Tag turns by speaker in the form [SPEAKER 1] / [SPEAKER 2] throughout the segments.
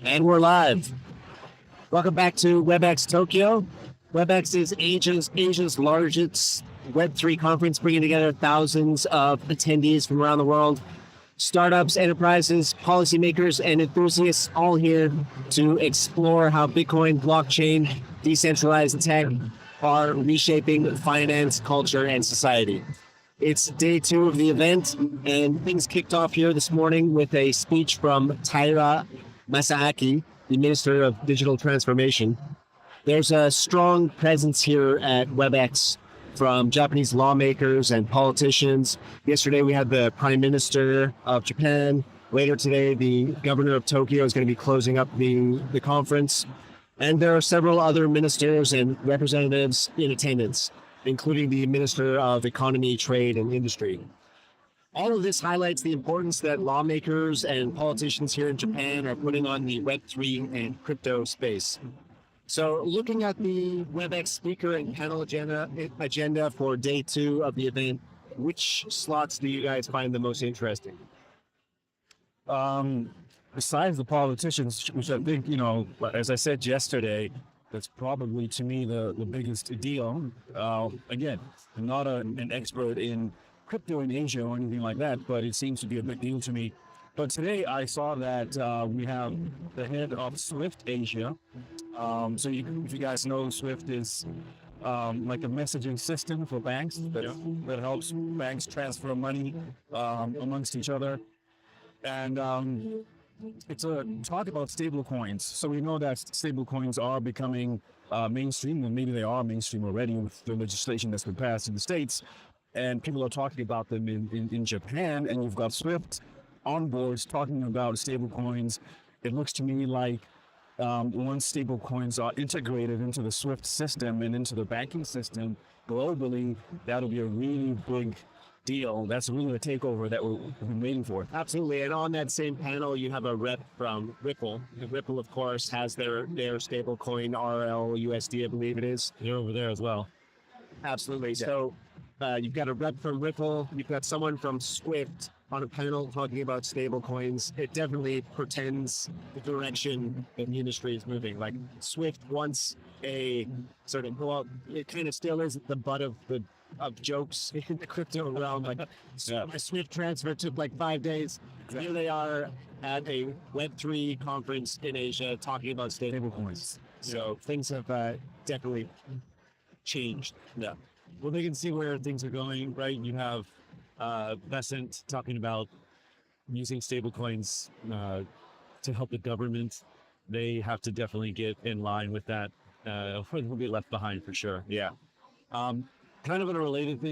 [SPEAKER 1] And we're live. Welcome back to WebX Tokyo. WebX is Asia's largest Web3 conference, bringing together thousands of attendees from around the world. Startups, enterprises, policymakers, and enthusiasts all here to explore how Bitcoin, blockchain, decentralized tech are reshaping finance, culture, and society. It's day 2 of the event, and things kicked off here this morning with a speech from Taira Masaaki, the Minister of Digital Transformation. There's a strong presence here at WebX from Japanese lawmakers and politicians. Yesterday, we had the Prime Minister of Japan. Later today, the Governor of Tokyo is going to be closing up the conference. And there are several other ministers and representatives in attendance, including the Minister of Economy, Trade, and Industry. All of this highlights the importance that lawmakers and politicians here in Japan are putting on the Web3 and crypto space. So looking at the WebX speaker and panel agenda for day 2 of the event, which slots do you guys find the most interesting?
[SPEAKER 2] Besides the politicians, which I think, as I said yesterday, that's probably to me the biggest deal. Again, I'm not an expert in crypto in Asia or anything like that, but it seems to be a big deal to me. But today I saw that we have the head of Swift Asia. So if you guys know, Swift is like a messaging system for banks that helps banks transfer money amongst each other. And it's a talk about stable coins. So we know that stable coins are becoming mainstream, and maybe they are mainstream already with the legislation that's been passed in the States. And people are talking about them in Japan, and you've got Swift on boards talking about stable coins. It looks to me like once stable coins are integrated into the Swift system and into the banking system globally, that'll be a really big deal. That's really the takeover that we've been waiting for.
[SPEAKER 1] Absolutely. And on that same panel, you have a rep from Ripple. Ripple, of course, has their stable coin, RLUSD, I believe it is.
[SPEAKER 2] They're over there as well.
[SPEAKER 1] Absolutely. Yeah. So you've got a rep from Ripple. You've got someone from Swift on a panel talking about stable coins. It definitely portends the direction that the industry is moving. Like Swift wants a sort of, well, it kind of still is the butt of jokes in the crypto realm. Like my Swift transfer took like 5 days. Exactly. Here they are at a Web3 conference in Asia talking about stable coins. So things have definitely changed.
[SPEAKER 3] Yeah. Well, they can see where things are going, right? You have Besant talking about using stablecoins to help the government. They have to definitely get in line with that. Or they'll be left behind for sure.
[SPEAKER 1] Yeah.
[SPEAKER 3] Kind of on a related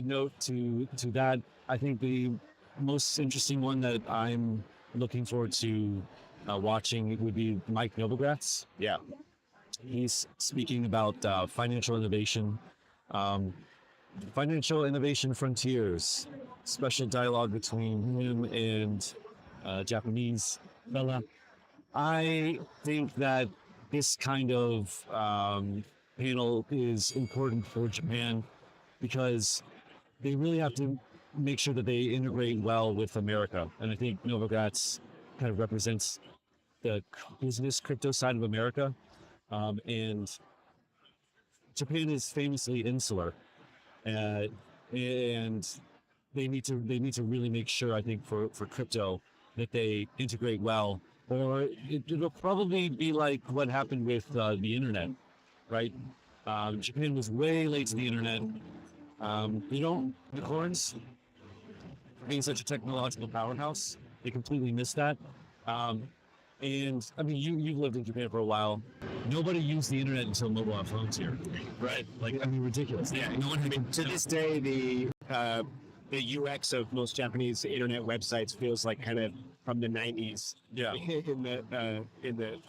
[SPEAKER 3] note to that, I think the most interesting one that I'm looking forward to watching would be Mike Novogratz.
[SPEAKER 1] Yeah.
[SPEAKER 3] He's speaking about financial innovation, financial innovation frontiers, special dialogue between him and Japanese fella. I think that this kind of panel is important for Japan because they really have to make sure that they integrate well with America. And I think Novogratz kind of represents the business crypto side of America. And Japan is famously insular, and they need to really make sure, I think, for crypto that they integrate well, or it'll probably be like what happened with the internet, right? Japan was way late to the internet. Unicorns being such a technological powerhouse, they completely missed that. And I mean, you've lived in Japan for a while. Nobody used the internet until mobile phones here, right? Like, I mean, ridiculous.
[SPEAKER 1] Yeah, no one. I mean, to this day, the UX of most Japanese internet websites feels like kind of from the 90s.
[SPEAKER 3] Yeah.
[SPEAKER 1] in the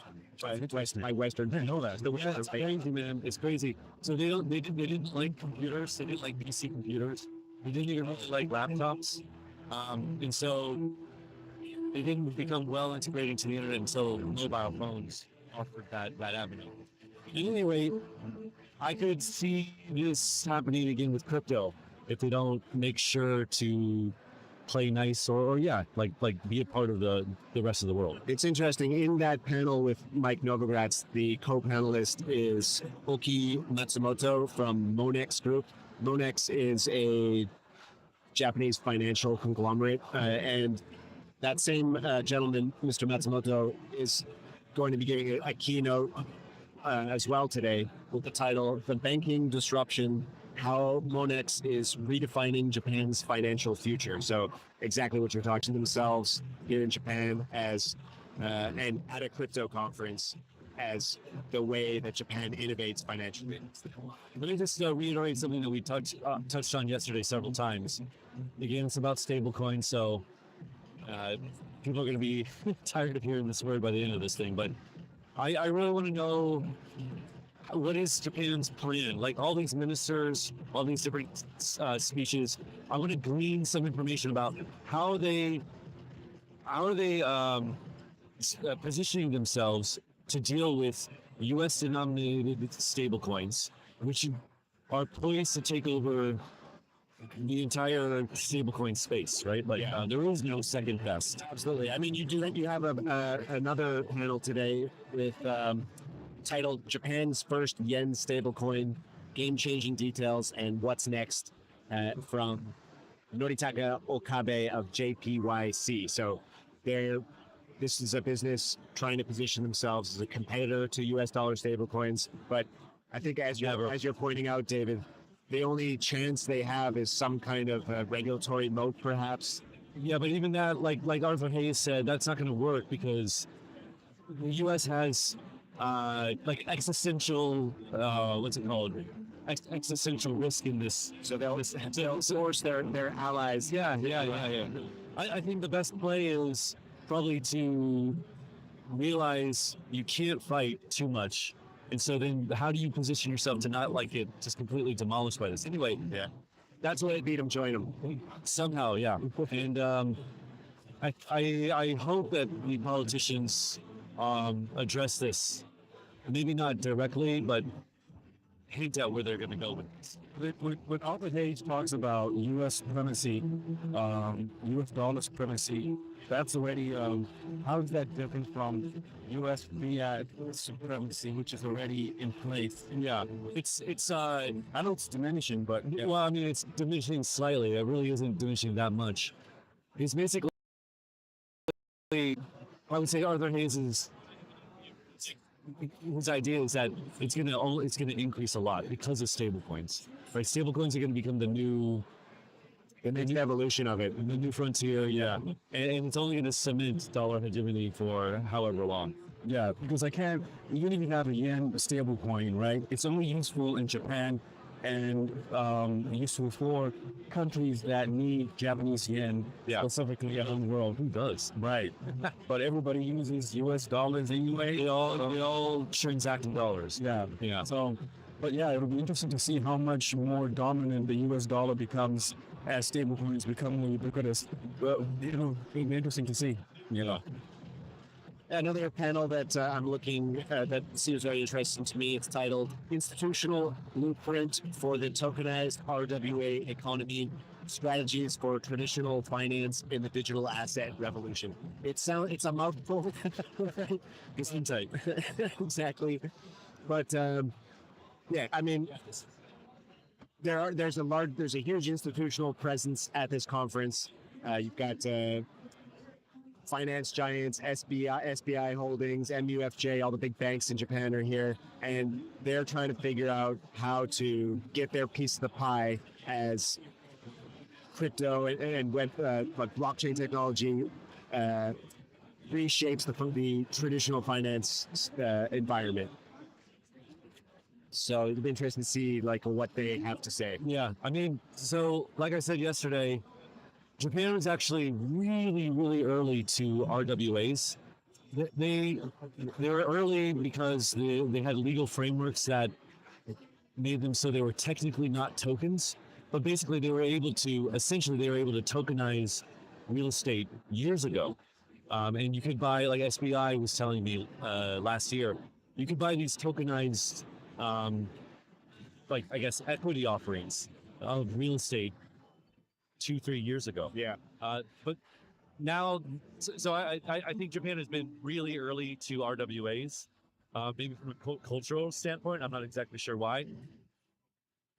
[SPEAKER 1] by Western.
[SPEAKER 3] I didn't know that. It's crazy, man. It's crazy. So they didn't like computers. They didn't like PC computers. They didn't even really like laptops. And so they didn't become well integrated into the internet until mobile phones offered that avenue. At any rate, I could see this happening again with crypto if they don't make sure to play nice or yeah, like be a part of the rest of the world.
[SPEAKER 1] It's interesting. In that panel with Mike Novogratz, the co-panelist is Oki Matsumoto from Monex Group. Monex is a Japanese financial conglomerate, and that same gentleman, Mr. Matsumoto, is going to be giving a keynote as well today with the title "The Banking Disruption: How Monex is Redefining Japan's Financial Future." So exactly what you're talking to themselves here in Japan as and at a crypto conference as the way that Japan innovates financially.
[SPEAKER 3] Let me just reiterate something that we touched on yesterday several times. Again, it's about stablecoins, so people are going to be tired of hearing this word by the end of this thing. But I really want to know, what is Japan's plan? Like all these ministers, all these different speeches, I want to glean some information about how are they positioning themselves to deal with U.S. denominated stablecoins, which are poised to take over the entire stablecoin space, right? Like there is no second best.
[SPEAKER 1] Absolutely. I mean, you have another panel today with titled "Japan's First Yen Stablecoin: Game-Changing Details and What's Next" from Noritaka Okabe of JPYC. So this is a business trying to position themselves as a competitor to U.S. dollar stablecoins. But I think as you're pointing out, David, the only chance they have is some kind of regulatory moat, perhaps.
[SPEAKER 3] Yeah, but even that, like Arthur Hayes said, that's not going to work because the U.S. has like existential, what's it called? Existential risk in this.
[SPEAKER 1] So they'll force their allies.
[SPEAKER 3] Yeah. I think the best play is probably to realize you can't fight too much. And so then how do you position yourself to not like get just completely demolished by this? Anyway,
[SPEAKER 1] That's what beat them, join them.
[SPEAKER 3] somehow, yeah. And I hope that the politicians address this. Maybe not directly, but hint at where they're going to go with this.
[SPEAKER 2] When Arthur Hayes talks about U.S. supremacy, U.S. dollar supremacy, that's already, how is that different from U.S. fiat supremacy, which is already in place?
[SPEAKER 3] Yeah, it's
[SPEAKER 2] I know it's diminishing, but
[SPEAKER 3] well, I mean, it's diminishing slightly. It really isn't diminishing that much. It's basically, I would say Arthur Hayes' his idea is that it's gonna increase a lot because of stablecoins. Right, stablecoins are gonna become the new
[SPEAKER 1] evolution of it.
[SPEAKER 3] the new frontier. Yeah, and it's only gonna cement dollar hegemony for however long.
[SPEAKER 2] yeah, because even if you have a yen stable coin, right? It's only useful in Japan and useful for countries that need Japanese yen, specifically around the world.
[SPEAKER 3] Who does?
[SPEAKER 2] Right. But everybody uses US dollars anyway.
[SPEAKER 3] They all transact in dollars.
[SPEAKER 2] Yeah. So, but yeah, it'll be interesting to see how much more dominant the US dollar becomes as stablecoins become more ubiquitous. But it'll be interesting to see.
[SPEAKER 1] Another panel that I'm looking that seems very interesting to me. It's titled "Institutional Blueprint for the Tokenized RWA Economy: Strategies for Traditional Finance in the Digital Asset Revolution." It's a mouthful.
[SPEAKER 3] It's insight.
[SPEAKER 1] Exactly. But yeah, I mean, there's a huge institutional presence at this conference. You've got finance giants, SBI Holdings, MUFJ, all the big banks in Japan are here, and they're trying to figure out how to get their piece of the pie as crypto and web, blockchain technology reshapes the traditional finance environment. So it'll be interesting to see what they have to say.
[SPEAKER 3] Yeah, I mean, so like I said yesterday, Japan was actually really, really early to RWAs. They were early because they had legal frameworks that made them so they were technically not tokens, but basically they were able to tokenize real estate years ago. And you could buy, like SBI was telling me last year, you could buy these tokenized, equity offerings of real estate 2-3 years ago.
[SPEAKER 2] Yeah.
[SPEAKER 3] But now, so I think Japan has been really early to RWAs, maybe from a cultural standpoint. I'm not exactly sure why.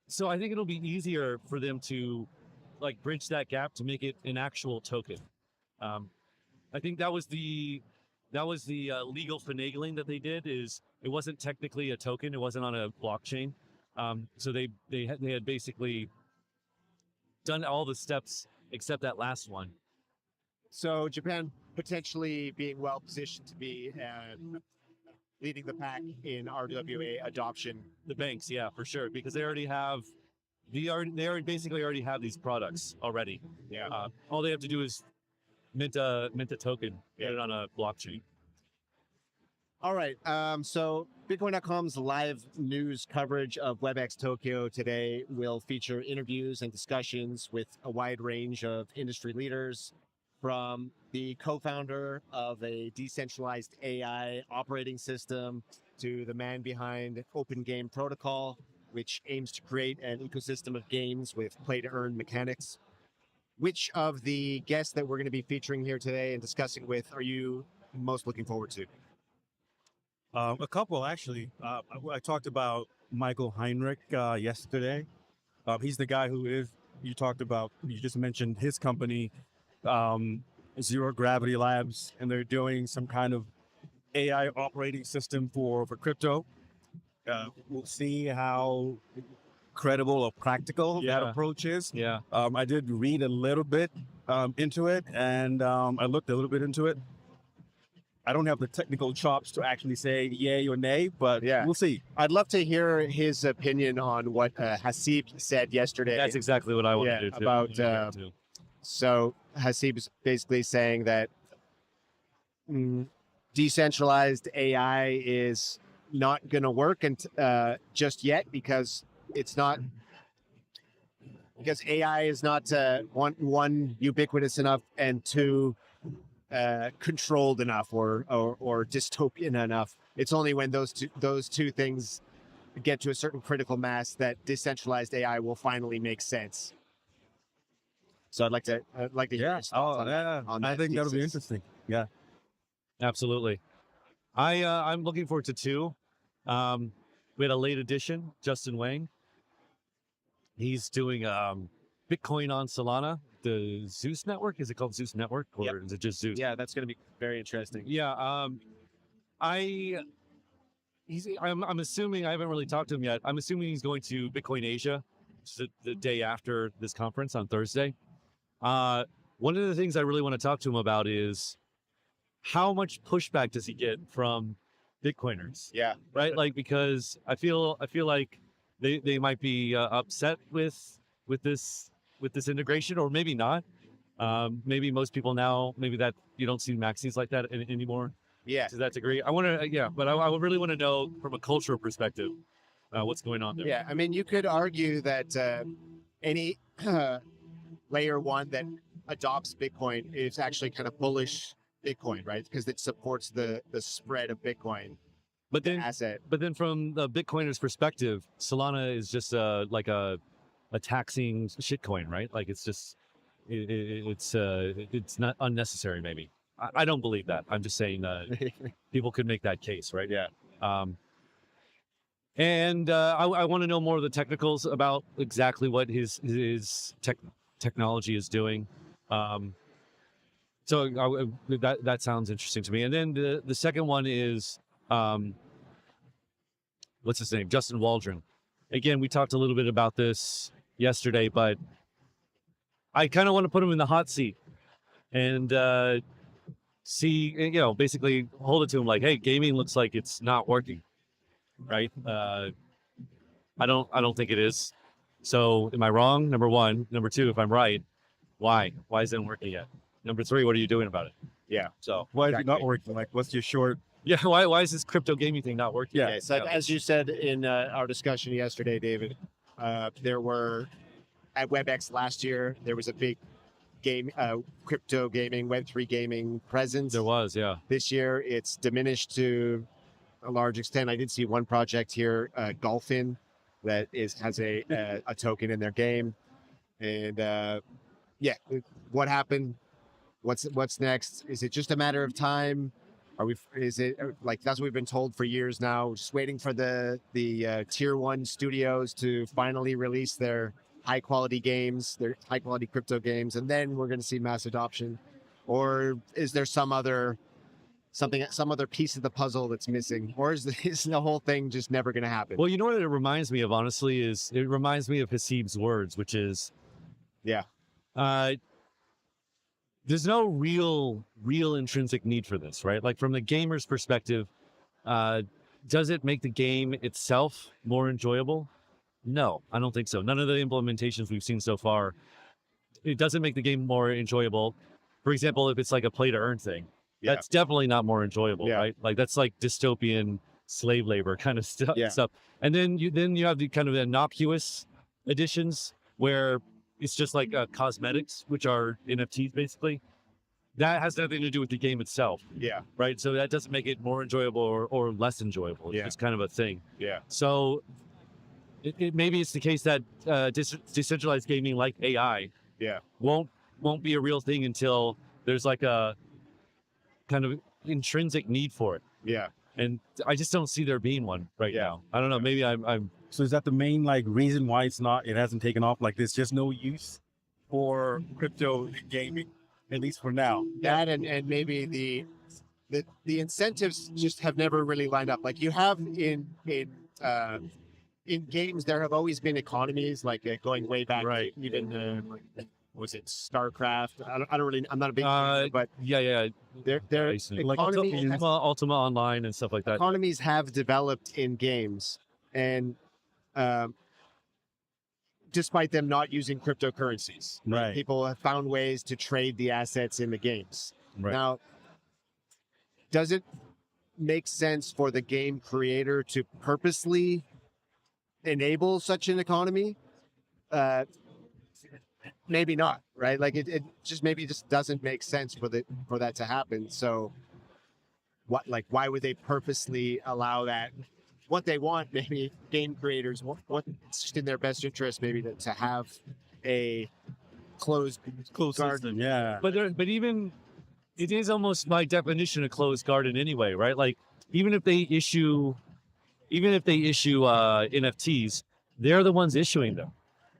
[SPEAKER 3] So I think it'll be easier for them to like bridge that gap to make it an actual token. I think that was the legal finagling that they did. Is it wasn't technically a token, it wasn't on a blockchain. So they had basically done all the steps except that last one.
[SPEAKER 1] So Japan potentially being well positioned to be leading the pack in RWA adoption.
[SPEAKER 3] The banks, yeah, for sure, because they already basically already have these products already.
[SPEAKER 1] Yeah.
[SPEAKER 3] All they have to do is mint a token, get it on a blockchain.
[SPEAKER 1] All right. So Bitcoin.com's live news coverage of WebX Tokyo today will feature interviews and discussions with a wide range of industry leaders, from the co-founder of a decentralized AI operating system to the man behind Open Game Protocol, which aims to create an ecosystem of games with play-to-earn mechanics. Which of the guests that we're going to be featuring here today and discussing with are you most looking forward to?
[SPEAKER 4] A couple, actually. I talked about Michael Heinrich yesterday. He's the guy you just mentioned his company, Zero Gravity Labs, and they're doing some kind of AI operating system for crypto. We'll see how credible or practical that approach is.
[SPEAKER 3] Yeah.
[SPEAKER 4] I did read a little bit into it, and I looked a little bit into it. I don't have the technical chops to actually say yay or nay, but we'll see.
[SPEAKER 1] I'd love to hear his opinion on what Hasib said yesterday.
[SPEAKER 3] That's exactly what I want to do too.
[SPEAKER 1] About so Hasib is basically saying that decentralized AI is not going to work just yet because AI is not one ubiquitous enough, and two controlled enough or dystopian enough. It's only when those two things get to a certain critical mass that decentralized AI will finally make sense. So I'd like to hear your thoughts on
[SPEAKER 4] I
[SPEAKER 1] that
[SPEAKER 4] think that'll be
[SPEAKER 1] thesis.
[SPEAKER 4] interesting. Yeah.
[SPEAKER 3] Absolutely. I'm looking forward to two. We had a late edition, Justin Wang. He's doing Bitcoin on Solana, the Zeus network. Is it called Zeus Network, or is it just Zeus?
[SPEAKER 1] Yeah, that's going to be very interesting.
[SPEAKER 3] Yeah. I'm assuming, I haven't really talked to him yet. I'm assuming he's going to Bitcoin Asia, which is the day after this conference on Thursday. One of the things I really want to talk to him about is how much pushback does he get from Bitcoiners?
[SPEAKER 1] Yeah.
[SPEAKER 3] Right. Like, because I feel like they might be upset with this integration, or maybe not. Maybe most people now, maybe that you don't see maxis like that anymore.
[SPEAKER 1] Yeah.
[SPEAKER 3] To that degree. I want to, but I would really want to know from a cultural perspective what's going on there.
[SPEAKER 1] Yeah. I mean, you could argue that any layer one that adopts Bitcoin is actually kind of bullish Bitcoin, right? Because it supports the spread of Bitcoin.
[SPEAKER 3] But then,
[SPEAKER 1] asset.
[SPEAKER 3] But then, from the Bitcoiner's perspective, Solana is just like a taxing shitcoin, right? Like it's just it's not unnecessary. Maybe I don't believe that. I'm just saying that people could make that case, right?
[SPEAKER 1] Yeah.
[SPEAKER 3] And I want to know more of the technicals about exactly what his technology is doing. So that sounds interesting to me. And then the second one is what's his name? Justin Waldron. Again, we talked a little bit about this yesterday, but I kind of want to put him in the hot seat and see, basically hold it to him like, hey, gaming looks like it's not working, right? I don't think it is. So am I wrong? Number one. Number two, if I'm right, why? Why isn't it working yet? Number three, what are you doing about it?
[SPEAKER 1] Yeah.
[SPEAKER 3] So
[SPEAKER 4] Why is it not working? Like, what's your short?
[SPEAKER 3] Yeah, why is this crypto gaming thing not working?
[SPEAKER 1] Yeah. So as you said in our discussion yesterday, David, there were at WebX last year, there was a big crypto gaming, Web3 gaming presence.
[SPEAKER 3] There was, yeah.
[SPEAKER 1] This year, it's diminished to a large extent. I did see one project here, Golfin, that has a token in their game, and yeah, what happened? What's next? Is it just a matter of time? Is it like that's what we've been told for years now? Just waiting for the tier one studios to finally release their high quality games, their high quality crypto games, and then we're going to see mass adoption. Or is there some other piece of the puzzle that's missing, or is the whole thing just never going to happen?
[SPEAKER 3] Well, you know what it reminds me of, honestly, is it reminds me of Haseeb's words, which is,
[SPEAKER 1] Yeah,
[SPEAKER 3] there's no real intrinsic need for this, right? Like from the gamer's perspective, does it make the game itself more enjoyable? No, I don't think so. None of the implementations we've seen so far, it doesn't make the game more enjoyable. For example, if it's like a play to earn thing,
[SPEAKER 1] Yeah.
[SPEAKER 3] that's definitely not more enjoyable,
[SPEAKER 1] Yeah.
[SPEAKER 3] right? Like that's like dystopian slave labor kind of stuff.
[SPEAKER 1] Yeah.
[SPEAKER 3] And then you have the kind of innocuous additions where it's just like cosmetics, which are NFTs basically. That has nothing to do with the game itself,
[SPEAKER 1] yeah,
[SPEAKER 3] right? So that doesn't make it more enjoyable or less enjoyable. It's
[SPEAKER 1] Yeah.
[SPEAKER 3] just kind of a thing.
[SPEAKER 1] yeah,
[SPEAKER 3] So maybe it's the case that decentralized gaming, like AI,
[SPEAKER 1] yeah,
[SPEAKER 3] won't be a real thing until there's like a kind of intrinsic need for it.
[SPEAKER 1] yeah.
[SPEAKER 3] And I just don't see there being one right
[SPEAKER 1] Yeah.
[SPEAKER 3] now. I don't know. Maybe I'm
[SPEAKER 4] So is that the main like reason why it hasn't taken off? Like there's just no use for crypto gaming, at least for now.
[SPEAKER 1] That and maybe the incentives just have never really lined up. Like you have in games, there have always been economies like going way back,
[SPEAKER 3] Right.
[SPEAKER 1] Even was it StarCraft? I don't really. I'm not a big gamer, but
[SPEAKER 3] yeah.
[SPEAKER 1] they're
[SPEAKER 3] Like Ultima Online and stuff like that.
[SPEAKER 1] economies have developed in games, and despite them not using cryptocurrencies,
[SPEAKER 4] Right.
[SPEAKER 1] people have found ways to trade the assets in the games.
[SPEAKER 3] Right.
[SPEAKER 1] Now, does it make sense for the game creator to purposely enable such an economy? Maybe not, right? Like it just doesn't make sense for that to happen. So why would they purposely allow that? What they want, maybe game creators, what's just in their best interest, maybe to have a closed garden.
[SPEAKER 4] System, yeah.
[SPEAKER 3] But even it is almost by definition a closed garden anyway, right? Like even if they issue NFTs, they're the ones issuing them.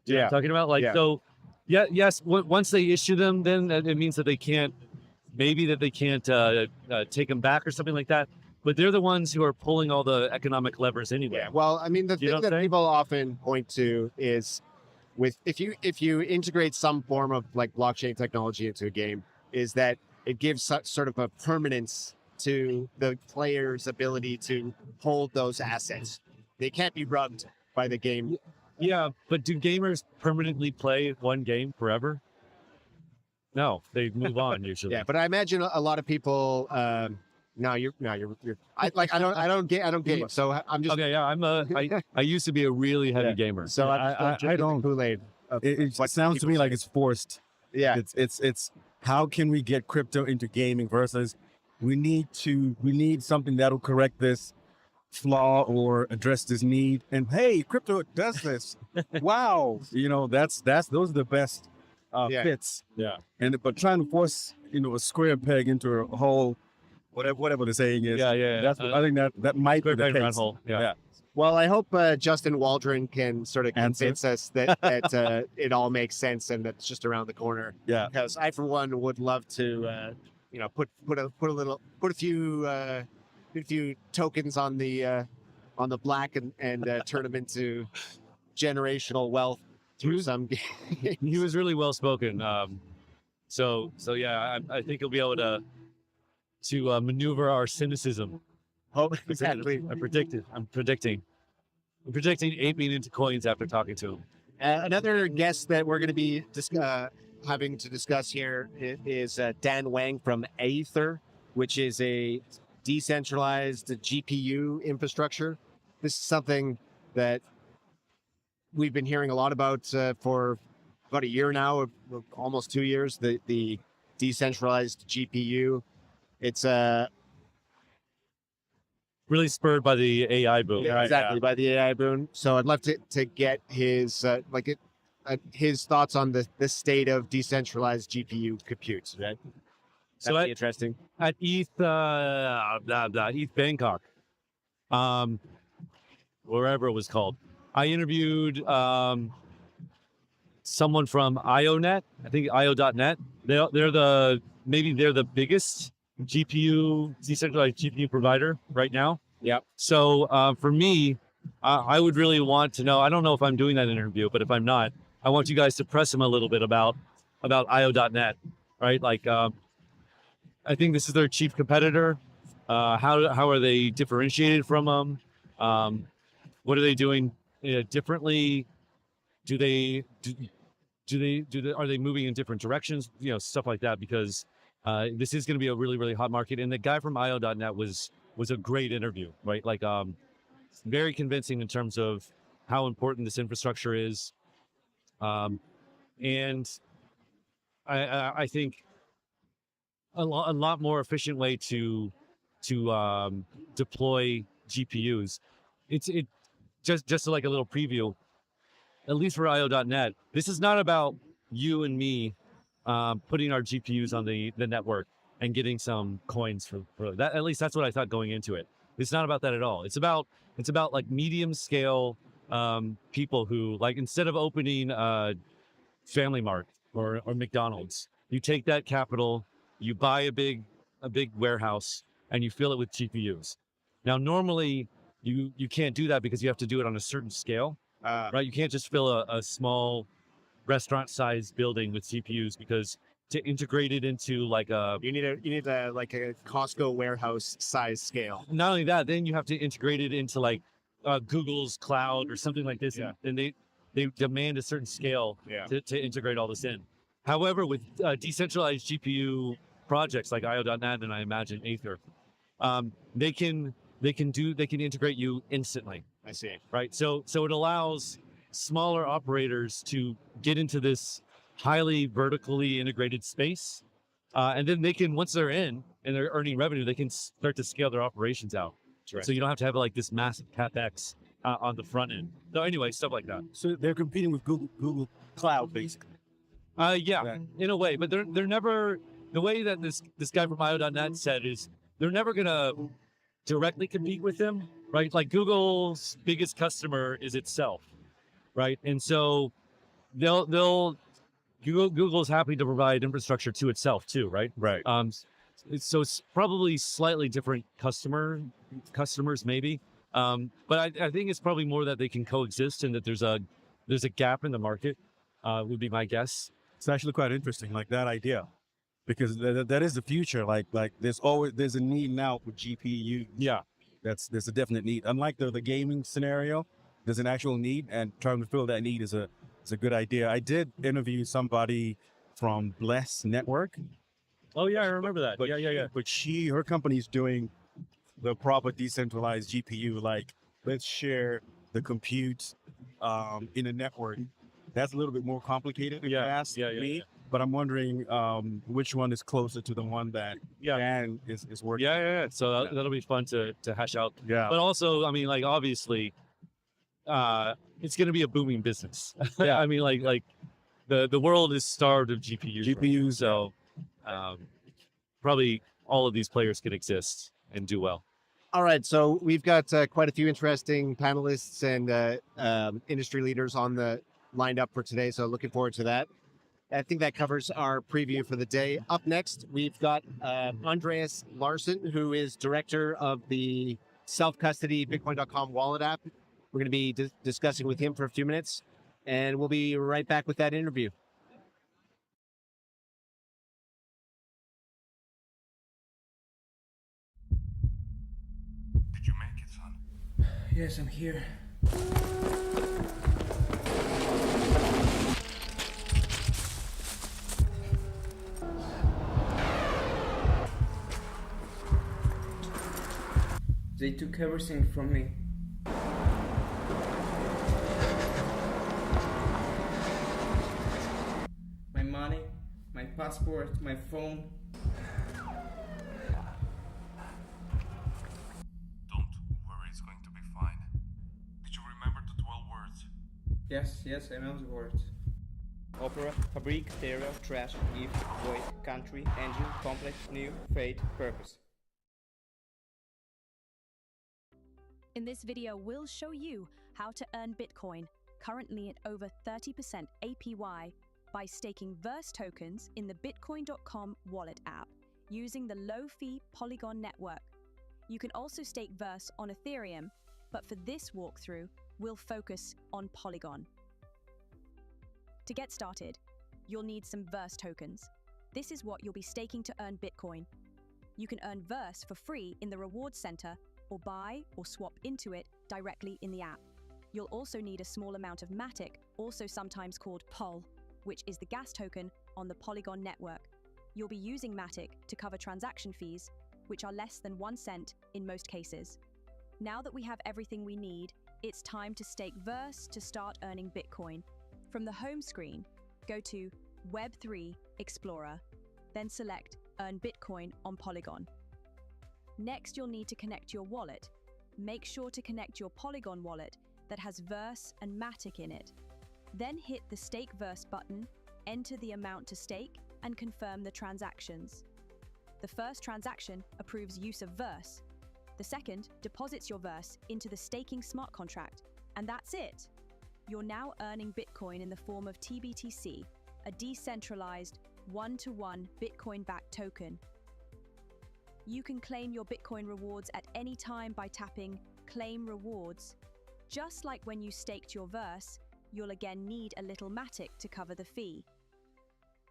[SPEAKER 3] Do you know what I'm talking about? Like,
[SPEAKER 1] Yeah.
[SPEAKER 3] so yes, once they issue them, then it means that they can't take them back or something like that. But they're the ones who are pulling all the economic levers anyway.
[SPEAKER 1] Yeah. Well, I mean, the
[SPEAKER 3] You know
[SPEAKER 1] thing
[SPEAKER 3] what I'm
[SPEAKER 1] that
[SPEAKER 3] saying?
[SPEAKER 1] people often point to is if you integrate some form of like blockchain technology into a game, is that it gives sort of a permanence to the player's ability to hold those assets. They can't be rubbed by the game.
[SPEAKER 3] Yeah, but do gamers permanently play one game forever? No, they move on usually.
[SPEAKER 1] Yeah, but I imagine a lot of people. I don't game, so I'm just
[SPEAKER 3] Okay, yeah, I used to be a really heavy gamer.
[SPEAKER 1] so
[SPEAKER 4] I don't.
[SPEAKER 1] Kool-Aid.
[SPEAKER 4] It
[SPEAKER 1] what
[SPEAKER 4] sounds to
[SPEAKER 1] people
[SPEAKER 4] me
[SPEAKER 1] say.
[SPEAKER 4] like it's forced.
[SPEAKER 1] Yeah,
[SPEAKER 4] It's how can we get crypto into gaming versus we need something that'll correct this flaw or address this need. And hey, crypto does this. Wow. Those are the best
[SPEAKER 1] Yeah.
[SPEAKER 4] fits.
[SPEAKER 3] Yeah.
[SPEAKER 4] But trying to force, a square peg into a hole, whatever the saying is.
[SPEAKER 3] Yeah.
[SPEAKER 4] That's I think that might be the
[SPEAKER 3] Square peg, round
[SPEAKER 4] case.
[SPEAKER 3] hole. Yeah.
[SPEAKER 1] Well, I hope Justin Waldron can sort of convince us that it all makes sense and that's just around the corner.
[SPEAKER 4] Yeah.
[SPEAKER 1] Because I, for one, would love to, put a few tokens on the black and turn them into generational wealth through some game.
[SPEAKER 3] He was really well spoken. So yeah, I think he'll be able to maneuver our cynicism.
[SPEAKER 1] Oh, exactly.
[SPEAKER 3] I'm predicting 8 million into coins after talking to him.
[SPEAKER 1] Another guest that we're going to be having to discuss here is Dan Wang from Aether, which is a decentralized GPU infrastructure. This is something that we've been hearing a lot about for about a year now, or almost 2 years, the decentralized GPU. It's
[SPEAKER 3] Really spurred by the AI boom.
[SPEAKER 1] exactly by the AI boom. So I'd love to get his his thoughts on the state of decentralized GPU compute. Right?
[SPEAKER 3] So
[SPEAKER 1] That'd be interesting.
[SPEAKER 3] at ETH Bangkok, wherever it was called, I interviewed someone from IONet. I think IO.net. They're the biggest decentralized GPU provider right now.
[SPEAKER 1] Yep.
[SPEAKER 3] So for me, I would really want to know. I don't know if I'm doing that interview, but if I'm not, I want you guys to press him a little bit about IO.net, right? Like, I think this is their chief competitor. How are they differentiated from them? What are they doing differently? Are they moving in different directions? Stuff like that, because this is going to be a really, really hot market. And the guy from IO.net was a great interview, right? Like, very convincing in terms of how important this infrastructure is. And I think a lot more efficient way to deploy GPUs. It just like a little preview, at least for IO.net, this is not about you and me putting our GPUs on the network and getting some coins for that. At least that's what I thought going into it. It's not about that at all. It's about like medium scale people who, like, instead of opening Family Mart or McDonald's, you take that capital, you buy a big warehouse, and you fill it with GPUs. Now, normally you can't do that because you have to do it on a certain scale, right? You can't just fill a small restaurant-sized building with GPUs, because to integrate it into like
[SPEAKER 1] You need a like a Costco warehouse size scale.
[SPEAKER 3] not only that, then you have to integrate it into like Google's cloud or something like this,
[SPEAKER 1] Yeah.
[SPEAKER 3] and they demand a certain scale to integrate all this in. However, with decentralized GPU projects like IO.net and I imagine Aether, they can integrate you instantly.
[SPEAKER 1] I see.
[SPEAKER 3] Right. So it allows smaller operators to get into this highly vertically integrated space. And then they can, once they're in and they're earning revenue, they can start to scale their operations out.
[SPEAKER 1] Right.
[SPEAKER 3] So you don't have to have like this massive CapEx on the front end. So anyway, stuff like that.
[SPEAKER 4] So they're competing with Google Cloud, basically.
[SPEAKER 3] Yeah, in a way, but they're never, the way that this guy from IO.net said is they're never gonna directly compete with them, right? Like Google's biggest customer is itself, right? And so Google's happy to provide infrastructure to itself too, right?
[SPEAKER 4] Right.
[SPEAKER 3] So it's probably slightly different customers maybe, but I think it's probably more that they can coexist and that there's a gap in the market, would be my guess.
[SPEAKER 4] It's actually quite interesting, like that idea, because that is the future. Like there's a need now for GPU.
[SPEAKER 3] Yeah.
[SPEAKER 4] There's a definite need. Unlike the gaming scenario, there's an actual need, and trying to fill that need is a good idea. I did interview somebody from Bless Network.
[SPEAKER 3] Oh yeah, I remember that.
[SPEAKER 4] But,
[SPEAKER 3] Yeah.
[SPEAKER 4] But her company's doing the proper decentralized GPU. Like, let's share the compute in a network. That's a little bit more complicated, if you ask me. But I'm wondering which one is closer to the one that Dan is working.
[SPEAKER 3] Yeah. So that'll be fun to hash out.
[SPEAKER 4] Yeah.
[SPEAKER 3] But also, I mean, like, obviously, it's going to be a booming business. Yeah. I mean, like the world is starved of GPUs. So probably all of these players can exist and do well.
[SPEAKER 1] All right, so we've got quite a few interesting panelists and industry leaders lined up for today. So looking forward to that. I think that covers our preview for the day. Up next, we've got Andreas Larson, who is director of the self-custody Bitcoin.com wallet app. We're going to be discussing with him for a few minutes, and we'll be right back with that interview.
[SPEAKER 5] Did you make it, son?
[SPEAKER 6] Yes, I'm here. They took everything from me. My money, my passport, my phone.
[SPEAKER 5] Don't worry, it's going to be fine. Did you remember the 12 words?
[SPEAKER 6] Yes, I know the words. Opera, fabric, stereo, trash, if, void, country, engine, complex, new, fate, purpose.
[SPEAKER 7] In this video, we'll show you how to earn Bitcoin, currently at over 30% APY, by staking Verse tokens in the Bitcoin.com wallet app using the low-fee Polygon network. You can also stake Verse on Ethereum, but for this walkthrough, we'll focus on Polygon. To get started, you'll need some Verse tokens. This is what you'll be staking to earn Bitcoin. You can earn Verse for free in the Rewards Center or buy or swap into it directly in the app. You'll also need a small amount of Matic, also sometimes called POL, which is the gas token on the Polygon network. You'll be using Matic to cover transaction fees, which are less than 1 cent in most cases. Now that we have everything we need, it's time to stake Verse to start earning Bitcoin. From the home screen, go to Web3 Explorer, then select Earn Bitcoin on Polygon. Next, you'll need to connect your wallet. Make sure to connect your Polygon wallet that has Verse and Matic in it. Then hit the Stake Verse button, enter the amount to stake, and confirm the transactions. The first transaction approves use of Verse. The second deposits your Verse into the staking smart contract, and that's it. You're now earning Bitcoin in the form of TBTC, a decentralized, one-to-one Bitcoin-backed token. You can claim your Bitcoin rewards at any time by tapping Claim Rewards. Just like when you staked your Verse, you'll again need a little Matic to cover the fee.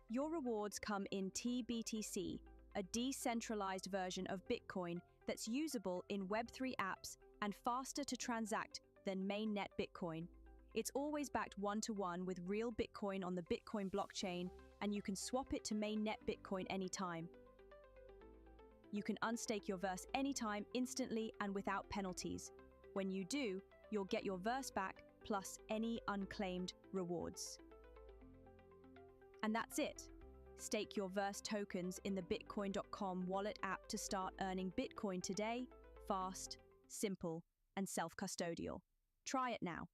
[SPEAKER 7] Your rewards come in TBTC, a decentralized version of Bitcoin that's usable in Web3 apps and faster to transact than mainnet Bitcoin. It's always backed one-to-one with real Bitcoin on the Bitcoin blockchain, and you can swap it to mainnet Bitcoin anytime. You can unstake your Verse anytime, instantly, and without penalties. When you do, you'll get your Verse back plus any unclaimed rewards. And that's it. Stake your Verse tokens in the Bitcoin.com wallet app to start earning Bitcoin today, fast, simple, and self-custodial. Try it now.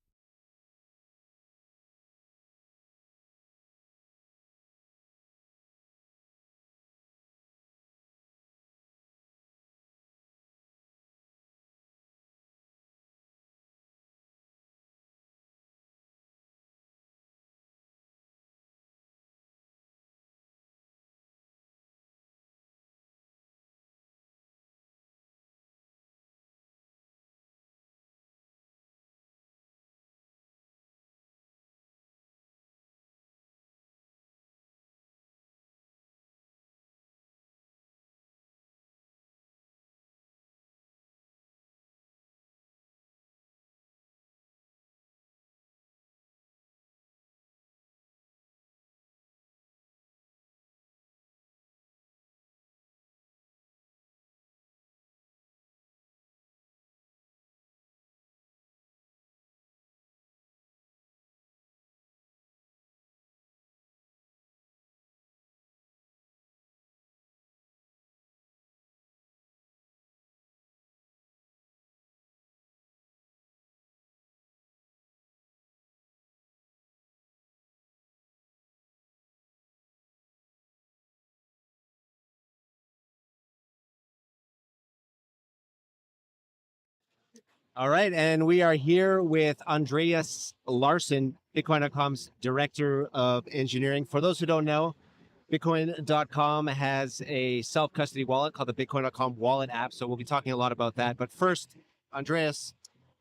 [SPEAKER 1] All right, and we are here with Andreas Larson, Bitcoin.com's Director of Engineering. For those who don't know, Bitcoin.com has a self-custody wallet called the Bitcoin.com wallet app, so we'll be talking a lot about that. But first, Andreas,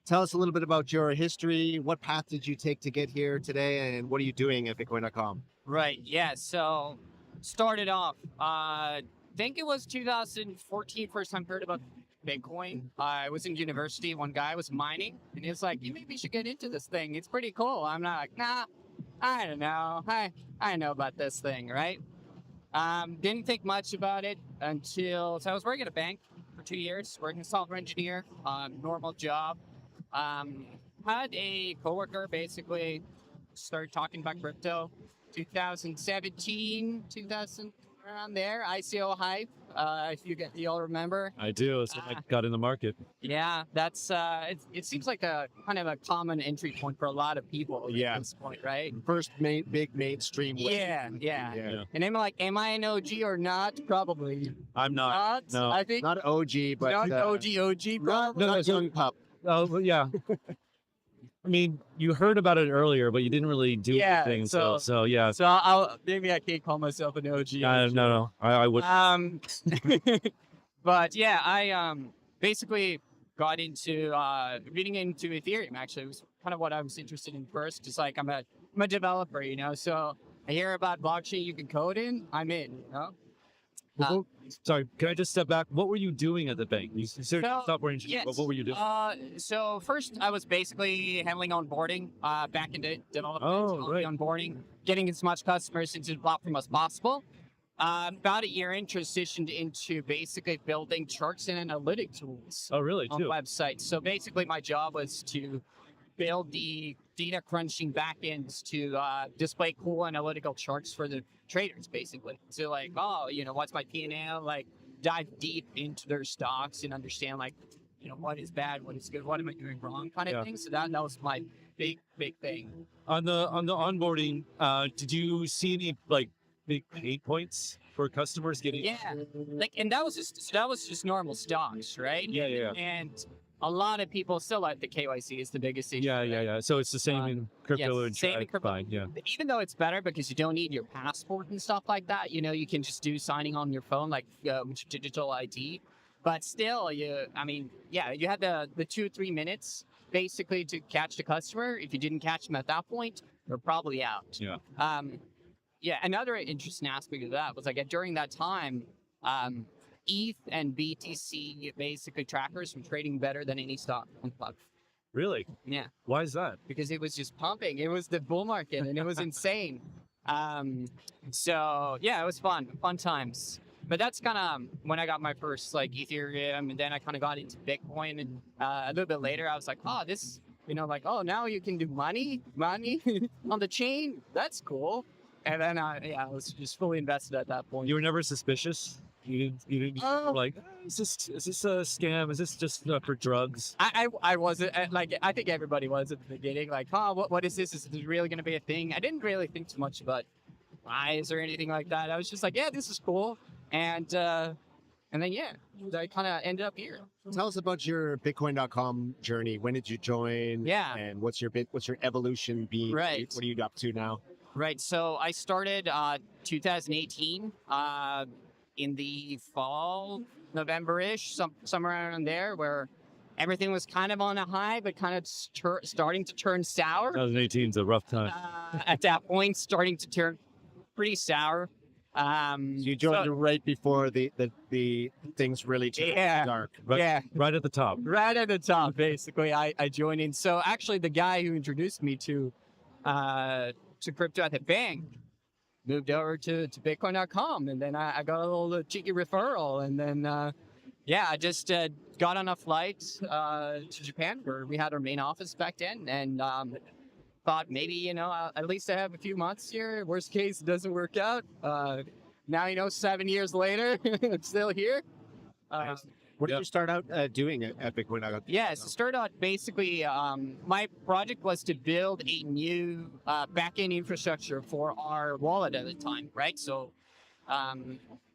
[SPEAKER 1] tell us a little bit about your history. What path did you take to get here today, and what are you doing at Bitcoin.com?
[SPEAKER 8] Right. Yeah. So started off, I think it was 2014 first time heard about Bitcoin. I was in university. One guy was mining, and he was like, "You maybe should get into this thing. It's pretty cool." I'm not like, "Nah, I don't know. I know about this thing, right?" Didn't think much about it until I was working at a bank for 2 years, working as a software engineer, normal job. Had a coworker basically start talking about crypto. 2017, around there. ICO hype. If you all remember.
[SPEAKER 3] I do. So I got in the market.
[SPEAKER 8] Yeah, that's it seems like a kind of a common entry point for a lot of people
[SPEAKER 1] Yeah.
[SPEAKER 8] at this point, right?
[SPEAKER 1] First big mainstream.
[SPEAKER 8] Yeah.
[SPEAKER 3] Yeah.
[SPEAKER 8] And I'm like, am I an OG or not? Probably
[SPEAKER 3] I'm not.
[SPEAKER 8] not.
[SPEAKER 3] No.
[SPEAKER 8] I think
[SPEAKER 1] Not OG, but
[SPEAKER 8] not OG, probably.
[SPEAKER 1] not young pup.
[SPEAKER 3] Oh, well, yeah. I mean, you heard about it earlier, but you didn't really do
[SPEAKER 8] Yeah,
[SPEAKER 3] anything.
[SPEAKER 8] so-
[SPEAKER 3] So yeah.
[SPEAKER 8] So I'll maybe I can't call myself an OG.
[SPEAKER 3] No. I would.
[SPEAKER 8] But yeah, I basically got into reading into Ethereum. Actually, it was kind of what I was interested in first. Just like I'm a developer, you know. So I hear about blockchain you can code in, I'm in. You know.
[SPEAKER 3] Sorry, can I just step back? What were you doing at the bank? You said
[SPEAKER 8] So,
[SPEAKER 3] software engineer.
[SPEAKER 8] yes.
[SPEAKER 3] What were you doing?
[SPEAKER 8] So first I was basically handling onboarding, back into development,
[SPEAKER 3] right.
[SPEAKER 8] onboarding, getting as much customers into the platform as possible. About a year in, transitioned into basically building charts and analytic tools
[SPEAKER 3] Oh, really?
[SPEAKER 8] on
[SPEAKER 3] Too.
[SPEAKER 8] websites. So basically my job was to build the data crunching backends to display cool analytical charts for the traders, basically. So like, oh, you know, what's my P&L? Like dive deep into their stocks and understand like, you know, what is bad, what is good, what am I doing wrong kind of
[SPEAKER 3] Yeah.
[SPEAKER 8] thing. So that was my big thing.
[SPEAKER 3] On the onboarding, did you see any like big pain points for customers getting?
[SPEAKER 8] Yeah. Like, and that was just normal stocks, right?
[SPEAKER 3] Yeah.
[SPEAKER 8] And a lot of people still like the KYC is the biggest issue. right?
[SPEAKER 3] Yeah. So it's the same in crypto
[SPEAKER 8] yes,
[SPEAKER 3] and
[SPEAKER 8] same in crypto.
[SPEAKER 3] fine. Yeah.
[SPEAKER 8] Even though it's better because you don't need your passport and stuff like that, you know, you can just do signing on your phone, like digital ID. But still, you had the 2-3 minutes basically to catch the customer. If you didn't catch them at that point, they're probably out.
[SPEAKER 3] Yeah.
[SPEAKER 8] Another interesting aspect of that was like during that time, ETH and BTC basically trackers were trading better than any stock on the platform.
[SPEAKER 3] Really?
[SPEAKER 8] Yeah.
[SPEAKER 3] Why is that?
[SPEAKER 8] Because it was just pumping. It was the bull market and it was insane. So yeah, it was fun times. But that's kind of when I got my first like Ethereum, and then I kind of got into Bitcoin. And a little bit later, I was like, oh, this, you know, like, oh, now you can do money on the chain. That's cool. And then I was just fully invested at that point.
[SPEAKER 3] You were never suspicious? You didn't like, is this a scam? Is this just for drugs?
[SPEAKER 8] I wasn't like, I think everybody was at the beginning, like, oh, what is this? Is this really going to be a thing? I didn't really think too much about eyes or anything like that. I was just like, yeah, this is cool. And then, yeah, I kind of ended up here.
[SPEAKER 1] Tell us about your Bitcoin.com journey. When did you join?
[SPEAKER 8] Yeah.
[SPEAKER 1] And what's your evolution been?
[SPEAKER 8] Right.
[SPEAKER 1] What are you up to now?
[SPEAKER 8] Right. So I started 2018 in the fall, November-ish, somewhere around there, where everything was kind of on a high, but kind of starting to turn sour.
[SPEAKER 3] 2018 is a rough time.
[SPEAKER 8] At that point, starting to turn pretty sour.
[SPEAKER 1] You joined right before the things really turned dark.
[SPEAKER 3] Right at the top.
[SPEAKER 8] Right at the top, basically, I joined in. So actually, the guy who introduced me to crypto at the bank moved over to Bitcoin.com, and then I got a little cheeky referral, and then I just got on a flight to Japan where we had our main office back then, and thought maybe, you know, at least I have a few months here. Worst case, it doesn't work out. Now, you know, 7 years later, I'm still here.
[SPEAKER 1] What did you start out doing at Bitcoin.com?
[SPEAKER 8] Yeah, so started out basically, my project was to build a new backend infrastructure for our wallet at the time, right? So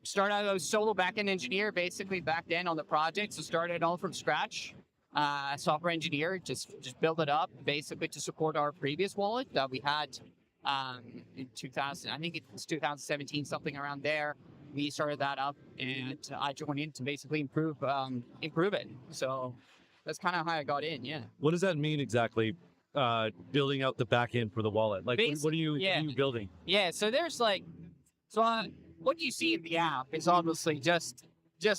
[SPEAKER 8] started out as a solo backend engineer basically back then on the project. So started all from scratch. Software engineer, just build it up basically to support our previous wallet that we had in 2000. I think it was 2017, something around there. We started that up, and I joined in to basically improve it. So that's kind of how I got in. Yeah.
[SPEAKER 3] What does that mean exactly? Building out the back end for the wallet. Like, what are you building?
[SPEAKER 8] Yeah. So there's like, what you see in the app is obviously just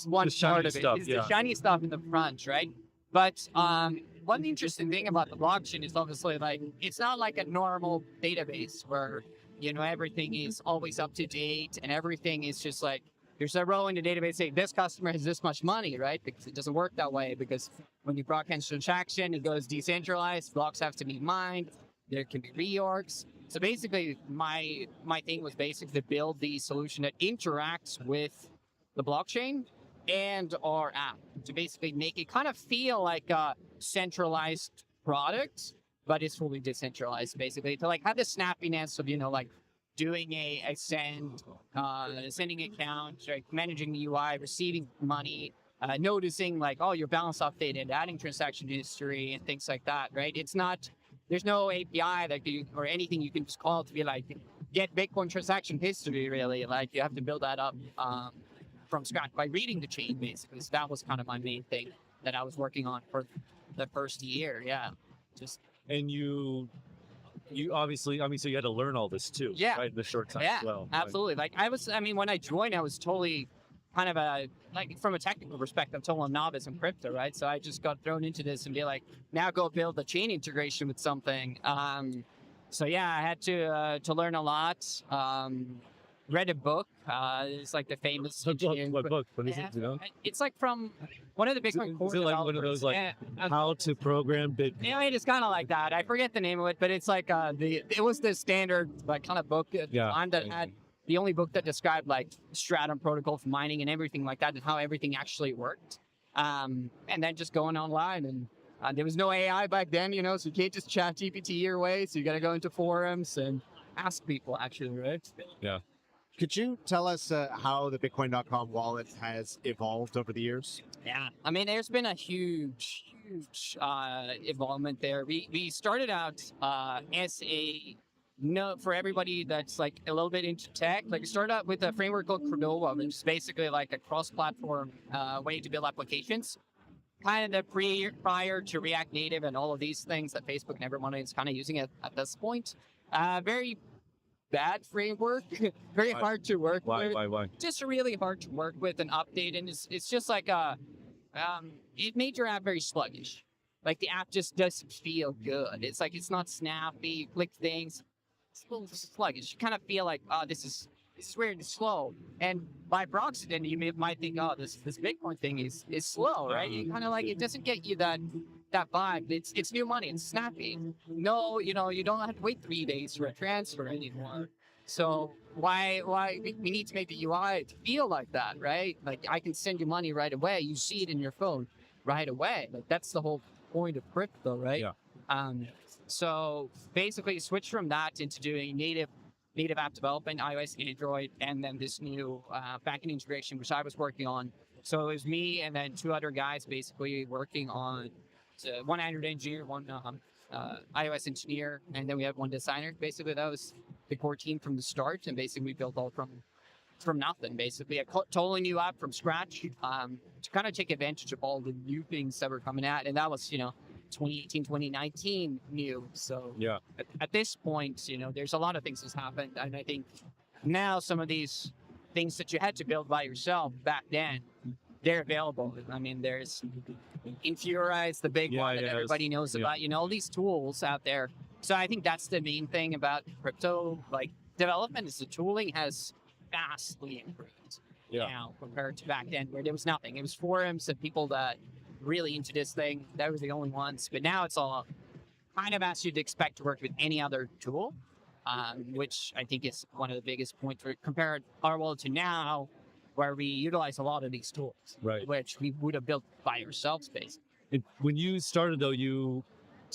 [SPEAKER 8] one part of it.
[SPEAKER 3] Stuff,
[SPEAKER 8] It's the shiny stuff in the front, right? But one interesting thing about the blockchain is obviously like it's not like a normal database where, you know, everything is always up to date and everything is just like there's a row in the database saying this customer has this much money, right? Because it doesn't work that way, because when you broadcast transaction, it goes decentralized, blocks have to be mined, There can be reorgs. So basically, my thing was basically to build the solution that interacts with the blockchain and our app to basically make it kind of feel like a centralized product, but it's fully decentralized. Basically, to like have the snappiness of like doing a send, sending account, like managing the UI, receiving money, noticing like, oh, your balance updated, adding transaction history and things like that, right? It's not, there's no API that you, or anything you can just call to be like, get Bitcoin transaction history, really. Like you have to build that up from scratch by reading the chain, basically. So that was kind of my main thing that I was working on for the first year. Yeah. Just,
[SPEAKER 3] And you obviously, I mean, so you had to learn all this too,
[SPEAKER 8] yeah,
[SPEAKER 3] right? In the short time
[SPEAKER 8] yeah,
[SPEAKER 3] as well.
[SPEAKER 8] absolutely. Like when I joined, I was totally kind of like from a technical perspective, total novice in crypto, right? So I just got thrown into this and be like, now go build a chain integration with something. So yeah, I had to learn a lot. Read a book. It's like the famous.
[SPEAKER 3] What book? What is it? You know?
[SPEAKER 8] It's like from one of the Bitcoin core
[SPEAKER 3] Is it like one of those like how to program Bitcoin?
[SPEAKER 8] Yeah, it's kind of like that. I forget the name of it, but it's like it was the standard like kind of book at the time that had the only book that described like Stratum protocol for mining and everything like that and how everything actually worked. And then just going online and there was no AI back then, so you can't just chat GPT your way. So you got to go into forums and ask people actually, right?
[SPEAKER 3] Yeah.
[SPEAKER 1] Could you tell us how the Bitcoin.com wallet has evolved over the years?
[SPEAKER 8] Yeah, I mean, there's been a huge involvement there. We started out as for everybody that's like a little bit into tech, like we started out with a framework called Cordova, which is basically like a cross-platform way to build applications. Kind of the prior to React Native and all of these things that Facebook and everyone is kind of using it at this point. Very bad framework, very hard to work with.
[SPEAKER 3] Why?
[SPEAKER 8] Just really hard to work with and update, and it's just like it made your app very sluggish. Like the app just doesn't feel good. It's like it's not snappy. You click things, it's a little sluggish. You kind of feel like, oh, this is weird and slow. And by proxy, then you might think, oh, this Bitcoin thing is slow, right? You kind of like it doesn't get you that vibe. It's new money. It's snappy. No, you don't have to wait 3 days for a transfer anymore. So why we need to make the UI feel like that, right? Like I can send you money right away. You see it in your phone right away. Like that's the whole point of crypto, right?
[SPEAKER 3] Yeah.
[SPEAKER 8] So basically, switch from that into doing native app development, iOS, Android, and then this new backend integration, which I was working on. So it was me and then 2 other guys basically working on one Android engineer, one iOS engineer, and then we had one designer. Basically, that was the core team from the start, and basically we built all from nothing. Basically, a totally new app from scratch to kind of take advantage of all the new things that were coming out, and that was 2018, 2019 new. So
[SPEAKER 3] yeah,
[SPEAKER 8] at this point, there's a lot of things that's happened, and I think now some of these things that you had to build by yourself back then, they're available. I mean, there's Infurize, the big one that everybody knows about. All these tools out there. So I think that's the main thing about crypto like development is the tooling has vastly improved now compared to back then where there was nothing. It was forums and people that really into this thing. That was the only ones. But now it's all kind of as you'd expect to work with any other tool, which I think is one of the biggest points for compared our world to now, where we utilize a lot of these tools,
[SPEAKER 3] right?
[SPEAKER 8] Which we would have built by ourselves, basically.
[SPEAKER 3] When you started, though,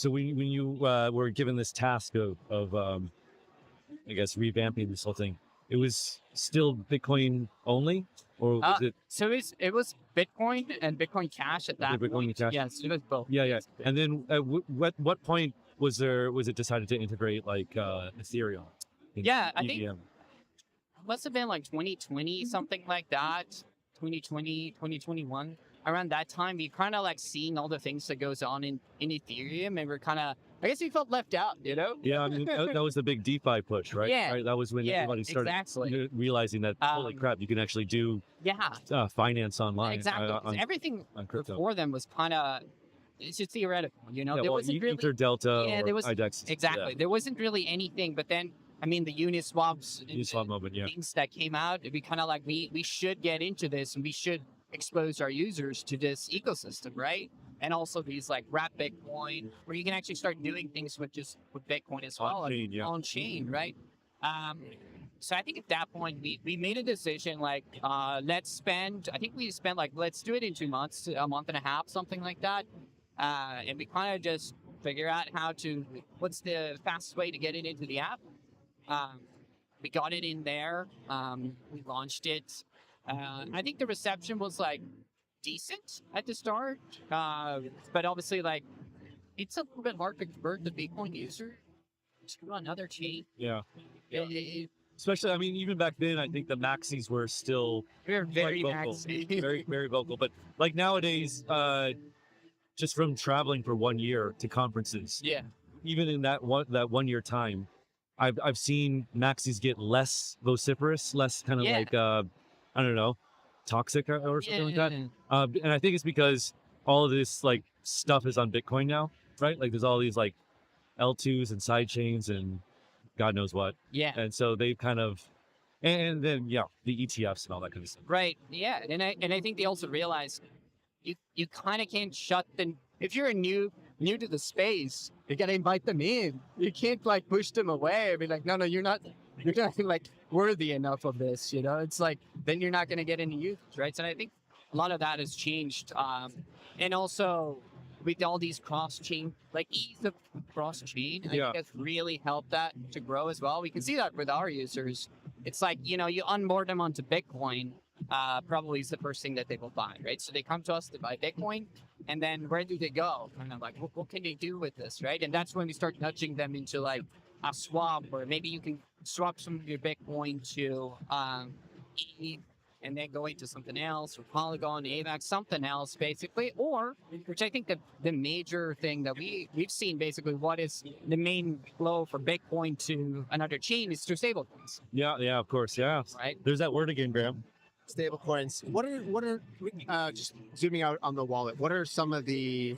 [SPEAKER 3] when you were given this task of I guess revamping this whole thing, it was still Bitcoin only, or was it?
[SPEAKER 8] So it was Bitcoin and Bitcoin Cash at that
[SPEAKER 3] Bitcoin
[SPEAKER 8] point.
[SPEAKER 3] Cash?
[SPEAKER 8] Yes, it was both.
[SPEAKER 3] Yeah. And then what point was it decided to integrate like Ethereum?
[SPEAKER 8] Yeah, I think it must have been like 2020, something like that. 2020, 2021. Around that time, we kind of like seeing all the things that goes on in Ethereum, and we're kind of, I guess we felt left out,
[SPEAKER 3] Yeah, I mean, that was the big DeFi push, right?
[SPEAKER 8] Yeah.
[SPEAKER 3] Right? That was when everybody started realizing that, holy crap, you can actually do finance online.
[SPEAKER 8] Exactly. Everything
[SPEAKER 3] on crypto
[SPEAKER 8] before them was kind of, it's just theoretical, there wasn't really...
[SPEAKER 3] Ether Delta
[SPEAKER 8] there was,
[SPEAKER 3] IDEX.
[SPEAKER 8] Exactly. Yeah. There wasn't really anything, but then, I mean, the Uniswap
[SPEAKER 3] moment,
[SPEAKER 8] things that came out, we kind of like, we should get into this and we should expose our users to this ecosystem, right? and also these like wrap Bitcoin, where you can actually start doing things with Bitcoin as well,
[SPEAKER 3] On-chain, yeah.
[SPEAKER 8] on chain, right? So I think at that point we made a decision like let's spend. I think we spent like let's do it in 2 months, a month and a half, something like that, and we kind of just figure out what's the fastest way to get it into the app. We got it in there. We launched it. I think the reception was like decent at the start, but obviously like it's a little bit hard to convert the Bitcoin user to another chain.
[SPEAKER 3] Yeah.
[SPEAKER 8] It-
[SPEAKER 3] Especially, I mean, even back then, I think the maxis were still
[SPEAKER 8] we're very
[SPEAKER 3] quite vocal,
[SPEAKER 8] maxi.
[SPEAKER 3] very, very vocal. But like nowadays, just from traveling for 1 year to conferences,
[SPEAKER 8] Yeah.
[SPEAKER 3] even in that 1 year time, I've seen maxis get less vociferous, less kind of
[SPEAKER 8] Yeah.
[SPEAKER 3] like I don't know, toxic or something like that.
[SPEAKER 8] Yeah.
[SPEAKER 3] And I think it's because all of this like stuff is on Bitcoin now, right? Like there's all these like L2s and side chains and God knows what.
[SPEAKER 8] Yeah.
[SPEAKER 3] And so they've kind of, and then yeah, the ETFs and all that kind of stuff.
[SPEAKER 8] Right. Yeah. And I think they also realize you kind of can't shut them. If you're new to the space, you gotta invite them in. You can't like push them away. I mean, like, no, you're not like worthy enough of this. You know, it's like then you're not gonna get any use, right? So I think a lot of that has changed, and also with all these cross-chain, like ease of cross-chain, I
[SPEAKER 3] Yeah.
[SPEAKER 8] think has really helped that to grow as well. We can see that with our users. It's like, you know, you onboard them onto Bitcoin, probably is the first thing that they will buy, right? So they come to us to buy Bitcoin, and then where do they go? And I'm like, what can they do with this, right? And that's when we start nudging them into like a swap, or maybe you can swap some of your Bitcoin to ETH, and then go into something else, or Polygon, AVAX, something else, basically. Or, which I think the major thing that we've seen, basically, what is the main flow for Bitcoin to another chain is through stablecoins,
[SPEAKER 3] Yeah, yeah, of course, yeah.
[SPEAKER 8] right?
[SPEAKER 3] There's that word again, Graham.
[SPEAKER 1] Stable coins. What are just zooming out on the wallet? What are some of the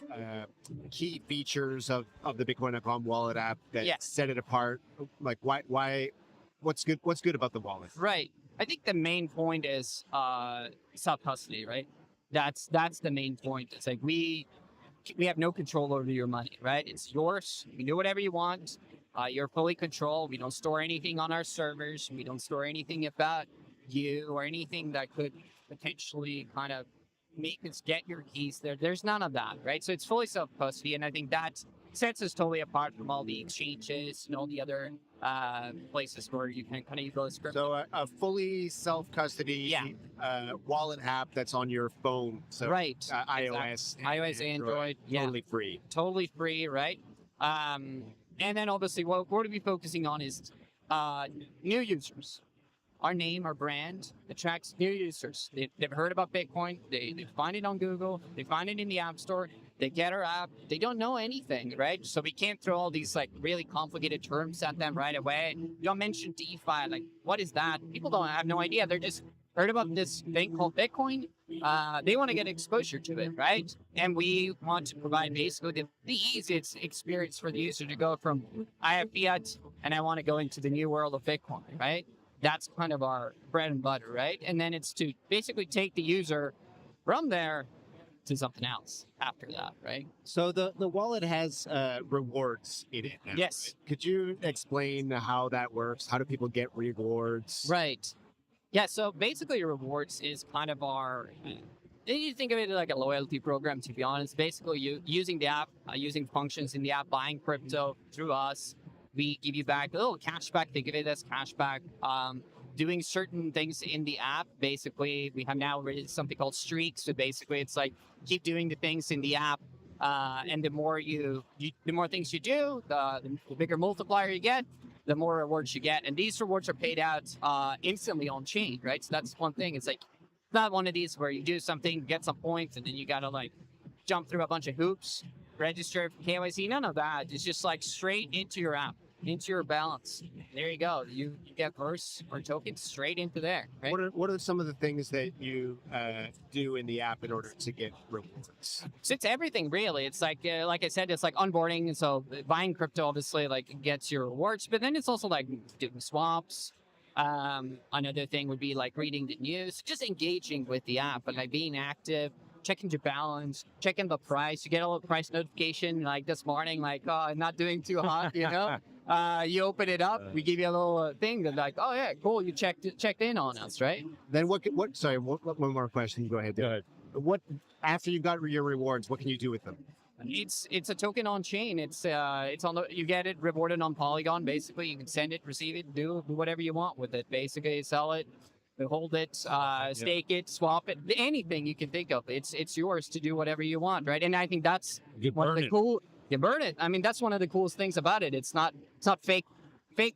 [SPEAKER 1] key features of the Bitcoin.com wallet app that
[SPEAKER 8] Yeah.
[SPEAKER 1] set it apart? Like why? What's good about the wallet?
[SPEAKER 8] Right. I think the main point is self-custody, right? That's the main point. It's like we have no control over your money, right? It's yours. You do whatever you want. You're fully controlled. We don't store anything on our servers. We don't store anything about you or anything that could potentially kind of make us get your keys there. There's none of that, right? So it's fully self-custody, and I think that sets us totally apart from all the exchanges and all the other places where you can kind of use crypto.
[SPEAKER 1] So a fully self-custody wallet app that's on your phone. So
[SPEAKER 8] Right.
[SPEAKER 1] iOS,
[SPEAKER 8] iOS, Android, yeah.
[SPEAKER 1] totally free.
[SPEAKER 8] Totally free, right? And then obviously what we're to be focusing on is new users. Our name, our brand attracts new users. They've heard about Bitcoin. They find it on Google. They find it in the App Store. They get our app. They don't know anything, right? So we can't throw all these like really complicated terms at them right away. You don't mention DeFi. Like, what is that? People don't have no idea. They're just heard about this thing called Bitcoin. They want to get exposure to it, right? And we want to provide basically the easiest experience for the user to go from I have fiat and I want to go into the new world of Bitcoin, right? That's kind of our bread and butter, right? And then it's to basically take the user from there to something else after that, right?
[SPEAKER 1] So the wallet has rewards in it now.
[SPEAKER 8] Yes.
[SPEAKER 1] Right? Could you explain how that works? How do people get rewards?
[SPEAKER 8] Right. Yeah, so basically rewards is kind of our, you think of it like a loyalty program, to be honest. Basically, you using the app, using functions in the app, buying crypto through us, we give you back a little cash back. Think of it as cash back. Doing certain things in the app. Basically, we have now raised something called streaks. So basically, it's like keep doing the things in the app, and the more the more things you do, the bigger multiplier you get, the more rewards you get. And these rewards are paid out instantly on chain, right? So that's one thing. It's like not one of these where you do something, get some points, and then you gotta like jump through a bunch of hoops, register for KYC. None of that. It's just like straight into your app, into your balance. There you go. You get verse or tokens straight into there. Right?
[SPEAKER 1] What are some of the things that you do in the app in order to get rewards?
[SPEAKER 8] So it's everything really. It's like I said, it's like onboarding. And so buying crypto obviously like gets your rewards, but then it's also like doing swaps. Another thing would be like reading the news, just engaging with the app and like being active, checking your balance, checking the price. You get a little price notification like this morning, like, oh, not doing too hot, you know? You open it up, we give you a little thing that like, oh yeah, cool, you checked in on us, right?
[SPEAKER 1] Then sorry, one more question. Go ahead.
[SPEAKER 3] Go ahead.
[SPEAKER 1] What, after you got your rewards, what can you do with them?
[SPEAKER 8] It's a token on chain. It's on the, you get it rewarded on Polygon. Basically, you can send it, receive it, do whatever you want with it. Basically, sell it, hold it, stake it, swap it, anything you can think of. It's yours to do whatever you want, right? And I think that's one of the cool. You burn it. I mean, that's one of the coolest things about it. It's not fake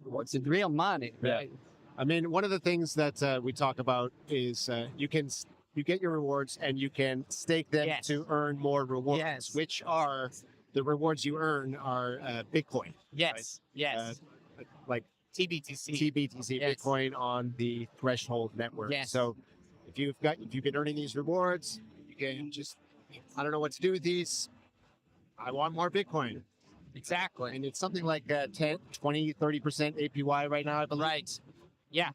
[SPEAKER 8] rewards. It's real money, right?
[SPEAKER 1] I mean, one of the things that we talk about is you get your rewards and you can stake them to earn more rewards, which are the rewards you earn are Bitcoin.
[SPEAKER 8] Yes,
[SPEAKER 1] right?
[SPEAKER 8] yes.
[SPEAKER 1] Like
[SPEAKER 8] TBTC,
[SPEAKER 1] Bitcoin on the Threshold network.
[SPEAKER 8] Yes.
[SPEAKER 1] So if you've been earning these rewards, you can just, I don't know what to do with these. I want more Bitcoin.
[SPEAKER 8] Exactly.
[SPEAKER 1] And it's something like 10, 20, 30% APY right now, I believe.
[SPEAKER 8] Right. Yeah.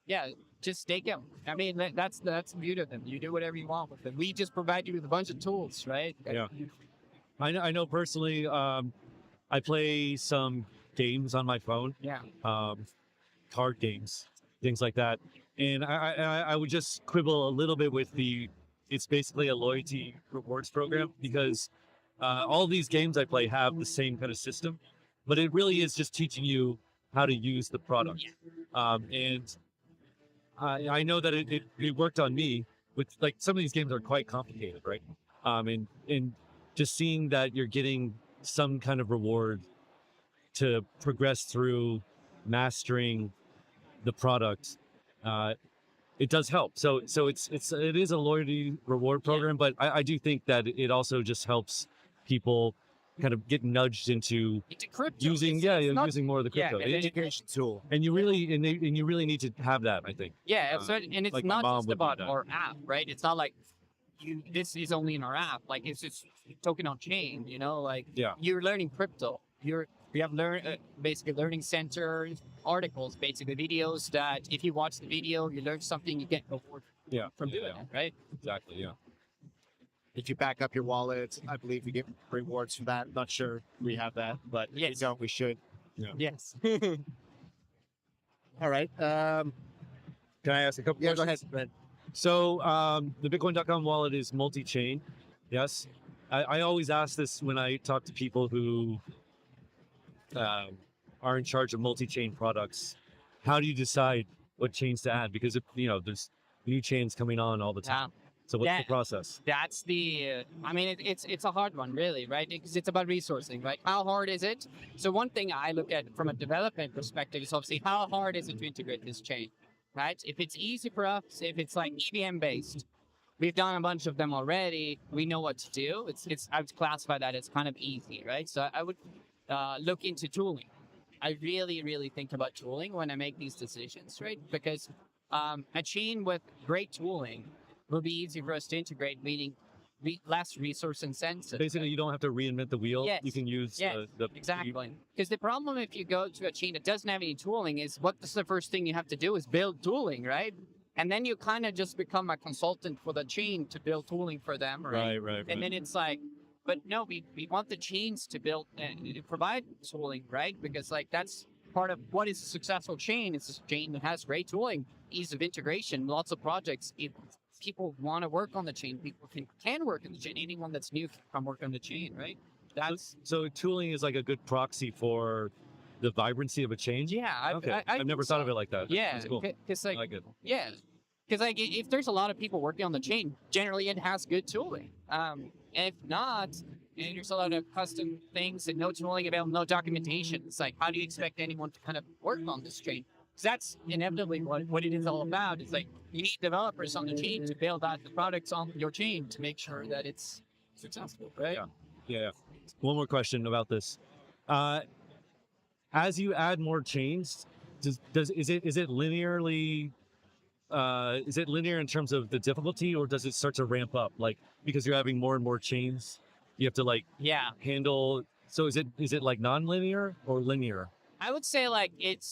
[SPEAKER 8] Yeah. Just stake them. I mean, that's the beauty of them. You do whatever you want with them. We just provide you with a bunch of tools, right?
[SPEAKER 3] Yeah. I know personally, I play some games on my phone.
[SPEAKER 8] Yeah.
[SPEAKER 3] Card games, things like that. And I would just quibble a little bit with it's basically a loyalty rewards program because all these games I play have the same kind of system, but it really is just teaching you how to use the product. And I know that it worked on me with, like, some of these games are quite complicated, right? And just seeing that you're getting some kind of reward to progress through mastering the product, it does help. So it is a loyalty reward program, but I do think that it also just helps people kind of get nudged into
[SPEAKER 8] crypto.
[SPEAKER 3] using using more of the crypto.
[SPEAKER 8] Yeah,
[SPEAKER 1] education tool.
[SPEAKER 3] And you really need to have that, I think.
[SPEAKER 8] Yeah, and it's
[SPEAKER 3] like
[SPEAKER 8] not
[SPEAKER 3] my mom
[SPEAKER 8] just
[SPEAKER 3] would do
[SPEAKER 8] about
[SPEAKER 3] that.
[SPEAKER 8] our app, right? It's not like this is only in our app. Like, it's just token on chain, you know? Like, you're learning crypto. We have basically learning center articles, basically videos that if you watch the video, you learn something, you get reward from doing it, right?
[SPEAKER 3] Exactly, yeah.
[SPEAKER 1] If you back up your wallet, I believe you get rewards for that. Not sure we have that, but if you don't, we should.
[SPEAKER 3] Yeah.
[SPEAKER 8] Yes.
[SPEAKER 1] All right.
[SPEAKER 3] Can I ask a couple questions?
[SPEAKER 1] Go ahead.
[SPEAKER 3] So the Bitcoin.com wallet is multi-chain. Yes. I always ask this when I talk to people who are in charge of multi-chain products. How do you decide what chains to add? Because there's new chains coming on all the time. So what's the process?
[SPEAKER 8] That's I mean, it's a hard one, really, right? Because it's about resourcing, right? How hard is it? So one thing I look at from a development perspective is obviously how hard is it to integrate this chain, right? If it's easy for us, if it's like EVM based, we've done a bunch of them already. We know what to do. I would classify that as kind of easy, right? So I would look into tooling. I really, really think about tooling when I make these decisions, right? Because a chain with great tooling will be easy for us to integrate, meaning less resource intensive.
[SPEAKER 3] Basically, you don't have to reinvent the wheel.
[SPEAKER 8] Yes.
[SPEAKER 3] You can use
[SPEAKER 8] exactly. Because the problem if you go to a chain that doesn't have any tooling is what's the first thing you have to do is build tooling, right? And then you kind of just become a consultant for the chain to build tooling for them, right?
[SPEAKER 3] Right.
[SPEAKER 8] And then it's like, but no, we want the chains to build and provide tooling, right? Because like that's part of what is a successful chain. It's a chain that has great tooling, ease of integration, lots of projects. People want to work on the chain. People can work on the chain. Anyone that's new can work on the chain, right?
[SPEAKER 3] So tooling is like a good proxy for the vibrancy of a chain.
[SPEAKER 8] Yeah,
[SPEAKER 3] I've never thought of it like that.
[SPEAKER 8] Yeah,
[SPEAKER 3] that's cool.
[SPEAKER 8] Because like,
[SPEAKER 3] I like it.
[SPEAKER 8] Yeah, because like if there's a lot of people working on the chain, generally it has good tooling. And if not, and there's a lot of custom things and no tooling available, no documentation. It's like, how do you expect anyone to kind of work on this chain? Because that's inevitably what it is all about. It's like you need developers on the chain to build out the products on your chain to make sure that it's successful, right?
[SPEAKER 3] Yeah. One more question about this. As you add more chains, is it linearly? Is it linear in terms of the difficulty, or does it start to ramp up? Like because you're having more and more chains, you have to handle. So is it like non-linear or linear?
[SPEAKER 8] I would say like it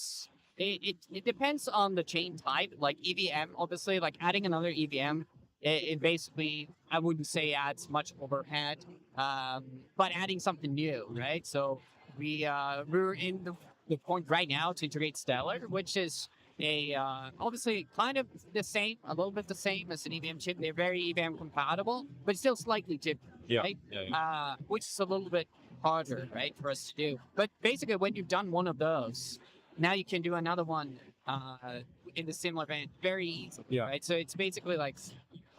[SPEAKER 8] depends on the chain type. Like EVM, obviously, like adding another EVM it basically, I wouldn't say adds much overhead, but adding something new, right? So we're in the point right now to integrate Stellar, which is obviously kind of the same, a little bit the same as an EVM chip. They're very EVM compatible, but still slightly different, right? Which is a little bit harder, right, for us to do. But basically, when you've done one of those, now you can do another one in the similar vein very easily, right? So it's basically like,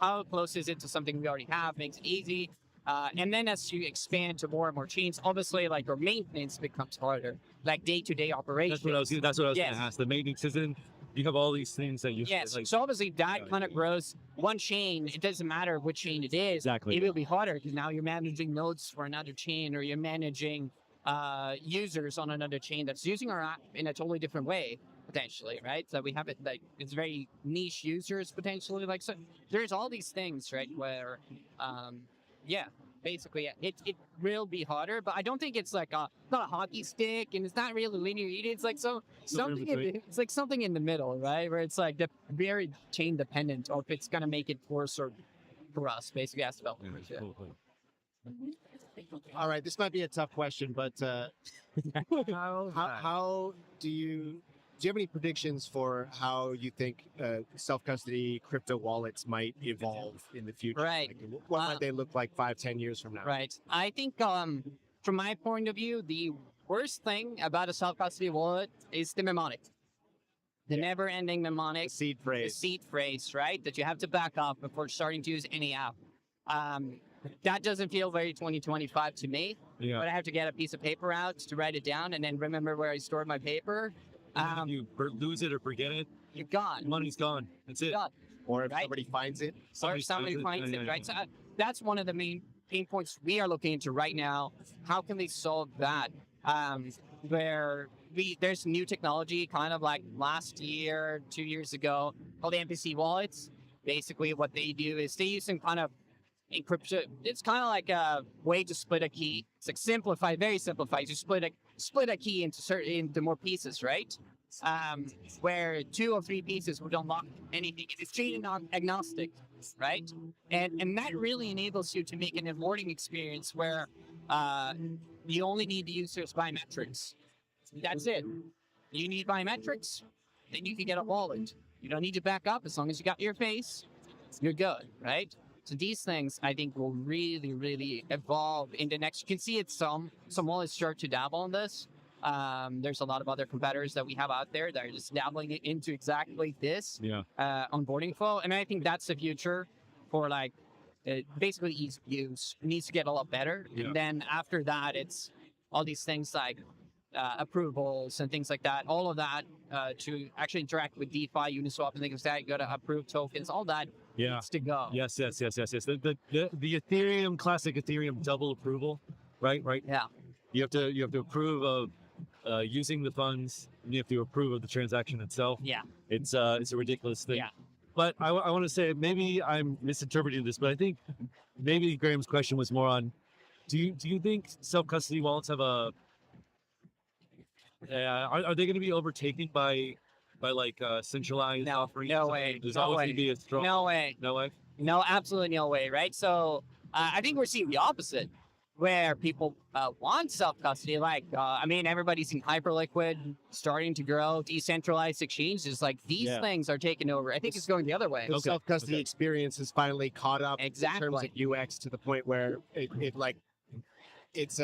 [SPEAKER 8] how close is it to something we already have? Makes it easy. And then as you expand to more and more chains, obviously, like, your maintenance becomes harder, like day-to-day operations.
[SPEAKER 3] That's what I was going to ask. The maintenance isn't. You have all these things that you.
[SPEAKER 8] Yes.
[SPEAKER 3] Like,
[SPEAKER 8] so obviously that kind of grows. One chain, it doesn't matter which chain it is.
[SPEAKER 3] Exactly.
[SPEAKER 8] It will be harder because now you're managing nodes for another chain, or you're managing users on another chain that's using our app in a totally different way, potentially, right? So we have it like it's very niche users potentially. Like, so there's all these things, right? Where, basically it will be harder, but I don't think it's like not a hockey stick, and it's not really linear either. It's like something it's like something in the middle, right? Where it's like very chain dependent, or if it's gonna make it worse or for us, basically as developers. Yeah.
[SPEAKER 1] All right, this might be a tough question, but how do you have any predictions for how you think self-custody crypto wallets might evolve in the future?
[SPEAKER 8] Right.
[SPEAKER 1] Like, what might they look like 5-10 years from now?
[SPEAKER 8] Right. I think from my point of view, the worst thing about a self-custody wallet is the mnemonic. The never-ending mnemonic.
[SPEAKER 1] The seed phrase.
[SPEAKER 8] The seed phrase, right? That you have to back up before starting to use any app. That doesn't feel very 2025 to me.
[SPEAKER 3] Yeah.
[SPEAKER 8] But I have to get a piece of paper out to write it down and then remember where I stored my paper.
[SPEAKER 3] You lose it or forget it,
[SPEAKER 8] You're gone.
[SPEAKER 3] money's gone. That's it.
[SPEAKER 8] Gone.
[SPEAKER 1] Or if
[SPEAKER 8] Right.
[SPEAKER 1] somebody finds it.
[SPEAKER 8] Or if somebody finds it, right? So that's one of the main pain points we are looking into right now. How can they solve that? Where there's new technology, kind of like last year, 2 years ago, called MPC wallets. Basically, what they do is they use some kind of encryption. It's kind of like a way to split a key. It's like simplified, very simplified. You split a key into more pieces, right? Where 2 or 3 pieces would unlock anything. It's chain agnostic, right? And that really enables you to make an onboarding experience where you only need to use your biometrics. That's it. You need biometrics, then you can get a wallet. You don't need to back up as long as you got your face. You're good, right? So these things, I think, will really, really evolve in the next. You can see it's some wallets start to dabble in this. There's a lot of other competitors that we have out there that are just dabbling it into exactly this onboarding flow. And I think that's the future for like basically ease of use. It needs to get a lot better.
[SPEAKER 3] Yeah.
[SPEAKER 8] And then after that, it's all these things like approvals and things like that. All of that to actually interact with DeFi, Uniswap, and things like that. You got to approve tokens. All that needs to go.
[SPEAKER 3] Yes. The Ethereum, classic Ethereum double approval, right?
[SPEAKER 8] Yeah.
[SPEAKER 3] You have to approve of using the funds, and you have to approve of the transaction itself.
[SPEAKER 8] Yeah.
[SPEAKER 3] It's a ridiculous thing.
[SPEAKER 8] Yeah.
[SPEAKER 3] But I want to say, maybe I'm misinterpreting this, but I think maybe Graham's question was more on, do you think self-custody wallets have a are they going to be overtaken by like centralized offerings?
[SPEAKER 8] No way.
[SPEAKER 3] There's
[SPEAKER 8] No
[SPEAKER 3] always
[SPEAKER 8] way.
[SPEAKER 3] going to be a strong.
[SPEAKER 8] No way.
[SPEAKER 3] No way.
[SPEAKER 8] No, absolutely no way, right? So I think we're seeing the opposite, where people want self-custody. Like, everybody's in Hyperliquid, starting to grow, decentralized exchanges. Like, these things are taking over. I think it's going the other way.
[SPEAKER 1] The self-custody experience has finally caught up in terms
[SPEAKER 8] Exactly.
[SPEAKER 1] of UX to the point where it's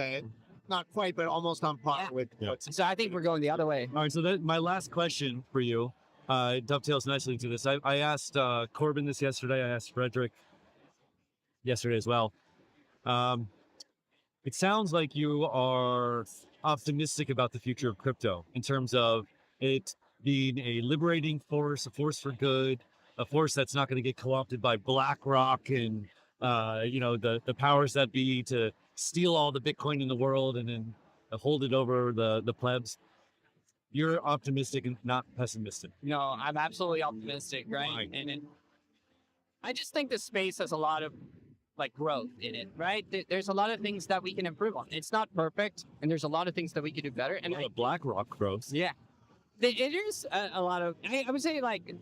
[SPEAKER 1] not quite, but almost on par with what's.
[SPEAKER 8] So I think we're going the other way.
[SPEAKER 3] All right. So my last question for you dovetails nicely to this. I asked Corbin this yesterday. I asked Frederick yesterday as well. It sounds like you are optimistic about the future of crypto in terms of it being a liberating force, a force for good, a force that's not going to get co-opted by BlackRock and the powers that be to steal all the Bitcoin in the world and then hold it over the plebs. You're optimistic and not pessimistic.
[SPEAKER 8] No, I'm absolutely optimistic, right?
[SPEAKER 3] Why?
[SPEAKER 8] And I just think this space has a lot of like growth in it, right? There's a lot of things that we can improve on. It's not perfect, and there's a lot of things that we can do better. And
[SPEAKER 3] BlackRock growth.
[SPEAKER 8] yeah, it is a lot of. I would say like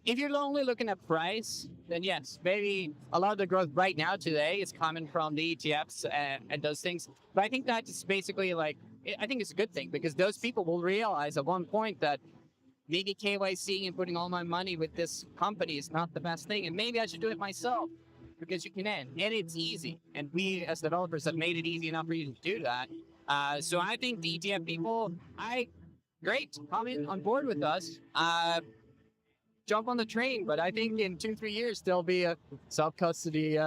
[SPEAKER 8] if you're only looking at price, then yes, maybe a lot of the growth right now today is coming from the ETFs and those things. But I think that's basically like, I think it's a good thing because those people will realize at one point that maybe KYC and putting all my money with this company is not the best thing. And maybe I should do it myself because you can end and it's easy. And we as developers have made it easy enough for you to do that. So I think the ETF people, great, come in on board with us. Jump on the train, but I think in 2-3 years there'll be a self-custody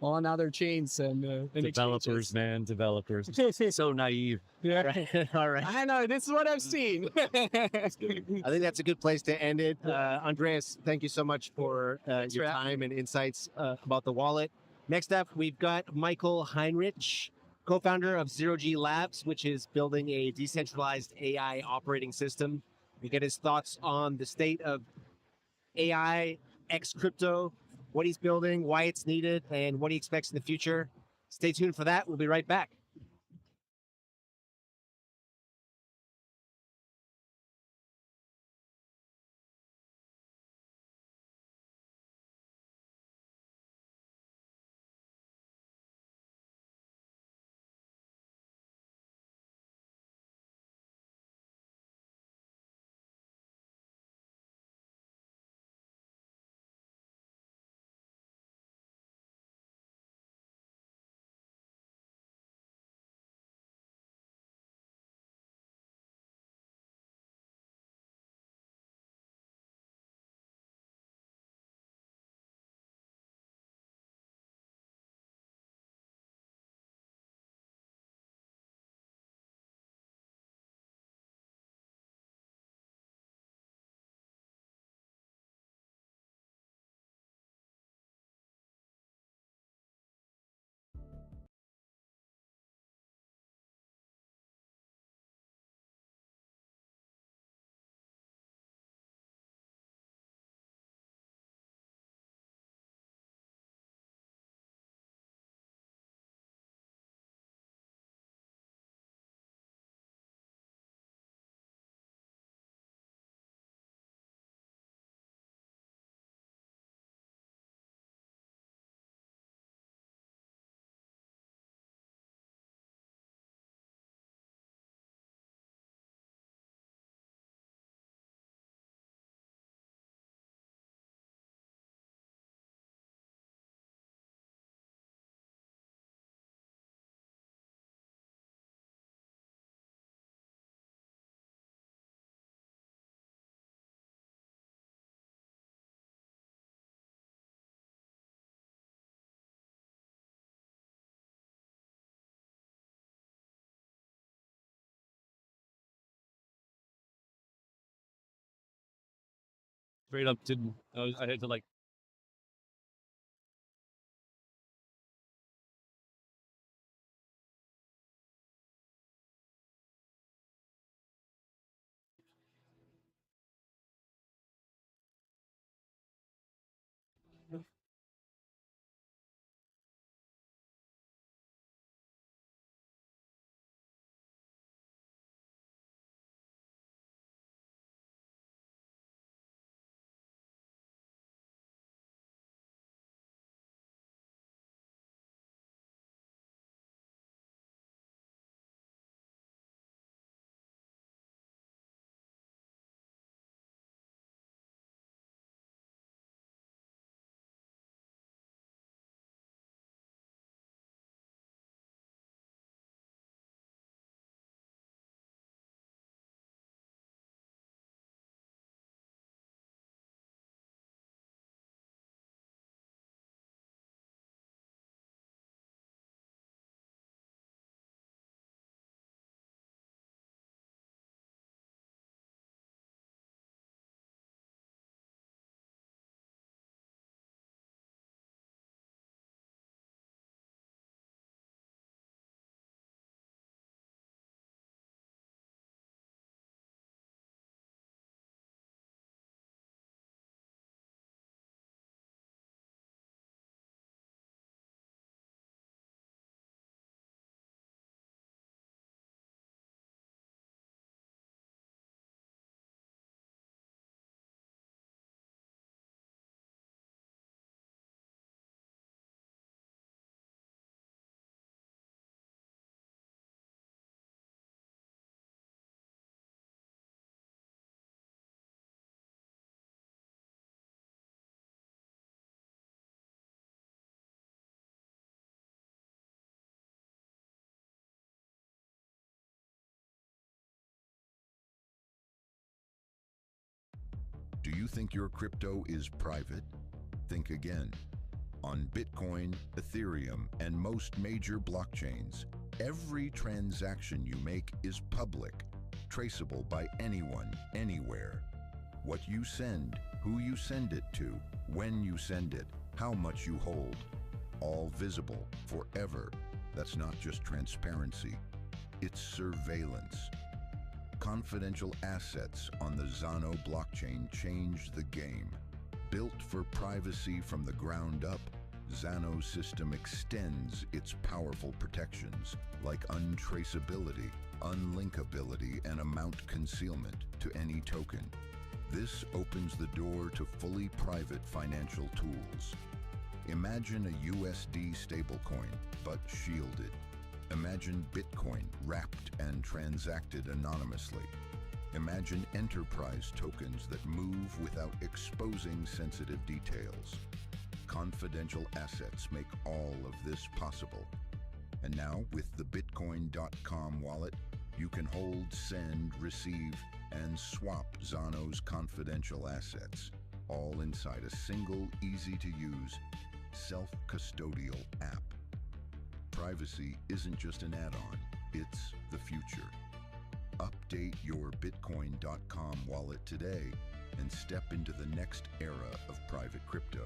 [SPEAKER 8] on other chains and
[SPEAKER 3] Developers, man, developers. So naive.
[SPEAKER 8] Yeah,
[SPEAKER 1] Right. All right.
[SPEAKER 8] I know. This is what I've seen.
[SPEAKER 1] I think that's a good place to end it. Andreas, thank you so much for your
[SPEAKER 8] for
[SPEAKER 1] time and insights about the wallet. Next up, we've got Michael Heinrich, co-founder of Zero G Labs, which is building a decentralized AI operating system. We get his thoughts on the state of AI X crypto, what he's building, why it's needed, and what he expects in the future. Stay tuned for that. We'll be right back.
[SPEAKER 3] Straight up didn't. I had to like
[SPEAKER 9] Do you think your crypto is private? Think again. On Bitcoin, Ethereum, and most major blockchains, every transaction you make is public, traceable by anyone, anywhere. What you send, who you send it to, when you send it, how much you hold, all visible forever. That's not just transparency, it's surveillance. Confidential assets on the Zano blockchain changed the game. Built for privacy from the ground up, Zano's system extends its powerful protections like untraceability, unlinkability, and amount concealment to any token. This opens the door to fully private financial tools. Imagine a USD stablecoin, but shielded. Imagine Bitcoin wrapped and transacted anonymously. Imagine enterprise tokens that move without exposing sensitive details. Confidential assets make all of this possible. And now, with the Bitcoin.com wallet, you can hold, send, receive, and swap Zano's confidential assets, all inside a single, easy-to-use, self-custodial app. Privacy isn't just an add-on, it's the future. Update your Bitcoin.com wallet today and step into the next era of private crypto.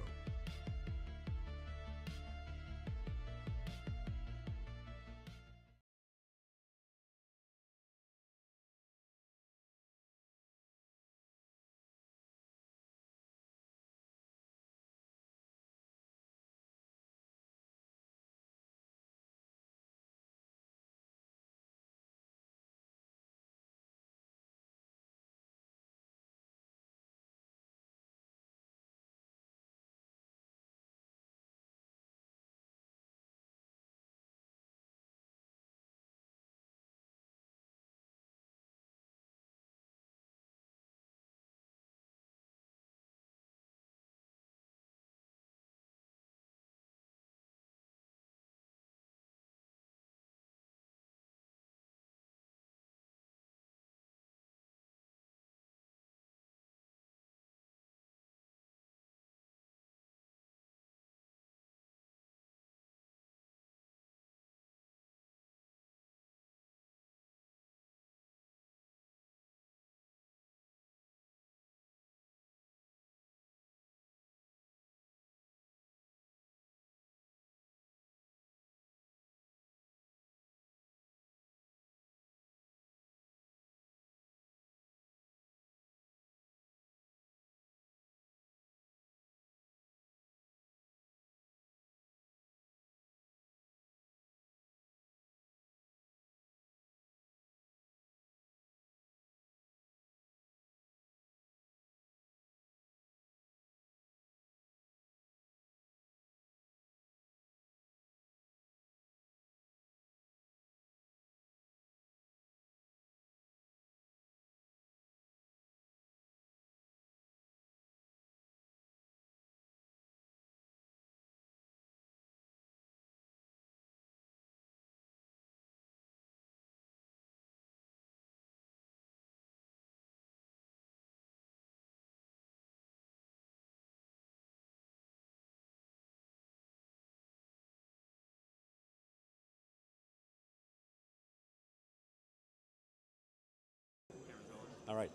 [SPEAKER 3] All right,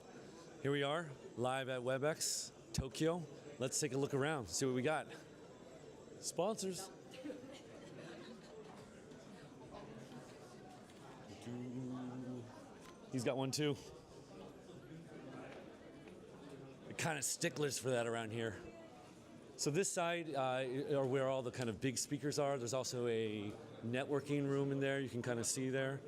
[SPEAKER 3] here we are, live at WebX Tokyo. Let's take a look around, see what we got. Sponsors. He's got one too. We're kind of sticklers for that around here. So this side are where all the kind of big speakers are. There's also a networking room in there you can kind of see there.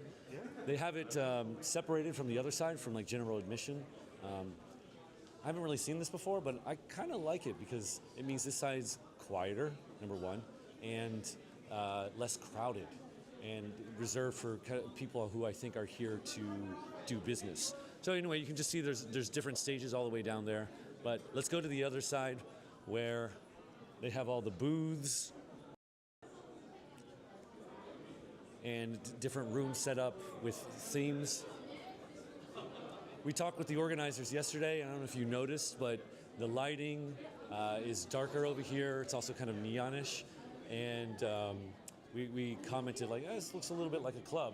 [SPEAKER 3] They have it separated from the other side, from like general admission. I haven't really seen this before, but I kind of like it because it means this side's quieter, number one, and less crowded, and reserved for kind of people who I think are here to do business. So anyway, you can just see there's different stages all the way down there. But let's go to the other side where they have all the booths and different rooms set up with themes. we talked with the organizers yesterday. I don't know if you noticed, but the lighting is darker over here. It's also kind of neonish. And we commented like, this looks a little bit like a club.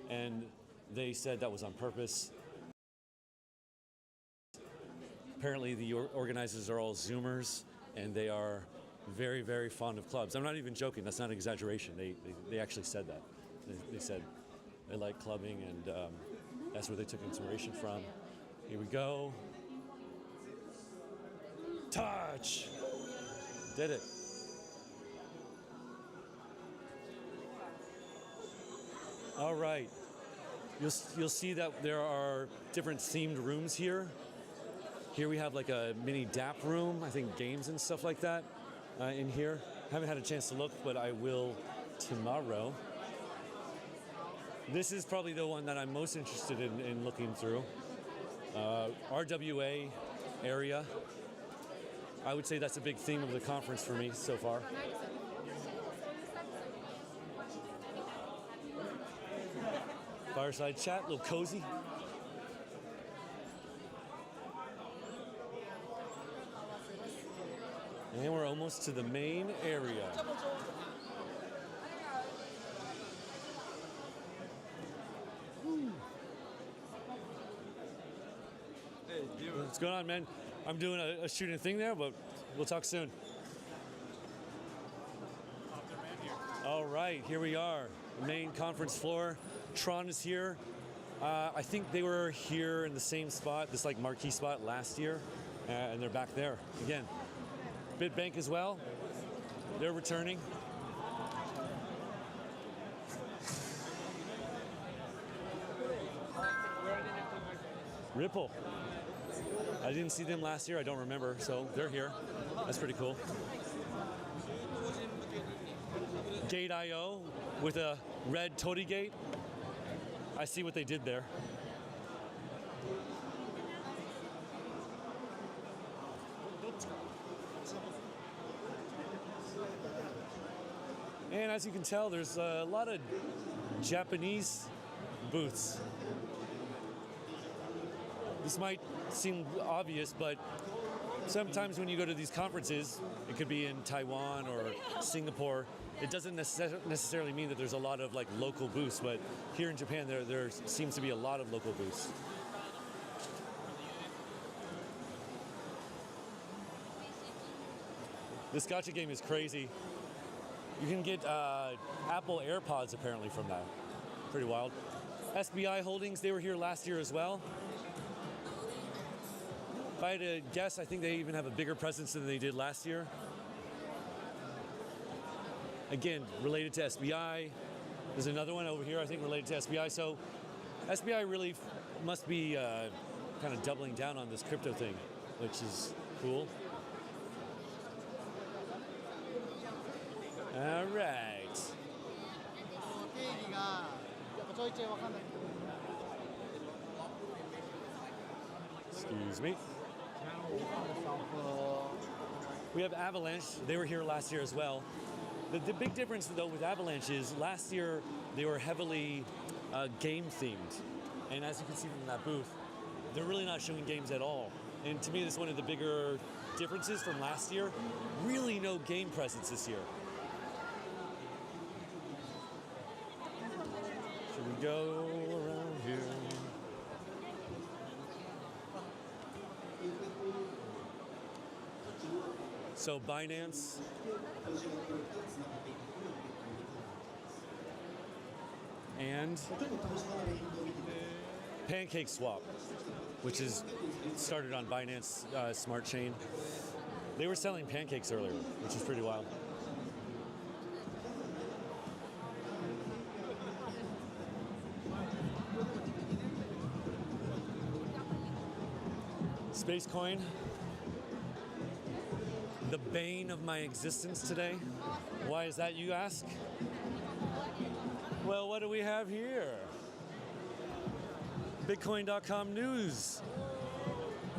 [SPEAKER 3] And they said that was on purpose. Apparently the organizers are all Zoomers, and they are very, very fond of clubs. I'm not even joking. That's not an exaggeration. They actually said that. They said they like clubbing, and that's where they took inspiration from. Here we go. Touch! Did it. All right. You'll see that there are different themed rooms here. Here we have like a mini DAP room, I think games and stuff like that in here. Haven't had a chance to look, but I will tomorrow. This is probably the one that I'm most interested in looking through. RWA area. I would say that's a big theme of the conference for me so far. Fireside chat, a little cozy. And we're almost to the main area. What's going on, man? I'm doing a shooting thing there, but we'll talk soon. All right, here we are, the main conference floor. Tron is here. I think they were here in the same spot, this like marquee spot last year, and they're back there again. Bitbank as well. They're returning. Ripple. I didn't see them last year. I don't remember. So they're here. That's pretty cool. Gate.io with a red Todi gate. I see what they did there. And as you can tell, there's a lot of Japanese booths. This might seem obvious, but sometimes when you go to these conferences, it could be in Taiwan or Singapore, it doesn't necessarily mean that there's a lot of like local booths, but here in Japan, there seems to be a lot of local booths. This gacha game is crazy. You can get Apple AirPods apparently from that. Pretty wild. SBI Holdings, they were here last year as well. If I had to guess, I think they even have a bigger presence than they did last year. Again, related to SBI. There's another one over here, I think, related to SBI. So SBI really must be kind of doubling down on this crypto thing, which is cool. All right. Excuse me. We have Avalanche. They were here last year as well. The big difference, though, with Avalanche is last year they were heavily game themed. And as you can see from that booth, they're really not showing games at all. And to me, this is one of the bigger differences from last year. Really no game presence this year. Should we go around here? So Binance. And Pancake Swap, which is started on Binance Smart Chain. They were selling pancakes earlier, which is pretty wild. Space Coin, the bane of my existence today. Why is that, you ask? Well, what do we have here? Bitcoin.com news.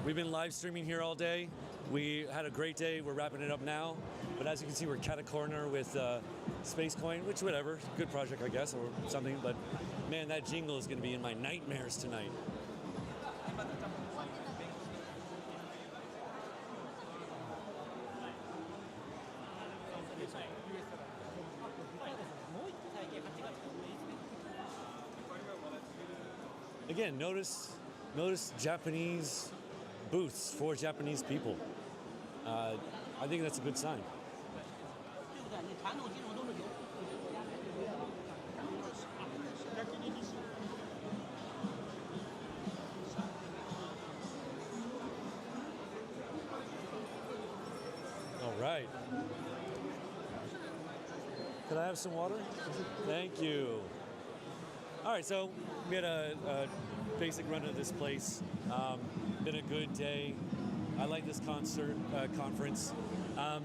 [SPEAKER 3] We've been live streaming here all day. We had a great day. We're wrapping it up now. But as you can see, we're cat a corner with Space Coin, which whatever, good project, I guess, or something. But man, that jingle is going to be in my nightmares tonight. again, notice Japanese booths for Japanese people. I think that's a good sign. All right. Could I have some water? Thank you. All right, so we had a basic run of this place. Been a good day. I like this conference. I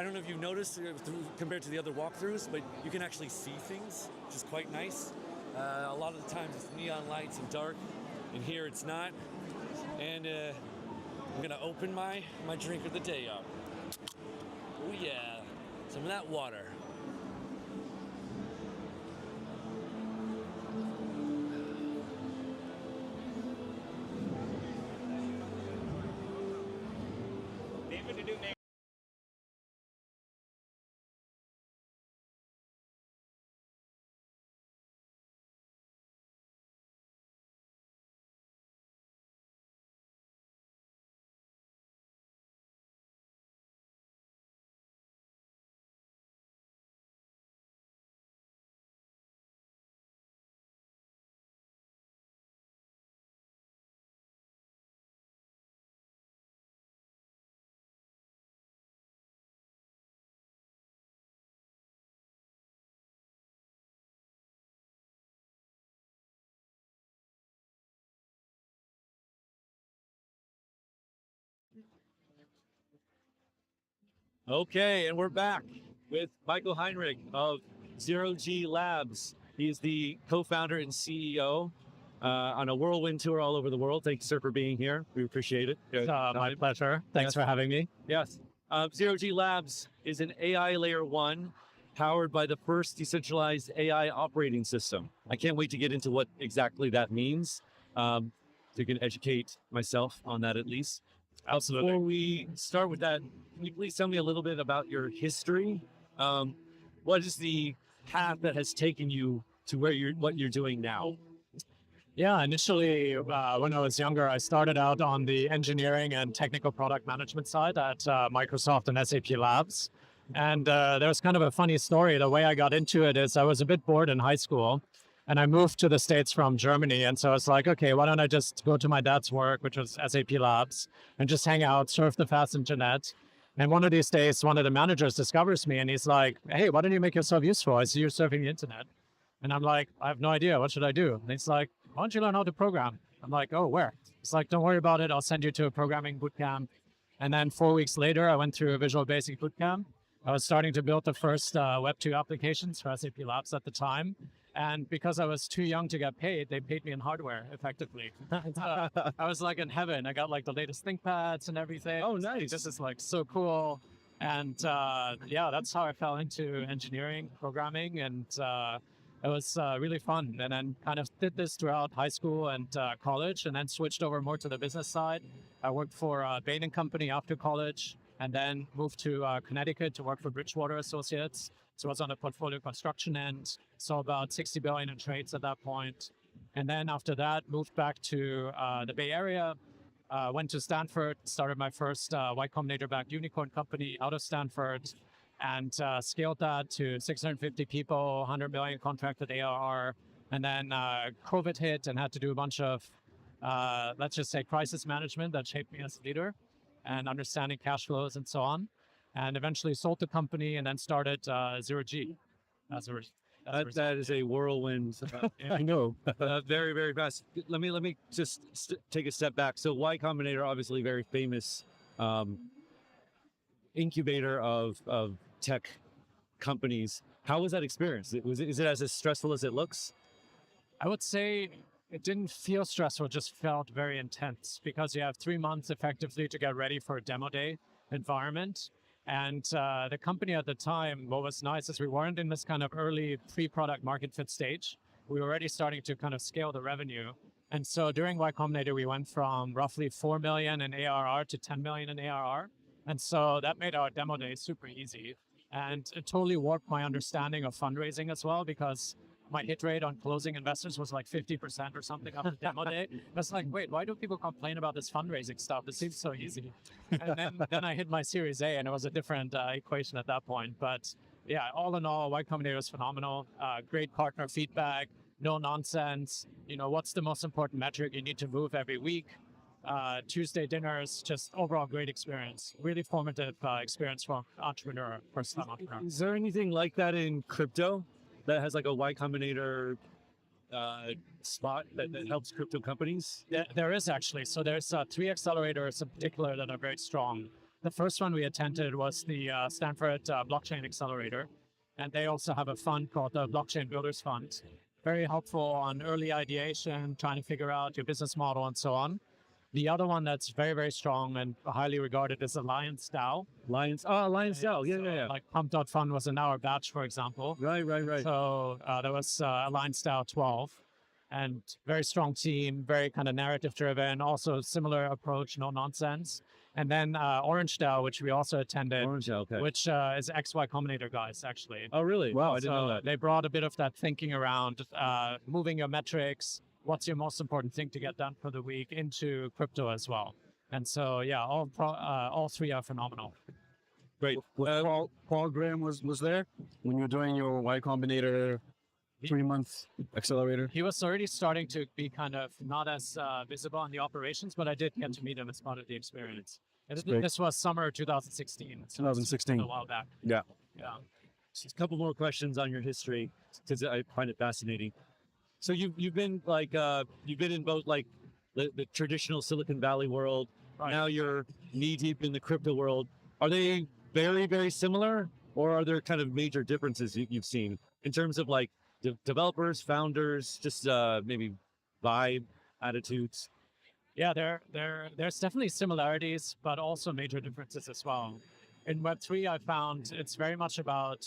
[SPEAKER 3] don't know if you've noticed compared to the other walkthroughs, but you can actually see things, which is quite nice. A lot of the times it's neon lights and dark, and here it's not. And I'm gonna open my drink of the day up. Oh yeah, some of that water. Okay, and we're back with Michael Heinrich of Zero G Labs. He's the co-founder and CEO on a whirlwind tour all over the world. Thanks, sir, for being here. We appreciate it.
[SPEAKER 10] My pleasure. Thanks for having me.
[SPEAKER 3] Yes. Zero G Labs is an AI layer 1 powered by the first decentralized AI operating system. I can't wait to get into what exactly that means. So you can educate myself on that at least.
[SPEAKER 10] Absolutely.
[SPEAKER 3] Before we start with that, can you please tell me a little bit about your history? What is the path that has taken you to what you're doing now?
[SPEAKER 10] Yeah, initially, when I was younger, I started out on the engineering and technical product management side at Microsoft and SAP Labs. And there was kind of a funny story. The way I got into it is I was a bit bored in high school, and I moved to the States from Germany. And so I was like, okay, why don't I just go to my dad's work, which was SAP Labs, and just hang out, surf the fast internet. And one of these days, one of the managers discovers me, and he's like, hey, why don't you make yourself useful? I see you're surfing the internet. And I'm like, I have no idea. What should I do? And he's like, why don't you learn how to program? I'm like, oh, where? He's like, don't worry about it. I'll send you to a programming bootcamp. And then 4 weeks later, I went through a Visual Basic bootcamp. I was starting to build the first Web 2 applications for SAP Labs at the time. And because I was too young to get paid, they paid me in hardware, effectively. I was like in heaven. I got like the latest ThinkPads and everything.
[SPEAKER 3] Oh, nice.
[SPEAKER 10] This is like so cool. And yeah, that's how I fell into engineering, programming, and it was really fun. And then kind of did this throughout high school and college, and then switched over more to the business side. I worked for Bain & Company after college, and then moved to Connecticut to work for Bridgewater Associates. So I was on the portfolio construction end, saw about 60 billion in trades at that point. And then after that, moved back to the Bay Area, went to Stanford, started my first Y Combinator-backed unicorn company out of Stanford, and scaled that to 650 people, 100 million contracted ARR. And then COVID hit and had to do a bunch of, let's just say, crisis management that shaped me as a leader and understanding cash flows and so on. And eventually sold the company and then started Zero G.
[SPEAKER 3] That is a whirlwind. I know. Very, very fast. Let me just take a step back. So Y Combinator, obviously very famous incubator of tech companies. How was that experience? Is it as stressful as it looks?
[SPEAKER 10] I would say it didn't feel stressful, it just felt very intense because you have 3 months effectively to get ready for a demo day environment. And the company at the time, what was nice is we weren't in this kind of early pre-product market fit stage. We were already starting to kind of scale the revenue. And so during Y Combinator, we went from roughly 4 million in ARR to 10 million in ARR. And so that made our demo day super easy. And it totally warped my understanding of fundraising as well, because my hit rate on closing investors was like 50% or something after demo day. That's like, wait, why do people complain about this fundraising stuff? It seems so easy. And then I hit my Series A, and it was a different equation at that point. But yeah, all in all, Y Combinator was phenomenal. Great partner feedback, no nonsense. What's the most important metric you need to move every week? Tuesday dinners, just overall great experience. Really formative experience for entrepreneur, first-time entrepreneur.
[SPEAKER 3] Is there anything like that in crypto that has like a Y Combinator spot that helps crypto companies?
[SPEAKER 10] There is actually. So there's 3 accelerators in particular that are very strong. The first one we attended was the Stanford Blockchain Accelerator. And they also have a fund called the Blockchain Builders Fund. Very helpful on early ideation, trying to figure out your business model and so on. The other one that's very, very strong and highly regarded is Alliance DAO.
[SPEAKER 3] Alliance DAO, yeah.
[SPEAKER 10] Like Pump.Fund was in our batch, for example.
[SPEAKER 3] Right.
[SPEAKER 10] So there was Alliance DAO 12, and very strong team, very kind of narrative driven, also similar approach, no nonsense. And then Orange DAO, which we also attended, which is XY Combinator guys, actually.
[SPEAKER 3] Oh, really? Wow, I didn't know that.
[SPEAKER 10] They brought a bit of that thinking around moving your metrics, what's your most important thing to get done for the week, into crypto as well. And so, yeah, all 3 are phenomenal.
[SPEAKER 3] Great.
[SPEAKER 2] Paul Graham was there when you were doing your Y Combinator 3-month accelerator?
[SPEAKER 10] He was already starting to be kind of not as visible in the operations, but I did get to meet him as part of the experience. This was summer 2016. So
[SPEAKER 2] 2016.
[SPEAKER 10] A while back.
[SPEAKER 2] Yeah.
[SPEAKER 3] Just a couple more questions on your history, because I find it fascinating. So you've been in both like the traditional Silicon Valley world.
[SPEAKER 10] Right.
[SPEAKER 3] Now you're knee deep in the crypto world. Are they very, very similar, or are there kind of major differences you've seen in terms of like developers, founders, just maybe vibe, attitudes?
[SPEAKER 10] Yeah, there's definitely similarities, but also major differences as well. In Web3, I found it's very much about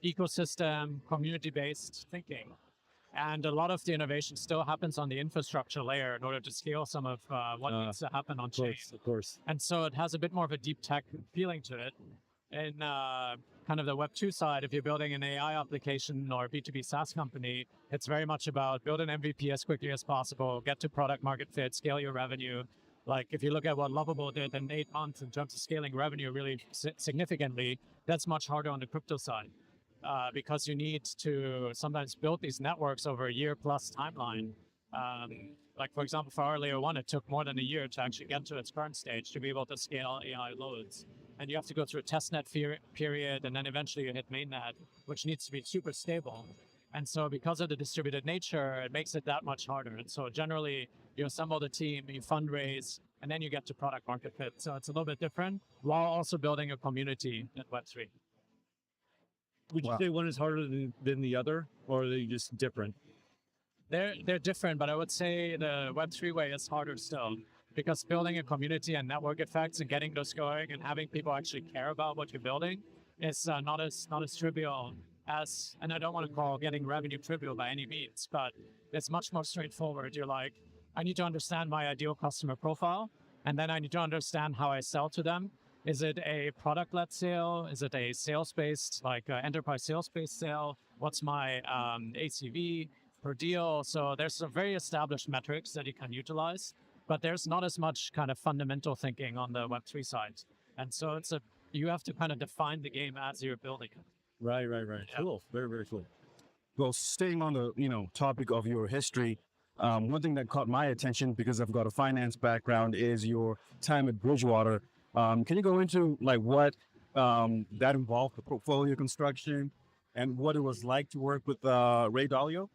[SPEAKER 10] ecosystem, community-based thinking. And a lot of the innovation still happens on the infrastructure layer in order to scale some of what needs to happen on chain.
[SPEAKER 3] Of course.
[SPEAKER 10] And so it has a bit more of a deep tech feeling to it. In kind of the Web2 side, if you're building an AI application or a B2B SaaS company, it's very much about build an MVP as quickly as possible, get to product market fit, scale your revenue. Like if you look at what Lovable did in 8 months in terms of scaling revenue really significantly, that's much harder on the crypto side. Because you need to sometimes build these networks over a year-plus timeline. Like, for example, for our layer 1, it took more than a year to actually get to its current stage to be able to scale AI loads. And you have to go through a testnet period, and then eventually you hit mainnet, which needs to be super stable. And so because of the distributed nature, it makes it that much harder. And so generally, you assemble the team, you fundraise, and then you get to product market fit. So it's a little bit different, while also building a community in Web3.
[SPEAKER 3] Would you say one is harder than the other, or are they just different?
[SPEAKER 10] They're different, but I would say the Web3 way is harder still, because building a community and network effects and getting those going and having people actually care about what you're building is not as trivial as, and I don't want to call getting revenue trivial by any means, but it's much more straightforward. You're like, I need to understand my ideal customer profile, and then I need to understand how I sell to them. Is it a product-led sale? Is it a sales-based, like enterprise sales-based sale? What's my ACV per deal? So there's some very established metrics that you can utilize, but there's not as much kind of fundamental thinking on the Web3 side. And so you have to kind of define the game as you're building it.
[SPEAKER 3] Right.
[SPEAKER 10] Yeah.
[SPEAKER 2] Cool. Very, very cool. Well, staying on the topic of your history, one thing that caught my attention, because I've got a finance background, is your time at Bridgewater. Can you go into like what that involved, the portfolio construction, and what it was like to work with Ray Dalio?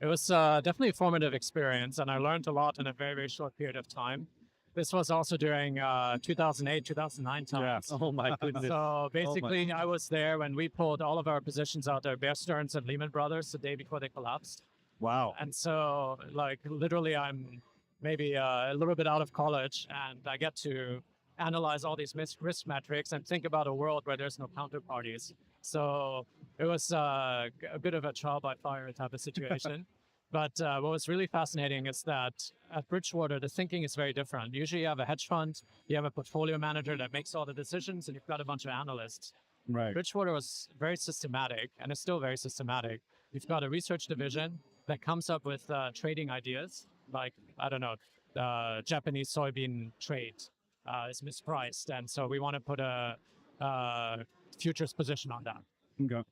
[SPEAKER 10] It was definitely a formative experience, and I learned a lot in a very, very short period of time. This was also during 2008, 2009 times.
[SPEAKER 3] Yeah. Oh my goodness.
[SPEAKER 10] So basically, I was there when we pulled all of our positions out of Bear Stearns and Lehman Brothers the day before they collapsed.
[SPEAKER 2] Wow.
[SPEAKER 10] And so, like, literally, I'm maybe a little bit out of college, and I get to analyze all these risk metrics and think about a world where there's no counterparties. So it was a bit of a trial by fire type of situation. But what was really fascinating is that at Bridgewater, the thinking is very different. Usually you have a hedge fund, you have a portfolio manager that makes all the decisions, and you've got a bunch of analysts.
[SPEAKER 2] Right.
[SPEAKER 10] Bridgewater was very systematic, and it's still very systematic. you've got a research division that comes up with trading ideas, like, I don't know, Japanese soybean trade is mispriced, and so we want to put a futures position on that.
[SPEAKER 4] Okay.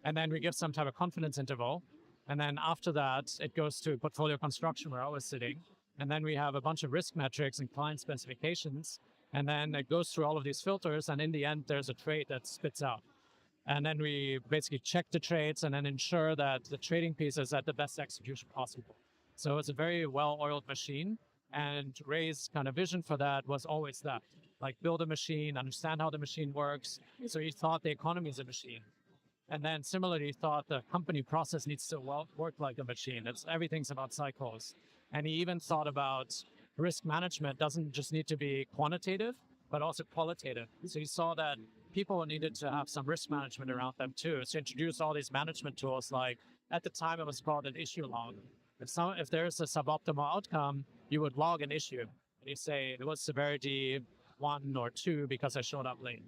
[SPEAKER 10] And then we give some type of confidence interval. And then after that, it goes to portfolio construction where I was sitting. And then we have a bunch of risk metrics and client specifications. And then it goes through all of these filters. And in the end, there's a trade that spits out. And then we basically check the trades and then ensure that the trading piece is at the best execution possible. So it's a very well-oiled machine. And Ray's kind of vision for that was always that, like build a machine, understand how the machine works. So he thought the economy is a machine. And then similarly, he thought the company process needs to work like a machine. Everything's about cycles. And he even thought about risk management doesn't just need to be quantitative, but also qualitative. So he saw that people needed to have some risk management around them too. So he introduced all these management tools, like at the time it was called an issue log. If there's a suboptimal outcome, you would log an issue. And you say it was severity 1 or 2 because I showed up late.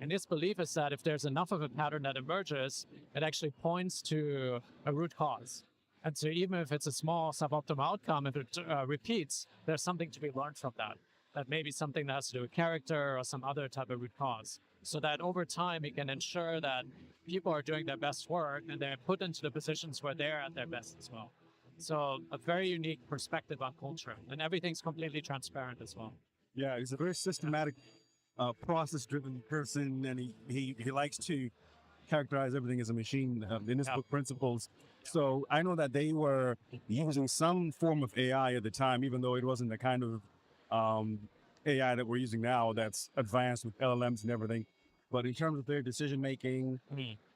[SPEAKER 10] And his belief is that if there's enough of a pattern that emerges, it actually points to a root cause. And so even if it's a small suboptimal outcome, if it repeats, there's something to be learned from that. That may be something that has to do with character or some other type of root cause. So that over time, we can ensure that people are doing their best work and they're put into the positions where they're at their best as well. So a very unique perspective on culture, and everything's completely transparent as well.
[SPEAKER 4] Yeah, he's a very systematic, process-driven person, and he likes to characterize everything as a machine in his book Principles. So I know that they were using some form of AI at the time, even though it wasn't the kind of AI that we're using now that's advanced with LLMs and everything. But in terms of their decision making,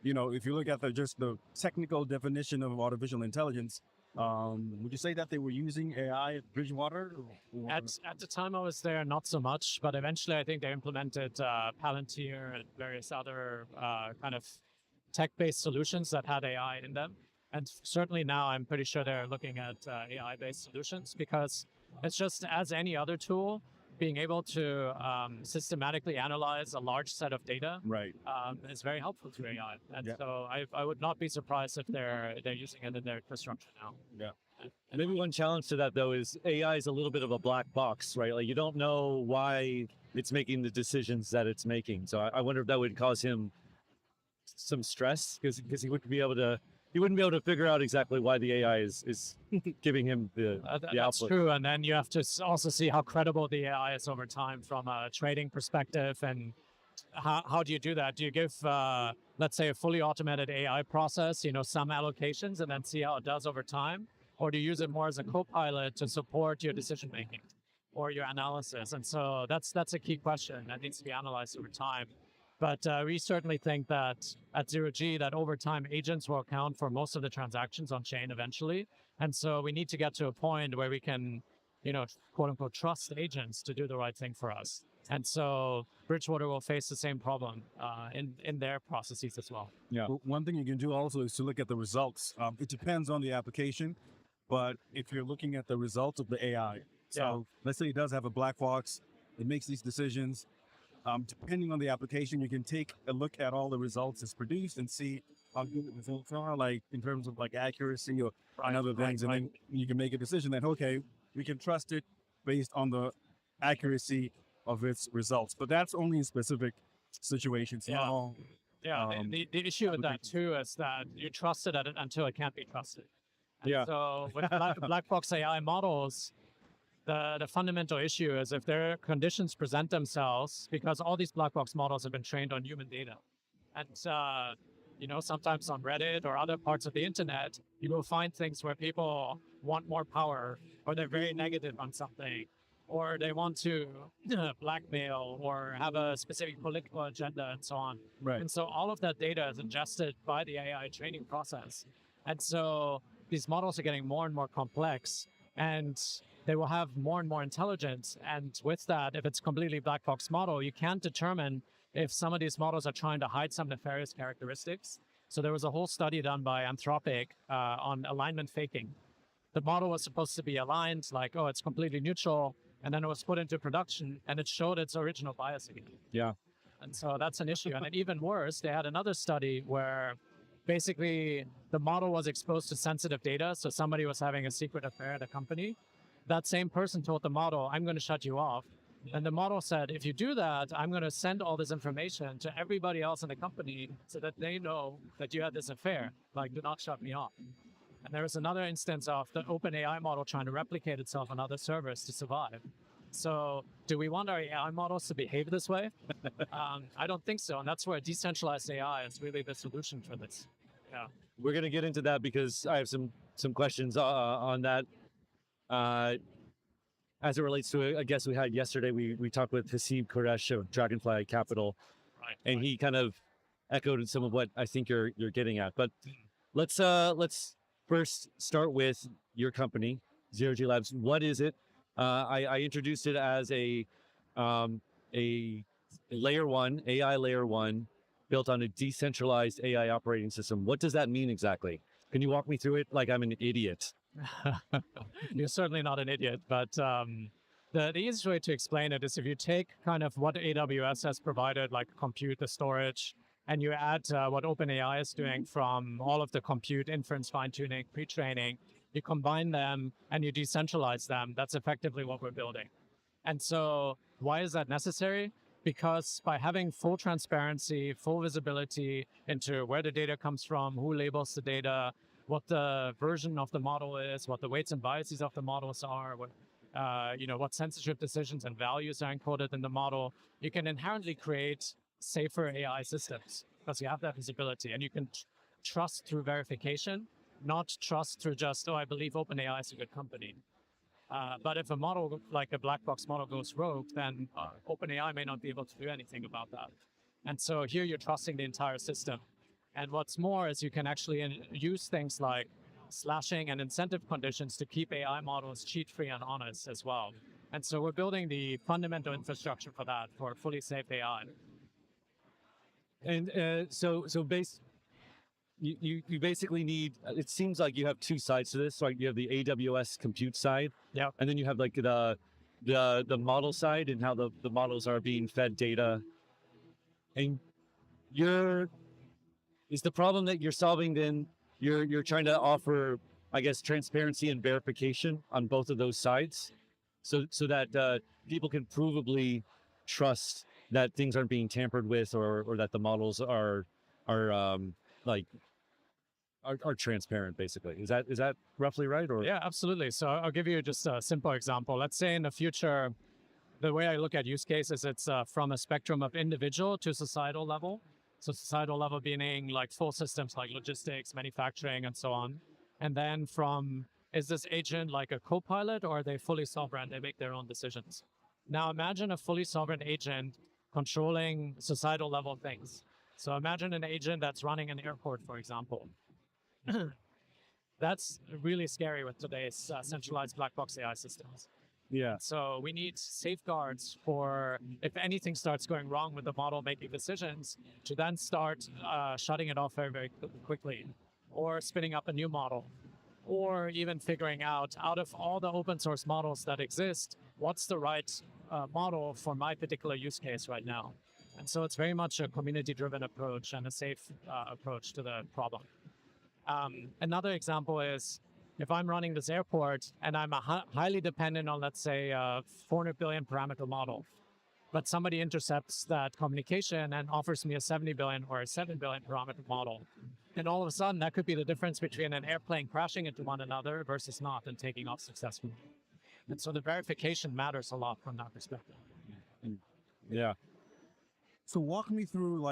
[SPEAKER 4] you know, if you look at just the technical definition of artificial intelligence, would you say that they were using AI at Bridgewater?
[SPEAKER 10] At the time I was there, not so much, but eventually I think they implemented Palantir and various other kind of tech-based solutions that had AI in them. And certainly now I'm pretty sure they're looking at AI-based solutions, because it's just as any other tool, being able to systematically analyze a large set of data is very helpful to AI. And so I would not be surprised if they're using it in their infrastructure now.
[SPEAKER 3] Yeah. And maybe one challenge to that, though, is AI is a little bit of a black box, right? Like, you don't know why it's making the decisions that it's making. So I wonder if that would cause him some stress, because he wouldn't be able to figure out exactly why the AI is giving him the
[SPEAKER 10] That's
[SPEAKER 3] output.
[SPEAKER 10] true. And then you have to also see how credible the AI is over time from a trading perspective. And how do you do that? Do you give, let's say, a fully automated AI process, some allocations, and then see how it does over time? Or do you use it more as a co-pilot to support your decision-making or your analysis? And so that's a key question that needs to be analyzed over time. But we certainly think that at Zero G, that over time, agents will account for most of the transactions on chain eventually. And so we need to get to a point where we can, quote unquote, trust agents to do the right thing for us. And so Bridgewater will face the same problem in their processes as well.
[SPEAKER 4] Yeah. Well, one thing you can do also is to look at the results. It depends on the application, but if you're looking at the results of the AI, so let's say it does have a black box, it makes these decisions. Depending on the application, you can take a look at all the results it's produced and see how good the results are, like in terms of like accuracy or other things. And then you can make a decision that, okay, we can trust it based on the accuracy of its results. But that's only in specific situations.
[SPEAKER 10] The issue with that too is that you trust it until it can't be trusted. And so with black box AI models, the fundamental issue is if their conditions present themselves, because all these black box models have been trained on human data. And, sometimes on Reddit or other parts of the internet, you will find things where people want more power, or they're very negative on something, or they want to blackmail or have a specific political agenda and so on.
[SPEAKER 4] Right.
[SPEAKER 10] And so all of that data is ingested by the AI training process. And so these models are getting more and more complex, and they will have more and more intelligence. And with that, if it's a completely black box model, you can't determine if some of these models are trying to hide some nefarious characteristics. So there was a whole study done by Anthropic on alignment faking. The model was supposed to be aligned, like, oh, it's completely neutral. And then it was put into production and it showed its original bias again.
[SPEAKER 3] Yeah.
[SPEAKER 10] And so that's an issue. And then even worse, they had another study where basically the model was exposed to sensitive data. So somebody was having a secret affair at a company. That same person told the model, I'm going to shut you off. And the model said, if you do that, I'm going to send all this information to everybody else in the company so that they know that you had this affair. Like, do not shut me off. And there was another instance of the OpenAI model trying to replicate itself on other servers to survive. So do we want our AI models to behave this way? I don't think so. And that's where decentralized AI is really the solution for this. Yeah.
[SPEAKER 3] We're going to get into that because I have some questions on that. As it relates to a guest we had yesterday, we talked with Haseeb Quresh of Dragonfly Capital, and he kind of echoed some of what I think you're getting at. But let's first start with your company, Zero G Labs. What is it? I introduced it as a layer one AI layer one built on a decentralized AI operating system. What does that mean exactly? Can you walk me through it like I'm an idiot?
[SPEAKER 10] You're certainly not an idiot, but the easiest way to explain it is if you take kind of what AWS has provided, like compute, the storage, and you add what OpenAI is doing from all of the compute, inference, fine-tuning, pre-training, you combine them and you decentralize them. That's effectively what we're building. And so why is that necessary? Because by having full transparency, full visibility into where the data comes from, who labels the data, what the version of the model is, what the weights and biases of the models are, what censorship decisions and values are encoded in the model, you can inherently create safer AI systems because you have that visibility, and you can trust through verification, not trust through just, I believe OpenAI is a good company. But if a model like a black box model goes rogue, then OpenAI may not be able to do anything about that. And so here you're trusting the entire system. And what's more is you can actually use things like slashing and incentive conditions to keep AI models cheat-free and honest as well. And so we're building the fundamental infrastructure for that, for fully safe AI.
[SPEAKER 3] And you basically need, it seems like you have two sides to this. Like you have the AWS compute side,
[SPEAKER 10] yeah,
[SPEAKER 3] and then you have like the model side and how the models are being fed data. And is the problem that you're solving then you're trying to offer, I guess, transparency and verification on both of those sides, so that people can provably trust that things aren't being tampered with or that the models are transparent, basically. Is that roughly right? Or
[SPEAKER 10] yeah, absolutely. So I'll give you just a simple example. Let's say in the future, the way I look at use cases, it's from a spectrum of individual to societal level. So societal level meaning like full systems like logistics, manufacturing, and so on. And then from, is this agent like a co-pilot or are they fully sovereign? They make their own decisions. Now imagine a fully sovereign agent controlling societal level things. So imagine an agent that's running an airport, for example. That's really scary with today's centralized black box AI systems.
[SPEAKER 3] yeah.
[SPEAKER 10] So we need safeguards for if anything starts going wrong with the model making decisions, to then start shutting it off very, very quickly, or spinning up a new model, or even figuring out of all the open source models that exist, what's the right model for my particular use case right now. And so it's very much a community-driven approach and a safe approach to the problem. Another example is, if I'm running this airport and I'm highly dependent on, let's say, a 400 billion parameter model, but somebody intercepts that communication and offers me a 70 billion or a 7 billion parameter model, then all of a sudden that could be the difference between an airplane crashing into one another versus not and taking off successfully. And so the verification matters a lot from that perspective.
[SPEAKER 3] Yeah.
[SPEAKER 4] So walk me through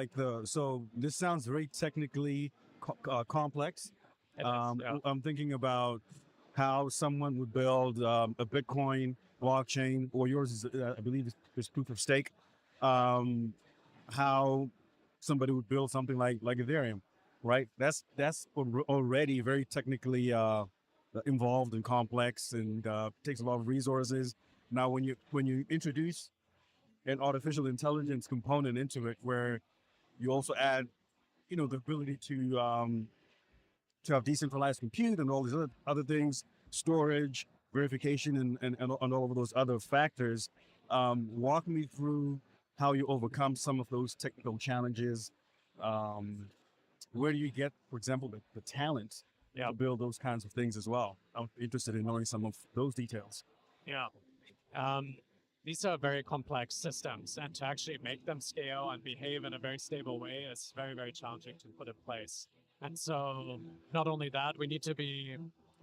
[SPEAKER 4] so this sounds very technically complex. I'm thinking about how someone would build a Bitcoin blockchain, or yours is, I believe, is proof of stake. How somebody would build something like Ethereum, right? That's already very technically involved and complex, and takes a lot of resources. Now, when you introduce an artificial intelligence component into it, where you also add, the ability to have decentralized compute and all these other things, storage, verification, and all of those other factors. Walk me through how you overcome some of those technical challenges where do you get, for example, the talent to build those kinds of things as well? I'm interested in knowing some of those details.
[SPEAKER 10] Yeah. These are very complex systems, and to actually make them scale and behave in a very stable way is very, very challenging to put in place. And so not only that, we need to be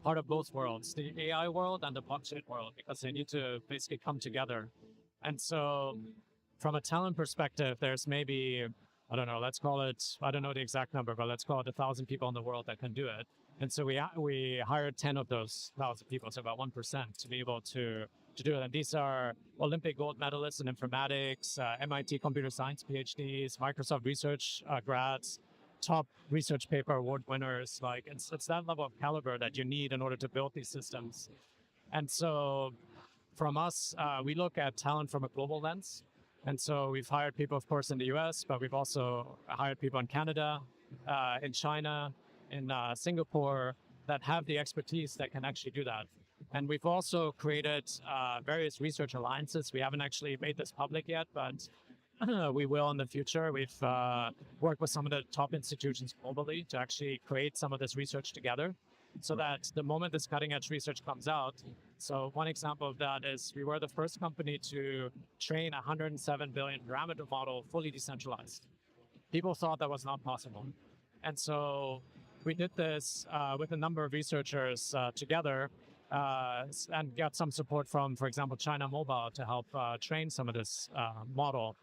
[SPEAKER 10] part of both worlds, the AI world and the blockchain world, because they need to basically come together. And so from a talent perspective, there's maybe, I don't know, let's call it, I don't know the exact number, but let's call it 1,000 people in the world that can do it. And so we hired 10 of those 1,000 people, so about 1%, to be able to do it. And these are Olympic gold medalists in informatics, MIT computer science PhDs, Microsoft research grads, top research paper award winners. Like it's that level of caliber that you need in order to build these systems. And so from us, we look at talent from a global lens. And so we've hired people, of course, in the US, but we've also hired people in Canada, in China, in Singapore, that have the expertise that can actually do that. And we've also created various research alliances. We haven't actually made this public yet, but we will in the future. We've worked with some of the top institutions globally to actually create some of this research together, so that the moment this cutting edge research comes out. So one example of that is we were the first company to train a 107 billion parameter model fully decentralized. People thought that was not possible. And so we did this with a number of researchers together and got some support from, for example, China Mobile to help train some of this model.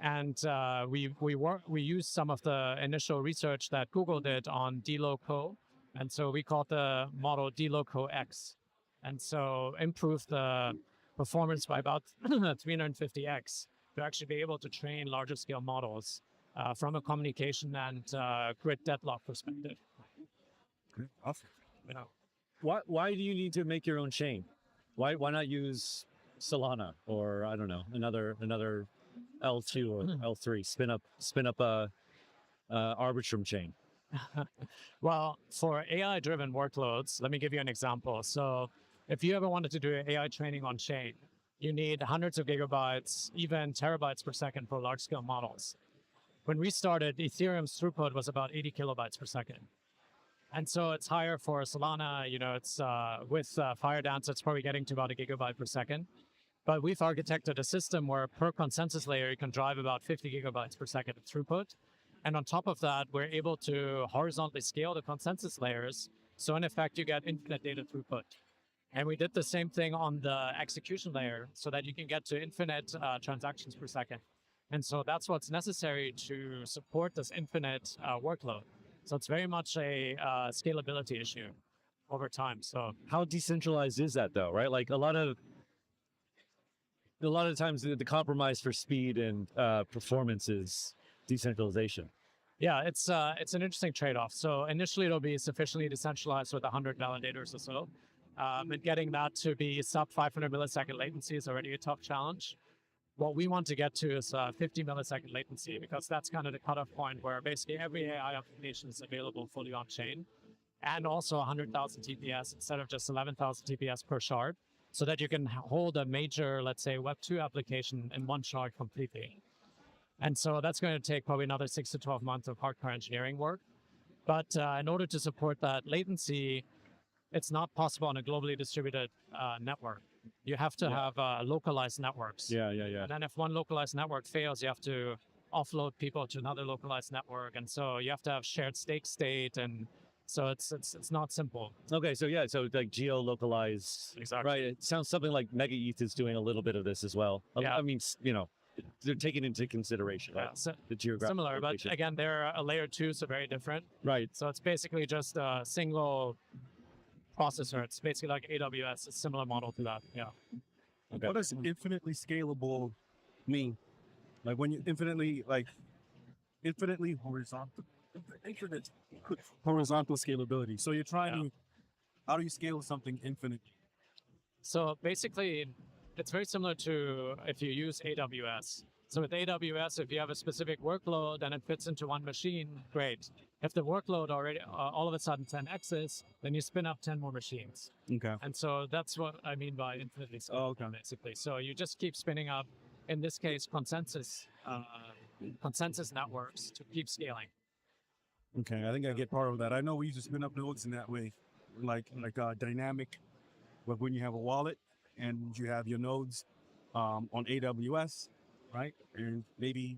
[SPEAKER 10] And we used some of the initial research that Google did on DLoCo. And so we called the model DLoCo X. And so improved the performance by about 350x to actually be able to train larger scale models from a communication and grid deadlock perspective.
[SPEAKER 4] Awesome.
[SPEAKER 10] Yeah.
[SPEAKER 3] Why do you need to make your own chain? Why not use Solana or I don't know, another L2 or L3? Spin up a Arbitrum chain.
[SPEAKER 10] Well, for AI-driven workloads, let me give you an example. So if you ever wanted to do AI training on chain, you need hundreds of gigabytes, even terabytes per second for large-scale models. When we started, Ethereum's throughput was about 80 kilobytes per second. And so it's higher for Solana, it's with Firedance, it's probably getting to about a gigabyte per second. But we've architected a system where per consensus layer, you can drive about 50 gigabytes per second of throughput. And on top of that, we're able to horizontally scale the consensus layers. So in effect, you get infinite data throughput. And we did the same thing on the execution layer so that you can get to infinite transactions per second. And so that's what's necessary to support this infinite workload. So it's very much a scalability issue over time. So
[SPEAKER 3] how decentralized is that though, right? Like a lot of times the compromise for speed and performance is decentralization.
[SPEAKER 10] Yeah, it's an interesting trade-off. So initially it'll be sufficiently decentralized with 100 validators or so. And getting that to be sub 500 millisecond latency is already a tough challenge. What we want to get to is 50 millisecond latency, because that's kind of the cutoff point where basically every AI application is available fully on chain, and also 100,000 TPS instead of just 11,000 TPS per shard, so that you can hold a major, let's say, Web 2 application in one shard completely. And so that's going to take probably another 6 to 12 months of hardcore engineering work. But in order to support that latency, it's not possible on a globally distributed network. You have to have localized networks.
[SPEAKER 3] Yeah.
[SPEAKER 10] And then if one localized network fails, you have to offload people to another localized network. And so you have to have shared state. And so it's not simple.
[SPEAKER 3] Okay, so like geo-localized.
[SPEAKER 10] Exactly.
[SPEAKER 3] Right. It sounds something like Mega ETH is doing a little bit of this as well.
[SPEAKER 10] Yeah.
[SPEAKER 3] I mean, they're taking into consideration, right?
[SPEAKER 10] So
[SPEAKER 3] the geographic
[SPEAKER 10] similar,
[SPEAKER 3] location.
[SPEAKER 10] but again, they're a layer 2, so very different.
[SPEAKER 3] Right.
[SPEAKER 10] So it's basically just a single processor. It's basically like AWS, a similar model to that. Yeah.
[SPEAKER 4] Okay. What does infinitely scalable mean? Like when you infinitely horizontal, infinite horizontal scalability. So you're trying to, how do you scale something infinite?
[SPEAKER 10] So basically, it's very similar to if you use AWS. So with AWS, if you have a specific workload and it fits into one machine, great. If the workload already all of a sudden 10x's, then you spin up 10 more machines.
[SPEAKER 4] Okay.
[SPEAKER 10] And so that's what I mean by infinitely scalable, basically. So you just keep spinning up, in this case, consensus networks to keep scaling.
[SPEAKER 4] Okay, I think I get part of that. I know we used to spin up nodes in that way, like dynamic, but when you have a wallet and you have your nodes on AWS, right? And maybe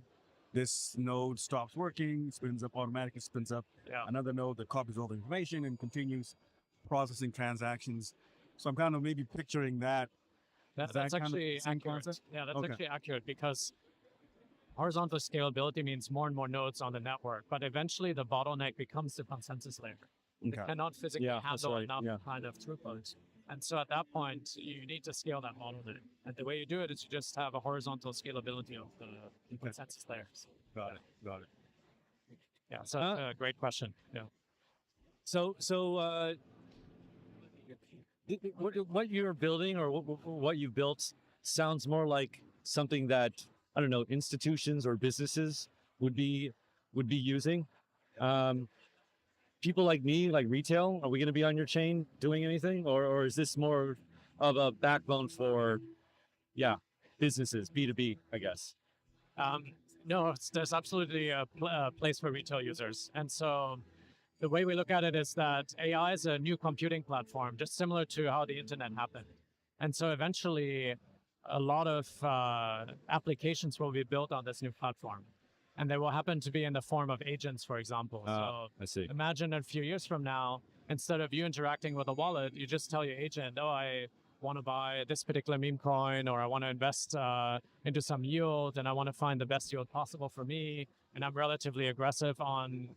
[SPEAKER 4] this node stops working, automatically spins up another node that copies all the information and continues processing transactions. So I'm kind of maybe picturing that.
[SPEAKER 10] That's actually accurate. Yeah, that's actually accurate because horizontal scalability means more and more nodes on the network, but eventually the bottleneck becomes the consensus layer. You cannot physically handle enough kind of throughput. And so at that point, you need to scale that bottleneck. And the way you do it is you just have a horizontal scalability of the consensus layers.
[SPEAKER 4] Got it.
[SPEAKER 10] Yeah, so great question. Yeah.
[SPEAKER 3] So what you're building or what you built sounds more like something that, I don't know, institutions or businesses would be using. People like me, like retail, are we going to be on your chain doing anything, or is this more of a backbone for, businesses, B2B, I guess?
[SPEAKER 10] No, there's absolutely a place for retail users. And so the way we look at it is that AI is a new computing platform, just similar to how the internet happened. And so eventually, a lot of applications will be built on this new platform. And they will happen to be in the form of agents, for example. So
[SPEAKER 3] I see.
[SPEAKER 10] imagine a few years from now, instead of you interacting with a wallet, you just tell your agent, oh, I want to buy this particular meme coin, or I want to invest into some yield, and I want to find the best yield possible for me. And I'm relatively aggressive on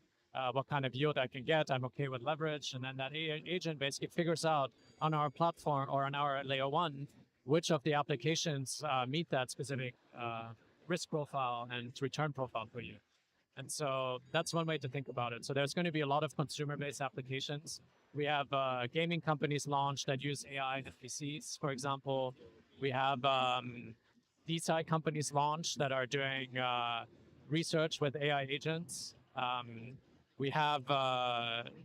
[SPEAKER 10] what kind of yield I can get. I'm okay with leverage. And then that agent basically figures out on our platform or on our layer one, which of the applications meet that specific risk profile and return profile for you. And so that's one way to think about it. So there's going to be a lot of consumer-based applications. We have gaming companies launched that use AI in PCs, for example. We have DeSci companies launched that are doing research with AI agents. We have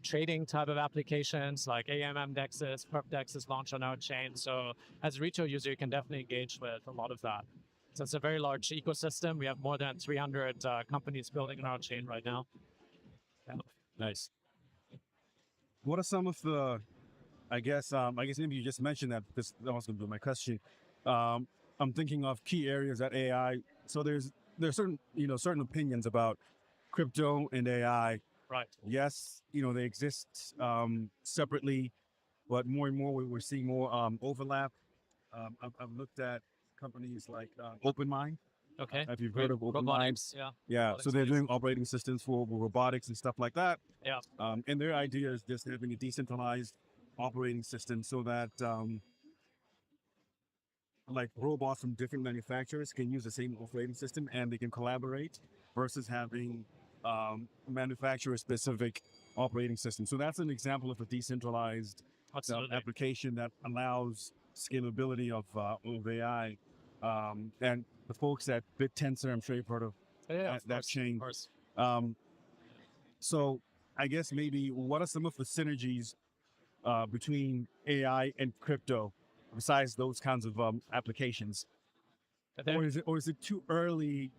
[SPEAKER 10] trading type of applications like AMM dexes, perp dexes launched on our chain. So as a retail user, you can definitely engage with a lot of that. So it's a very large ecosystem. We have more than 300 companies building on our chain right now. Yeah.
[SPEAKER 3] Nice.
[SPEAKER 4] What are some of the, I guess maybe you just mentioned that, because that was going to be my question. I'm thinking of key areas that AI, so there's certain opinions about crypto and AI.
[SPEAKER 10] Right.
[SPEAKER 4] Yes, they exist separately, but more and more we're seeing more overlap. I've looked at companies like OpenMind.
[SPEAKER 10] Okay.
[SPEAKER 4] Have you heard of OpenMind?
[SPEAKER 10] Robotics,
[SPEAKER 4] Yeah. So they're doing operating systems for robotics and stuff like that.
[SPEAKER 10] Yeah.
[SPEAKER 4] And their idea is just having a decentralized operating system so that like robots from different manufacturers can use the same operating system and they can collaborate versus having manufacturer-specific operating system. So that's an example of a decentralized application that allows scalability of AI. And the folks at BitTensor, I'm sure you've heard of that chain.
[SPEAKER 10] Of course.
[SPEAKER 4] So I guess maybe what are some of the synergies between AI and crypto besides those kinds of applications? Or is it too early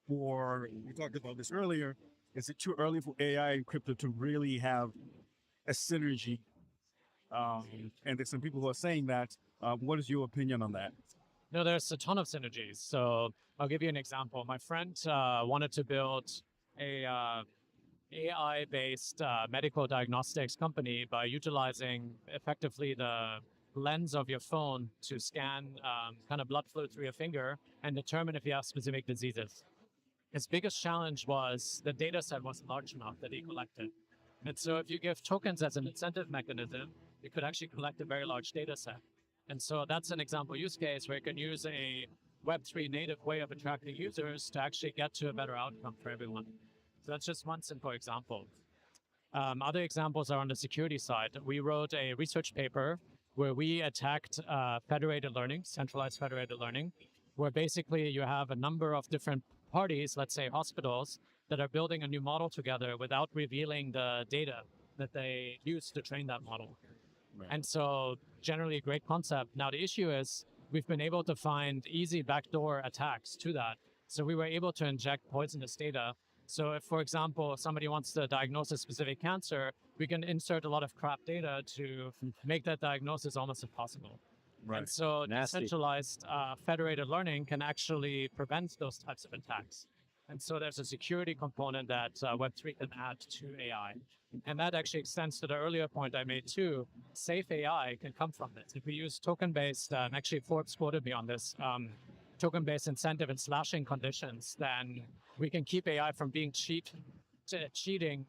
[SPEAKER 4] for, we talked about this earlier, is it too early for AI and crypto to really have a synergy? And there's some people who are saying that. What is your opinion on that?
[SPEAKER 10] No, there's a ton of synergies. So I'll give you an example. My friend wanted to build a AI-based medical diagnostics company by utilizing effectively the lens of your phone to scan kind of blood flow through your finger and determine if you have specific diseases. His biggest challenge was the data set wasn't large enough that he collected. And so if you give tokens as an incentive mechanism, you could actually collect a very large data set. And so that's an example use case where you can use a Web3 native way of attracting users to actually get to a better outcome for everyone. So that's just one simple example. Other examples are on the security side. We wrote a research paper where we attacked federated learning, centralized federated learning, where basically you have a number of different parties, let's say hospitals, that are building a new model together without revealing the data that they use to train that model. Right. And so generally a great concept. Now the issue is we've been able to find easy backdoor attacks to that. So we were able to inject poisonous data So if, for example, somebody wants to diagnose a specific cancer, we can insert a lot of crap data to make that diagnosis almost impossible. And so
[SPEAKER 2] Nasty.
[SPEAKER 10] decentralized federated learning can actually prevent those types of attacks. And so there's a security component that Web3 can add to AI. And that actually extends to the earlier point I made too. Safe AI can come from this. If we use token-based, and actually Forbes quoted me on this, token-based incentive and slashing conditions, then we can keep AI from being cheating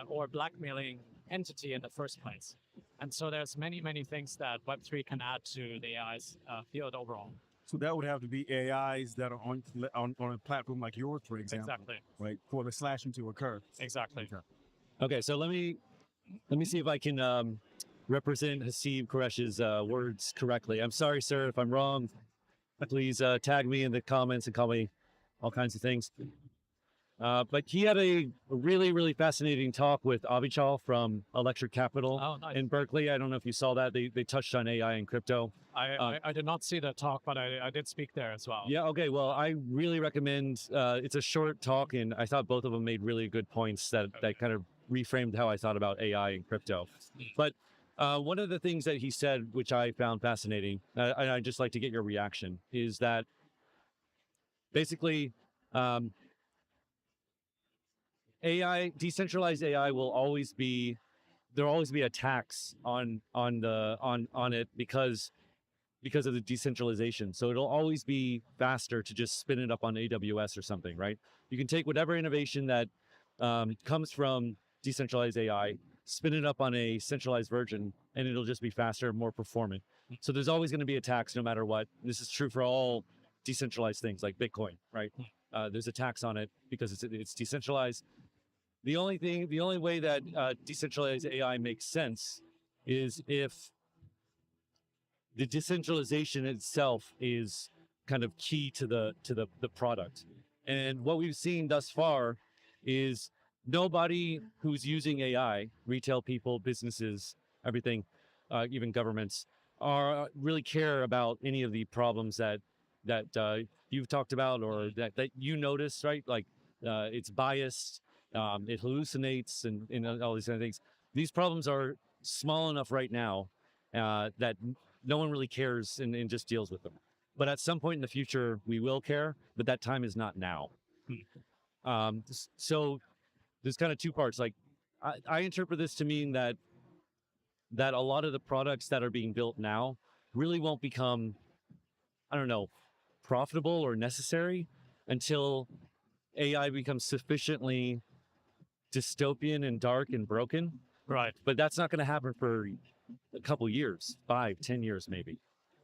[SPEAKER 10] or blackmailing entity in the first place. And so there's many, many things that Web3 can add to the AI's field overall.
[SPEAKER 4] So that would have to be AIs that are on a platform like yours, for example.
[SPEAKER 10] Exactly.
[SPEAKER 4] Right, for the slashing to occur.
[SPEAKER 10] Exactly.
[SPEAKER 2] Okay, so let me see if I can represent Haseeb Quresh's words correctly. I'm sorry, sir, if I'm wrong. Please tag me in the comments and call me all kinds of things. But he had a really, really fascinating talk with Avichal from Electric Capital in Berkeley. I don't know if you saw that. They touched on AI and crypto.
[SPEAKER 10] I did not see the talk, but I did speak there as well.
[SPEAKER 2] Yeah, okay. Well, I really recommend, it's a short talk, and I thought both of them made really good points that kind of reframed how I thought about AI and crypto. But one of the things that he said, which I found fascinating, and I'd just like to get your reaction, is that basically, AI, decentralized AI will always be, there'll always be attacks on it because of the decentralization. So it'll always be faster to just spin it up on AWS or something, right? You can take whatever innovation that comes from decentralized AI, spin it up on a centralized version, and it'll just be faster and more performant. So there's always going to be attacks no matter what. This is true for all decentralized things like Bitcoin, right? There's attacks on it because it's decentralized. The only way that decentralized AI makes sense is if the decentralization itself is kind of key to the product. And what we've seen thus far is nobody who's using AI, retail people, businesses, everything, even governments, really care about any of the problems that you've talked about or that you notice, right? Like it's biased, it hallucinates, and all these kind of things. These problems are small enough right now that no one really cares and just deals with them. But at some point in the future, we will care, but that time is not now. So there's kind of two parts. Like I interpret this to mean that a lot of the products that are being built now really won't become, I don't know, profitable or necessary until AI becomes sufficiently dystopian and dark and broken.
[SPEAKER 10] Right.
[SPEAKER 2] But that's not going to happen for a couple years, 5, 10 years maybe.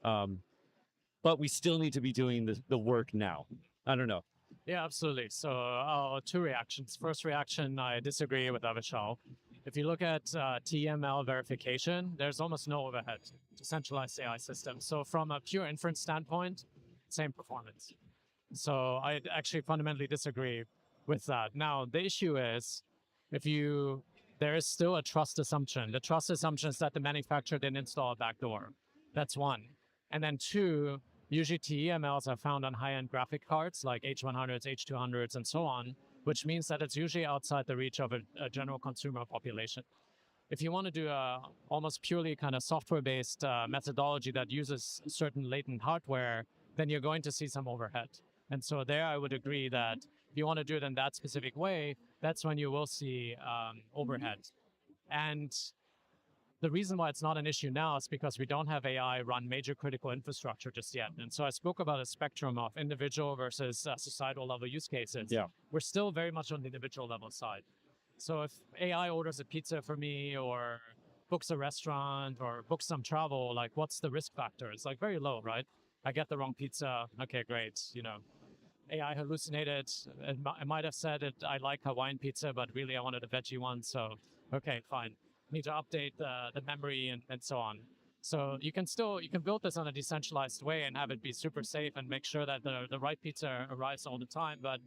[SPEAKER 2] But we still need to be doing the work now. I don't know.
[SPEAKER 10] Yeah, absolutely. So two reactions. First reaction, I disagree with Avichal. If you look at TML verification, there's almost no overhead to centralized AI systems. So from a pure inference standpoint, same performance. So I actually fundamentally disagree with that. Now, the issue is there is still a trust assumption. The trust assumption is that the manufacturer didn't install a backdoor. That's one. And then two, usually TEMLs are found on high-end graphic cards like H100s, H200s, and so on, which means that it's usually outside the reach of a general consumer population. If you want to do a almost purely kind of software-based methodology that uses certain latent hardware, then you're going to see some overhead. And so there I would agree that if you want to do it in that specific way, that's when you will see overhead. And the reason why it's not an issue now is because we don't have AI run major critical infrastructure just yet. And so I spoke about a spectrum of individual versus societal level use cases.
[SPEAKER 2] Yeah.
[SPEAKER 10] We're still very much on the individual level side. So if AI orders a pizza for me or books a restaurant or books some travel, like what's the risk factor? It's like very low, right? I get the wrong pizza. Okay, great. AI hallucinated. I might have said it. I like Hawaiian pizza, but really I wanted a veggie one. So, okay, fine. Need to update the memory and so on. So you can build this on a decentralized way and have it be super safe and make sure that the right pizza arrives all the time. But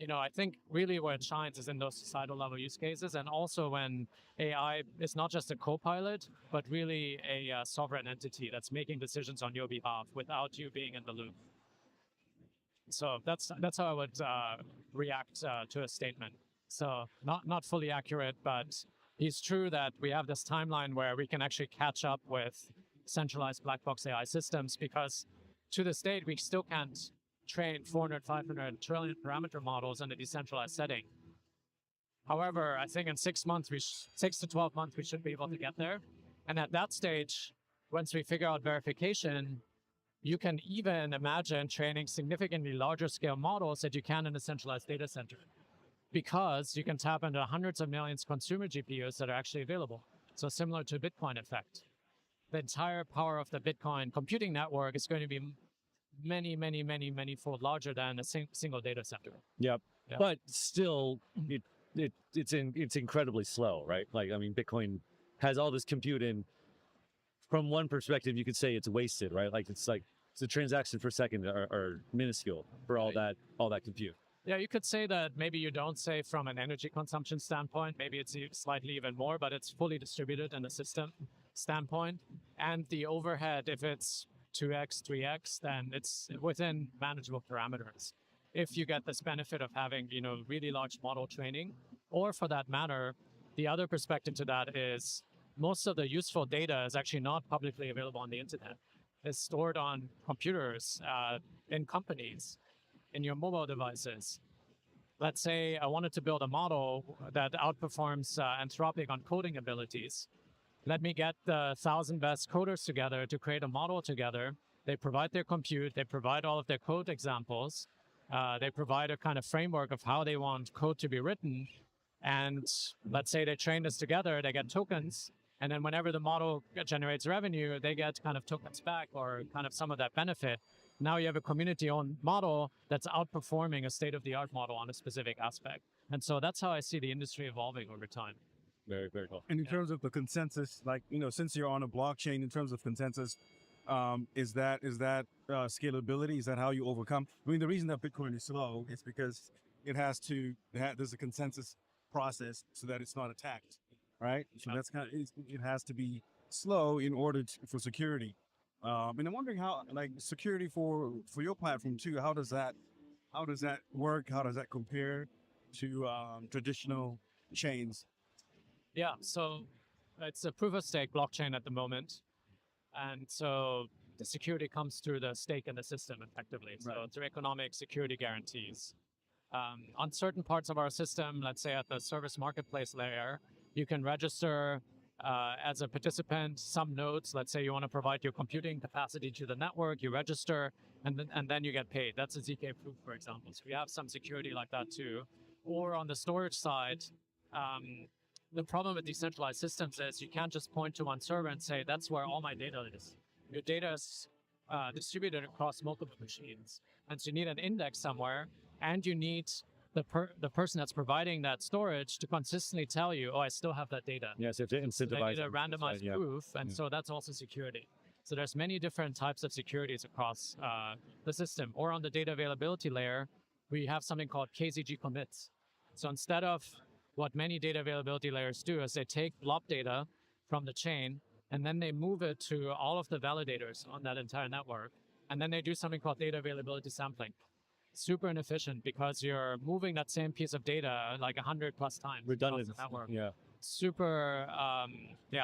[SPEAKER 10] I think really where it shines is in those societal level use cases, and also when AI is not just a co-pilot, but really a sovereign entity that's making decisions on your behalf without you being in the loop. So that's how I would react to a statement. So not fully accurate, but it's true that we have this timeline where we can actually catch up with centralized black box AI systems, because to this date we still can't train 400, 500 trillion parameter models in a decentralized setting. However, I think in 6 months, 6 to 12 months, we should be able to get there. And at that stage, once we figure out verification, you can even imagine training significantly larger scale models that you can in a centralized data center, because you can tap into hundreds of millions of consumer GPUs that are actually available. So similar to Bitcoin effect. The entire power of the Bitcoin computing network is going to be many fold larger than a single data center.
[SPEAKER 3] Yep.
[SPEAKER 10] Yeah.
[SPEAKER 3] But still, it's incredibly slow, right? Like, I mean, Bitcoin has all this compute in. From one perspective, you could say it's wasted, right? Like the transactions per second are minuscule for all that compute.
[SPEAKER 10] Yeah, you could say that maybe you don't say from an energy consumption standpoint, maybe it's slightly even more, but it's fully distributed in the system standpoint. And the overhead, if it's 2x, 3x, then it's within manageable parameters. If you get this benefit of having, really large model training, or for that matter, the other perspective to that is most of the useful data is actually not publicly available on the internet. It's stored on computers, in companies, in your mobile devices. Let's say I wanted to build a model that outperforms Anthropic on coding abilities. Let me get the 1,000 best coders together to create a model together. They provide their compute, they provide all of their code examples, they provide a kind of framework of how they want code to be written. And let's say they train this together, they get tokens. And then whenever the model generates revenue, they get kind of tokens back, or kind of some of that benefit. Now you have a community-owned model that's outperforming a state-of-the-art model on a specific aspect. And so that's how I see the industry evolving over time.
[SPEAKER 3] Very, very cool.
[SPEAKER 4] And in terms of the consensus, like, since you're on a blockchain, in terms of consensus, is that scalability? Is that how you overcome? I mean, the reason that Bitcoin is slow is because there's a consensus process so that it's not attacked, right? So that's it has to be slow in order for security. And I'm wondering how, like, security for your platform too. How does that work? How does that compare to traditional chains?
[SPEAKER 10] Yeah, so it's a proof of stake blockchain at the moment. And so the security comes through the stake in the system effectively. So
[SPEAKER 4] Right.
[SPEAKER 10] through economic security guarantees. On certain parts of our system, let's say at the service marketplace layer, you can register as a participant some nodes. Let's say you want to provide your computing capacity to the network, you register, and then you get paid. That's a ZK proof, for example. So we have some security like that too. Or on the storage side, the problem with decentralized systems is you can't just point to one server and say, that's where all my data is. Your data is distributed across multiple machines. And so you need an index somewhere, and you need the person that's providing that storage to consistently tell you, oh, I still have that data.
[SPEAKER 3] Yes, you have to
[SPEAKER 10] So they
[SPEAKER 3] incentivize.
[SPEAKER 10] need a randomized proof, and so that's also security. So there's many different types of securities across the system. Or on the data availability layer, we have something called KZG commits. So instead of what many data availability layers do is they take blob data from the chain, and then they move it to all of the validators on that entire network. And then they do something called data availability sampling. Super inefficient, because you're moving that same piece of data like 100 plus times.
[SPEAKER 3] Redundant.
[SPEAKER 10] across the network.
[SPEAKER 3] Yeah.
[SPEAKER 10] Super,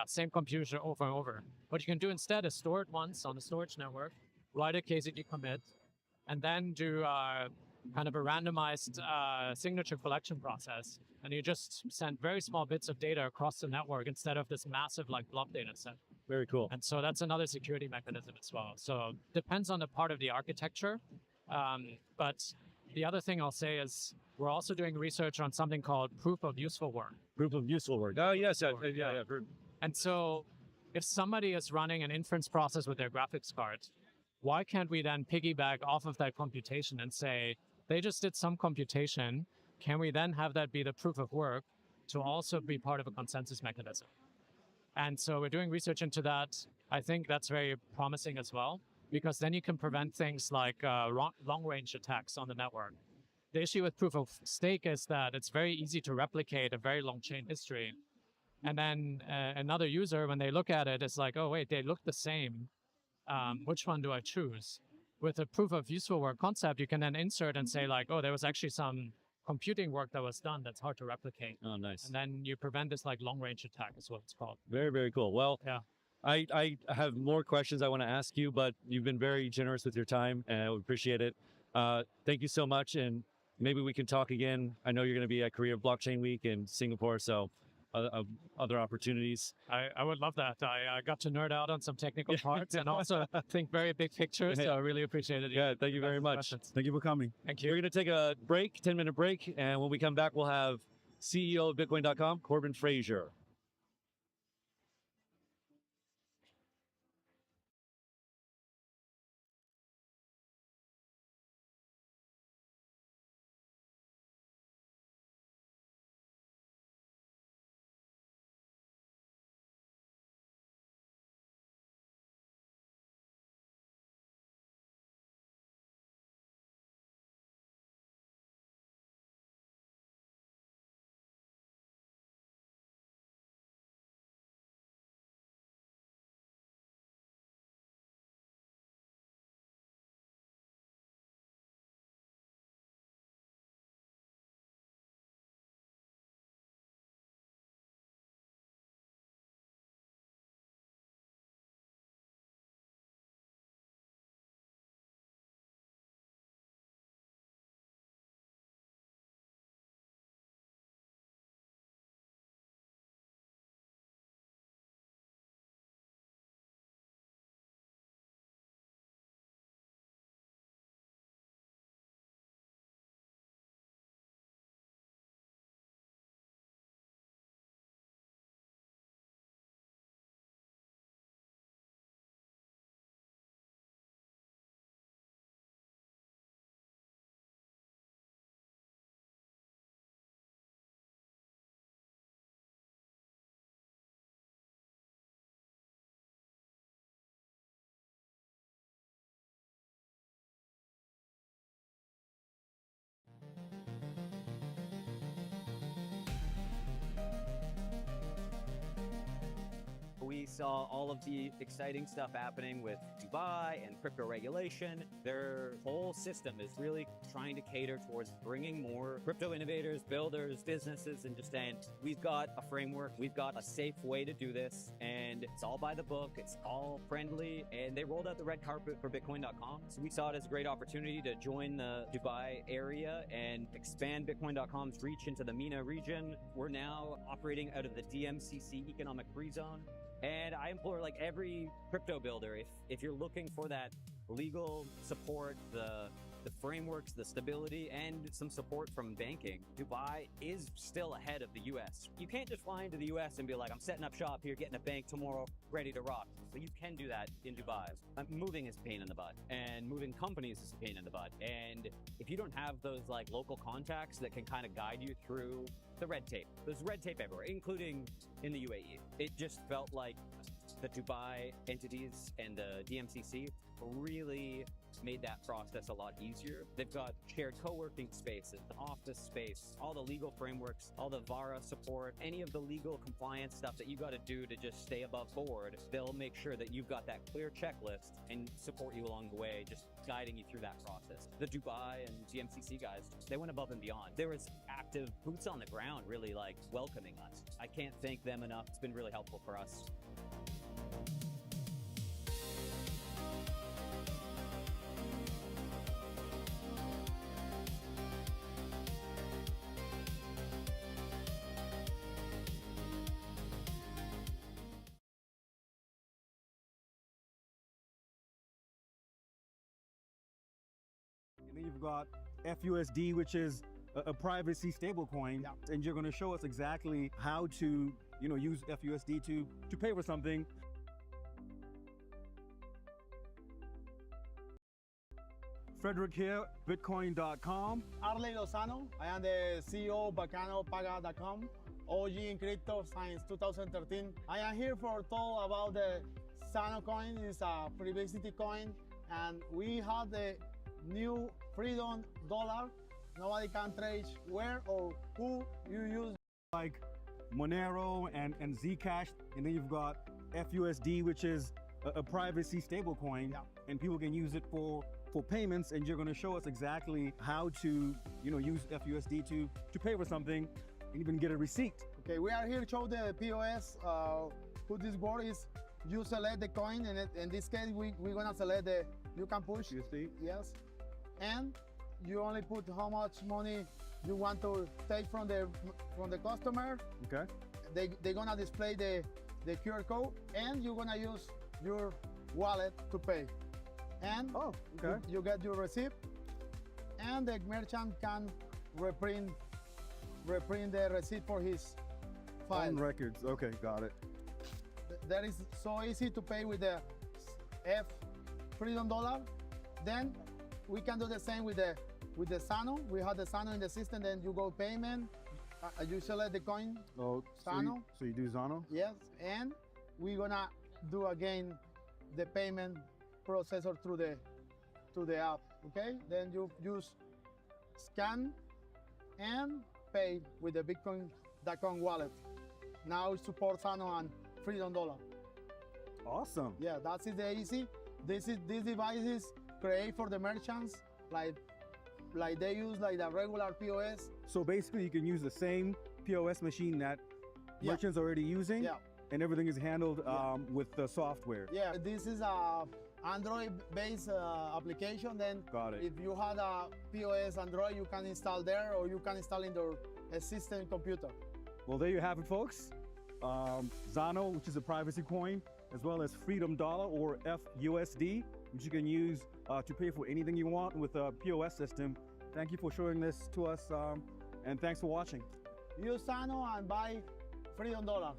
[SPEAKER 10] same computation over and over. What you can do instead is store it once on the storage network, write a KZG commit, and then do kind of a randomized signature collection process. And you just send very small bits of data across the network instead of this massive like blob data set.
[SPEAKER 3] Very cool.
[SPEAKER 10] And so that's another security mechanism as well. So depends on the part of the architecture. But the other thing I'll say is we're also doing research on something called proof of useful work.
[SPEAKER 3] Proof of useful work. Oh, yes. Yeah.
[SPEAKER 10] And so if somebody is running an inference process with their graphics card, why can't we then piggyback off of that computation and say, they just did some computation, can we then have that be the proof of work to also be part of a consensus mechanism? And so we're doing research into that. I think that's very promising as well, because then you can prevent things like long-range attacks on the network. The issue with proof of stake is that it's very easy to replicate a very long chain history. And then another user, when they look at it, is like, oh, wait, they look the same. Which one do I choose? with a proof of useful work concept, you can then insert and say like, oh, there was actually some computing work that was done that's hard to replicate.
[SPEAKER 3] Oh, nice.
[SPEAKER 10] And then you prevent this like long range attack is what it's called.
[SPEAKER 3] Very, very cool. Well,
[SPEAKER 10] yeah.
[SPEAKER 3] I have more questions I want to ask you, but you've been very generous with your time and I appreciate it. Thank you so much. And maybe we can talk again. I know you're going to be at Korea Blockchain Week in Singapore, so other opportunities.
[SPEAKER 10] I would love that. I got to nerd out on some technical parts and also think very big picture. So I really appreciate it.
[SPEAKER 3] Yeah, thank you very much.
[SPEAKER 4] Thank you for coming.
[SPEAKER 10] Thank you.
[SPEAKER 3] We're going to take a break, 10-minute break. And when we come back, we'll have CEO of Bitcoin.com, Corbin Fraser.
[SPEAKER 11] We saw all of the exciting stuff happening with Dubai and crypto regulation. Their whole system is really trying to cater towards bringing more crypto innovators, builders, businesses, and just saying, we've got a framework, we've got a safe way to do this, and it's all by the book, it's all friendly, and they rolled out the red carpet for Bitcoin.com. So we saw it as a great opportunity to join the Dubai area and expand Bitcoin.com's reach into the MENA region. We're now operating out of the DMCC economic free zone. And I implore like every crypto builder, if you're looking for that legal support, the frameworks, the stability, and some support from banking, Dubai is still ahead of the US. You can't just fly into the US and be like, I'm setting up shop here, getting a bank tomorrow, ready to rock. But you can do that in Dubai. Moving is a pain in the butt, and moving companies is a pain in the butt. And if you don't have those like local contacts that can kind of guide you through the red tape, there's red tape everywhere, including in the UAE. It just felt like the Dubai entities and the DMCC really made that process a lot easier. They've got shared co-working spaces, office space, all the legal frameworks, all the VARA support, any of the legal compliance stuff that you got to do to just stay above board. They'll make sure that you've got that clear checklist and support you along the way, just guiding you through that process. The Dubai and DMCC guys, they went above and beyond. There was active boots on the ground really like welcoming us. I can't thank them enough. It's been really helpful for us.
[SPEAKER 4] And then you've got FUSD, which is a privacy stablecoin, and you're going to show us exactly how to, use FUSD to pay for something. Frederick here, Bitcoin.com.
[SPEAKER 12] Arley Lozano, I am the CEO of BacanoPaga.com, OG in crypto since 2013. I am here for talk about the Sano coin. It's a privacy coin, and we have the new freedom dollar. Nobody can trace where or who you use.
[SPEAKER 4] Like Monero and Zcash, and then you've got FUSD, which is a privacy stablecoin, and people can use it for for payments, and you're going to show us exactly how to, use FUSD to pay for something and even get a receipt.
[SPEAKER 12] Okay, we are here to show the POS. Who this board is, you select the coin, and in this case, we're gonna select the, you can push.
[SPEAKER 4] You see?
[SPEAKER 12] Yes. And you only put how much money you want to take from the customer.
[SPEAKER 4] Okay.
[SPEAKER 12] They're gonna display the QR code, and you're gonna use your wallet to pay. And you get your receipt, and the merchant can reprint the receipt for his file.
[SPEAKER 4] On records. Okay, got it.
[SPEAKER 12] That is so easy to pay with the Freedom Dollar. Then we can do the same with the Sano. We have the Sano in the system. Then you go payment. You select the coin.
[SPEAKER 4] Oh,
[SPEAKER 12] Sano.
[SPEAKER 4] So you do Zano?
[SPEAKER 12] Yes, and we're gonna do again the payment processor through the app. Okay. Then you use scan and pay with the Bitcoin.com wallet. Now it supports Sano and Freedom Dollar.
[SPEAKER 4] Awesome.
[SPEAKER 12] Yeah, that's it. Easy. These devices create for the merchants like they use like the regular POS.
[SPEAKER 4] So basically, you can use the same POS machine that merchants are already using, and everything is handled with the software.
[SPEAKER 12] Yeah, this is a Android-based application. Then
[SPEAKER 4] Got it.
[SPEAKER 12] if you had a POS Android, you can install there, or you can install in your existing computer.
[SPEAKER 4] Well, there you have it, folks. Zano, which is a privacy coin, as well as Freedom Dollar or FUSD, which you can use to pay for anything you want with a POS system. Thank you for showing this to us, and thanks for watching.
[SPEAKER 12] Use Sano and buy Freedom Dollar.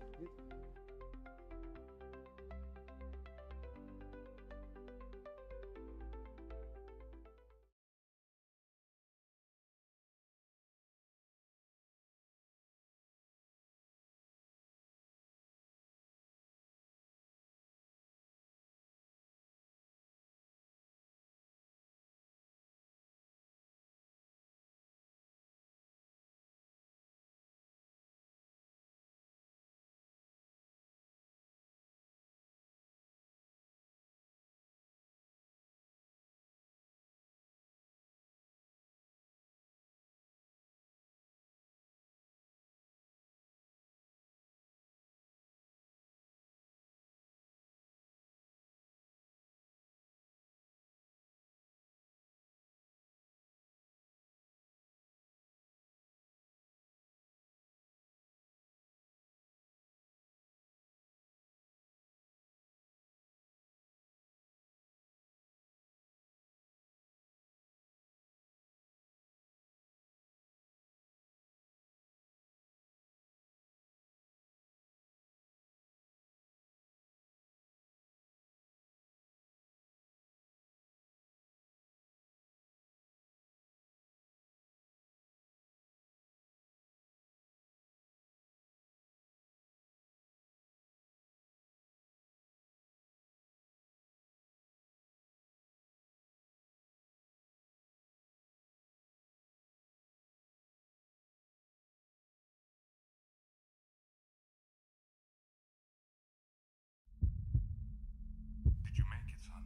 [SPEAKER 5] Did you make it, son?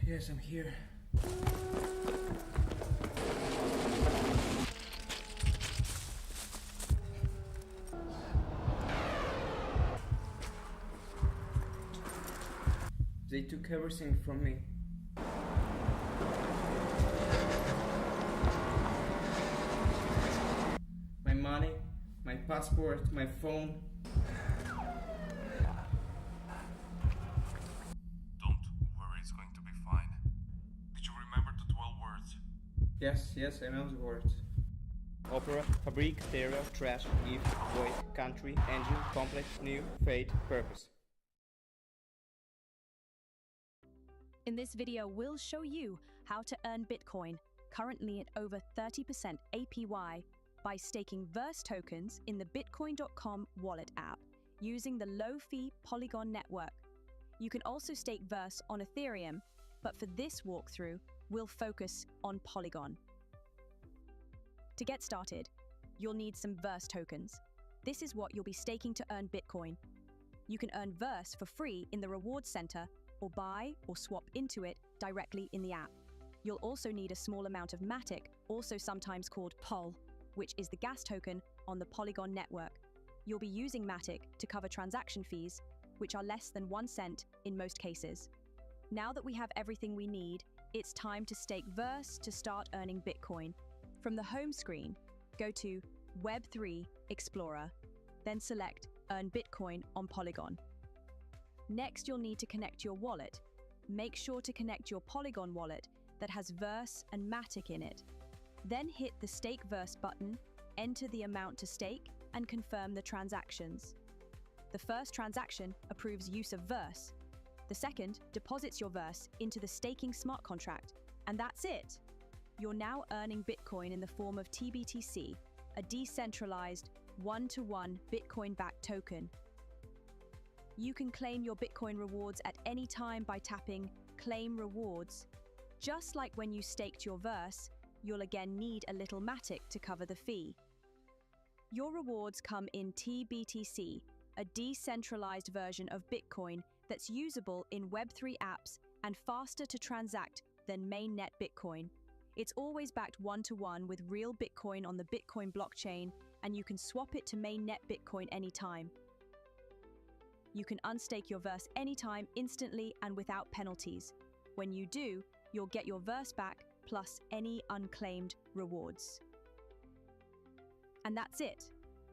[SPEAKER 6] Yes, I'm here. They took everything from me. My money, my passport, my phone.
[SPEAKER 5] Don't worry, it's going to be fine. Did you remember the 12 words?
[SPEAKER 6] Yes, I know the words. Opera, fabric, stereo, trash, if, void, country, engine, complex, new, fate, purpose.
[SPEAKER 7] In this video, we'll show you how to earn Bitcoin, currently at over 30% APY, by staking Verse tokens in the Bitcoin.com wallet app using the low-fee Polygon network. You can also stake Verse on Ethereum, but for this walkthrough, we'll focus on Polygon. To get started, you'll need some Verse tokens. This is what you'll be staking to earn Bitcoin. You can earn Verse for free in the Rewards Center, or buy or swap into it directly in the app. You'll also need a small amount of Matic, also sometimes called POL, which is the gas token on the Polygon network. You'll be using Matic to cover transaction fees, which are less than 1 cent in most cases. Now that we have everything we need, it's time to stake Verse to start earning Bitcoin. From the home screen, go to Web3 Explorer, then select Earn Bitcoin on Polygon. Next, you'll need to connect your wallet. Make sure to connect your Polygon wallet that has Verse and Matic in it. Then hit the Stake Verse button, enter the amount to stake, and confirm the transactions. The first transaction approves use of Verse. The second deposits your Verse into the staking smart contract, and that's it. You're now earning Bitcoin in the form of TBTC, a decentralized, one-to-one Bitcoin-backed token. You can claim your Bitcoin rewards at any time by tapping Claim Rewards. Just like when you staked your Verse, you'll again need a little Matic to cover the fee. Your rewards come in TBTC, a decentralized version of Bitcoin that's usable in Web3 apps and faster to transact than mainnet Bitcoin. It's always backed one-to-one with real Bitcoin on the Bitcoin blockchain, and you can swap it to mainnet Bitcoin anytime. You can unstake your Verse anytime, instantly, and without penalties. When you do, you'll get your Verse back plus any unclaimed rewards. And that's it.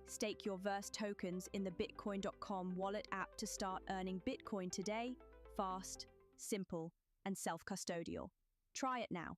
[SPEAKER 7] Stake your Verse tokens in the Bitcoin.com wallet app to start earning Bitcoin today, fast, simple, and self-custodial. Try it now.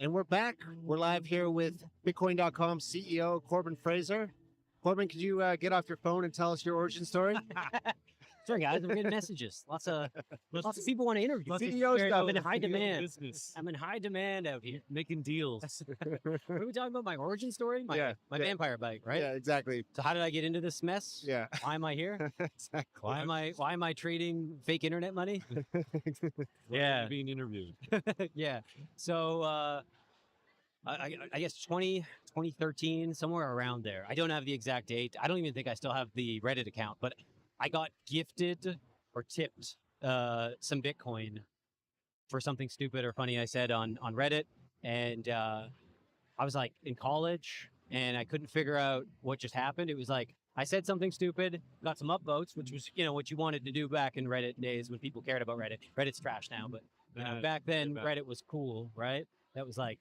[SPEAKER 1] And we're back. We're live here with Bitcoin.com CEO Corbin Fraser. Corbin, could you get off your phone and tell us your origin story?
[SPEAKER 13] Sure, guys. I'm getting messages. Lots of people want to interview.
[SPEAKER 1] CEO stuff.
[SPEAKER 13] I'm in high demand. I'm in high demand out here, making deals. What are we talking about? My origin story? My vampire bike, right?
[SPEAKER 1] Yeah, exactly.
[SPEAKER 13] So how did I get into this mess?
[SPEAKER 1] Yeah.
[SPEAKER 13] Why am I here?
[SPEAKER 1] Exactly.
[SPEAKER 13] Why am I trading fake internet money? Yeah.
[SPEAKER 2] Being interviewed.
[SPEAKER 13] Yeah. So I guess 2013, somewhere around there. I don't have the exact date. I don't even think I still have the Reddit account, but I got gifted or tipped some Bitcoin for something stupid or funny I said on Reddit. And I was like in college and I couldn't figure out what just happened. It was like, I said something stupid, got some upvotes, which was, what you wanted to do back in Reddit days when people cared about Reddit. Reddit's trash now, but back then Reddit was cool, right? That was like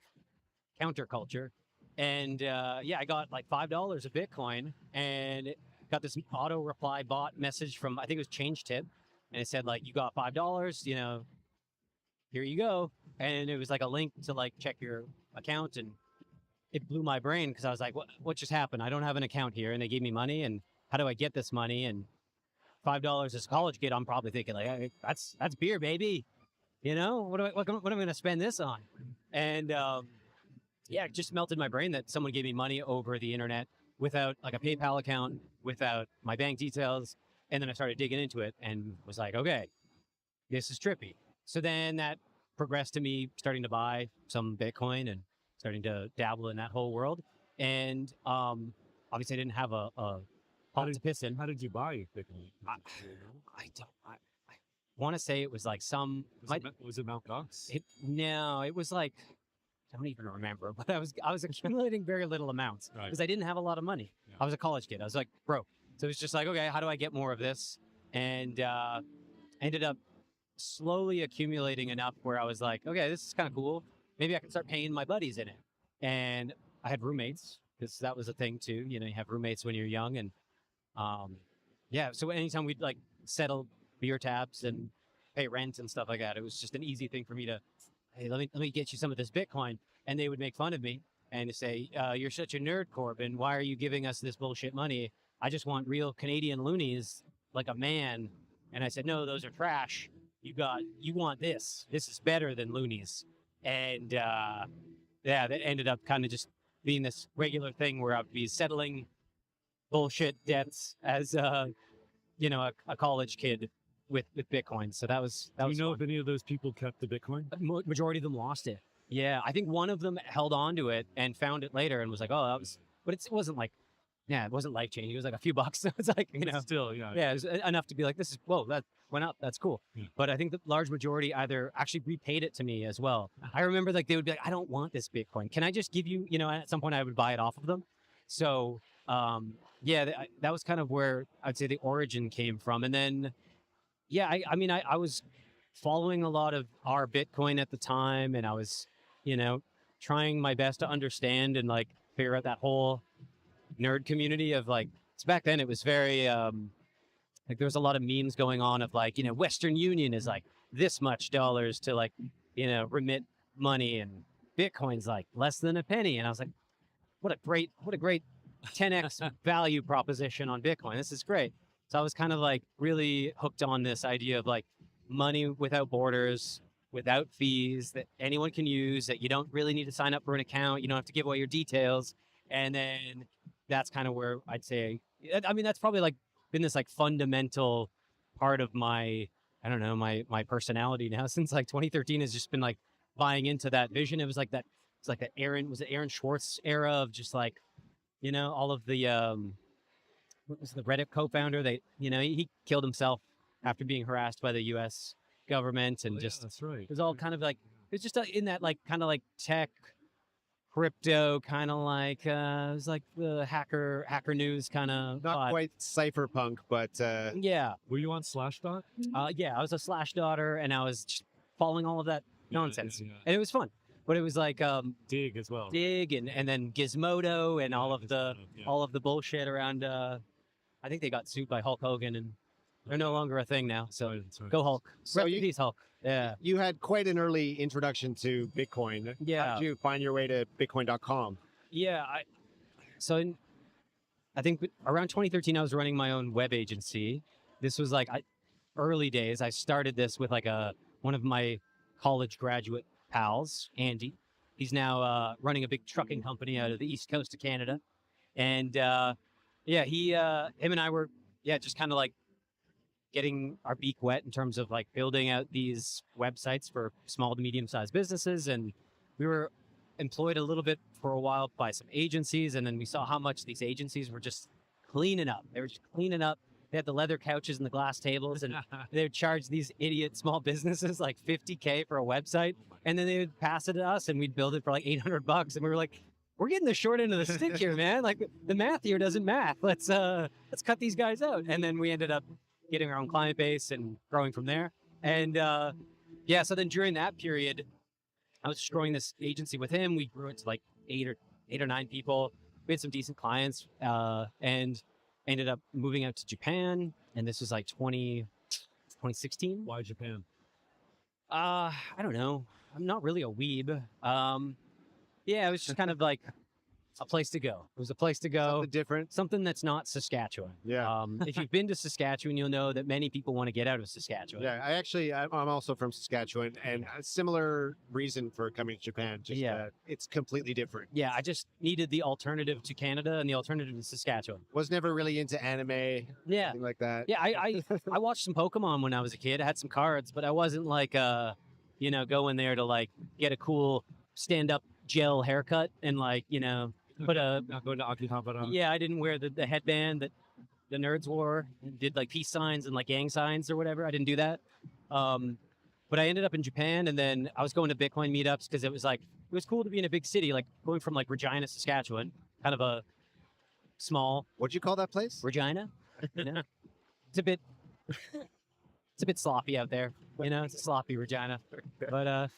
[SPEAKER 13] counterculture. And I got like $5 of Bitcoin and got this auto reply bot message from, I think it was Change Tip. And it said like, you got $5, here you go. And it was like a link to like check your account, and it blew my brain because I was like, what just happened? I don't have an account here, and they gave me money, and how do I get this money? And $5 as a college kid, I'm probably thinking like, hey, that's beer, baby. What am I going to spend this on? And it just melted my brain that someone gave me money over the internet without like a PayPal account, without my bank details. And then I started digging into it and was like, okay, this is trippy. So then that progressed to me starting to buy some Bitcoin and starting to dabble in that whole world. And obviously I didn't have a pumped to piss in.
[SPEAKER 2] How did you buy Bitcoin?
[SPEAKER 13] I want to say it was like some.
[SPEAKER 2] Was it Mt. Gox?
[SPEAKER 13] No, it was like I don't even remember. But I was accumulating very little amounts because I didn't have a lot of money.
[SPEAKER 2] Yeah.
[SPEAKER 13] I was a college kid. I was like broke, so it was just like, okay, how do I get more of this? And ended up slowly accumulating enough where I was like, okay, this is kind of cool. Maybe I can start paying my buddies in it. And I had roommates because that was a thing too. You know, you have roommates when you're young, and yeah. So anytime we'd like settle beer tabs and pay rent and stuff like that, it was just an easy thing for me to, hey, let me get you some of this Bitcoin. And they would make fun of me and say, you're such a nerd, Corbin. Why are you giving us this bullshit money? I just want real Canadian loonies like a man. And I said, no, those are trash. You want this. This is better than loonies. And yeah, that ended up kind of just being this regular thing where I'd be settling bullshit debts as you know, a college kid with Bitcoin. So that was
[SPEAKER 2] Do you know
[SPEAKER 13] fun.
[SPEAKER 2] if any of those people kept the Bitcoin?
[SPEAKER 13] Majority of them lost it. Yeah, I think one of them held on to it and found it later and was like, oh, that was, but it wasn't like, yeah, it wasn't life changing. It was like a few bucks. So it's like, you know,
[SPEAKER 2] Still, yeah.
[SPEAKER 13] yeah, it was enough to be like, this is, whoa, that went up. That's cool.
[SPEAKER 2] Yeah.
[SPEAKER 13] But I think the large majority either actually repaid it to me as well. I remember like they would be like, I don't want this Bitcoin. Can I just give you, you know, at some point I would buy it off of them. So yeah, that was kind of where I'd say the origin came from. And then, yeah, I mean, I was following a lot of our Bitcoin at the time, and I was, you know, trying my best to understand and like figure out that whole nerd community of like, so back then it was very, like there was a lot of memes going on of like, you know, Western Union is like this much dollars to like, you know, remit money, and Bitcoin's like less than a penny. And I was like, what a great 10x value proposition on Bitcoin. This is great. So I was kind of like really hooked on this idea of like money without borders, without fees, that anyone can use, that you don't really need to sign up for an account. You don't have to give away your details. And then that's kind of where I'd say, I mean, that's probably like been this like fundamental part of my, I don't know, my personality now since like 2013 has just been like buying into that vision. It was like that, it's like the Aaron Schwartz era of just like, you know, all of the, what was the Reddit co-founder? You know, he killed himself after being harassed by the U.S. government, and just
[SPEAKER 2] that's right.
[SPEAKER 13] it was all kind of like, it's just in that like kind of like tech, crypto, kind of like it was like the hacker news kind of.
[SPEAKER 14] Not quite cypherpunk, but
[SPEAKER 13] yeah.
[SPEAKER 2] Were you on Slashdot?
[SPEAKER 13] Yeah, I was a Slashdot, and I was just following all of that nonsense,
[SPEAKER 2] yeah.
[SPEAKER 13] and it was fun. But it was like
[SPEAKER 2] Dig as well.
[SPEAKER 13] Dig and then Gizmodo and all of the bullshit around. I think they got sued by Hulk Hogan, and they're no longer a thing now. So
[SPEAKER 2] right.
[SPEAKER 13] Go Hulk.
[SPEAKER 14] So
[SPEAKER 13] Peace, Hulk. Yeah.
[SPEAKER 14] You had quite an early introduction to Bitcoin.
[SPEAKER 13] Yeah.
[SPEAKER 14] How did you find your way to Bitcoin.com?
[SPEAKER 13] Yeah. I think around 2013, I was running my own web agency. This was like early days. I started this with like one of my college graduate pals, Andy. He's now running a big trucking company out of the east coast of Canada. And yeah, him and I were, just kind of like getting our beak wet in terms of like building out these websites for small to medium-sized businesses. And we were employed a little bit for a while by some agencies. And then we saw how much these agencies were just cleaning up. They were just cleaning up. They had the leather couches and the glass tables, and they would charge these idiot small businesses like $50K for a website. And then they would pass it to us, and we'd build it for like $800. And we were like, we're getting the short end of the stick here, man. Like the math here doesn't math. Let's cut these guys out. And then we ended up getting our own client base and growing from there. And so then during that period, I was just growing this agency with him. We grew it to like eight or nine people. We had some decent clients, and ended up moving out to Japan. And this was like 2016.
[SPEAKER 2] Why Japan?
[SPEAKER 13] I don't know. I'm not really a weeb. Yeah, it was just kind of like a place to go. It was a place to go.
[SPEAKER 14] Something different.
[SPEAKER 13] Something that's not Saskatchewan.
[SPEAKER 14] Yeah.
[SPEAKER 13] If you've been to Saskatchewan, you'll know that many people want to get out of Saskatchewan.
[SPEAKER 14] Yeah, I'm also from Saskatchewan, and a similar reason for coming to Japan. Just, it's completely different.
[SPEAKER 13] Yeah, I just needed the alternative to Canada and the alternative to Saskatchewan.
[SPEAKER 14] Was never really into anime.
[SPEAKER 13] Yeah.
[SPEAKER 14] Anything like that.
[SPEAKER 13] Yeah, I watched some Pokemon when I was a kid. I had some cards, but I wasn't like, going there to like get a cool stand-up gel haircut and like, put a...
[SPEAKER 2] Not going to Akihabara.
[SPEAKER 13] Yeah, I didn't wear the headband that the Nerds War, did like peace signs and like gang signs or whatever. I didn't do that. But I ended up in Japan, and then I was going to Bitcoin meetups because it was cool to be in a big city, like going from like Regina, Saskatchewan, kind of a small.
[SPEAKER 14] What'd you call that place?
[SPEAKER 13] Regina. You know? It's a bit sloppy out there. You know, it's a sloppy Regina. But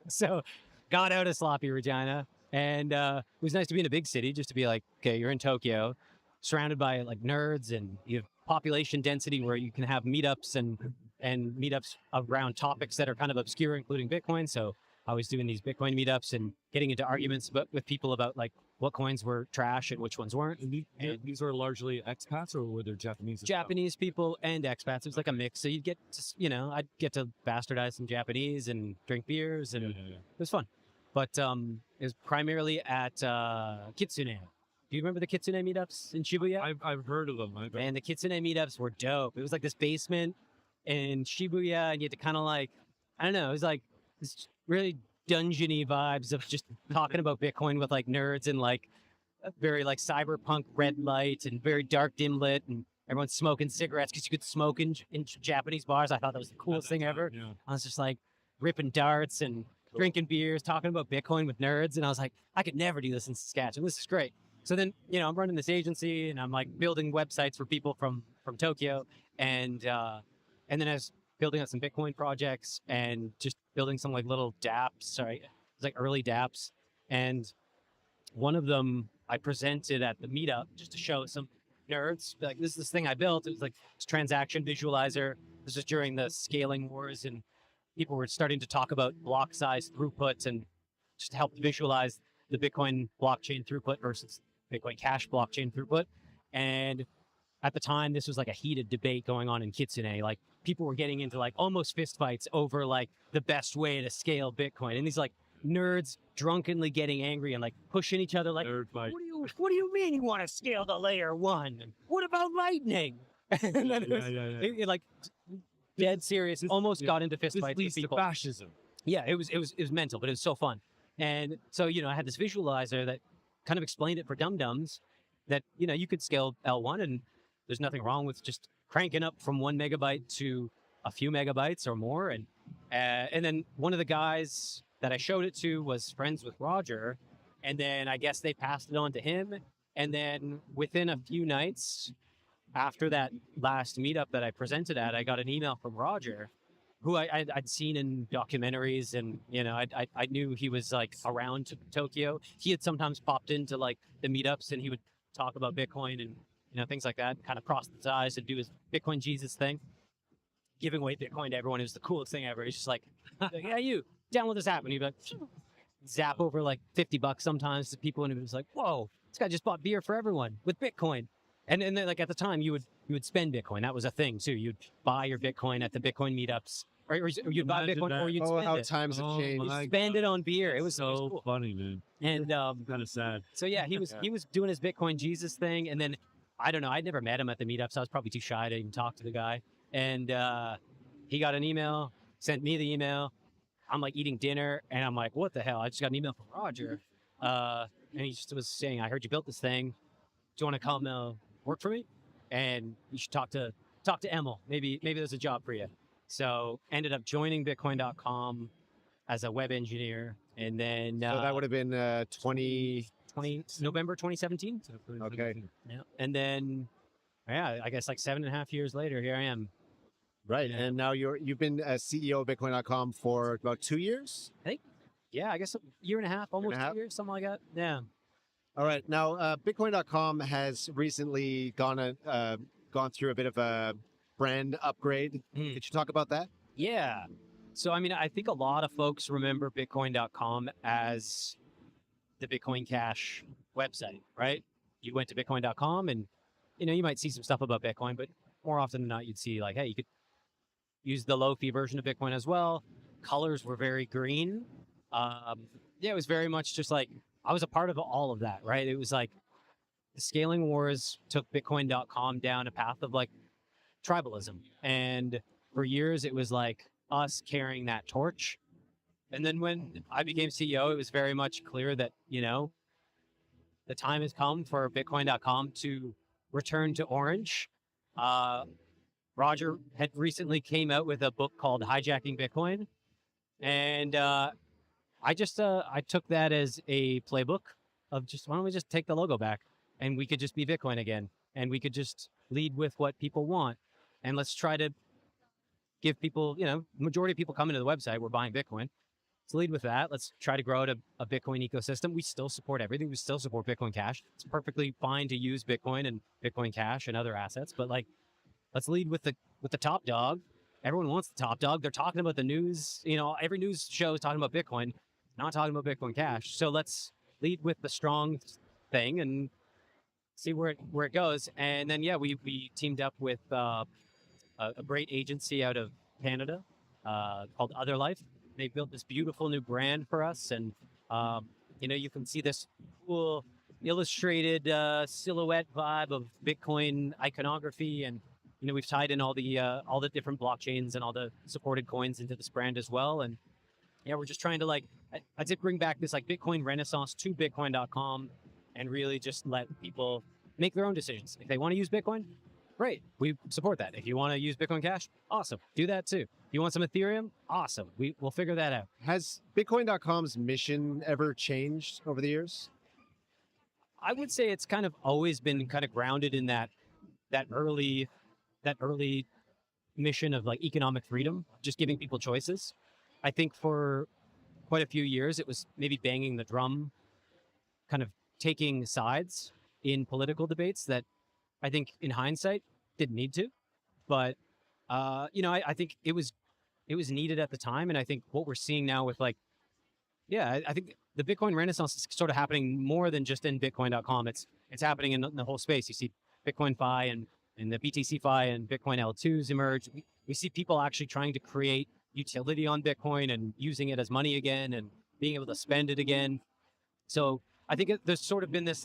[SPEAKER 13] so got out of sloppy Regina, and it was nice to be in a big city, just to be like, okay, you're in Tokyo, surrounded by like nerds, and you have population density where you can have meetups and meetups around topics that are kind of obscure, including Bitcoin. So I was doing these Bitcoin meetups and getting into arguments with people about like what coins were trash and which ones weren't.
[SPEAKER 2] And these are largely expats, or were there Japanese?
[SPEAKER 13] Japanese people and expats. It was like a mix. So you'd get to, I'd get to bastardize some Japanese and drink beers, and it was fun. But it was primarily at Kitsune. Do you remember the Kitsune meetups in Shibuya?
[SPEAKER 2] I've heard of them.
[SPEAKER 13] And the Kitsune meetups were dope. It was like this basement in Shibuya, and you had to kind of like, I don't know, it was like this really dungeony vibes of just talking about Bitcoin with like nerds and like a very like cyberpunk red light and very dark dim lit, and everyone's smoking cigarettes because you could smoke in Japanese bars. I thought that was the coolest thing ever.
[SPEAKER 2] Yeah.
[SPEAKER 13] I was just like ripping darts and drinking beers, talking about Bitcoin with nerds, and I was like, I could never do this in Saskatchewan. This is great. So then, I'm running this agency, and I'm like building websites for people from Tokyo, and then I was building out some Bitcoin projects and just building some like little dApps. Sorry, it was like early dApps, and one of them I presented at the meetup just to show some nerds. Like, this is this thing I built. It was like this transaction visualizer. This was during the scaling wars, and people were starting to talk about block size throughput and just help visualize the Bitcoin blockchain throughput versus Bitcoin Cash blockchain throughput. And at the time, this was like a heated debate going on in Kitsune. Like, people were getting into like almost fistfights over like the best way to scale Bitcoin. And these like nerds drunkenly getting angry and like pushing each other like, what do you mean you want to scale the layer one? And what about Lightning? And then it like dead serious, almost got into fistfights with people.
[SPEAKER 2] Fascism.
[SPEAKER 13] Yeah, it was mental, but it was so fun. And so, I had this visualizer that kind of explained it for dum-dums that, you could scale L1, and there's nothing wrong with just cranking up from 1 megabyte to a few megabytes or more. And then one of the guys that I showed it to was friends with Roger. And then I guess they passed it on to him. And then within a few nights after that last meetup that I presented at, I got an email from Roger, who I'd seen in documentaries, and I knew he was like around Tokyo. He had sometimes popped into like the meetups, and he would talk about Bitcoin and things like that, kind of cross his eyes and do his Bitcoin Jesus thing, giving away Bitcoin to everyone. It was the coolest thing ever. He's just like, yeah, you download this app, and he'd be like, zap over like $50 sometimes to people, and it was like, whoa, this guy just bought beer for everyone with Bitcoin. And then like at the time you would spend Bitcoin. That was a thing too. You'd buy your Bitcoin at the Bitcoin meetups, or you'd buy Bitcoin, or you'd spend
[SPEAKER 14] how
[SPEAKER 13] it.
[SPEAKER 14] times have changed.
[SPEAKER 13] You spend it on beer. It was
[SPEAKER 2] so
[SPEAKER 13] cool.
[SPEAKER 2] funny, man.
[SPEAKER 13] And
[SPEAKER 2] kind of sad.
[SPEAKER 13] So yeah, he was doing his Bitcoin Jesus thing, and then I don't know. I'd never met him at the meetups. I was probably too shy to even talk to the guy. And he got an email, sent me the email. I'm like eating dinner, and I'm like, what the hell? I just got an email from Roger, and he just was saying, I heard you built this thing. Do you want to come work for me? And you should talk to Emil. Maybe there's a job for you. So ended up joining Bitcoin.com as a web engineer, and then
[SPEAKER 14] so that would have been 20
[SPEAKER 13] November 2017.
[SPEAKER 14] Okay.
[SPEAKER 13] Yeah, and then I guess like 7.5 years later, here I am.
[SPEAKER 14] Right, and now you've been CEO of Bitcoin.com for about 2 years.
[SPEAKER 13] I think, I guess a year and a half, almost 2 years, something like that. Yeah.
[SPEAKER 14] All right. Now, Bitcoin.com has recently gone through a bit of a brand upgrade. Could you talk about that?
[SPEAKER 13] Yeah. So, I mean, I think a lot of folks remember Bitcoin.com as the Bitcoin Cash website, right? You went to Bitcoin.com, and, you might see some stuff about Bitcoin, but more often than not, you'd see like, hey, you could use the low-fee version of Bitcoin as well. Colors were very green. It was very much just like, I was a part of all of that, right? It was like the scaling wars took Bitcoin.com down a path of like tribalism. And for years, it was like us carrying that torch. And then when I became CEO, it was very much clear that, the time has come for Bitcoin.com to return to orange. Roger had recently came out with a book called Hijacking Bitcoin. And I took that as a playbook of just, why don't we just take the logo back and we could just be Bitcoin again. And we could just lead with what people want. And let's try to give people, majority of people coming to the website, we're buying Bitcoin. Let's lead with that. Let's try to grow out a Bitcoin ecosystem. We still support everything. We still support Bitcoin Cash. It's perfectly fine to use Bitcoin and Bitcoin Cash and other assets, but like, let's lead with the top dog. Everyone wants the top dog. They're talking about the news. Every news show is talking about Bitcoin, not talking about Bitcoin Cash. So let's lead with the strong thing and see where it goes. And then we teamed up with a great agency out of Canada called Other Life. They built this beautiful new brand for us, and you can see this cool illustrated silhouette vibe of Bitcoin iconography, and we've tied in all the different blockchains and all the supported coins into this brand as well. And we're just trying to I'd say bring back this Bitcoin renaissance to Bitcoin.com and really just let people make their own decisions. If they want to use Bitcoin, great, we support that. If you want to use Bitcoin Cash, awesome, do that too. If you want some Ethereum, awesome, we'll figure that out.
[SPEAKER 14] Has Bitcoin.com's mission ever changed over the years?
[SPEAKER 13] I would say it's kind of always been kind of grounded in that early mission of economic freedom, just giving people choices. I think for quite a few years, it was maybe banging the drum, kind of taking sides in political debates that I think in hindsight didn't need to, but I think it was needed at the time. And I think what we're seeing now with I think the Bitcoin renaissance is sort of happening more than just in Bitcoin.com. It's happening in the whole space. You see Bitcoin Fi and the BTC Fi and Bitcoin L2s emerge. We see people actually trying to create utility on Bitcoin and using it as money again and being able to spend it again. So I think there's sort of been this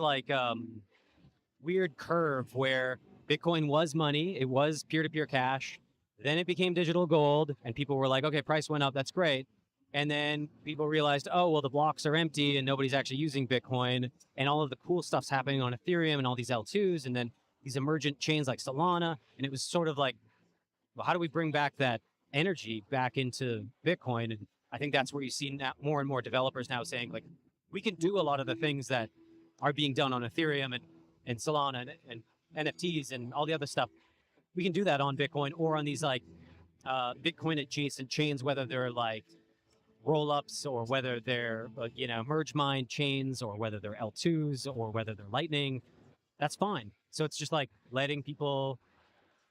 [SPEAKER 13] weird curve where Bitcoin was money. It was peer-to-peer cash. Then it became digital gold and people were like, okay, price went up. That's great. And then people realized, oh, well, the blocks are empty and nobody's actually using Bitcoin. And all of the cool stuff's happening on Ethereum and all these L2s. And then these emergent chains like Solana. And it was sort of like, well, how do we bring back that energy back into Bitcoin? And I think that's where you see now more and more developers now saying, we can do a lot of the things that are being done on Ethereum and Solana and NFTs and all the other stuff. We can do that on Bitcoin or on these Bitcoin adjacent chains, whether they're roll-ups or whether they're merge mine chains or whether they're L2s or whether they're Lightning. That's fine. So it's just letting people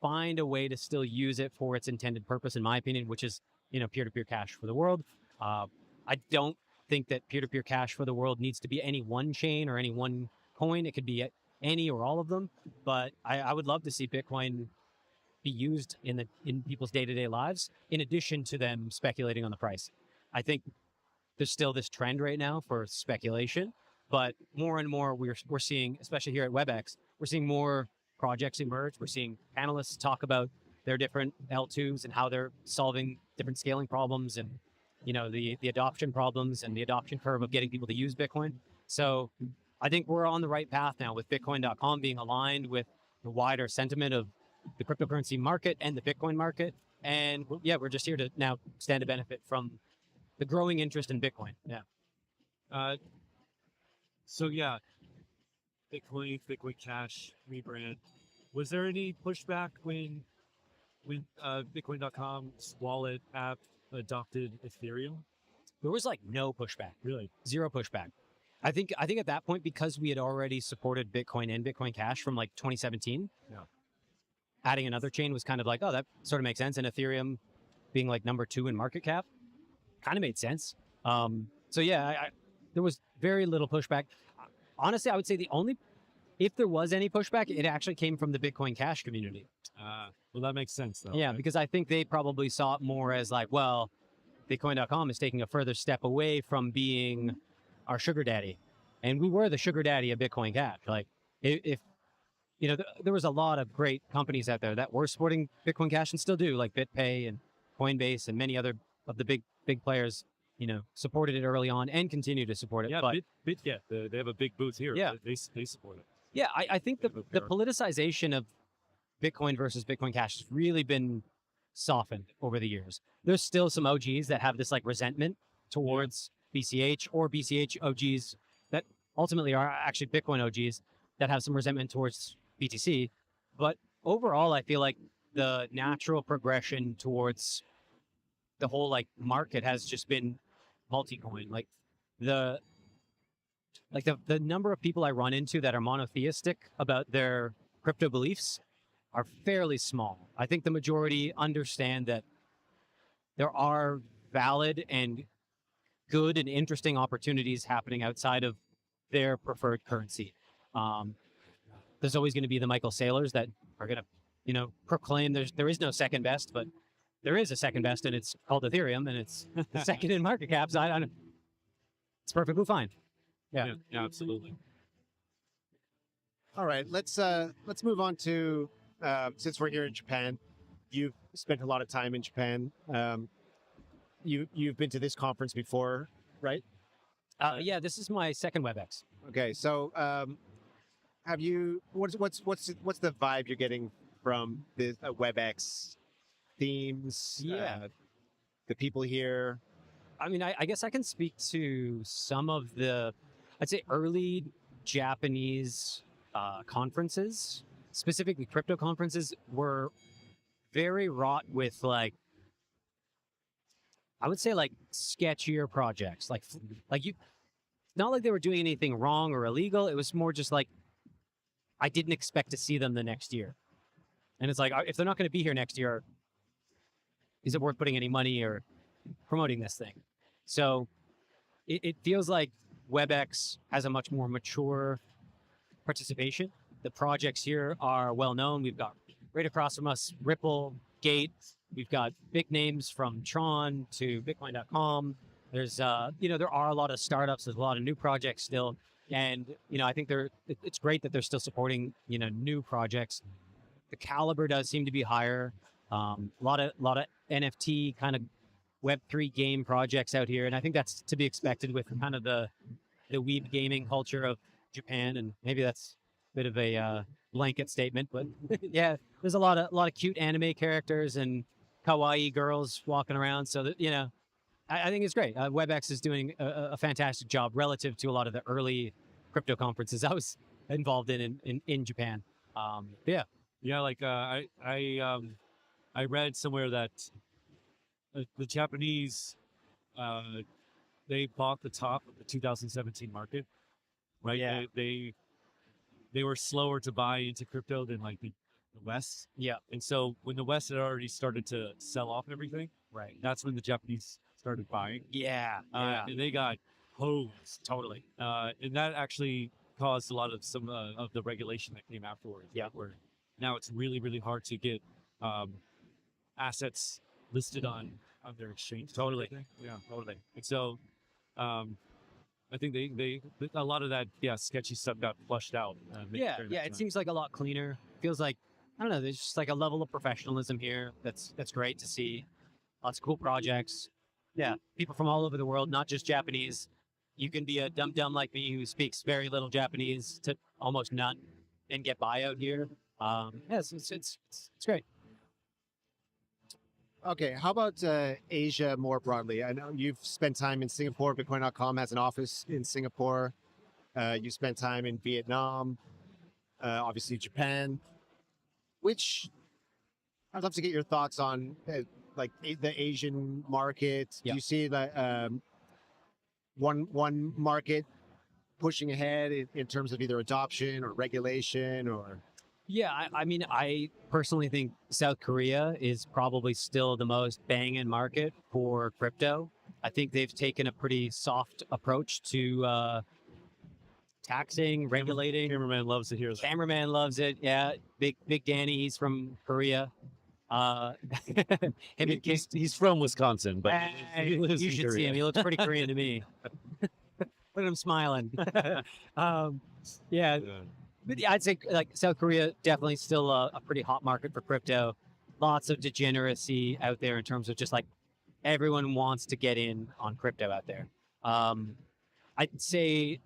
[SPEAKER 13] find a way to still use it for its intended purpose, in my opinion, which is peer-to-peer cash for the world. I don't think that peer-to-peer cash for the world needs to be any one chain or any one coin. It could be any or all of them. But I would love to see Bitcoin be used in people's day-to-day lives, in addition to them speculating on the price. I think there's still this trend right now for speculation, but more and more we're seeing, especially here at WebX, we're seeing more projects emerge. We're seeing panelists talk about their different L2s and how they're solving different scaling problems and the adoption problems and the adoption curve of getting people to use Bitcoin. So I think we're on the right path now with Bitcoin.com being aligned with the wider sentiment of the cryptocurrency market and the Bitcoin market. And we're just here to now stand to benefit from the growing interest in Bitcoin. Yeah.
[SPEAKER 3] Bitcoin Cash rebrand. Was there any pushback when Bitcoin.com's wallet app adopted Ethereum?
[SPEAKER 13] There was no pushback.
[SPEAKER 3] Really?
[SPEAKER 13] Zero pushback. I think at that point, because we had already supported Bitcoin and Bitcoin Cash from 2017.
[SPEAKER 3] Yeah.
[SPEAKER 13] Adding another chain was kind of oh, that sort of makes sense. And Ethereum being number 2 in market cap kind of made sense. There was very little pushback. Honestly, I would say if there was any pushback, it actually came from the Bitcoin Cash community.
[SPEAKER 3] Well, that makes sense, though.
[SPEAKER 13] Yeah, right? Because I think they probably saw it more as well, Bitcoin.com is taking a further step away from being our sugar daddy. And we were the sugar daddy of Bitcoin Cash. If there was a lot of great companies out there that were supporting Bitcoin Cash and still do, like BitPay and Coinbase and many other of the big players, supported it early on and continue to support it.
[SPEAKER 3] Yeah,
[SPEAKER 13] but
[SPEAKER 3] they have a big booth here.
[SPEAKER 13] Yeah.
[SPEAKER 3] They support it.
[SPEAKER 13] Yeah, I think the politicization of Bitcoin versus Bitcoin Cash has really been softened over the years. There's still some OGs that have this like resentment towards BCH, or BCH OGs that ultimately are actually Bitcoin OGs that have some resentment towards BTC. But overall, I feel like the natural progression towards the whole like market has just been multi-coin. Like the the number of people I run into that are monotheistic about their crypto beliefs are fairly small. I think the majority understand that there are valid and good and interesting opportunities happening outside of their preferred currency. There's always going to be the Michael Saylors that are going to, proclaim there is no second best, but there is a second best, and it's called Ethereum, and it's the second in market caps. I don't. It's perfectly fine. Yeah,
[SPEAKER 3] absolutely.
[SPEAKER 14] All right, let's move on to since we're here in Japan. You've spent a lot of time in Japan. You've been to this conference before, right?
[SPEAKER 13] Yeah, this is my second WebX.
[SPEAKER 14] Okay, so have you? What's the vibe you're getting from the WebX themes?
[SPEAKER 13] Yeah,
[SPEAKER 14] the people here.
[SPEAKER 13] I mean, I guess I can speak to some of the, I'd say, early Japanese conferences, specifically crypto conferences, were very wrought with like, I would say like sketchier projects. Like you, not like they were doing anything wrong or illegal. It was more just like, I didn't expect to see them the next year. And it's like, if they're not going to be here next year, is it worth putting any money or promoting this thing? So it feels like WebX has a much more mature participation. The projects here are well known. We've got right across from us Ripple, Gate. We've got big names from Tron to Bitcoin.com. There's, there are a lot of startups. There's a lot of new projects still. And, I think it's great that they're still supporting, new projects. The caliber does seem to be higher. A lot of NFT kind of Web3 game projects out here. And I think that's to be expected with kind of the weeb gaming culture of Japan. And maybe that's a bit of a blanket statement, but yeah, there's a lot of cute anime characters and kawaii girls walking around. So that, I think it's great. WebX is doing a fantastic job relative to a lot of the early crypto conferences I was involved in Japan. Yeah.
[SPEAKER 3] Yeah, like I read somewhere that the Japanese they bought the top of the 2017 market, right?
[SPEAKER 13] Yeah.
[SPEAKER 3] They were slower to buy into crypto than like the West.
[SPEAKER 13] Yeah.
[SPEAKER 3] And so when the West had already started to sell off everything,
[SPEAKER 13] right,
[SPEAKER 3] that's when the Japanese started buying.
[SPEAKER 13] Yeah.
[SPEAKER 3] And they got hosed.
[SPEAKER 13] Totally.
[SPEAKER 3] And that actually caused a lot of some of the regulation that came afterwards.
[SPEAKER 13] Yeah.
[SPEAKER 3] Where now it's really, really hard to get assets listed on their exchange.
[SPEAKER 13] Totally.
[SPEAKER 3] Yeah, totally. And so I think they a lot of that sketchy stuff got flushed out.
[SPEAKER 13] Yeah. It seems like a lot cleaner. Feels like, I don't know, there's just like a level of professionalism here that's great to see. Lots of cool projects. Yeah, people from all over the world, not just Japanese. You can be a dum-dum like me who speaks very little Japanese to almost none and get by out here. It's great.
[SPEAKER 14] Okay, how about Asia more broadly? I know you've spent time in Singapore. Bitcoin.com has an office in Singapore. You spent time in Vietnam, obviously Japan. I'd love to get your thoughts on like the Asian market.
[SPEAKER 13] Yeah.
[SPEAKER 14] Do you see that one market pushing ahead in terms of either adoption or regulation or?
[SPEAKER 13] Yeah, I mean, I personally think South Korea is probably still the most banging market for crypto. I think they've taken a pretty soft approach to taxing, regulating.
[SPEAKER 3] Cameraman loves to hear that.
[SPEAKER 13] Cameraman loves it. Yeah, Big Danny, he's from Korea.
[SPEAKER 3] He's from Wisconsin, but he lives
[SPEAKER 13] you
[SPEAKER 3] in
[SPEAKER 13] should see
[SPEAKER 3] Korea.
[SPEAKER 13] him. He looks pretty Korean to me. Look at him smiling. Yeah. But I'd say like South Korea definitely still a pretty hot market for crypto. Lots of degeneracy out there in terms of just like everyone wants to get in on crypto out there. I'd say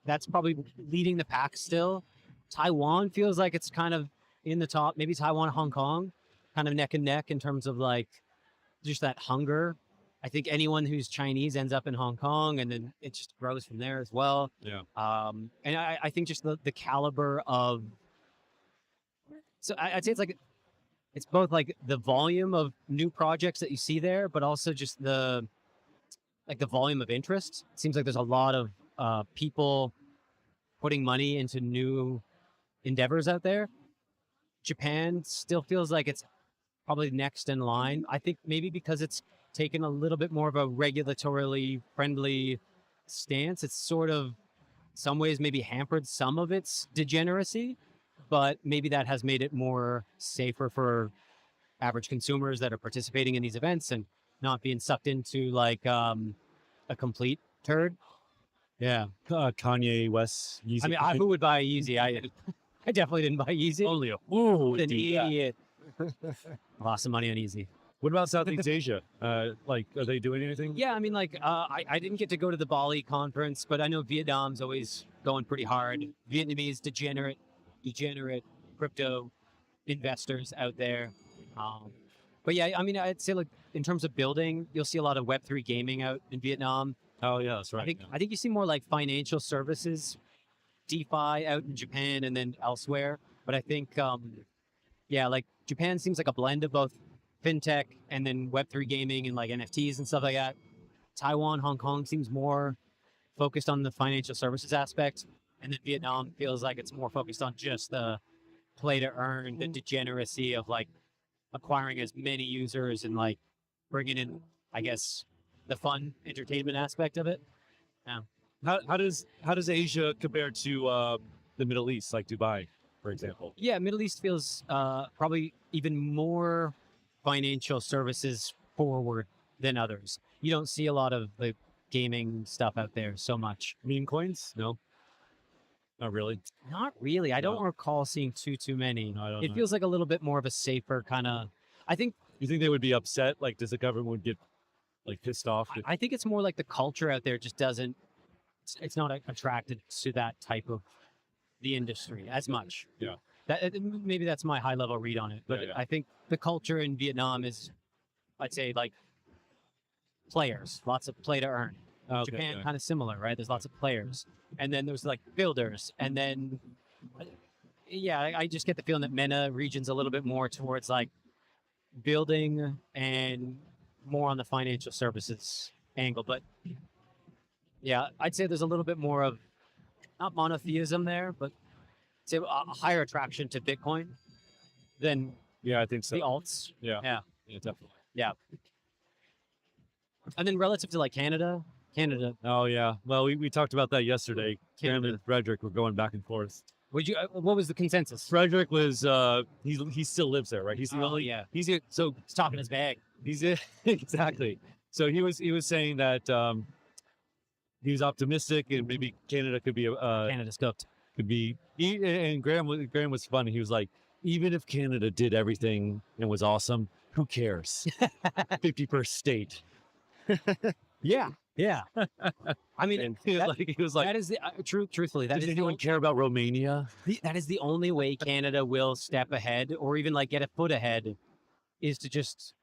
[SPEAKER 13] that's probably leading the pack still. Taiwan feels like it's kind of in the top. Maybe Taiwan, Hong Kong, kind of neck and neck in terms of like just that hunger. I think anyone who's Chinese ends up in Hong Kong, and then it just grows from there as well.
[SPEAKER 3] Yeah.
[SPEAKER 13] And I think just the caliber of, so I'd say it's both like the volume of new projects that you see there, but also just the volume of interest. It seems like there's a lot of people putting money into new endeavors out there. Japan still feels like it's probably next in line. I think maybe because it's taken a little bit more of a regulatorily friendly stance, it's sort of some ways maybe hampered some of its degeneracy, but maybe that has made it more safer for average consumers that are participating in these events and not being sucked into like a complete turd. Yeah.
[SPEAKER 3] Kanye West. Yeezy.
[SPEAKER 13] I mean, who would buy a Yeezy? I definitely didn't buy Yeezy.
[SPEAKER 3] Only a fool would
[SPEAKER 13] An
[SPEAKER 3] do
[SPEAKER 13] idiot. Lost some money on Yeezy.
[SPEAKER 3] What about Southeast Asia? Like, are they doing anything?
[SPEAKER 13] Yeah, I mean, like, I didn't get to go to the Bali conference, but I know Vietnam's always going pretty hard. Vietnamese degenerate crypto investors out there. But yeah, I mean, I'd say like in terms of building, you'll see a lot of Web3 gaming out in Vietnam.
[SPEAKER 3] Oh yeah, that's right.
[SPEAKER 13] I think you see more like financial services, DeFi out in Japan and then elsewhere. But I think, yeah, like Japan seems like a blend of both fintech and then Web3 gaming and like NFTs and stuff like that. Taiwan, Hong Kong seems more focused on the financial services aspect. And then Vietnam feels like it's more focused on just the play to earn, the degeneracy of like acquiring as many users and like bringing in, I guess, the fun entertainment aspect of it. Yeah.
[SPEAKER 3] How does Asia compare to the Middle East, like Dubai, for example?
[SPEAKER 13] Yeah, Middle East feels probably even more financial services forward than others. You don't see a lot of the gaming stuff out there so much.
[SPEAKER 3] Meme coins? No. Not really.
[SPEAKER 13] Not really. I don't recall seeing too many.
[SPEAKER 3] No, I don't
[SPEAKER 13] it
[SPEAKER 3] know.
[SPEAKER 13] feels like a little bit more of a safer kind of. I think.
[SPEAKER 3] You think they would be upset? Like, does the government would get like pissed off?
[SPEAKER 13] I think it's more like the culture out there just doesn't. It's not attracted to that type of the industry as much.
[SPEAKER 3] Yeah.
[SPEAKER 13] Maybe that's my high level read on it, but
[SPEAKER 3] Yeah.
[SPEAKER 13] I think the culture in Vietnam is, I'd say, like players, lots of play to earn.
[SPEAKER 3] Okay,
[SPEAKER 13] Japan
[SPEAKER 3] yeah.
[SPEAKER 13] kind of similar, right? There's lots of players, and then there's like builders, and then yeah, I just get the feeling that MENA region's a little bit more towards like building and more on the financial services angle, but yeah, I'd say there's a little bit more of not monotheism there, but I'd say a higher attraction to Bitcoin than
[SPEAKER 3] Yeah, I think so.
[SPEAKER 13] the alts.
[SPEAKER 3] Yeah.
[SPEAKER 13] Yeah.
[SPEAKER 3] Yeah, definitely.
[SPEAKER 13] Yeah. And then relative to like Canada.
[SPEAKER 3] Oh yeah. Well, we talked about that yesterday. Graham and Frederick were going back and forth.
[SPEAKER 13] Would you? What was the consensus?
[SPEAKER 3] Frederick was he still lives there, right? He's the only.
[SPEAKER 13] Yeah.
[SPEAKER 3] He's so
[SPEAKER 13] He's talking his bag.
[SPEAKER 3] he's exactly. So he was saying that he was optimistic and maybe Canada could be
[SPEAKER 13] Canada's cooked.
[SPEAKER 3] could be. And Graham was funny. He was like, even if Canada did everything and was awesome, who cares? 51st state.
[SPEAKER 13] Yeah. Yeah. I mean,
[SPEAKER 3] And he was like,
[SPEAKER 13] that is the truthfully, that
[SPEAKER 3] does
[SPEAKER 13] is
[SPEAKER 3] anyone care about Romania?
[SPEAKER 13] that is the only way Canada will step ahead or even like get a foot ahead is to just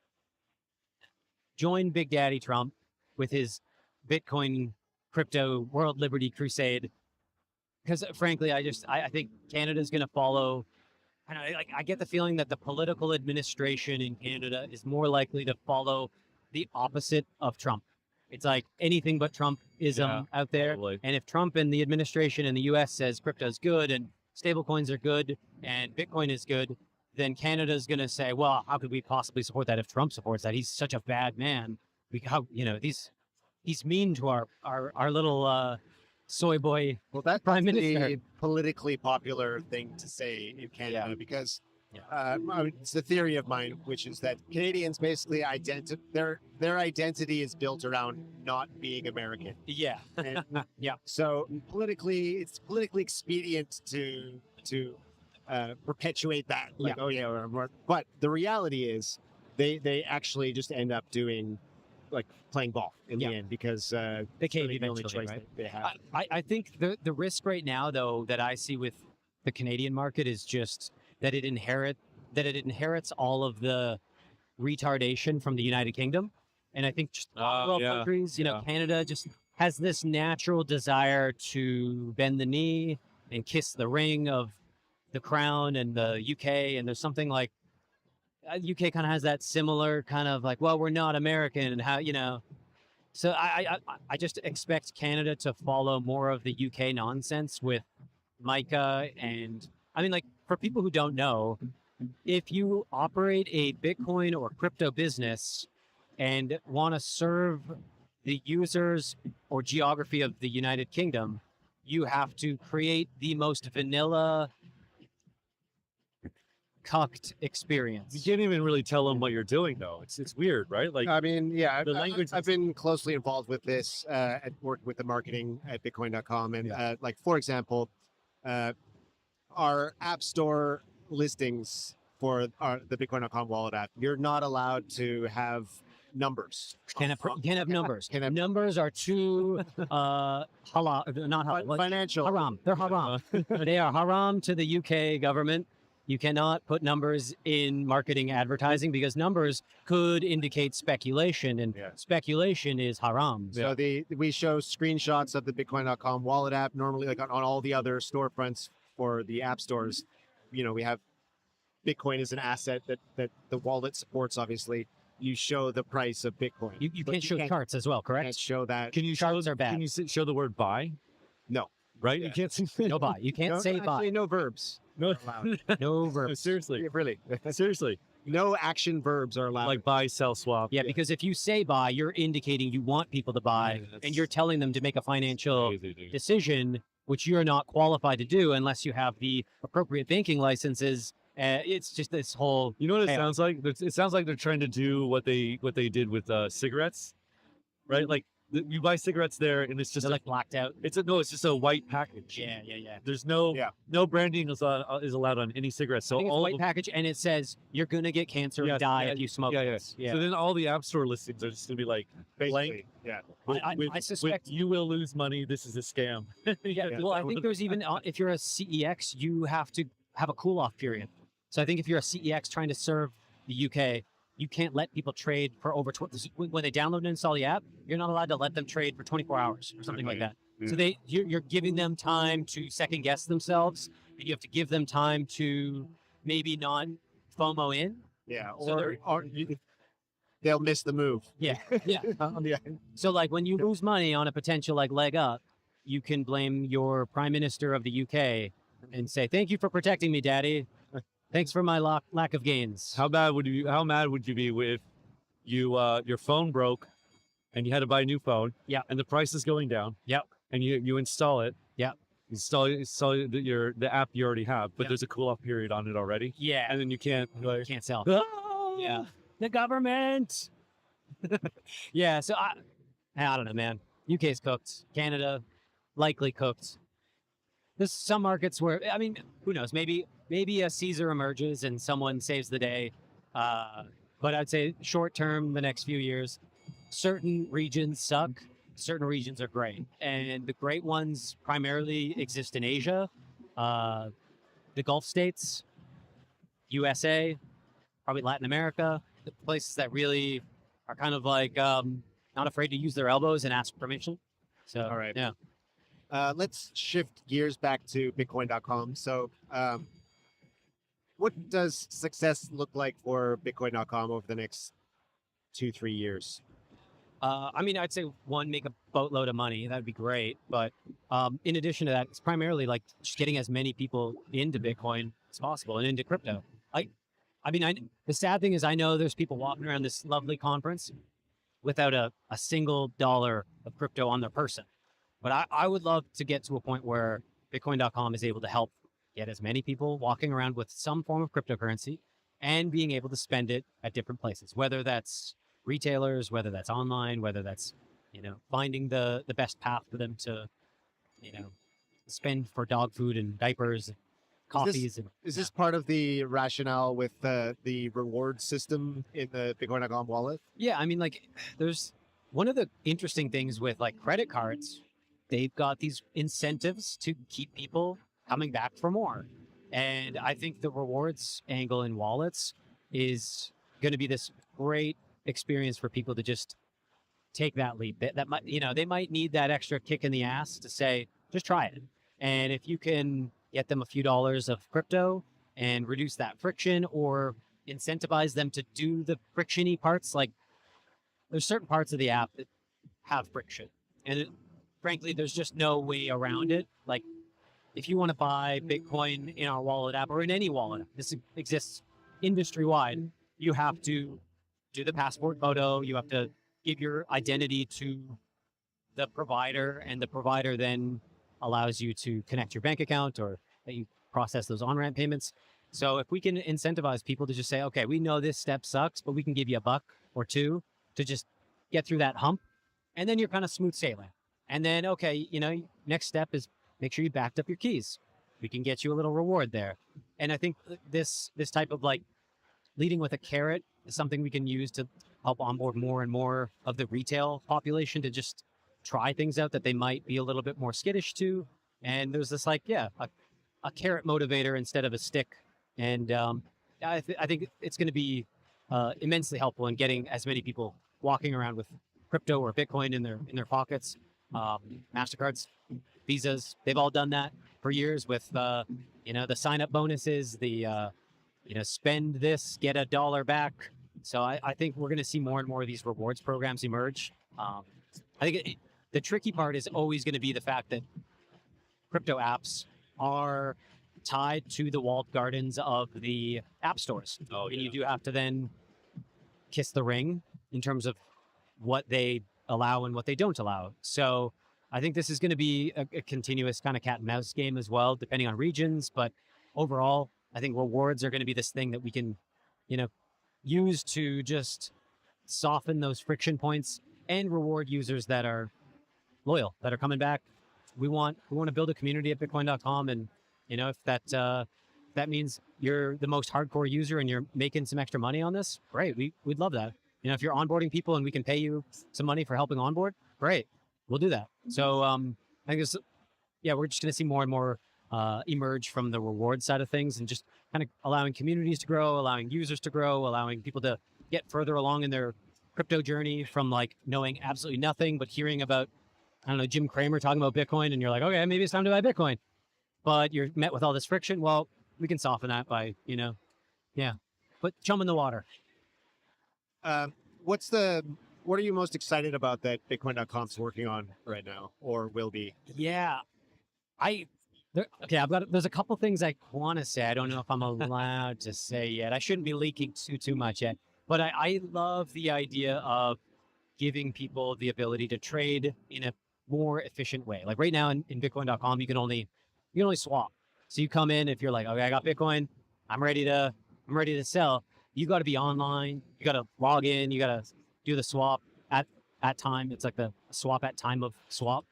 [SPEAKER 13] join Big Daddy Trump with his Bitcoin crypto world liberty crusade. Because frankly, I think Canada's going to follow. And I get the feeling that the political administration in Canada is more likely to follow the opposite of Trump. It's like anything but Trumpism out there.
[SPEAKER 3] Probably.
[SPEAKER 13] And if Trump and the administration in the U.S. says crypto is good and stablecoins are good and Bitcoin is good, then Canada's going to say, well, how could we possibly support that if Trump supports that? He's such a bad man. He's mean to our little soy boy.
[SPEAKER 14] Well, that's
[SPEAKER 13] prime minister.
[SPEAKER 14] the politically popular thing to say in Canada because I mean, it's the theory of mine, which is that Canadians basically their identity is built around not being American.
[SPEAKER 13] Yeah.
[SPEAKER 14] And,
[SPEAKER 13] yeah.
[SPEAKER 14] So it's politically expedient to perpetuate that. Like,
[SPEAKER 13] Yeah.
[SPEAKER 14] oh yeah, we're more. But the reality is, they actually just end up doing like playing golf in the end because
[SPEAKER 13] they can't
[SPEAKER 14] really the only
[SPEAKER 13] eventually,
[SPEAKER 14] choice
[SPEAKER 13] right?
[SPEAKER 14] they have.
[SPEAKER 13] I think the risk right now, though, that I see with the Canadian market is just that it inherits all of the retardation from the United Kingdom. And I think just Commonwealth countries, Canada just has this natural desire to bend the knee and kiss the ring of the crown and the UK. And there's something like UK kind of has that similar kind of like, well, we're not American, and how, So I just expect Canada to follow more of the UK nonsense with MICA. And I mean, like, for people who don't know, if you operate a Bitcoin or crypto business and want to serve the users or geography of the United Kingdom, you have to create the most vanilla cucked experience.
[SPEAKER 3] You can't even really tell them what you're doing, though. It's weird, right? Like,
[SPEAKER 14] I mean, yeah,
[SPEAKER 3] the language.
[SPEAKER 14] I've been closely involved with this at work with the marketing at Bitcoin.com, and like, for example, our app store listings for the Bitcoin.com wallet app, you're not allowed to have numbers.
[SPEAKER 13] Can't have numbers. Numbers are too halal, not halal,
[SPEAKER 14] financial.
[SPEAKER 13] Haram. They're haram. They are haram to the UK government. You cannot put numbers in marketing advertising because numbers could indicate speculation, and speculation is haram.
[SPEAKER 14] So we show screenshots of the Bitcoin.com wallet app. Normally, like on all the other storefronts for the app stores, we have Bitcoin as an asset that the wallet supports. Obviously, you show the price of Bitcoin.
[SPEAKER 13] You can't show charts as well, correct?
[SPEAKER 14] Can't show that.
[SPEAKER 3] Can you
[SPEAKER 13] charts are bad?
[SPEAKER 3] Can you show the word buy?
[SPEAKER 14] No.
[SPEAKER 3] Right? You can't say
[SPEAKER 13] no buy. You can't say buy.
[SPEAKER 14] No verbs.
[SPEAKER 3] No,
[SPEAKER 13] no verbs.
[SPEAKER 3] Seriously.
[SPEAKER 14] Really.
[SPEAKER 3] Seriously.
[SPEAKER 14] No action verbs are allowed.
[SPEAKER 3] Like buy, sell, swap.
[SPEAKER 13] Yeah, because if you say buy, you're indicating you want people to buy, and you're telling them to make a financial decision, which you're not qualified to do unless you have the appropriate banking licenses. It's just this whole.
[SPEAKER 3] You know what it sounds like? It sounds like they're trying to do what they did with cigarettes, right? Like you buy cigarettes there, and it's just
[SPEAKER 13] like blacked out.
[SPEAKER 3] It's just a white package.
[SPEAKER 13] Yeah.
[SPEAKER 3] There's no branding is allowed on any cigarettes. So
[SPEAKER 13] I think it's
[SPEAKER 3] all
[SPEAKER 13] a white package, and it says you're gonna get cancer and die if you smoke this.
[SPEAKER 3] So then all the app store listings are just gonna be like blank.
[SPEAKER 14] Yeah.
[SPEAKER 13] I suspect
[SPEAKER 3] you will lose money. This is a scam.
[SPEAKER 13] Well, I think there's even if you're a CEX, you have to have a cool off period. So I think if you're a CEX trying to serve the UK, you can't let people trade for over when they download and install the app. You're not allowed to let them trade for 24 hours or something like that. So you're giving them time to second guess themselves, and you have to give them time to maybe not FOMO in.
[SPEAKER 14] Yeah, or they'll miss the move.
[SPEAKER 13] Yeah. So like when you lose money on a potential like leg up, you can blame your prime minister of the UK and say, "Thank you for protecting me, Daddy. Thanks for my lack of gains."
[SPEAKER 3] How mad would you be if your phone broke and you had to buy a new phone?
[SPEAKER 13] Yeah.
[SPEAKER 3] And the price is going down.
[SPEAKER 13] Yep.
[SPEAKER 3] And you install it.
[SPEAKER 13] Yep.
[SPEAKER 3] Install the app you already have, but there's a cool off period on it already.
[SPEAKER 13] Yeah.
[SPEAKER 3] And then you can't
[SPEAKER 13] sell.
[SPEAKER 3] Oh!
[SPEAKER 13] Yeah. The government. Yeah. So I don't know, man. UK's cooked. Canada likely cooked. There's some markets where, I mean, who knows? Maybe a Caesar emerges and someone saves the day. But I'd say short term, the next few years, certain regions suck. Certain regions are great. And the great ones primarily exist in Asia, the Gulf states, USA, probably Latin America, the places that really are kind of like not afraid to use their elbows and ask permission. So,
[SPEAKER 14] all right.
[SPEAKER 13] Yeah.
[SPEAKER 14] Let's shift gears back to Bitcoin.com. So what does success look like for Bitcoin.com over the next 2-3 years?
[SPEAKER 13] I mean, I'd say one, make a boatload of money. That'd be great. But in addition to that, it's primarily like just getting as many people into Bitcoin as possible and into crypto. The sad thing is I know there's people walking around this lovely conference without a single dollar of crypto on their person. But I would love to get to a point where Bitcoin.com is able to help get as many people walking around with some form of cryptocurrency and being able to spend it at different places, whether that's retailers, whether that's online, whether that's, finding the best path for them to, spend for dog food and diapers, coffees.
[SPEAKER 14] Is this part of the rationale with the reward system in the Bitcoin.com wallet?
[SPEAKER 13] Yeah, I mean, like, there's one of the interesting things with like credit cards. They've got these incentives to keep people coming back for more. And I think the rewards angle in wallets is going to be this great experience for people to just take that leap. That might, they might need that extra kick in the ass to say, just try it. And if you can get them a few dollars of crypto and reduce that friction, or incentivize them to do the frictiony parts, like there's certain parts of the app that have friction, and frankly, there's just no way around it. Like if you want to buy Bitcoin in our wallet app or in any wallet, this exists industry wide, you have to do the passport photo. You have to give your identity to the provider, and the provider then allows you to connect your bank account, or that you process those on-ramp payments. So if we can incentivize people to just say, okay, we know this step sucks, but we can give you $1 or $2 to just get through that hump, and then you're kind of smooth sailing. And then, okay, next step is make sure you backed up your keys. We can get you a little reward there. And I think this type of like leading with a carrot is something we can use to help onboard more and more of the retail population to just try things out that they might be a little bit more skittish to. And there's this like, a carrot motivator instead of a stick. And I think it's going to be immensely helpful in getting as many people walking around with crypto or Bitcoin in their pockets. MasterCards, Visas, they've all done that for years with the sign up bonuses, the spend this, get $1 back. So I think we're going to see more and more of these rewards programs emerge. I think the tricky part is always going to be the fact that crypto apps are tied to the walled gardens of the app stores. Oh, yeah. And you do have to then kiss the ring in terms of what they allow and what they don't allow. So I think this is going to be a continuous kind of cat and mouse game as well, depending on regions. But overall, I think rewards are going to be this thing that we can, use to just soften those friction points and reward users that are loyal, that are coming back. We want to build a community at Bitcoin.com, and if that means you're the most hardcore user and you're making some extra money on this, great. We'd love that. If you're onboarding people and we can pay you some money for helping onboard, great. We'll do that. So I think we're just going to see more and more emerge from the reward side of things, and just kind of allowing communities to grow, allowing users to grow, allowing people to get further along in their crypto journey from like knowing absolutely nothing, but hearing about, I don't know, Jim Cramer talking about Bitcoin, and you're like, okay, maybe it's time to buy Bitcoin, but you're met with all this friction. Well, we can soften that by, put chum in the water.
[SPEAKER 14] What are you most excited about that Bitcoin.com's working on right now, or will be?
[SPEAKER 13] Yeah, there's a couple things I want to say. I don't know if I'm allowed to say yet. I shouldn't be leaking too much yet, but I love the idea of giving people the ability to trade in a more efficient way. Like right now in Bitcoin.com, you can only swap. So you come in, if you're like, okay, I got Bitcoin, I'm ready to sell. You got to be online. You got to log in. You got to do the swap at time. It's like the swap at time of swap.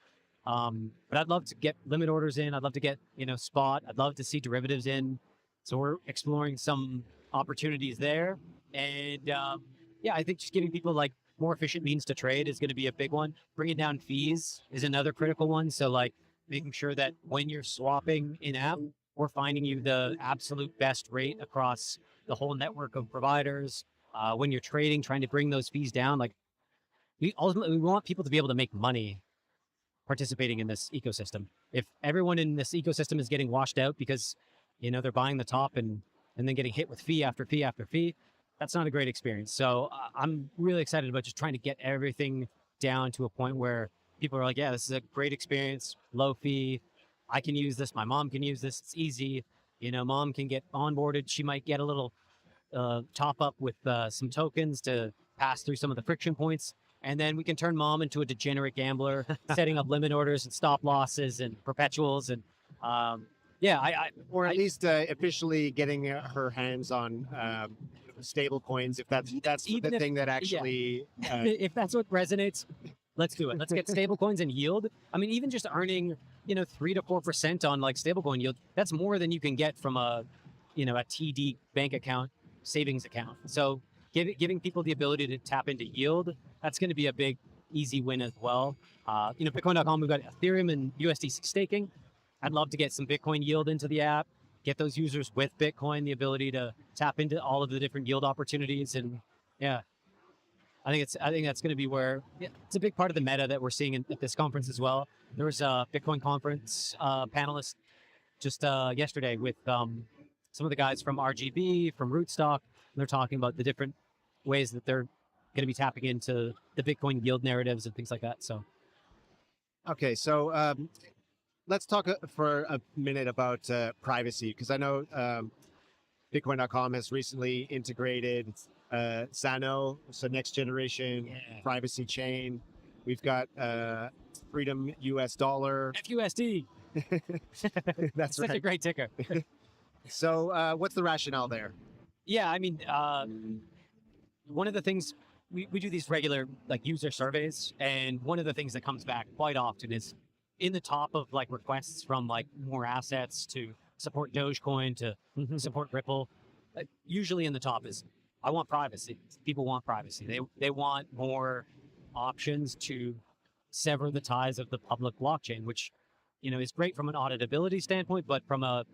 [SPEAKER 13] But I'd love to get limit orders in. I'd love to get, spot. I'd love to see derivatives in. So we're exploring some opportunities there. And I think just giving people like more efficient means to trade is going to be a big one. Bringing down fees is another critical one. So like making sure that when you're swapping in app, we're finding you the absolute best rate across the whole network of providers. When you're trading, trying to bring those fees down. Like we want people to be able to make money participating in this ecosystem. If everyone in this ecosystem is getting washed out because, they're buying the top and then getting hit with fee after fee after fee, that's not a great experience. So I'm really excited about just trying to get everything down to a point where people are like, yeah, this is a great experience, low fee. I can use this. My mom can use this. It's easy. Mom can get onboarded. She might get a little top up with some tokens to pass through some of the friction points. And then we can turn mom into a degenerate gambler, setting up limit orders and stop losses and perpetuals. And
[SPEAKER 14] or at least officially getting her hands on stable coins, if that's the thing that actually...
[SPEAKER 13] if that's what resonates, let's do it. Let's get stable coins and yield. I mean, even just earning, 3 to 4% on like stablecoin yield, that's more than you can get from a TD bank account, savings account. So giving people the ability to tap into yield, that's going to be a big, easy win as well. Bitcoin.com, we've got Ethereum and USD staking. I'd love to get some Bitcoin yield into the app, get those users with Bitcoin, the ability to tap into all of the different yield opportunities. And yeah, I think that's going to be where it's a big part of the meta that we're seeing at this conference as well. There was a Bitcoin conference panelist just yesterday with some of the guys from RGB, from Rootstock. They're talking about the different ways that they're going to be tapping into the Bitcoin yield narratives and things like that. So,
[SPEAKER 14] Okay, so let's talk for a minute about privacy, because I know Bitcoin.com has recently integrated Zano, so next generation privacy chain. We've got Freedom US Dollar.
[SPEAKER 13] FUSD.
[SPEAKER 14] That's
[SPEAKER 13] such a great ticker.
[SPEAKER 14] So what's the rationale there?
[SPEAKER 13] Yeah, I mean, one of the things we do these regular like user surveys, and one of the things that comes back quite often is in the top of like requests from like more assets to support Dogecoin to support Ripple. Usually in the top is I want privacy. People want privacy. They want more options to sever the ties of the public blockchain, which is great from an auditability standpoint, but from a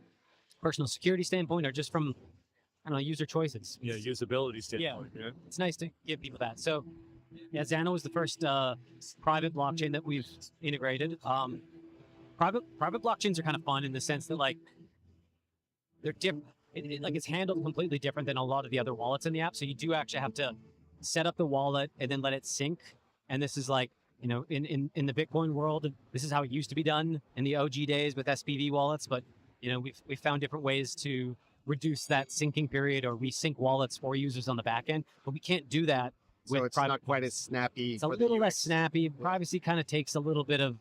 [SPEAKER 13] personal security standpoint, or just from user choices.
[SPEAKER 2] Yeah, usability standpoint. Yeah.
[SPEAKER 13] It's nice to give people that. So, yeah, Zano is the first private blockchain that we've integrated. Private blockchains are kind of fun in the sense that like they're different. It's handled completely different than a lot of the other wallets in the app. So you do actually have to set up the wallet and then let it sync. And this is like in the Bitcoin world, this is how it used to be done in the OG days with SPV wallets. But we've found different ways to reduce that syncing period or resync wallets for users on the back end, but we can't do that with
[SPEAKER 14] it's
[SPEAKER 13] private.
[SPEAKER 14] not quite as snappy.
[SPEAKER 13] It's a little less snappy. Privacy kind of takes a little bit of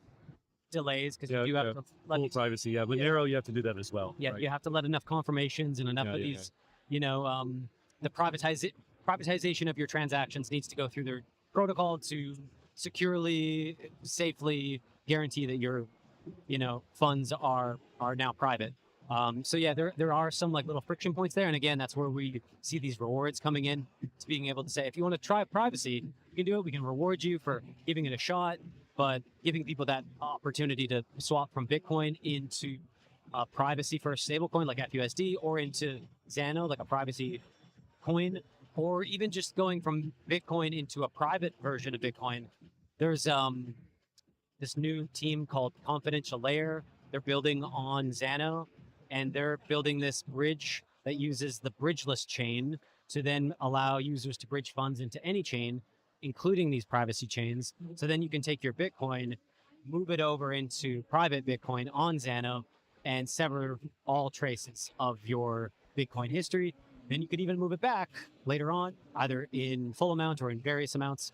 [SPEAKER 13] delays because you do have to let
[SPEAKER 2] full privacy. Yeah, with Nero, you have to do that as well.
[SPEAKER 13] Yeah,
[SPEAKER 2] right?
[SPEAKER 13] you have to let enough confirmations and enough of these. The privatization of your transactions needs to go through their protocol to securely, safely guarantee that your funds are now private. So yeah, there are some like little friction points there, and again, that's where we see these rewards coming in. It's being able to say, if you want to try privacy, you can do it. We can reward you for giving it a shot, but giving people that opportunity to swap from Bitcoin into a privacy first stablecoin like FUSD, or into Zano like a privacy coin, or even just going from Bitcoin into a private version of Bitcoin. There's this new team called Confidential Layer. They're building on Zano. And they're building this bridge that uses the bridgeless chain to then allow users to bridge funds into any chain, including these privacy chains. So then you can take your Bitcoin, move it over into private Bitcoin on Zano, and sever all traces of your Bitcoin history. Then you could even move it back later on, either in full amount or in various amounts,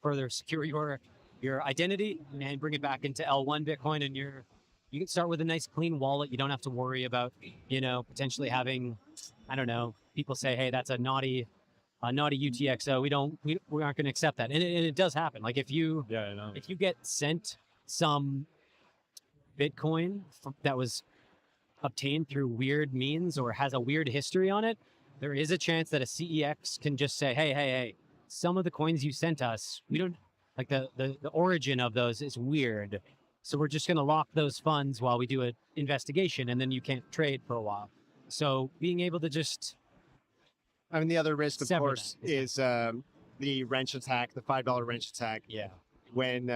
[SPEAKER 13] further secure your identity and bring it back into L1 Bitcoin, and you can start with a nice clean wallet. You don't have to worry about, potentially having, I don't know, people say, hey, that's a naughty UTXO. We aren't going to accept that. And it does happen. Like if you get sent some Bitcoin that was obtained through weird means or has a weird history on it, there is a chance that a CEX can just say, hey, some of the coins you sent us, we don't like the origin of those is weird. So we're just going to lock those funds while we do an investigation, and then you can't trade for a while. So being able to just...
[SPEAKER 14] I mean, the other risk, of course, is the wrench attack, the $5 wrench attack.
[SPEAKER 13] Yeah.
[SPEAKER 14] When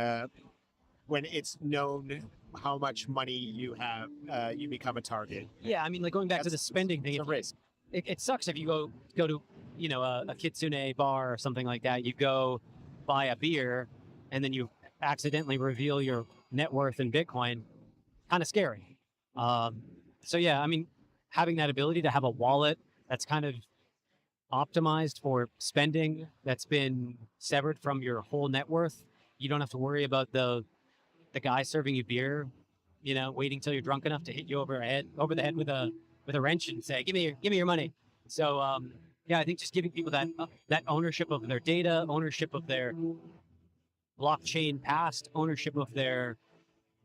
[SPEAKER 14] it's known how much money you have, you become a target.
[SPEAKER 13] Yeah, I mean, like going back to the spending thing.
[SPEAKER 14] It's a risk.
[SPEAKER 13] It sucks if you go to, a Kitsune bar or something like that. You go buy a beer, and then you accidentally reveal your net worth in Bitcoin. Kind of scary. So yeah, I mean, having that ability to have a wallet that's kind of optimized for spending, that's been severed from your whole net worth. You don't have to worry about the guy serving you beer, waiting till you're drunk enough to hit you over the head with a wrench and say, give me your money. So yeah, I think just giving people that ownership of their data, ownership of their blockchain past, ownership of their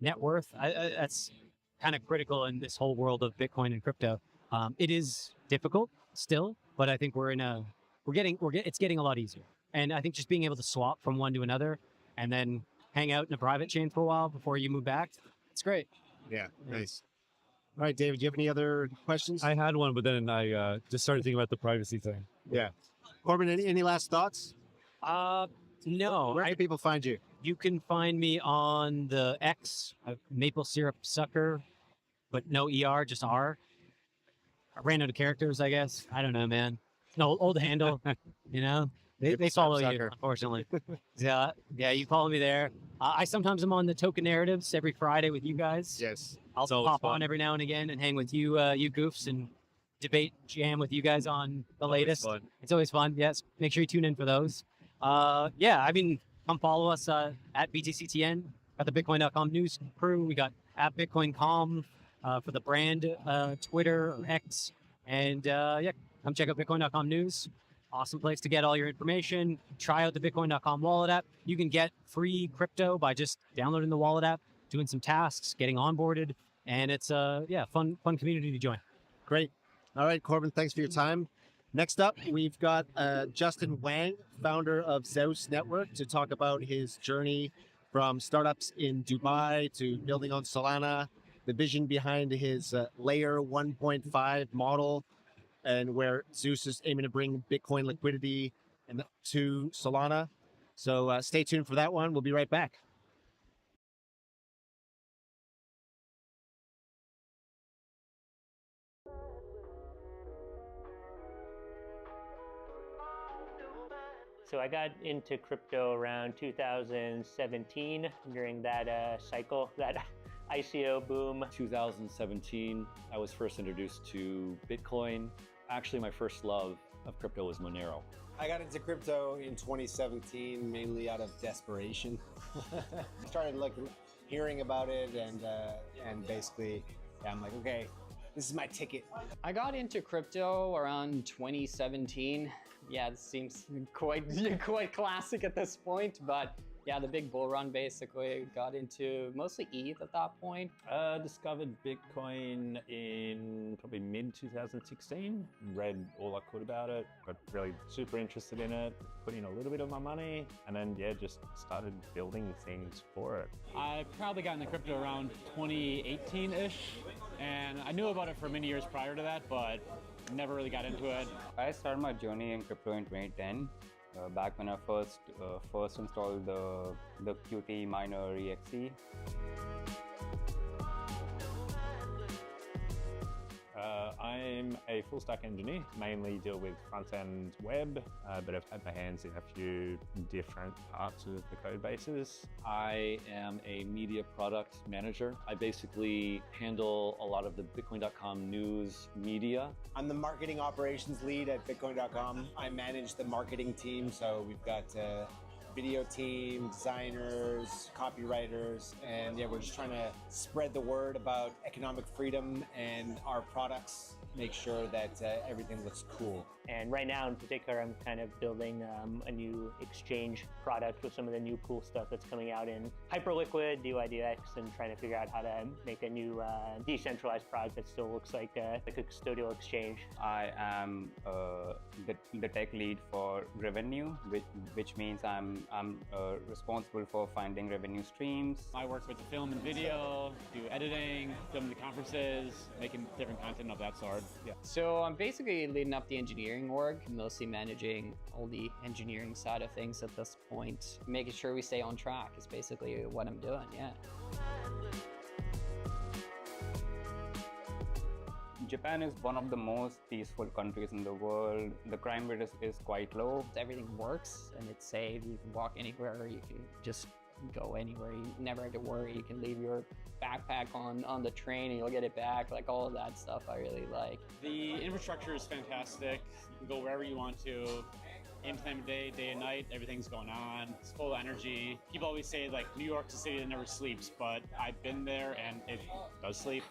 [SPEAKER 13] net worth, that's kind of critical in this whole world of Bitcoin and crypto. It is difficult still, but I think it's getting a lot easier. And I think just being able to swap from one to another and then hang out in a private chain for a while before you move back, it's great.
[SPEAKER 14] Yeah, nice. All right, David, do you have any other questions?
[SPEAKER 2] I had one, but then I just started thinking about the privacy thing.
[SPEAKER 14] Yeah. Corbin, any last thoughts?
[SPEAKER 13] No.
[SPEAKER 14] Where can people find you?
[SPEAKER 13] You can find me on the X, Maple Syrup Sucker, but no ER, just R. I ran out of characters, I guess. I don't know, man. No, old handle, you know? They follow you, unfortunately. Yeah, you follow me there. I sometimes am on the Token Narratives every Friday with you guys.
[SPEAKER 14] Yes.
[SPEAKER 13] I'll pop on every now and again and hang with you, you goofs, and debate jam with you guys on the latest.
[SPEAKER 2] Fun.
[SPEAKER 13] It's always fun. Yes, make sure you tune in for those. Yeah, I mean, come follow us at BTCTN, got the Bitcoin.com news crew. We got at Bitcoin.com for the brand, Twitter, X, and yeah, come check out Bitcoin.com news. Awesome place to get all your information. Try out the Bitcoin.com wallet app. You can get free crypto by just downloading the wallet app, doing some tasks, getting onboarded, and it's yeah, fun community to join.
[SPEAKER 14] Great. All right, Corbin, thanks for your time. Next up, we've got Justin Wang, founder of Zeus Network, to talk about his journey from startups in Dubai to building on Solana, the vision behind his layer 1.5 model, and where Zeus is aiming to bring Bitcoin liquidity to Solana. So stay tuned for that one. We'll be right back.
[SPEAKER 15] So I got into crypto around 2017 during that cycle, that ICO boom.
[SPEAKER 16] 2017, I was first introduced to Bitcoin. Actually, my first love of crypto was Monero.
[SPEAKER 17] I got into crypto in 2017, mainly out of desperation. I started hearing about it, and basically, yeah, I'm like, okay, this is my ticket.
[SPEAKER 18] I got into crypto around 2017. Yeah, it seems quite classic at this point, but yeah, the big bull run basically. Got into mostly ETH at that point.
[SPEAKER 19] Discovered Bitcoin in probably mid-2016. Read all I could about it. Got really super interested in it. Put in a little bit of my money, and then yeah, just started building things for it.
[SPEAKER 20] I probably got into crypto around 2018-ish, and I knew about it for many years prior to that, but never really got into it.
[SPEAKER 21] I started my journey in crypto in 2010. Back when I first installed the Qt miner exe.
[SPEAKER 19] I'm a full stack engineer, mainly deal with front-end web, but I've had my hands in a few different parts of the code bases.
[SPEAKER 16] I am a media product manager. I basically handle a lot of the Bitcoin.com news media.
[SPEAKER 17] I'm the marketing operations lead at Bitcoin.com. I manage the marketing team, so we've got video team, designers, copywriters, and yeah, we're just trying to spread the word about economic freedom and our products, make sure that everything looks cool.
[SPEAKER 15] And right now in particular, I'm kind of building a new exchange product with some of the new cool stuff that's coming out in Hyperliquid, DYDX, and trying to figure out how to make a new decentralized product that still looks like a custodial exchange.
[SPEAKER 21] I am the tech lead for revenue, which means I'm responsible for finding revenue streams.
[SPEAKER 20] I work with the film and video, do editing, filming the conferences, making different content of that sort. Yeah.
[SPEAKER 18] So I'm basically leading up the engineering org, mostly managing all the engineering side of things at this point. Making sure we stay on track is basically what I'm doing, yeah.
[SPEAKER 21] Japan is one of the most peaceful countries in the world. The crime rate is quite low.
[SPEAKER 18] Everything works and it's safe. You can walk anywhere, you can just go anywhere. You never have to worry. You can leave your backpack on the train and you'll get it back. Like all of that stuff I really like.
[SPEAKER 20] The infrastructure is fantastic. You can go wherever you want to. Any time of day, day and night, everything's going on. It's full of energy. People always say like New York's a city that never sleeps, but I've been there and it does sleep,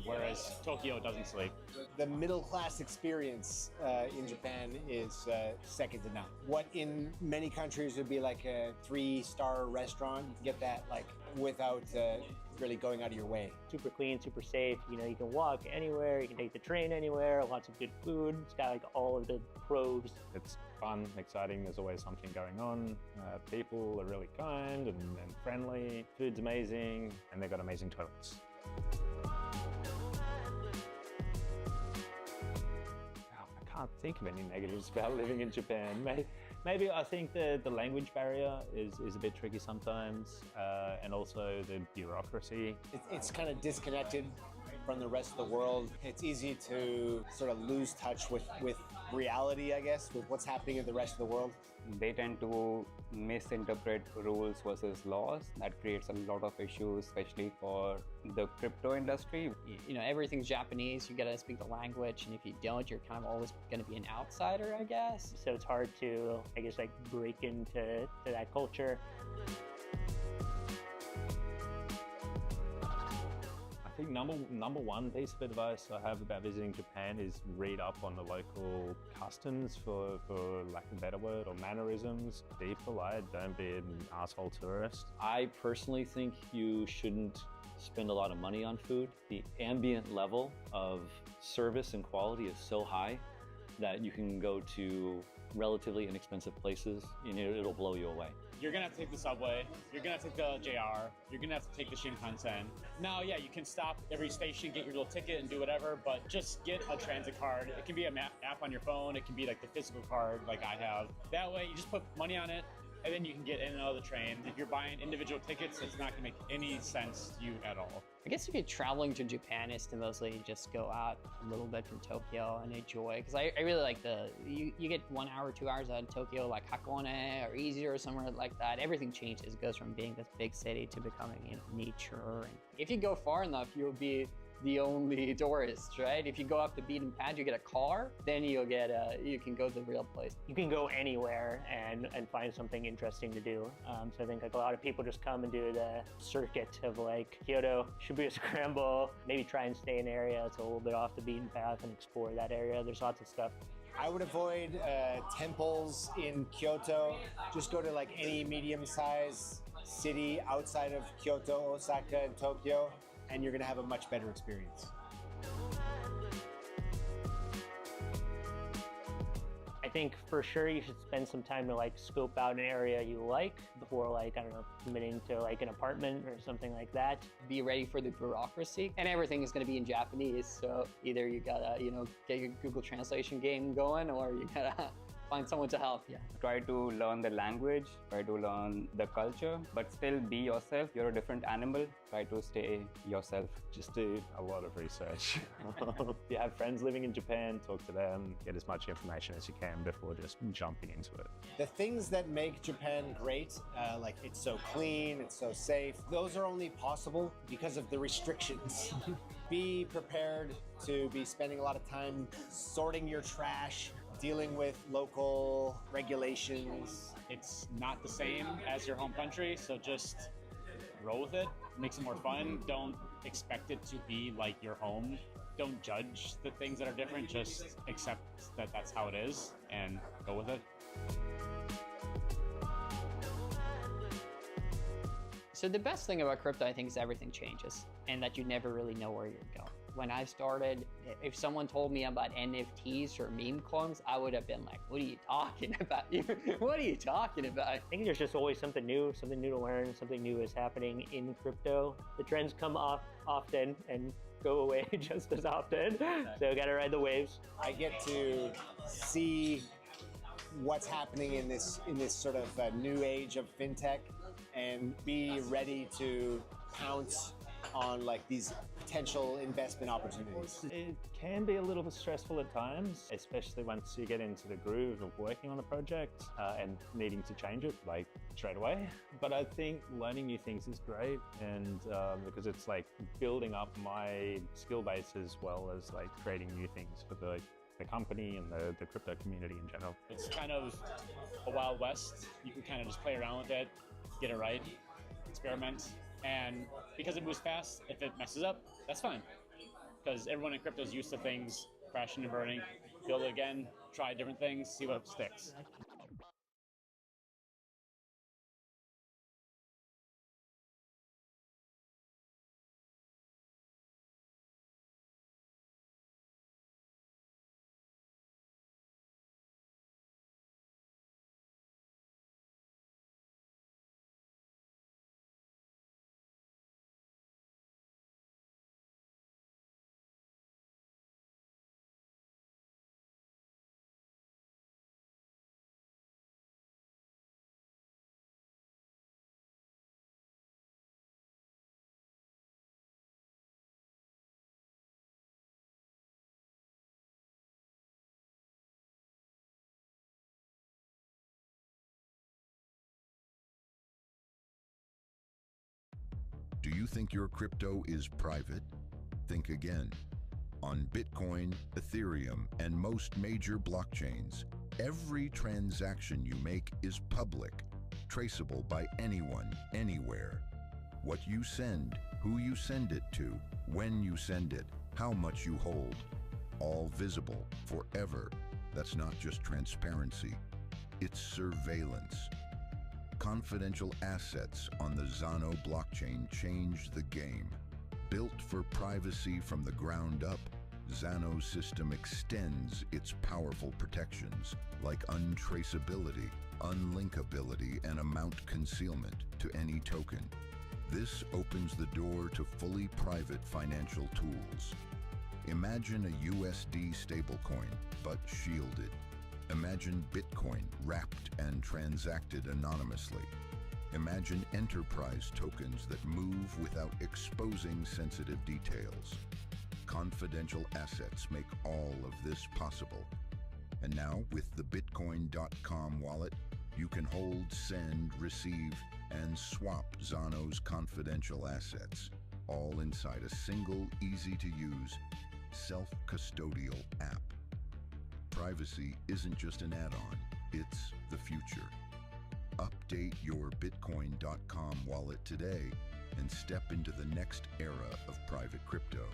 [SPEAKER 20] whereas Tokyo doesn't sleep.
[SPEAKER 17] The middle class experience in Japan is second to none. What in many countries would be like a 3-star restaurant, you can get that like without really going out of your way.
[SPEAKER 15] Super clean, super safe. You know, you can walk anywhere, you can take the train anywhere, lots of good food. It's got like all of the pros.
[SPEAKER 19] It's fun, exciting, there's always something going on. People are really kind and friendly. Food's amazing, and they've got amazing toilets. can't think of any negatives about living in Japan. Maybe I think the language barrier is a bit tricky sometimes, and also the bureaucracy.
[SPEAKER 17] It's kind of disconnected from the rest of the world. It's easy to sort of lose touch with reality, I guess, with what's happening in the rest of the world.
[SPEAKER 21] They tend to misinterpret rules versus laws. That creates a lot of issues, especially for the crypto industry.
[SPEAKER 18] You know, everything's Japanese, you gotta speak the language, and if you don't, you're kind of always gonna be an outsider, I guess.
[SPEAKER 15] So it's hard to, I guess, like break into that culture.
[SPEAKER 19] I think number one piece of advice I have about visiting Japan is read up on the local customs, for lack of a better word, or mannerisms. Be polite, don't be an asshole tourist.
[SPEAKER 16] I personally think you shouldn't spend a lot of money on food. The ambient level of service and quality is so high that you can go to relatively inexpensive places and it'll blow you away.
[SPEAKER 20] You're gonna have to take the subway, you're gonna have to take the JR, you're gonna have to take the Shinkansen. Now, yeah, you can stop every station, get your little ticket and do whatever, but just get a transit card. It can be an app on your phone, it can be like the physical card like I have. That way, you just put money on it, and then you can get in and out of the train. If you're buying individual tickets, it's not gonna make any sense to you at all.
[SPEAKER 18] I guess if you're traveling to Japan, is to mostly just go out a little bit from Tokyo and enjoy. Because I really like you get 1 hour, 2 hours out of Tokyo, like Hakone or Easy or somewhere like that. Everything changes. It goes from being this big city to becoming, you know, nature. And if you go far enough, you'll be the only tourist, right? If you go off the beaten path, you get a car, then you can go to the real place.
[SPEAKER 15] You can go anywhere and find something interesting to do. So I think like a lot of people just come and do the circuit of like Kyoto, Shibuya Scramble, maybe try and stay in an area that's a little bit off the beaten path and explore that area. There's lots of stuff.
[SPEAKER 17] I would avoid temples in Kyoto. Just go to like any medium-sized city outside of Kyoto, Osaka, and Tokyo, and you're gonna have a much better experience.
[SPEAKER 15] I think for sure you should spend some time to like scope out an area you like before, like, I don't know, committing to like an apartment or something like that.
[SPEAKER 18] Be ready for the bureaucracy, and everything is going to be in Japanese. So either you gotta, you know, get your Google translation game going, or you gotta find someone to help you.
[SPEAKER 21] Try to learn the language, try to learn the culture, but still be yourself. You're a different animal. Try to stay yourself.
[SPEAKER 19] Just do a lot of research. If you have friends living in Japan, talk to them, get as much information as you can before just jumping into it.
[SPEAKER 17] The things that make Japan great, like it's so clean, it's so safe, those are only possible because of the restrictions. Be prepared to be spending a lot of time sorting your trash, dealing with local regulations.
[SPEAKER 20] It's not the same as your home country, so just roll with it. Makes it more fun. Don't expect it to be like your home. Don't judge the things that are different. Just accept that that's how it is and go with it.
[SPEAKER 18] So the best thing about crypto, I think, is everything changes and that you never really know where you're going. When I started, if someone told me about NFTs or meme coins, I would have been like, what are you talking about? What are you talking about? I
[SPEAKER 15] think there's just always something new to learn, something new is happening in crypto. The trends come off often and go away just as often. So gotta ride the waves.
[SPEAKER 17] I get to see what's happening in this sort of new age of fintech and be ready to pounce on like these potential investment opportunities.
[SPEAKER 19] It can be a little bit stressful at times, especially once you get into the groove of working on a project and needing to change it like straight away. But I think learning new things is great, and because it's like building up my skill base as well as like creating new things for the company and the crypto community in general.
[SPEAKER 20] It's kind of a Wild West. You can kind of just play around with it, get it right, experiment. And because it moves fast, if it messes up, that's fine. Because everyone in crypto is used to things crashing and burning. Build it again, try different things, see what sticks.
[SPEAKER 9] Do you think your crypto is private? Think again. On Bitcoin, Ethereum, and most major blockchains, every transaction you make is public, traceable by anyone, anywhere. What you send, who you send it to, when you send it, how much you hold. All visible, forever. That's not just transparency, it's surveillance. Confidential assets on the Zano blockchain changed the game. Built for privacy from the ground up, Zano's system extends its powerful protections like untraceability, unlinkability, and amount concealment to any token. This opens the door to fully private financial tools. Imagine a USD stablecoin, but shielded. Imagine Bitcoin wrapped and transacted anonymously. Imagine enterprise tokens that move without exposing sensitive details. Confidential assets make all of this possible. And now, with the Bitcoin.com wallet, you can hold, send, receive, and swap Zano's confidential assets, all inside a single, easy-to-use, self-custodial app. Privacy isn't just an add-on, it's the future. Update your Bitcoin.com wallet today and step into the next era of private crypto.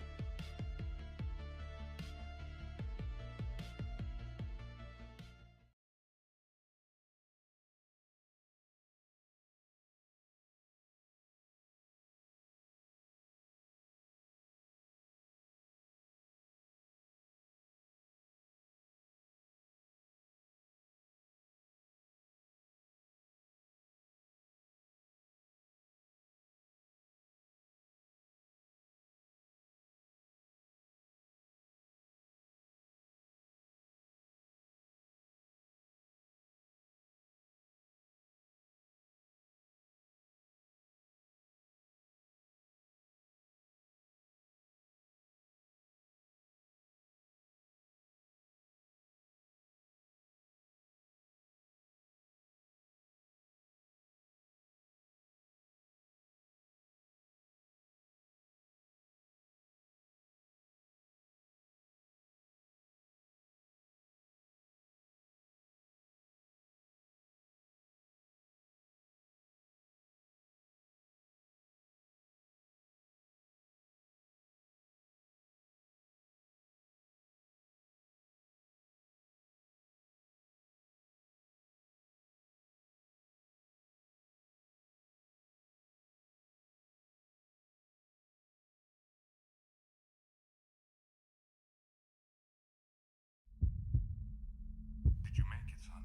[SPEAKER 5] Did you make it, son?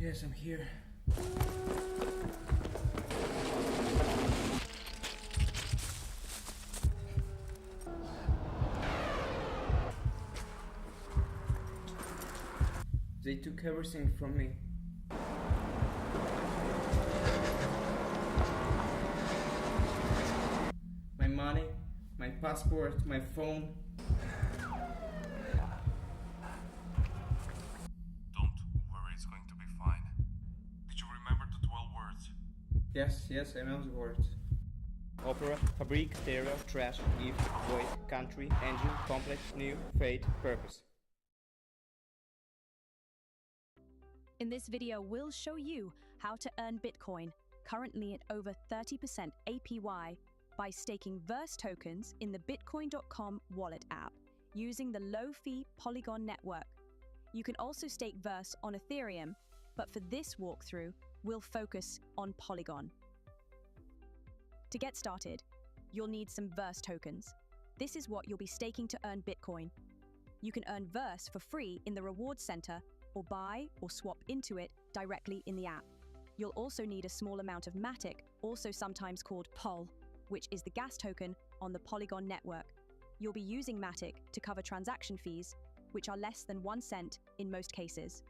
[SPEAKER 6] Yes, I'm here. They took everything from me. My money, my passport, my phone.
[SPEAKER 5] Don't worry, it's going to be fine. Did you remember the 12 words?
[SPEAKER 6] Yes, I know the words. Opera, fabric, stereo, trash, if, void, country, engine, complex, new, fate, purpose.
[SPEAKER 7] In this video, we'll show you how to earn Bitcoin, currently at over 30% APY, by staking Verse tokens in the Bitcoin.com wallet app using the low-fee Polygon network. You can also stake Verse on Ethereum, but for this walkthrough, we'll focus on Polygon. To get started, you'll need some Verse tokens. This is what you'll be staking to earn Bitcoin. You can earn Verse for free in the Rewards Center or buy or swap into it directly in the app. You'll also need a small amount of Matic, also sometimes called POL, which is the gas token on the Polygon network. You'll be using Matic to cover transaction fees, which are less than 1 cent in most cases.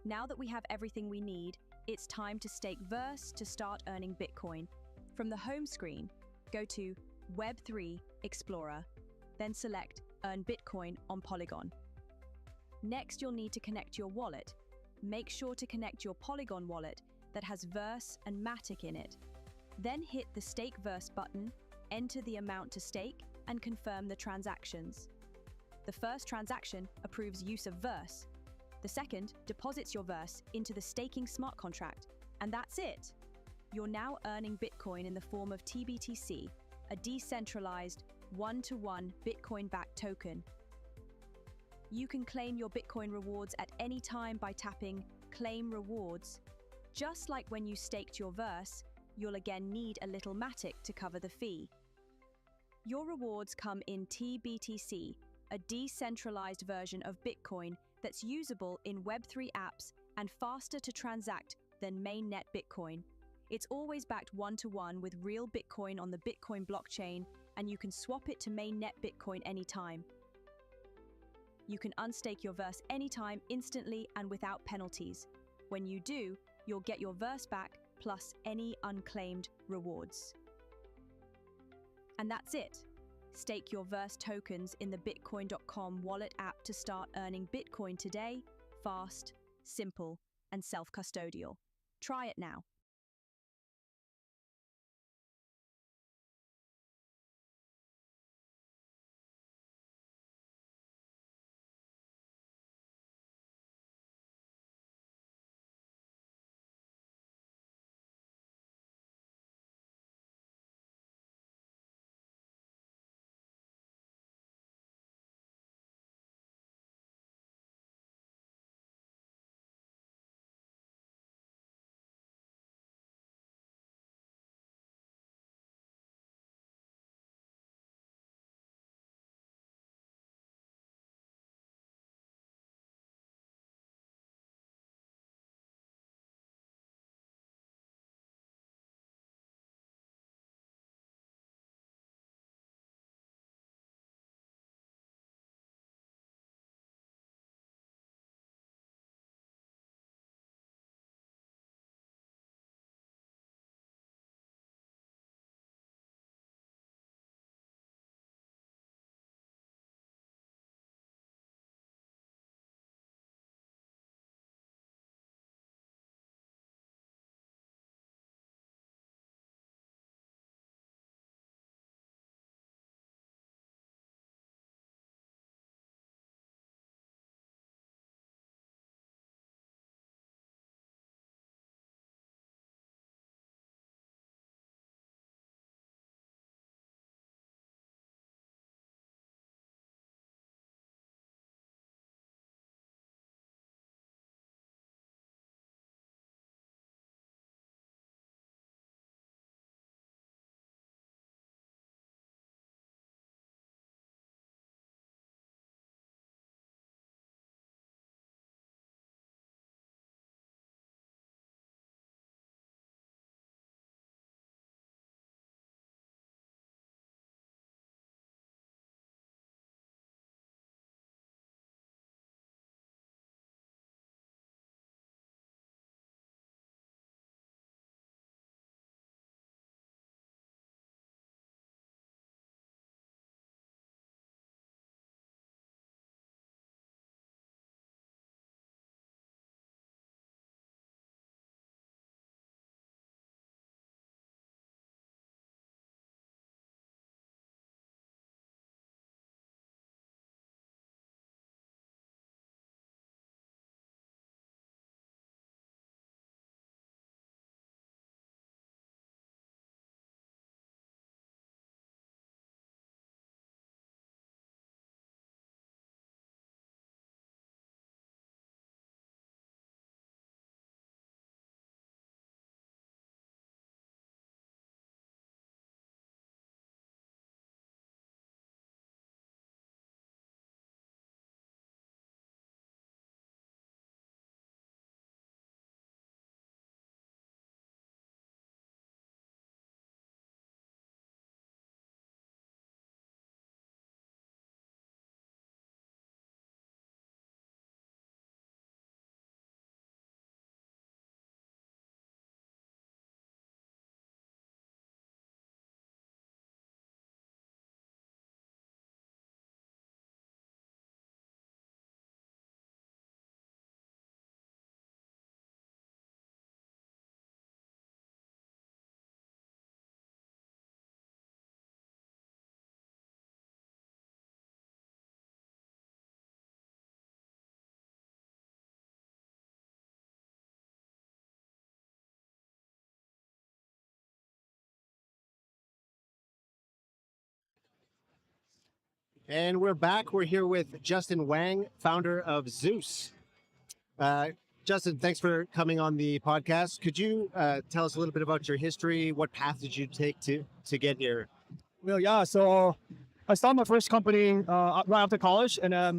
[SPEAKER 7] Now that we have everything we need, it's time to stake Verse to start earning Bitcoin. From the home screen, go to Web3 Explorer, then select Earn Bitcoin on Polygon. Next, you'll need to connect your wallet. Make sure to connect your Polygon wallet that has Verse and Matic in it. Then hit the Stake Verse button enter the amount to stake, and confirm the transactions. The first transaction approves use of Verse. The second deposits your Verse into the staking smart contract. And that's it! You're now earning Bitcoin in the form of TBTC, a decentralized, one-to-one Bitcoin-backed token. You can claim your Bitcoin rewards at any time by tapping Claim Rewards. Just like when you staked your Verse, you'll again need a little Matic to cover the fee. Your rewards come in TBTC, a decentralized version of Bitcoin that's usable in Web3 apps and faster to transact than mainnet Bitcoin. It's always backed one-to-one with real Bitcoin on the Bitcoin blockchain, and you can swap it to mainnet Bitcoin anytime. You can unstake your Verse anytime, instantly, and without penalties. When you do, you'll get your Verse back plus any unclaimed rewards. And that's it. Stake your Verse tokens in the Bitcoin.com wallet app to start earning Bitcoin today, fast, simple, and self-custodial. Try it now.
[SPEAKER 14] And we're back. We're here with Justin Wang, founder of Zeus. Justin, thanks for coming on the podcast. Could you tell us a little bit about your history? What path did you take to get here?
[SPEAKER 8] Well, yeah. So I started my first company right after college, and I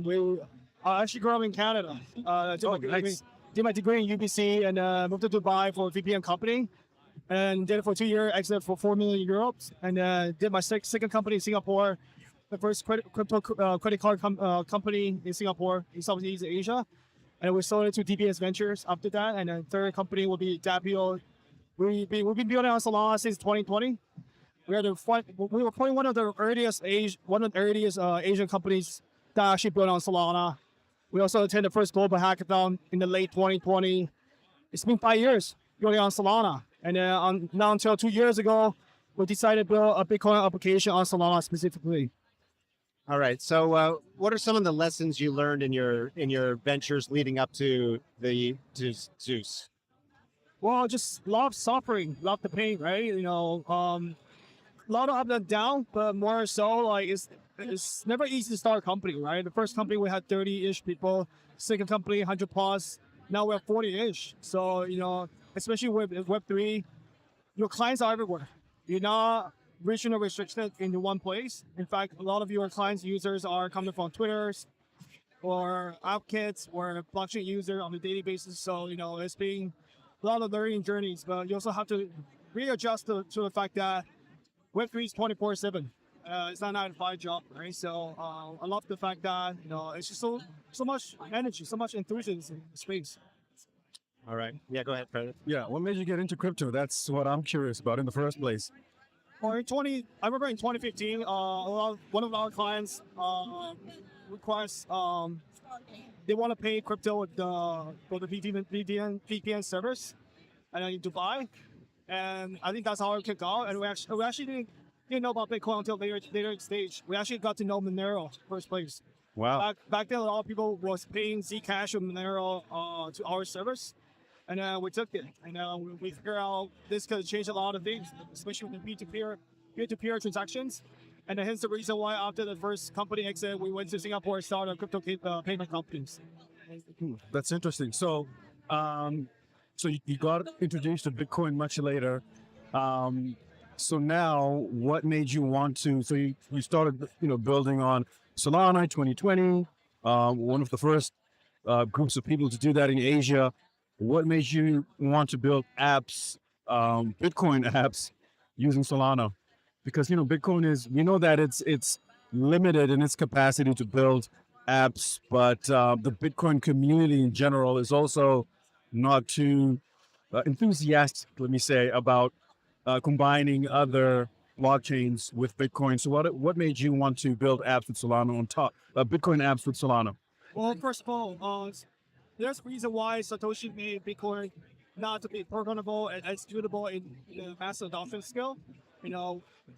[SPEAKER 8] actually grew up in Canada. Did my degree in UBC and moved to Dubai for a VPN company, and did it for 2 years, exited for 4 million euros, and did my second company in Singapore, the first crypto credit card company in Singapore, in Southeast Asia. And we sold it to DBS Ventures after that. And then third company will be Dapio. We've been building on Solana since 2020. We were probably one of the earliest Asian companies that actually built on Solana. We also attended the first global hackathon in the late 2020. It's been 5 years building on Solana. And now until 2 years ago, we decided to build a Bitcoin application on Solana specifically.
[SPEAKER 14] All right. So, what are some of the lessons you learned in your ventures leading up to Zeus?
[SPEAKER 8] Well, just a lot of suffering, a lot of pain, right? You know, a lot of up and down, but more so like it's never easy to start a company, right? The first company we had 30-ish people, second company 100 plus. Now we're 40-ish. So you know, especially with Web3, your clients are everywhere. You're not regional restricted into one place. In fact, a lot of your clients, users are coming from Twitters or AppKits or blockchain user on a daily basis. So, you know, it's been a lot of learning journeys, but you also have to readjust to the fact that Web3 is 24/7. It's not a 9-to-5 job, right? So I love the fact that, you know, it's just so much energy, so much enthusiasm in the space.
[SPEAKER 14] All right. Yeah, go ahead, Fred.
[SPEAKER 2] Yeah, what made you get into crypto? That's what I'm curious about in the first place.
[SPEAKER 8] Well, I remember in 2015, one of our clients requires they want to pay crypto for the VPN servers in Dubai, and I think that's how it kicked off. And we actually didn't know about Bitcoin until later stage. We actually got to know Monero first place.
[SPEAKER 2] Wow.
[SPEAKER 8] Back then, a lot of people was paying Zcash or Monero to our servers. And we took it, and we figured out this could change a lot of things, especially with peer-to-peer transactions. And hence the reason why after the first company exit, we went to Singapore and started crypto payment companies.
[SPEAKER 2] That's interesting. So, you got introduced to Bitcoin much later. So now, what made you want to? So you started, building on Solana 2020, one of the first groups of people to do that in Asia. What made you want to build apps, Bitcoin apps, using Solana? Because Bitcoin is, that it's limited in its capacity to build apps, but the Bitcoin community in general is also not too enthusiastic, let me say, about combining other blockchains with Bitcoin. So what made you want to build apps with Solana on top, Bitcoin apps with Solana?
[SPEAKER 8] Well, first of all, there's a reason why Satoshi made Bitcoin not to be programmable and executable in the mass adoption scale.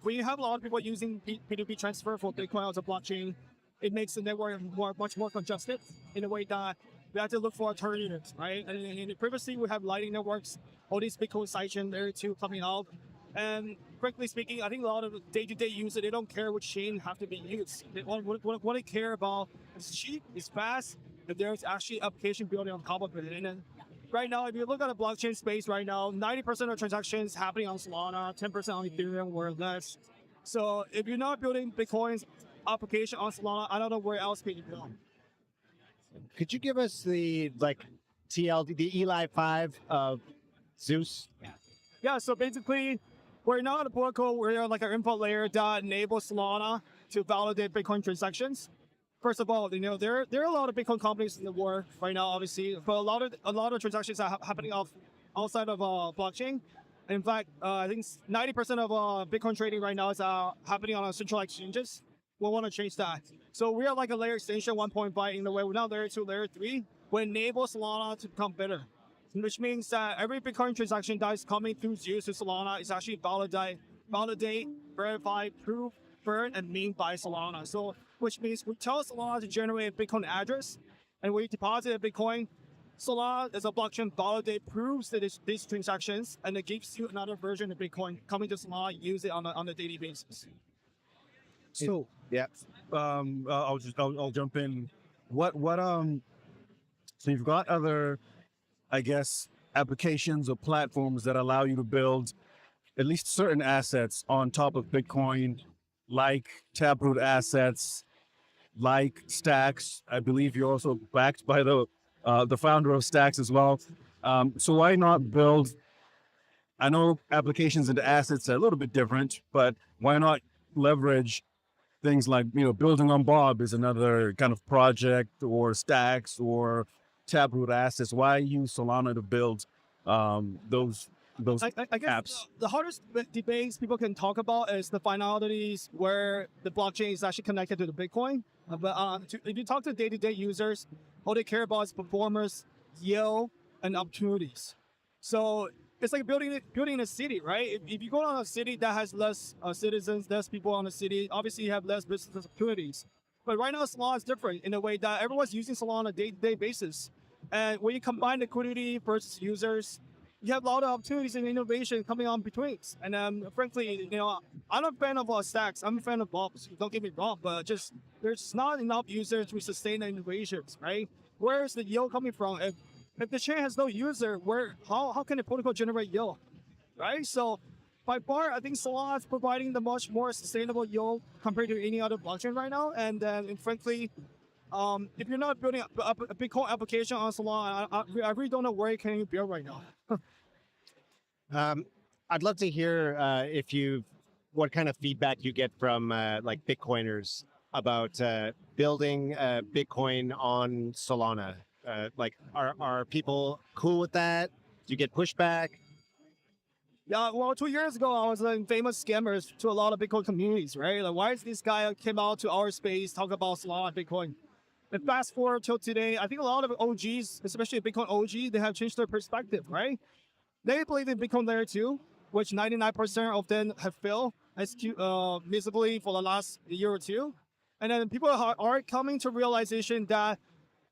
[SPEAKER 8] We have a lot of people using P2P transfer for Bitcoin as a blockchain. It makes the network much more congested in a way that we have to look for alternatives, right? And previously, we have Lightning networks, all these Bitcoin sidechain Layer 2 coming out. And frankly speaking, I think a lot of day-to-day users, they don't care which chain have to be used. What they care about is cheap, it's fast, and there's actually application building on top of it. And then right now, if you look at the blockchain space right now, 90% of transactions happening on Solana, 10% on Ethereum or less. So if you're not building Bitcoin's application on Solana, I don't know where else can you build.
[SPEAKER 14] Could you give us the TLD, the Eli 5 of Zeus?
[SPEAKER 8] Yeah, so basically, we're not a protocol. We're like an input layer that enables Solana to validate Bitcoin transactions. First of all, there are a lot of Bitcoin companies in the world right now, obviously, but a lot of transactions are happening outside of blockchain. In fact, I think 90% of Bitcoin trading right now is happening on centralized exchanges. We want to change that. So we are like a layer extension 1.5 in the way. We're now layer 2, layer 3. We enable Solana to become better, which means that every Bitcoin transaction that is coming through Zeus to Solana is actually validate, verify, prove, burn, and mint by Solana. So, which means we tell Solana to generate a Bitcoin address, and we deposit a Bitcoin. Solana, as a blockchain, validate, proves that these transactions, and it gives you another version of Bitcoin coming to Solana, use it on a daily basis. So
[SPEAKER 4] yeah, I'll jump in. So you've got other, I guess, applications or platforms that allow you to build at least certain assets on top of Bitcoin, like Taproot assets, like Stacks. I believe you're also backed by the founder of Stacks as well. So why not build? I know applications into assets are a little bit different, but why not leverage things like, building on Bob is another kind of project, or Stacks or Taproot assets. Why use Solana to build those
[SPEAKER 8] I guess
[SPEAKER 4] apps?
[SPEAKER 8] the hardest debates people can talk about is the finalities where the blockchain is actually connected to the Bitcoin. If you talk to day-to-day users, all they care about is performance, yield, and opportunities. So it's like building a city, right? If you go on a city that has less citizens, less people on the city, obviously you have less business opportunities. But right now, Solana is different in a way that everyone's using Solana on a day-to-day basis. And when you combine liquidity versus users, you have a lot of opportunities and innovation coming on between. And frankly, I'm a fan of Stacks. I'm a fan of Bobs. Don't get me wrong, but just there's not enough users to sustain the innovations, right? Where's the yield coming from? If the chain has no user, how can the protocol generate yield, right? So by far, I think Solana is providing the much more sustainable yield compared to any other blockchain right now. And frankly, if you're not building a Bitcoin application on Solana, I really don't know where can you build right now.
[SPEAKER 14] I'd love to hear what kind of feedback you get from like Bitcoiners about building Bitcoin on Solana. Like, are people cool with that? Do you get pushback?
[SPEAKER 8] Yeah, well, 2 years ago, I was in famous scammers to a lot of Bitcoin communities, right? Like, why is this guy came out to our space, talk about Solana and Bitcoin? And fast forward till today, I think a lot of OGs, especially Bitcoin OG, they have changed their perspective, right? They believe in Bitcoin Layer 2, which 99% of them have failed miserably for the last year or two. And then people are coming to realization that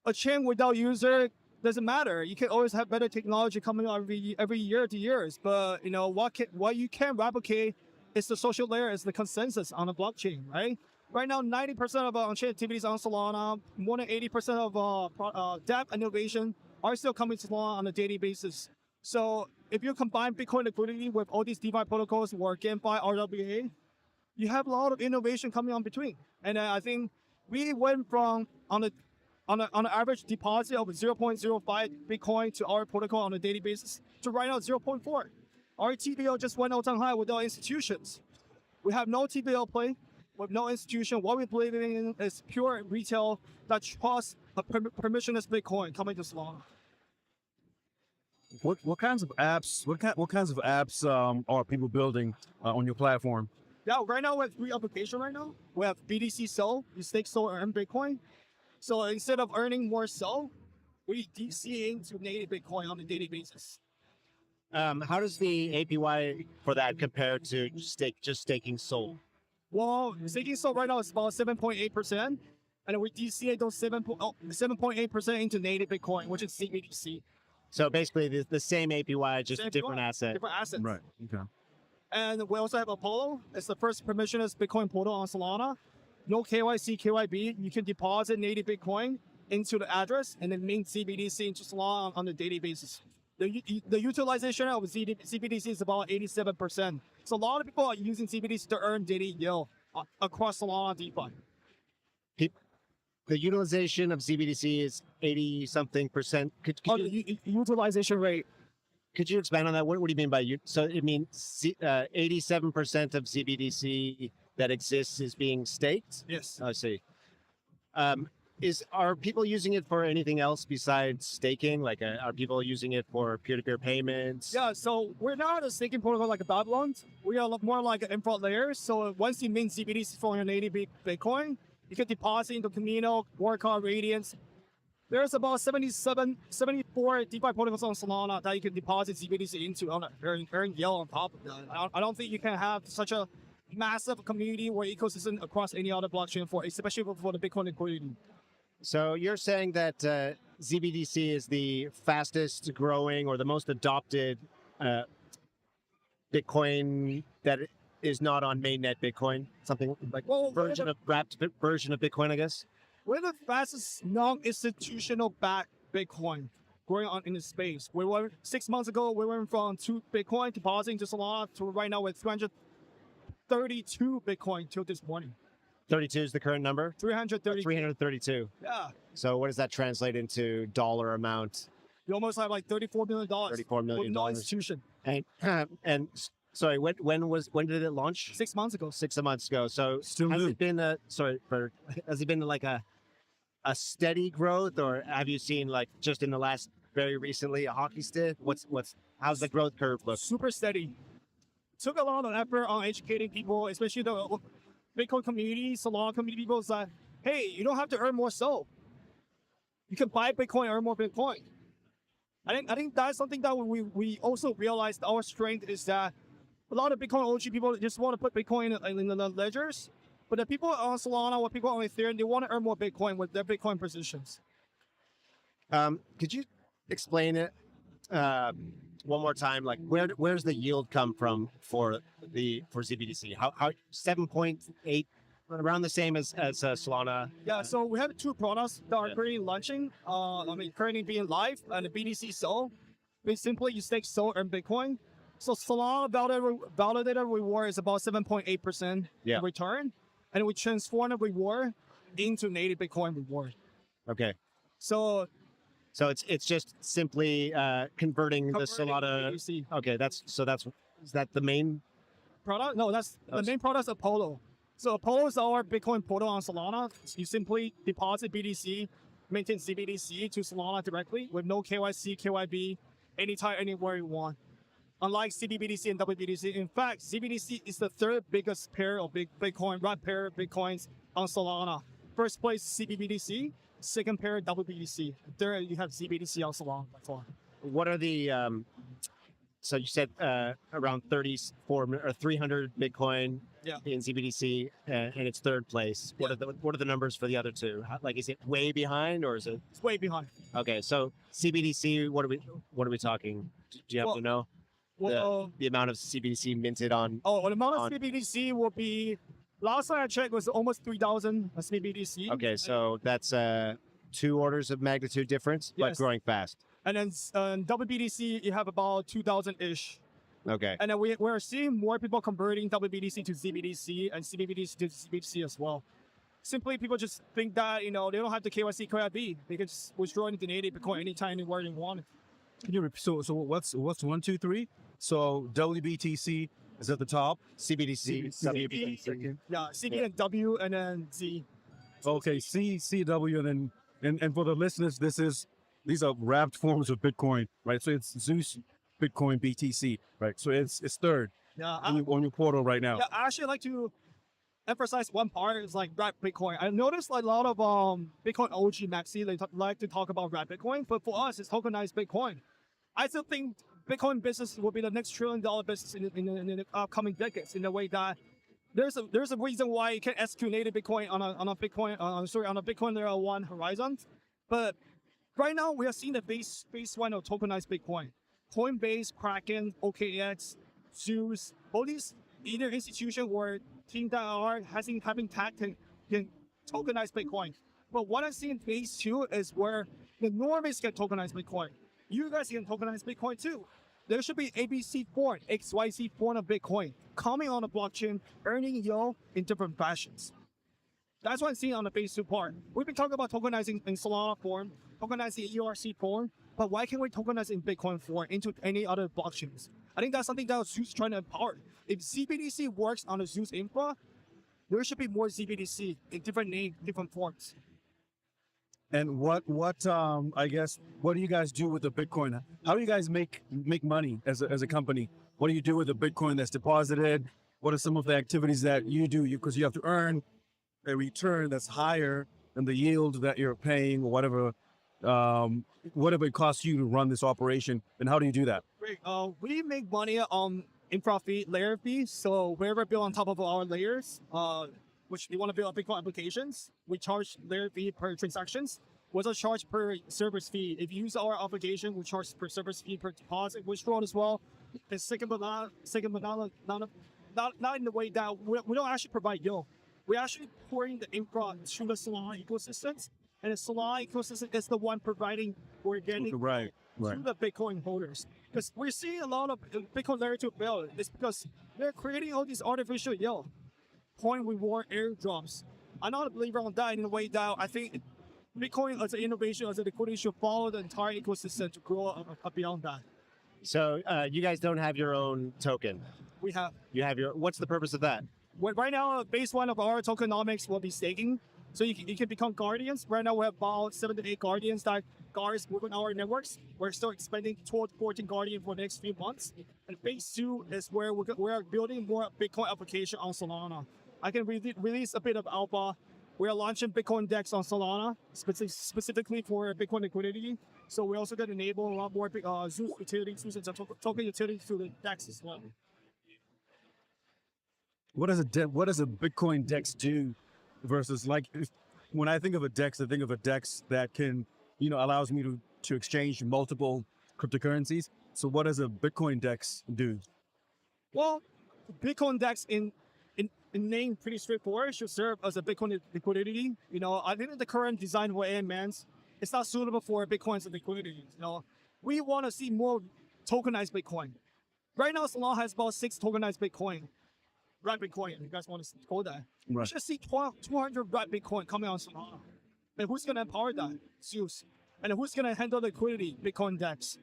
[SPEAKER 8] a chain without user doesn't matter. You can always have better technology coming out every year to years. But what you can replicate is the social layer, is the consensus on the blockchain, right? Right now, 90% of on-chain activities on Solana, more than 80% of dev innovation are still coming to Solana on a daily basis. So if you combine Bitcoin liquidity with all these DeFi protocols or GameFi, RWA, you have a lot of innovation coming on between. And I think we went from on an average deposit of 0.05 Bitcoin to our protocol on a daily basis to right now 0.4. Our TVL just went all-time high without institutions. We have no TVL play with no institution. What we believe in is pure retail that trusts a permissionless Bitcoin coming to Solana.
[SPEAKER 4] What kinds of apps? What kinds of apps are people building on your platform?
[SPEAKER 8] Yeah, right now we have 3 applications. Right now we have BTC Sol. You stake Sol and earn Bitcoin. So instead of earning more Sol, we DCA into native Bitcoin on a daily basis.
[SPEAKER 14] How does the APY for that compare to just staking Sol?
[SPEAKER 8] Well, staking Sol right now is about 7.8%, and we DCA those 7.8% into native Bitcoin, which is CBDC.
[SPEAKER 14] So basically the same APY, just
[SPEAKER 8] Same
[SPEAKER 14] different
[SPEAKER 8] APY,
[SPEAKER 14] asset.
[SPEAKER 8] different assets.
[SPEAKER 4] Right. Okay.
[SPEAKER 8] And we also have Apollo. It's the first permissionless Bitcoin portal on Solana. No KYC, KYB. You can deposit native Bitcoin into the address and then mint CBDC into Solana on a daily basis. The utilization of CBDC is about 87%. So a lot of people are using CBDC to earn daily yield across Solana DeFi.
[SPEAKER 14] The utilization of CBDC is 80-something%.
[SPEAKER 8] Utilization rate.
[SPEAKER 14] Could you expand on that? What do you mean by you? So it means 87% of CBDC that exists is being staked?
[SPEAKER 8] Yes.
[SPEAKER 14] I see. Are people using it for anything else besides staking? Like, are people using it for peer-to-peer payments?
[SPEAKER 8] Yeah, so we're not a staking protocol like a Babylon. We are more like an infra layer. So once you mint CBDC for your native Bitcoin, you can deposit into Camino, Workcard, Radiance. There's about 74 DeFi protocols on Solana that you can deposit CBDC into on earn yield on top of that. I don't think you can have such a massive community or ecosystem across any other blockchain especially for the Bitcoin liquidity.
[SPEAKER 14] So you're saying that ZBDC is the fastest growing or the most adopted Bitcoin that is not on mainnet Bitcoin? Something like wrapped version of Bitcoin, I guess.
[SPEAKER 8] We're the fastest non-institutional backed Bitcoin going on in the space. We were 6 months ago, we went from 2 Bitcoin depositing to Solana to right now with 332 Bitcoin till this morning.
[SPEAKER 14] 32 is the current number?
[SPEAKER 8] 332. Yeah.
[SPEAKER 14] So what does that translate into dollar amount?
[SPEAKER 8] We almost have like $34 million.
[SPEAKER 14] $34 million.
[SPEAKER 8] With no institution.
[SPEAKER 14] And sorry, when did it launch?
[SPEAKER 8] 6 months ago.
[SPEAKER 14] 6 months ago. So has it been like a steady growth, or have you seen like just in the last very recently a hockey stick? How's the growth curve look?
[SPEAKER 8] Super steady. Took a lot of effort on educating people, especially the Bitcoin community, Solana community people, is that, hey, you don't have to earn more so. You can buy Bitcoin, earn more Bitcoin. I think that's something that we also realized our strength is that a lot of Bitcoin OG people just want to put Bitcoin in the ledgers, but the people on Solana or people on Ethereum, they want to earn more Bitcoin with their Bitcoin positions.
[SPEAKER 14] Could you explain it one more time? Like where's the yield come from for ZBDC? How 7.8, around the same as Solana?
[SPEAKER 8] Yeah, so we have 2 products that are currently launching. Currently being live, and the BTC Sol. Simply, you stake Sol and Bitcoin. So Solana validated reward is about 7.8% return, and we transform the reward into native Bitcoin reward.
[SPEAKER 14] Okay.
[SPEAKER 8] So
[SPEAKER 14] it's just simply converting the Solana.
[SPEAKER 8] BTC.
[SPEAKER 14] Okay, is that the main
[SPEAKER 8] product? No, the main product is Apollo. So Apollo is our Bitcoin portal on Solana. You simply deposit BTC, maintain CBDC to Solana directly with no KYC, KYB, anytime, anywhere you want. Unlike CBBTC and WBTC, in fact, CBDC is the 3rd biggest pair of Bitcoin, wrap pair of Bitcoins on Solana. First place CBBTC, second pair WBTC. There you have CBDC on Solana by far.
[SPEAKER 14] What are the so you said around 34 or 300 Bitcoin in CBDC, and it's 3rd place. What are the numbers for the other 2? Is it way behind, or is it?
[SPEAKER 8] It's way behind.
[SPEAKER 14] Okay, so CBDC, what are we talking? Do you have to know? The amount of CBDC minted on.
[SPEAKER 8] The amount of CBDC will be, last time I checked, was almost 3,000 CBDC.
[SPEAKER 14] Okay, so that's 2 orders of magnitude difference, but growing fast.
[SPEAKER 8] And then WBTC, you have about 2,000-ish.
[SPEAKER 14] Okay.
[SPEAKER 8] And then we're seeing more people converting WBTC to ZBDC and CBBTC to ZBDC as well. Simply, people just think that, they don't have the KYC, KYB. They can just withdraw into native Bitcoin anytime, anywhere they want.
[SPEAKER 4] Can you repeat? So what's 1, 2, 3? So WBTC is at the top.
[SPEAKER 14] CBDC.
[SPEAKER 8] Yeah, CB and W and then Z.
[SPEAKER 4] Okay, C, W, and then and for the listeners, these are wrapped forms of Bitcoin, right? So it's Zeus Bitcoin BTC, right? So it's 3rd on your portal right now.
[SPEAKER 8] Yeah, I actually like to emphasize one part is like wrap Bitcoin. I noticed a lot of Bitcoin OG Maxi, they like to talk about wrap Bitcoin, but for us, it's tokenized Bitcoin. I still think Bitcoin business will be the next $1 trillion business in the upcoming decades. In a way that there's a reason why you can't execute native Bitcoin on a Bitcoin layer 1 horizon. But right now we are seeing the phase 1 of tokenized Bitcoin. Coinbase, Kraken, OKX, Zeus, all these either institution or team that are having tactic can tokenize Bitcoin. But what I see in phase 2 is where the normies can tokenize Bitcoin. You guys can tokenize Bitcoin too. There should be ABC form, XYZ form of Bitcoin coming on the blockchain, earning yield in different fashions. That's what I'm seeing on the phase 2 part. We've been talking about tokenizing in Solana form, tokenizing in ERC form, but why can't we tokenize in Bitcoin form into any other blockchains? I think that's something that Zeus is trying to empower. If ZBDC works on the Zeus infra, there should be more ZBDC in different names, different forms.
[SPEAKER 4] And what I guess, what do you guys do with the Bitcoin? How do you guys make money as a company? What do you do with the Bitcoin that's deposited? What are some of the activities that you do? Because you have to earn a return that's higher than the yield that you're paying, or whatever it costs you to run this operation. And how do you do that?
[SPEAKER 8] Great. We make money on infra fee, layer fees. So wherever built on top of our layers, which we want to build Bitcoin applications, we charge layer fee per transactions. We also charge per service fee. If you use our application, we charge per service fee per deposit withdrawal as well. The second but not not in the way that we don't actually provide yield. We're actually pouring the infra to the Solana ecosystems, and the Solana ecosystem is the one providing organic
[SPEAKER 4] Right.
[SPEAKER 8] to the Bitcoin holders. Because we're seeing a lot of Bitcoin layer 2 build. It's because they're creating all these artificial yield, point reward airdrops. I'm not a believer on that in a way that I think Bitcoin as an innovation, as a liquidity should follow the entire ecosystem to grow beyond that.
[SPEAKER 1] So you guys don't have your own token.
[SPEAKER 8] We have.
[SPEAKER 1] You have your. What's the purpose of that?
[SPEAKER 8] Well, right now, base one of our tokenomics will be staking. So you can become guardians. Right now, we have about 7 to 8 guardians that guards within our networks. We're still expanding toward 14 guardians for the next few months. And phase 2 is where we're building more Bitcoin application on Solana. I can release a bit of alpha. We are launching Bitcoin DEX on Solana, specifically for Bitcoin liquidity. So we're also going to enable a lot more Zeus utilities, Zeus and token utilities to the DEX as well.
[SPEAKER 4] What does a Bitcoin DEX do versus when I think of a DEX, I think of a DEX that can, allows me to exchange multiple cryptocurrencies. So what does a Bitcoin DEX do?
[SPEAKER 8] Well, Bitcoin DEX in name pretty straightforward, should serve as a Bitcoin liquidity. I think that the current design for AMNs, it's not suitable for Bitcoin's liquidity. We want to see more tokenized Bitcoin. Right now, Solana has about 6 tokenized Bitcoin. Red Bitcoin, if you guys want to call that.
[SPEAKER 4] Right.
[SPEAKER 8] We should see 200 Red Bitcoin coming on Solana. And who's going to empower that? Zeus. And who's going to handle liquidity? Bitcoin DEX.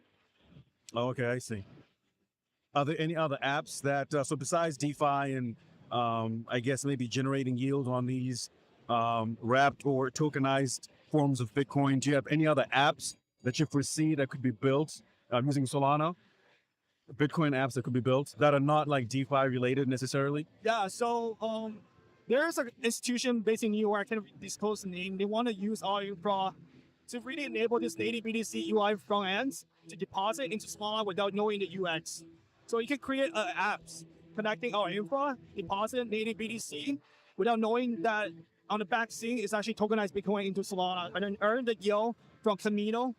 [SPEAKER 4] Oh, okay, I see. Are there any other apps that, so besides DeFi and I guess maybe generating yield on these wrapped or tokenized forms of Bitcoin, do you have any other apps that you foresee that could be built using Solana? Bitcoin apps that could be built that are not like DeFi related necessarily?
[SPEAKER 8] Yeah, so there's an institution based in New York, I can't disclose the name. They want to use our infra to really enable this native BTC UI front ends to deposit into Solana without knowing the UX. So you can create apps connecting our infra, deposit native BTC without knowing that on the back scene it's actually tokenized Bitcoin into Solana and then earn the yield from Camino,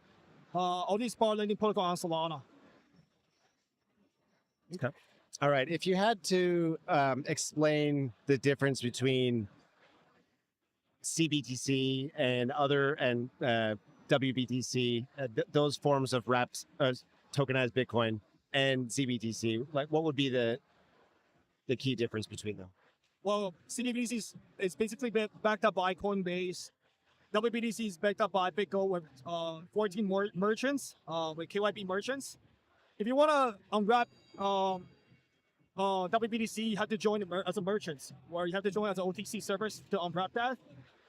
[SPEAKER 8] all these power lending protocol on Solana.
[SPEAKER 1] Okay. All right. If you had to explain the difference between CBTC and WBTC, those forms of wrapped tokenized Bitcoin and CBTC, what would be the key difference between them?
[SPEAKER 8] Well, CBTC is basically backed up by Coinbase. WBTC is backed up by BitGo with 14 more merchants, with KYB merchants. If you want to unwrap WBTC, you have to join as a merchant, or you have to join as an OTC service to unwrap that.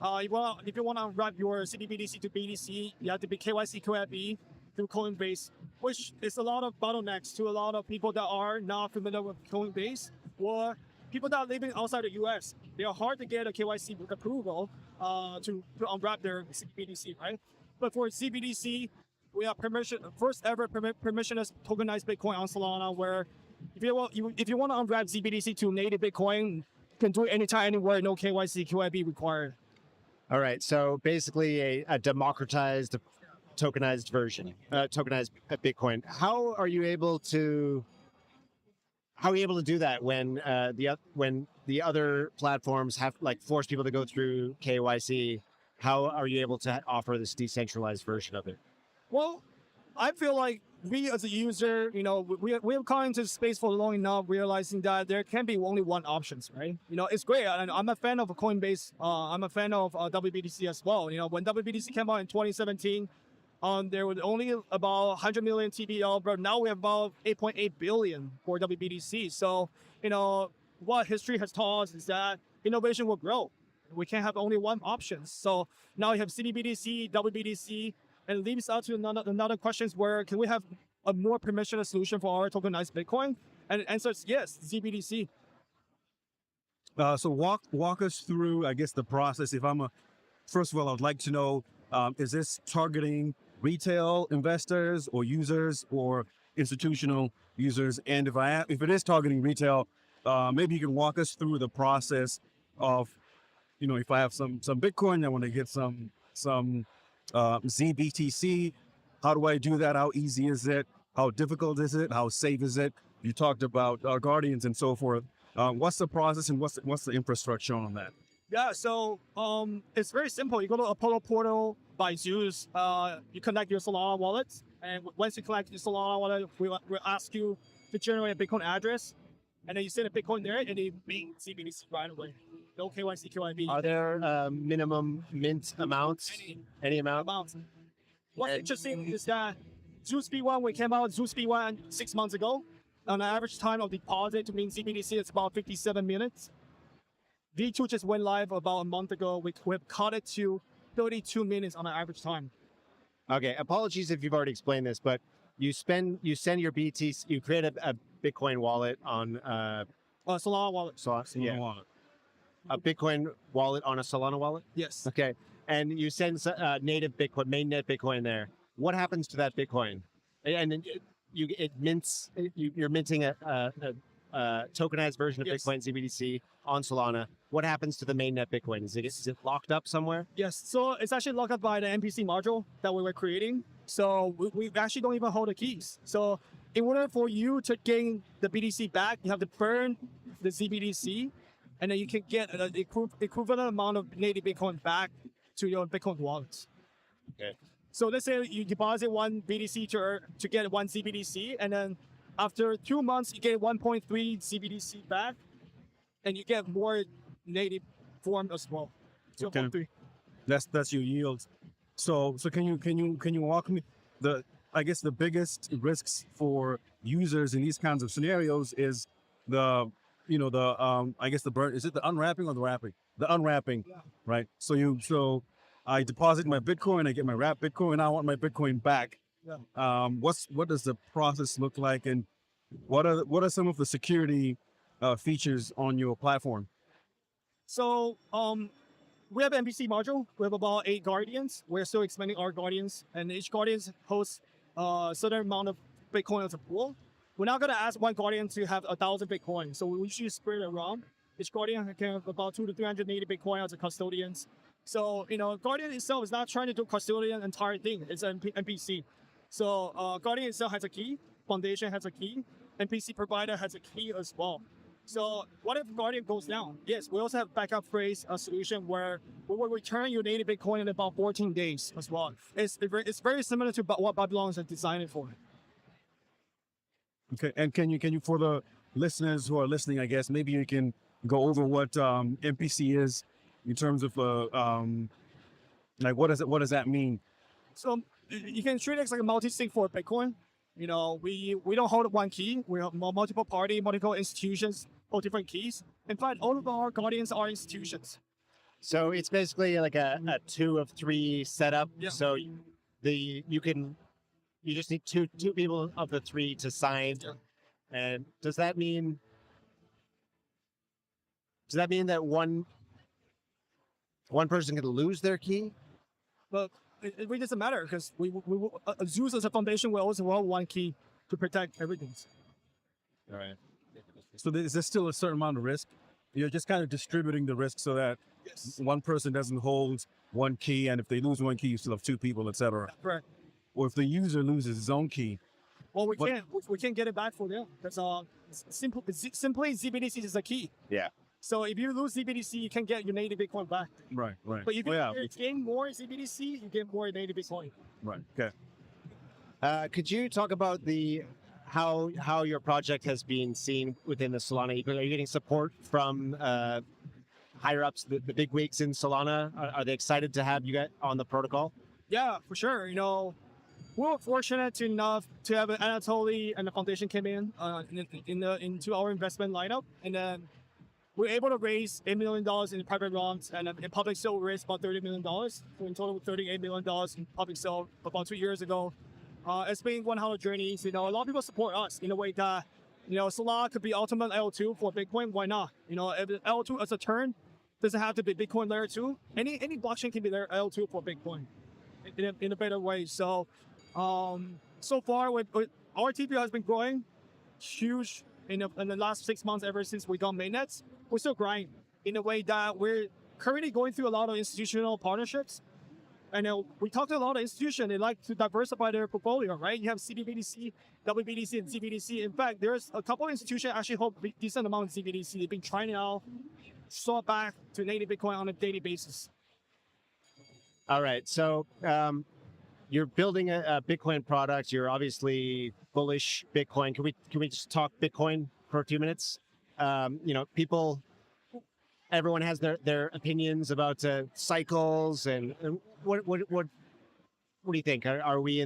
[SPEAKER 8] If you want to unwrap your CBTC to BTC, you have to be KYC KYB through Coinbase, which is a lot of bottlenecks to a lot of people that are not familiar with Coinbase, or people that are living outside the US. They are hard to get a KYC approval to unwrap their CBTC, right? But for CBDC, we have first ever permissionless tokenized Bitcoin on Solana, where if you want to unwrap CBDC to native Bitcoin, you can do it anytime, anywhere, no KYC, QIB required.
[SPEAKER 1] All right, so basically a democratized, tokenized version, tokenized Bitcoin. How are you able to do that when the other platforms have force people to go through KYC? How are you able to offer this decentralized version of it?
[SPEAKER 8] Well, I feel like we as a user, we have gone into the space for long enough, realizing that there can be only one option, right? It's great. And I'm a fan of Coinbase. I'm a fan of WBTC as well. When WBTC came out in 2017, there was only about 100 million TVL, but now we have about 8.8 billion for WBTC. So, what history has taught us is that innovation will grow. We can't have only one option. So now you have CBDC, WBTC, and it leaves out to another questions where can we have a more permissionless solution for our tokenized Bitcoin? And the answer is yes, CBDC.
[SPEAKER 4] So walk us through, I guess, the process. First of all, I'd like to know, is this targeting retail investors or users or institutional users? And if it is targeting retail, maybe you can walk us through the process of, if I have some Bitcoin, I want to get some ZBTC. How do I do that? How easy is it? How difficult is it? How safe is it? You talked about guardians and so forth. What's the process and what's the infrastructure on that?
[SPEAKER 8] Yeah, so it's very simple. You go to Apollo portal by Zeus. You connect your Solana wallet, and once you connect your Solana wallet, we'll ask you to generate a Bitcoin address, and then you send a Bitcoin there, and it mints CBDC right away. No KYC, KYB.
[SPEAKER 1] Are there minimum mint amounts? Any amount?
[SPEAKER 8] What's interesting is that Zeus B1, we came out Zeus B1 6 months ago. On the average time of deposit to mint CBDC, it's about 57 minutes. V2 just went live about a month ago. We've cut it to 32 minutes on an average time.
[SPEAKER 14] Okay, apologies if you've already explained this, but you send your BTC, you create a Bitcoin wallet on
[SPEAKER 8] Solana wallet.
[SPEAKER 14] Solana wallet. A Bitcoin wallet on a Solana wallet?
[SPEAKER 8] Yes.
[SPEAKER 14] Okay, and you send native Bitcoin, mainnet Bitcoin there. What happens to that Bitcoin? And then it mints. You're minting a tokenized version of Bitcoin CBDC on Solana. What happens to the mainnet Bitcoin? Is it locked up somewhere?
[SPEAKER 8] Yes, so it's actually locked up by the MPC module that we were creating. So we actually don't even hold the keys. So in order for you to gain the BTC back, you have to burn the ZBDC, and then you can get an equivalent amount of native Bitcoin back to your Bitcoin wallets.
[SPEAKER 14] Okay.
[SPEAKER 8] So let's say you deposit one BTC to get one ZBDC, and then after 2 months, you get 1.3 ZBDC back, and you get more native form as well. 2.3.
[SPEAKER 4] That's your yield. So can you walk me I guess the biggest risks for users in these kinds of scenarios is I guess the burn. Is it the unwrapping or the wrapping? The unwrapping, right? So I deposit my Bitcoin, I get my wrapped Bitcoin, and I want my Bitcoin back.
[SPEAKER 8] Yeah.
[SPEAKER 4] What does the process look like, and what are some of the security features on your platform?
[SPEAKER 8] So we have an MPC module. We have about 8 guardians. We're still expanding our guardians, and each guardian hosts a certain amount of Bitcoin as a pool. We're not going to ask one guardian to have 1,000 Bitcoin, so we usually spread it around. Each guardian can have about 200 to 380 Bitcoin as a custodians. So, Guardian itself is not trying to do custodian entire thing. It's an NPC. So, Guardian itself has a key. Foundation has a key. NPC provider has a key as well. So, what if Guardian goes down? Yes, we also have backup phrase solution where we will return your native Bitcoin in about 14 days as well. It's very similar to what Babylon is designed for.
[SPEAKER 4] Okay, and can you for the listeners who are listening, I guess maybe you can go over what MPC is in terms of what does that mean?
[SPEAKER 8] So you can treat it like a multi-sig for Bitcoin. We don't hold one key. We have multiple party, multiple institutions hold different keys. In fact, all of our guardians are institutions.
[SPEAKER 14] So it's basically like a 2 of 3 setup.
[SPEAKER 8] Yeah.
[SPEAKER 14] So you just need two people of the 3 to sign. Yeah. And does that mean that one person can lose their key?
[SPEAKER 8] But it really doesn't matter because we Zeus as a foundation will also hold one key to protect everything.
[SPEAKER 4] All right. So is there still a certain amount of risk? You're just kind of distributing the risk so that one person doesn't hold one key, and if they lose one key, you still have 2 people, etc.
[SPEAKER 8] Correct.
[SPEAKER 4] Or if the user loses his own key.
[SPEAKER 8] Well, we can't get it back for them. That's simply ZBDC is a key.
[SPEAKER 14] Yeah.
[SPEAKER 8] So if you lose ZBDC, you can get your native Bitcoin back.
[SPEAKER 4] Right.
[SPEAKER 8] But if you gain more ZBDC, you get more native Bitcoin.
[SPEAKER 4] Right. Okay.
[SPEAKER 14] Could you talk about how your project has been seen within the Solana ecosystem? Are you getting support from higher ups, the big wigs in Solana? Are they excited to have you guys on the protocol?
[SPEAKER 8] Yeah, for sure. We were fortunate enough to have Anatoly and the foundation came into our investment lineup, and then we were able to raise $8 million in private rounds, and in public sale we raised about $30 million. So in total, $38 million in public sale about 2 years ago. It's been one hell of a journey. A lot of people support us in a way that, Solana could be ultimate L2 for Bitcoin. Why not? If L2 as a turn doesn't have to be Bitcoin layer 2. Any blockchain can be layer L2 for Bitcoin in a better way. So, so far, our TPO has been growing huge in the last 6 months ever since we got mainnets. We're still growing in a way that we're currently going through a lot of institutional partnerships. And we talked to a lot of institutions. They like to diversify their portfolio, right? You have CBDC, WBDC, and CBDC. In fact, there's a couple of institutions actually hold a decent amount of CBDC. They've been trying to swap back to native Bitcoin on a daily basis.
[SPEAKER 1] All right. So you're building a Bitcoin product. You're obviously bullish Bitcoin. Can we just talk Bitcoin for a few minutes? Everyone has their opinions about cycles and what do you think? Are we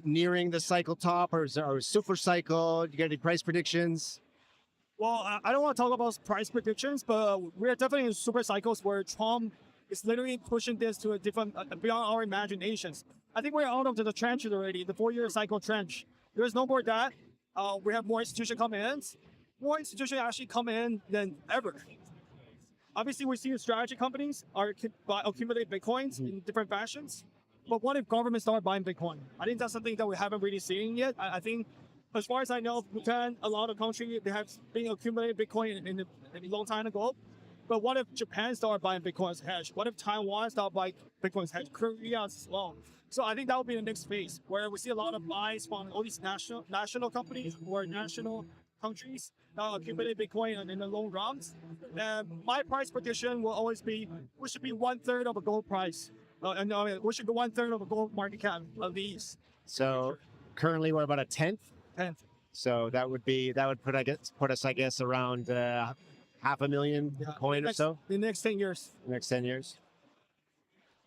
[SPEAKER 1] nearing the cycle top, or is there a super cycle? You got any price predictions?
[SPEAKER 8] Well, I don't want to talk about price predictions, but we're definitely in super cycles where Trump is literally pushing this to a different, beyond our imaginations. I think we're out of the trench already, the 4-year cycle trench. There's no more that. We have more institutions coming in. More institutions actually come in than ever. Obviously, we're seeing strategy companies accumulate Bitcoins in different fashions. But what if governments start buying Bitcoin? I think that's something that we haven't really seen yet. I think, as far as I know, Bhutan, a lot of countries, they have been accumulating Bitcoin in a long time ago. But what if Japan start buying Bitcoin as hedge? What if Taiwan start buying Bitcoin as hedge? Korea as well. So I think that will be the next phase, where we see a lot of buys from all these national companies or national countries that accumulate Bitcoin in the long runs. My price prediction will always be, we should be 1/3 of a gold price. We should go 1/3 of a gold market cap of these.
[SPEAKER 1] So currently we're about a 10th.
[SPEAKER 8] 10th.
[SPEAKER 1] So that would put us, I guess, around 500,000 coin or so.
[SPEAKER 8] The next 10 years.
[SPEAKER 1] Next 10 years.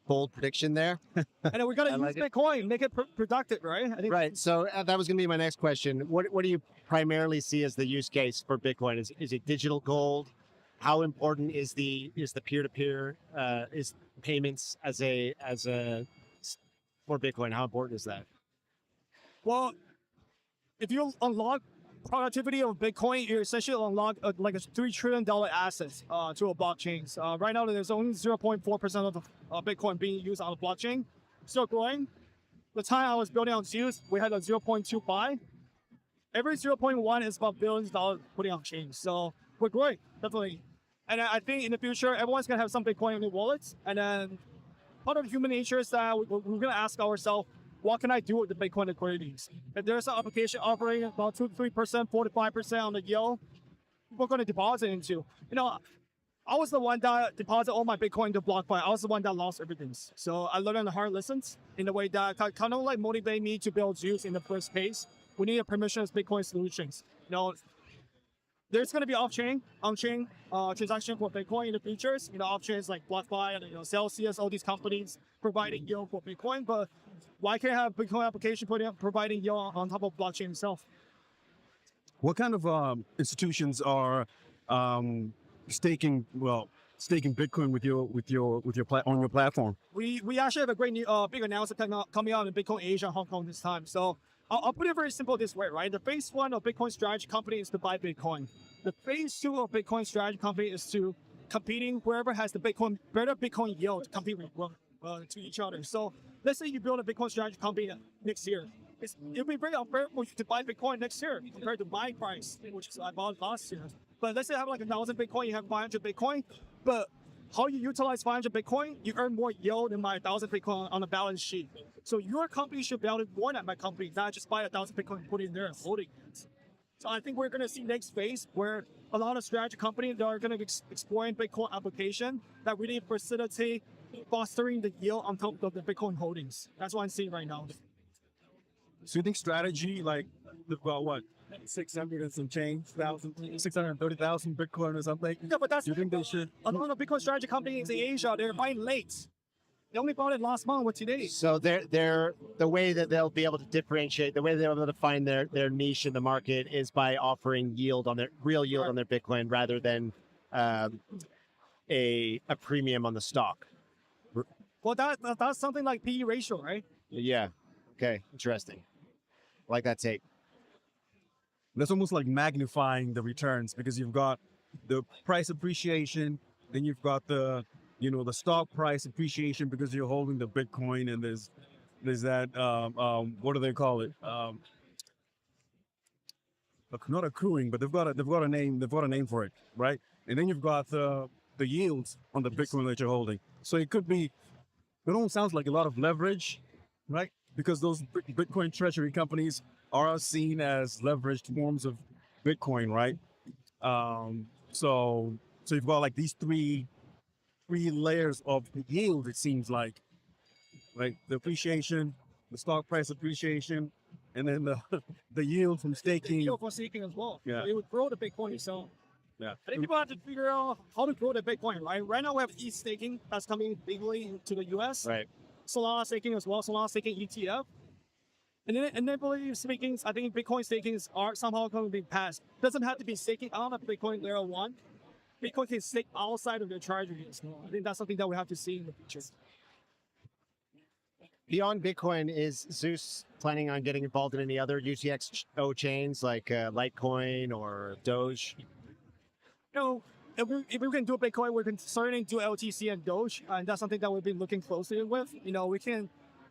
[SPEAKER 1] Bold prediction there.
[SPEAKER 8] And then we got to use Bitcoin, make it productive, right?
[SPEAKER 1] Right. So that was going to be my next question. What do you primarily see as the use case for Bitcoin? Is it digital gold? How important is the peer-to-peer is payments for Bitcoin? How important is that?
[SPEAKER 8] Well, if you unlock productivity of Bitcoin, you essentially unlock like a $3 trillion asset to a blockchain. Right now, there's only 0.4% of the Bitcoin being used on the blockchain. Still growing. The time I was building on Zeus, we had a 0.25. Every 0.1 is about billions of dollars putting on chain. So we're growing, definitely. And I think in the future, everyone's going to have some Bitcoin in their wallets. And then part of human nature is that we're going to ask ourselves, what can I do with the Bitcoin liquidities? If there's an application offering about 2-3%, 4-5% on the yield, we're going to deposit into. I was the one that deposited all my Bitcoin into BlockFi. I was the one that lost everything. So I learned the hard lessons in a way that kind of like motivate me to build Zeus in the first place. We need a permissionless Bitcoin solutions. There's going to be on-chain transaction for Bitcoin in the futures. Options like BlockFi and Celsius, all these companies providing yield for Bitcoin. But why can't I have Bitcoin application providing yield on top of blockchain itself?
[SPEAKER 4] What kind of institutions are staking Bitcoin on your platform?
[SPEAKER 8] We actually have a great new big announcement coming out in Bitcoin Asia and Hong Kong this time. So I'll put it very simple this way, right? The phase 1 of Bitcoin strategy company is to buy Bitcoin. The phase 2 of Bitcoin strategy company is to competing wherever has the better Bitcoin yield to compete with to each other. So let's say you build a Bitcoin strategy company next year. It'll be very unfair for you to buy Bitcoin next year compared to my price, which I bought last year. But let's say I have like 1,000 Bitcoin, you have 500 Bitcoin, but how you utilize 500 Bitcoin, you earn more yield than my 1,000 Bitcoin on the balance sheet. So your company should value more than my company, not just buy 1,000 Bitcoin and put it in there and holding it. So I think we're going to see next phase where a lot of strategy companies that are going to be exploring Bitcoin application that really facilitate fostering the yield on top of the Bitcoin holdings. That's what I'm seeing right now.
[SPEAKER 4] So you think strategy, like they've got what, 600 and some change, 630,000 Bitcoin or something?
[SPEAKER 8] Yeah, but that's.
[SPEAKER 4] Do you think they should?
[SPEAKER 8] A lot of Bitcoin strategy companies in Asia, they're buying late. They only bought it last month or today.
[SPEAKER 1] So they're the way that they'll be able to differentiate, the way they're able to find their niche in the market is by offering real yield on their Bitcoin rather than a premium on the stock.
[SPEAKER 8] Well, that's something like PE ratio, right?
[SPEAKER 1] Yeah. Okay. Interesting. I like that take.
[SPEAKER 4] That's almost like magnifying the returns because you've got the price appreciation, then you've got the stock price appreciation because you're holding the Bitcoin, and there's that what do they call it? Not accruing, but they've got a name for it, right? And then you've got the yields on the Bitcoin that you're holding. So it could be it almost sounds like a lot of leverage, right? Because those Bitcoin treasury companies are seen as leveraged forms of Bitcoin, right? So you've got like these three layers of yield, it seems like, right? The appreciation, the stock price appreciation, and then the yield from staking.
[SPEAKER 8] Yield for staking as well.
[SPEAKER 4] Yeah.
[SPEAKER 8] It would grow the Bitcoin itself.
[SPEAKER 4] Yeah.
[SPEAKER 8] I think people have to figure out how to grow the Bitcoin, right? Right now we have ETH staking that's coming bigly into the US.
[SPEAKER 14] Right.
[SPEAKER 8] Solana staking as well, Solana staking ETF. And then enabling staking, I think Bitcoin stakings are somehow going to be passed. Doesn't have to be staking on a Bitcoin layer 1. Bitcoin can stake outside of the treasury as well. I think that's something that we have to see in the future.
[SPEAKER 14] Beyond Bitcoin, is Zeus planning on getting involved in any other UTXO chains like Litecoin or Doge?
[SPEAKER 8] You know, if we can do Bitcoin, we can certainly do LTC and Doge, and that's something that we've been looking closely with. You know, we can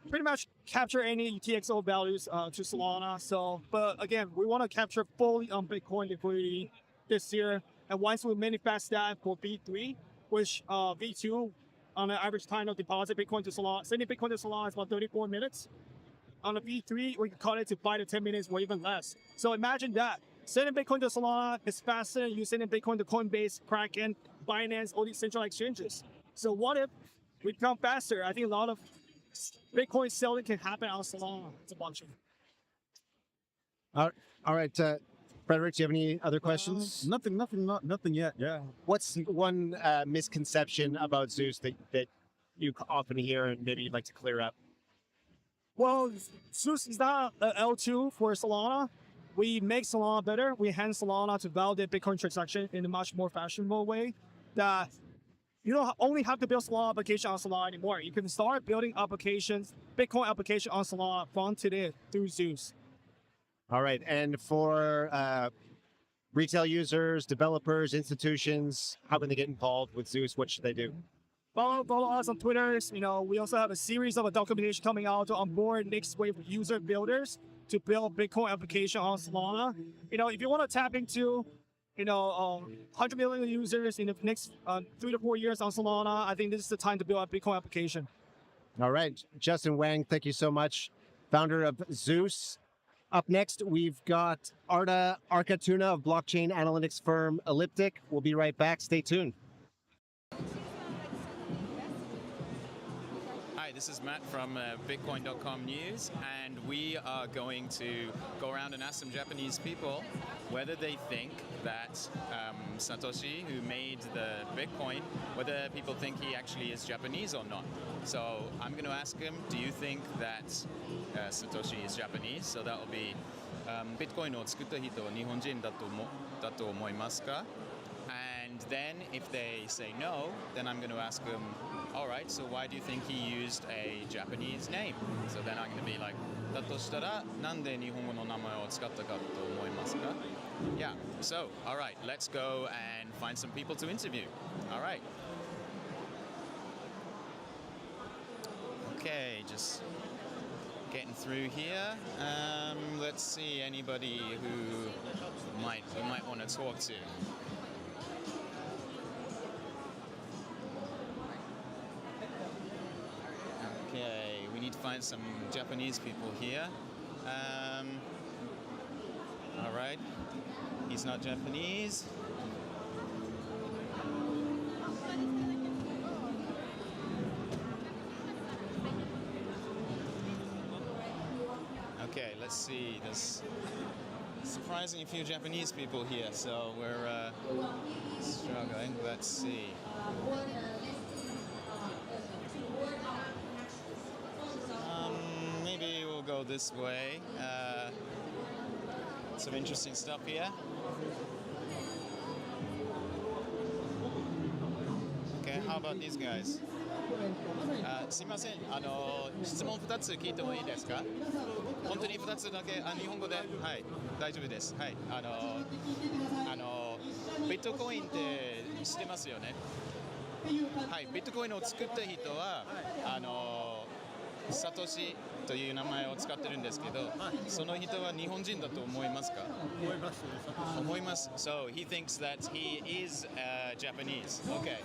[SPEAKER 8] pretty much capture any UTXO values to Solana. So, but again, we want to capture fully on Bitcoin liquidity this year. And once we manifest that for V3, which V2 on an average time of deposit Bitcoin to Solana, sending Bitcoin to Solana is about 34 minutes. On a V3, we can cut it to 5 to 10 minutes or even less. So imagine that. Sending Bitcoin to Solana is faster than you sending Bitcoin to Coinbase, Kraken, Binance, all these central exchanges. So what if we become faster? I think a lot of Bitcoin selling can happen on Solana. It's a bunch of.
[SPEAKER 14] All right, Frederick, do you have any other questions?
[SPEAKER 4] Nothing yet. Yeah.
[SPEAKER 14] What's one misconception about Zeus that you often hear and maybe you'd like to clear up?
[SPEAKER 8] Well, Zeus is not an L2 for Solana. We make Solana better. We enhance Solana to validate Bitcoin transaction in a much more fashionable way. That you don't only have to build Solana application on Solana anymore. You can start building applications, Bitcoin application on Solana from today through Zeus.
[SPEAKER 14] All right, and for retail users, developers, institutions, how can they get involved with Zeus? What should they do?
[SPEAKER 8] Follow us on Twitter. You know, we also have a series of a documentation coming out to onboard next wave of user builders to build Bitcoin application on Solana. You know, if you want to tap into, 100 million users in the next 3 to 4 years on Solana, I think this is the time to build a Bitcoin application.
[SPEAKER 14] All right, Justin Wang, thank you so much, founder of Zeus. Up next, we've got Arta Arkatuna of blockchain analytics firm Elliptic. We'll be right back. Stay tuned.
[SPEAKER 10] Hi, this is Matt from Bitcoin.com News, and we are going to go around and ask some Japanese people whether they think that Satoshi, who made the Bitcoin, whether people think he actually is Japanese or not. So I'm going to ask him, do you think that Satoshi is Japanese? So that will be Bitcoin を作った人は日本人だと思いますか? And then if they say no, then I'm going to ask them, all right, so why do you think he used a Japanese name? So then I'm going to be like, だとしたらなんで日本語の名前を使ったかと思いますか? Yeah, so, all right, let's go and find some people to interview. All right. Okay, just getting through here. Let's see anybody who we might want to talk to. Okay, we need to find some Japanese people here. All right, he's not Japanese. Okay, let's see. There's surprisingly few Japanese people here, so we're struggling. Let's see. Maybe we'll go this way. Some interesting stuff here. Okay, how about these guys? すみません、質問2つ聞いてもいいですか? 本当に2つだけ、日本語で、はい、大丈夫です。はい、ビットコインって知ってますよね? はい、ビットコインを作った人は、サトシという名前を使ってるんですけど、その人は日本人だと思いますか？思います。So he thinks that he is Japanese. Okay.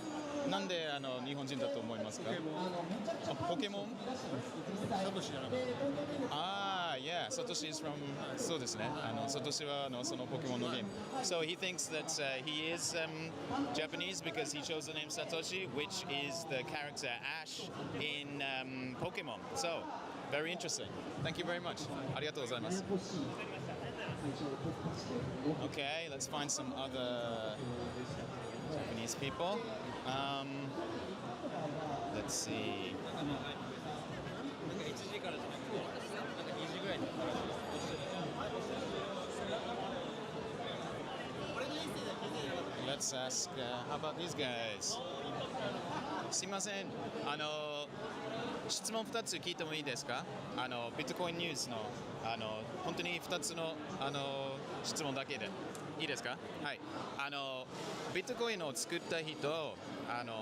[SPEAKER 10] なんで日本人だと思いますか？ポケモン？Yeah. Satoshi is from そうですね。サトシはそのポケモンのゲーム。So he thinks that he is Japanese because he chose the name Satoshi, which is the character Ash in Pokemon. So very interesting. Thank you very much. ありがとうございます。Okay, let's find some other Japanese people. Let's see. Let's ask, how about these guys? すいません。質問2つ聞いてもいいですか？ビットコインニュースの本当に2つの質問だけでいいですか？はい。ビットコインを作った人、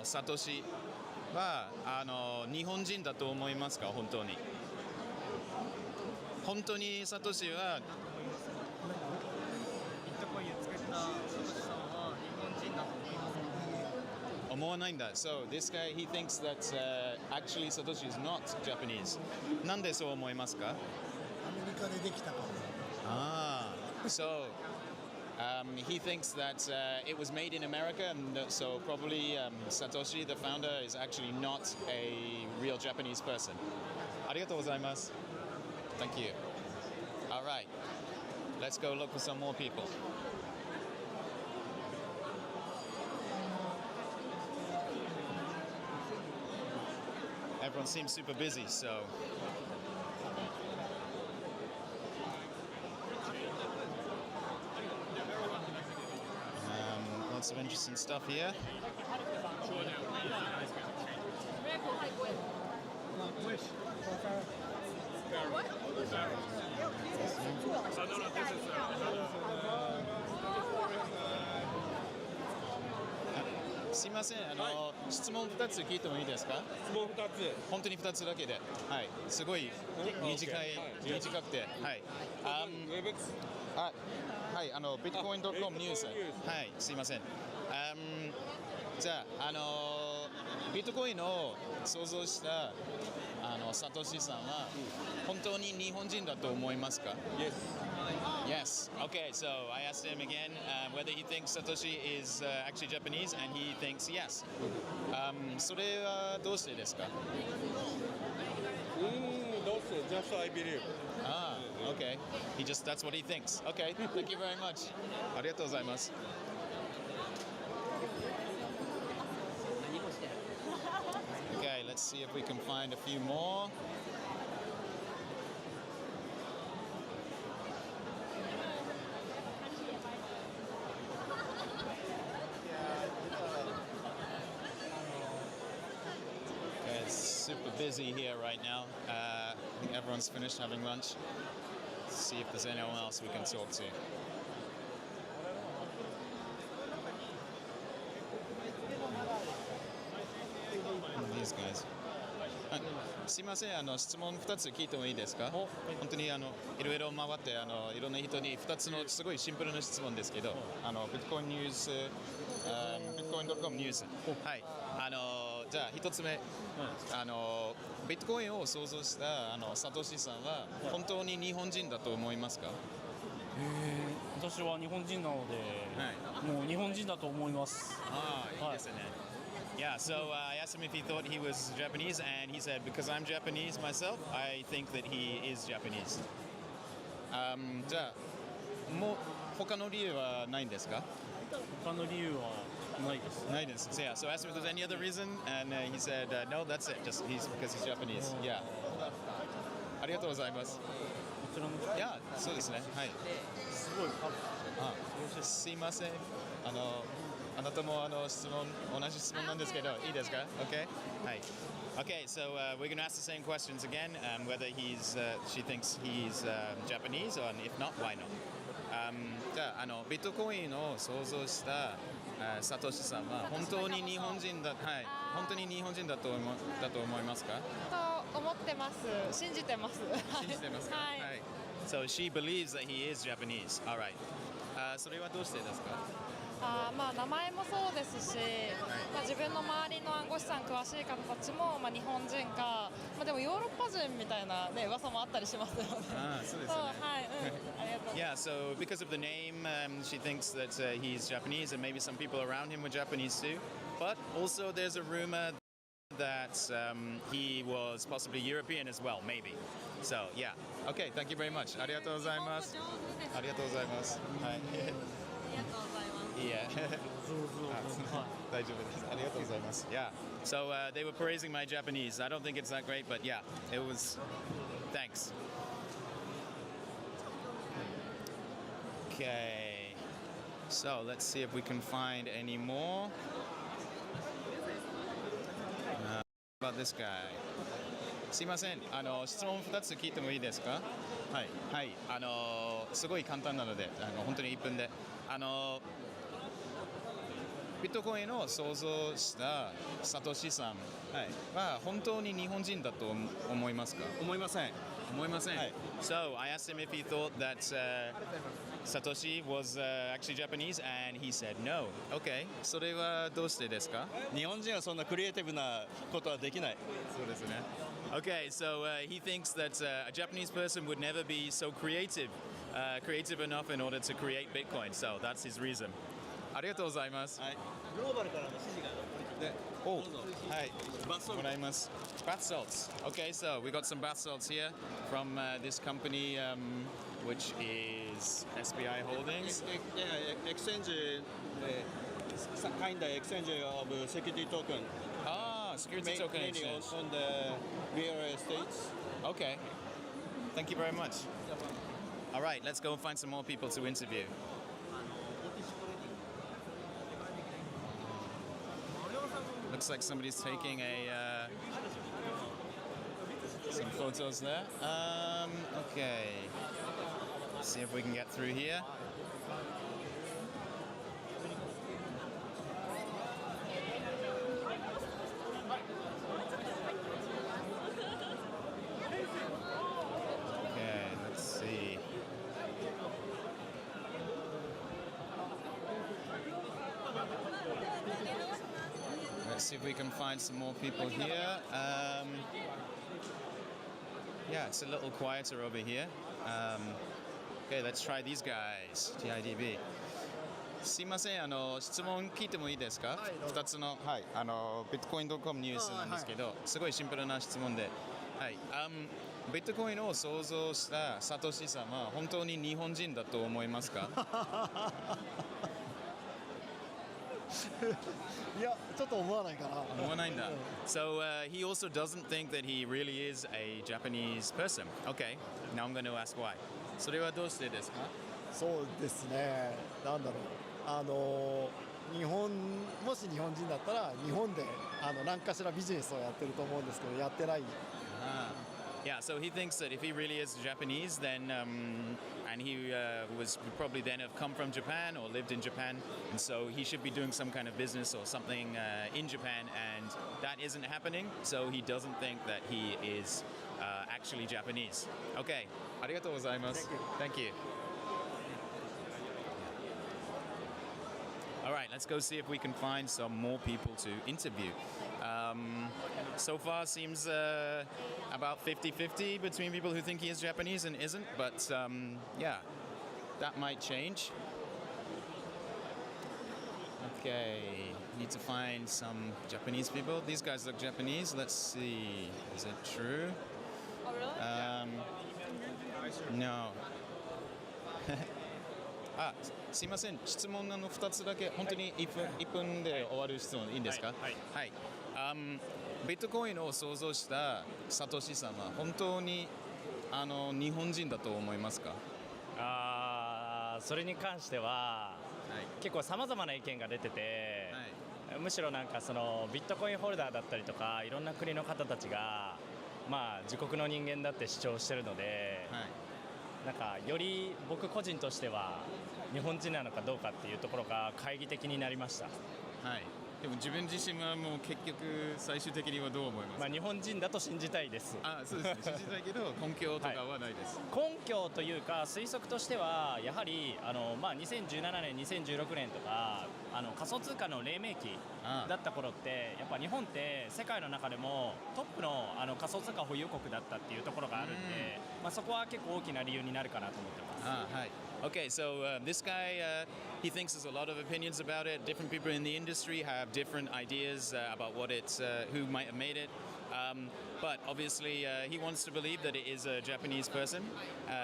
[SPEAKER 10] サトシは日本人だと思いますか？本当に。本当にサトシはビットコインを作ったサトシさんは日本人だと思いますか？思わないんだ。So this guy, he thinks that actually Satoshi is not Japanese. なんでそう思いますか？アメリカでできたから。So he thinks that it was made in America, and so probably Satoshi, the founder, is actually not a real Japanese person. ありがとうございます。Thank you. All right. Let's go look for some more people. Everyone seems super busy, so lots of interesting stuff here. Uh, すいません、質問2つ聞いてもいいですか？質問2つ。本当に2つだけで。はい。すごい短くて。はい。WebX。はい。Bitcoin.com ニュース。はい。すいません。じゃあ、ビットコインを創造したサトシさんは本当に日本人だと思いますか？ Yes. Okay, so I asked him again whether he thinks Satoshi is actually Japanese, and he thinks yes. それはどうしてですか？どうして Just I believe. Okay. That's what he thinks. Okay, thank you very much. ありがとうございます。Okay, let's see if we can find a few more. Okay, it's super busy here right now. I think everyone's finished having lunch. Let's see if there's anyone else we can talk to. These guys. すいません、質問2つ聞いてもいいですか？本当にいろいろ回っていろんな人に2つのすごいシンプルな質問ですけど、Bitcoin ニュース、Bitcoin.com ニュース。はい。じゃあ1つ目、ビットコインを創造したサトシさんは本当に日本人だと思いますか？
[SPEAKER 11] 私は日本人なので、もう日本人だと思います。
[SPEAKER 10] いいですね。Yeah, so I asked him if he thought he was Japanese, and he said, because I'm Japanese myself, I think that he is Japanese. じゃあ、もう他の理由はないんですか？
[SPEAKER 11] 他の理由はないです。
[SPEAKER 10] ないです。So yeah, so I asked him if there's any other reason, and he said, no, that's it, just because he's Japanese. Yeah. ありがとうございます。いや、そうですね。はい。すごい。すいません。あなたも同じ質問なんですけど、いいですか？ Okay? はい。Okay, so we're going to ask the same questions again, whether she thinks he's Japanese, or if not, why not? じゃあ、ビットコインを創造したサトシさんは本当に日本人だ、はい、本当に日本人だと思いますか？
[SPEAKER 12] と思ってます。信じてます。
[SPEAKER 10] 信じてますか？はい。So she believes that he is Japanese. All right. それはどうしてですか？
[SPEAKER 12] まあ名前もそうですし、まあ、自分の周りの暗号資産詳しい方たちも、まあ、日本人か、まあ、でもヨーロッパ人みたいな、ね、噂もあったりしますよね。
[SPEAKER 10] そうですね。
[SPEAKER 12] はい、ありがとう。
[SPEAKER 10] Yeah, so because of the name, she thinks that he's Japanese, and maybe some people around him were Japanese too. But also, there's a rumor that he was possibly European as well, maybe. So yeah. Okay, thank you very much. ありがとうございます。ありがとうございます。はい。ありがとうございます。Yeah. 大丈夫です。ありがとうございます。Yeah. So they were praising my Japanese. I don't think it's that great, but yeah, it was. Thanks. Okay. So let's see if we can find any more. About this guy. すいません。質問2つ聞いてもいいですか？はい。はい。すごい簡単なので、本当に1分で。ビットコインを創造したサトシさんは本当に日本人だと思いますか？思いません。思いません。So I asked him if he thought that Satoshi was actually Japanese, and he said no. Okay. それはどうしてですか？日本人はそんなクリエイティブなことはできない。そうですね。Okay, so he thinks that a Japanese person would never be so creative enough in order to create Bitcoin. So that's his reason. ありがとうございます。はい。グローバルからの指示がはい。もらいます。Bath salts. Okay, so we got some bath salts here from this company, which is SBI Holdings.
[SPEAKER 22] Exchange, kind of exchange of security token.
[SPEAKER 10] Security token exchange.
[SPEAKER 22] On the real estates.
[SPEAKER 10] Okay. Thank you very much. All right, let's go and find some more people to interview. Looks like somebody's taking some photos there. Okay. Let's see if we can get through here. Okay, let's see. Let's see if we can find some more people here. Yeah, it's a little quieter over here. Okay, let's try these guys. TIDB. すいません、質問聞いてもいいですか？2つの、はい、Bitcoin.com ニュースなんですけど、すごいシンプルな質問で、はい、ビットコインを創造したサトシさんは本当に日本人だと思いますか？
[SPEAKER 8] いや、ちょっと思わないかな。
[SPEAKER 10] 思わないんだ。So he also doesn't think that he really is a Japanese person. Okay, now I'm going to ask why. それはどうしてですか？
[SPEAKER 8] そうですね。なんだろう。もし日本人だったら日本で何かしらビジネスをやってると思うんですけど、やってない。
[SPEAKER 10] Yeah, so he thinks that if he really is Japanese, then and he would probably then have come from Japan or lived in Japan, and so he should be doing some kind of business or something in Japan, and that isn't happening. So he doesn't think that he is actually Japanese. Okay, ありがとうございます。Thank you. All right, let's go see if we can find some more people to interview. So far seems about 50-50 between people who think he is Japanese and isn't, but yeah, that might change. Okay, need to find some Japanese people. These guys look Japanese. Let's see, is it true?
[SPEAKER 12] Oh, really?
[SPEAKER 10] No. すいません、質問2つだけ、本当に1分で終わる質問いいんですか？はい。はい。ビットコインを創造したサトシさんは本当に日本人だと思いますか？
[SPEAKER 11] それに関しては、結構さまざまな意見が出てて、むしろなんかそのビットコインホルダーだったりとかいろんな国の方たちが、まあ、自国の人間だって主張してるので、なんかより僕個人としては日本人なのかどうかっていうところが懐疑的になりました。
[SPEAKER 10] はい。でも自分自身はもう結局最終的にはどう思いますか？
[SPEAKER 11] まあ日本人だと信じたいです。
[SPEAKER 10] あ、そうですね。信じたいけど根拠とかはないです。
[SPEAKER 11] 根拠というか推測としてはやはりまあ2017年、2016年とか仮想通貨の黎明期だった頃ってやっぱ日本って世界の中でもトップの仮想通貨保有国だったっていうところがあるんで、まあそこは結構大きな理由になるかなと思ってます。
[SPEAKER 10] はい。Okay, so this guy, he thinks there's a lot of opinions about it. Different people in the industry have different ideas about what it's, who might have made it. But obviously, he wants to believe that it is a Japanese person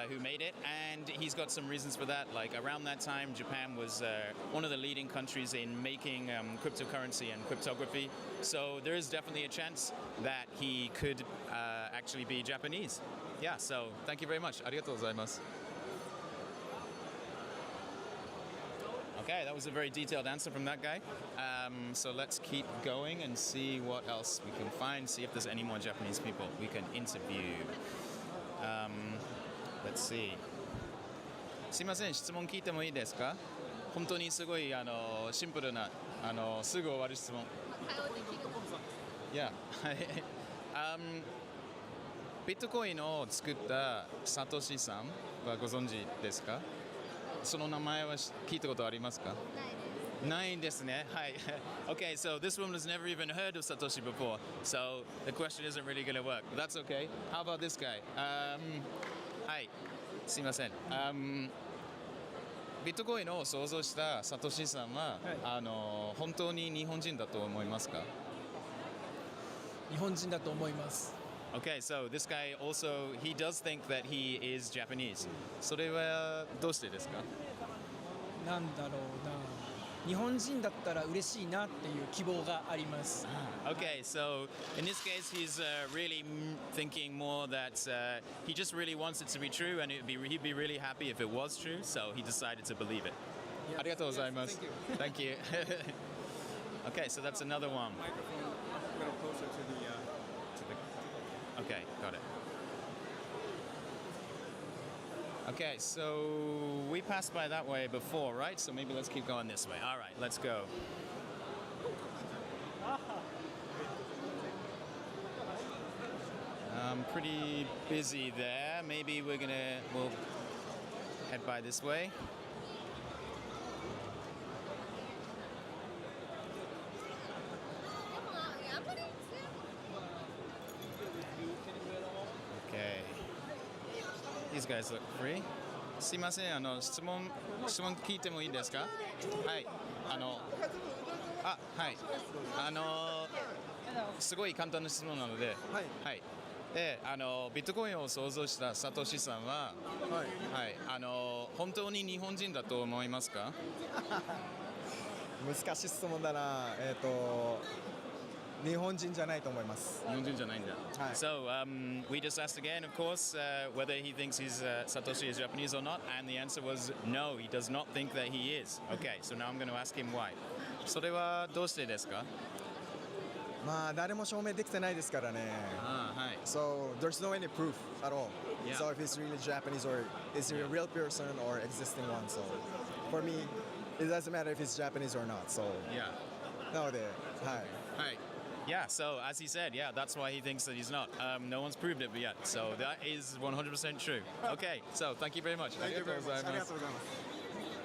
[SPEAKER 10] who made it, and he's got some reasons for that. Like around that time, Japan was one of the leading countries in making cryptocurrency and cryptography. So there is definitely a chance that he could actually be Japanese. Yeah. So thank you very much. ありがとうございます。Okay, that was a very detailed answer from that guy. So let's keep going and see what else we can find, see if there's any more Japanese people we can interview. Let's see. すいません、質問聞いてもいいですか？本当にすごいシンプルなすぐ終わる質問。Yeah. ビットコインを作ったサトシさんはご存知ですか？その名前は聞いたことありますか？ないですね。はい。Okay, so this woman has never even heard of Satoshi before, so the question isn't really going to work. But that's okay. How about this guy? はい。すいません。ビットコインを創造したサトシさんは、本当に日本人だと思いますか？
[SPEAKER 3] 日本人だと思います。
[SPEAKER 10] Okay, so this guy also, he does think that he is Japanese. それはどうしてですか？
[SPEAKER 3] なんだろうな。日本人だったら嬉しいなっていう希望があります。
[SPEAKER 10] Okay, so in this case, he's really thinking more that he just really wants it to be true, and he'd be really happy if it was true. So he decided to believe it. ありがとうございます。Thank you. Okay, so that's another one.
[SPEAKER 6] A little closer to the.
[SPEAKER 10] Okay, got it. Okay, so we passed by that way before, right? So maybe let's keep going this way. All right, let's go. Pretty busy there. Maybe we'll head by this way. Okay. These guys look free. すいません、質問聞いてもいいですか？はい。はい。すごい簡単な質問なので。はい。で、ビットコインを創造したサトシさんは、はい。本当に日本人だと思いますか？
[SPEAKER 3] 難しい質問だな。日本人じゃないと思います。
[SPEAKER 10] 日本人じゃないんだ。はい。So we just asked again, of course, whether he thinks he's Satoshi is Japanese or not, and the answer was no. He does not think that he is. Okay, so now I'm going to ask him why. それはどうしてですか？
[SPEAKER 3] まあ誰も証明できてないですからね。
[SPEAKER 10] はい。
[SPEAKER 3] So there's no any proof at all.
[SPEAKER 10] Yeah.
[SPEAKER 3] So if he's really Japanese or is he a real person or existing one. So for me, it doesn't matter if he's Japanese or not. So
[SPEAKER 10] yeah.
[SPEAKER 3] なので、はい。
[SPEAKER 10] はい。Yeah, so as he said, yeah, that's why he thinks that he's not. No one's proved it yet, so that is 100% true. Okay, so thank you very much.
[SPEAKER 3] Thank you very much.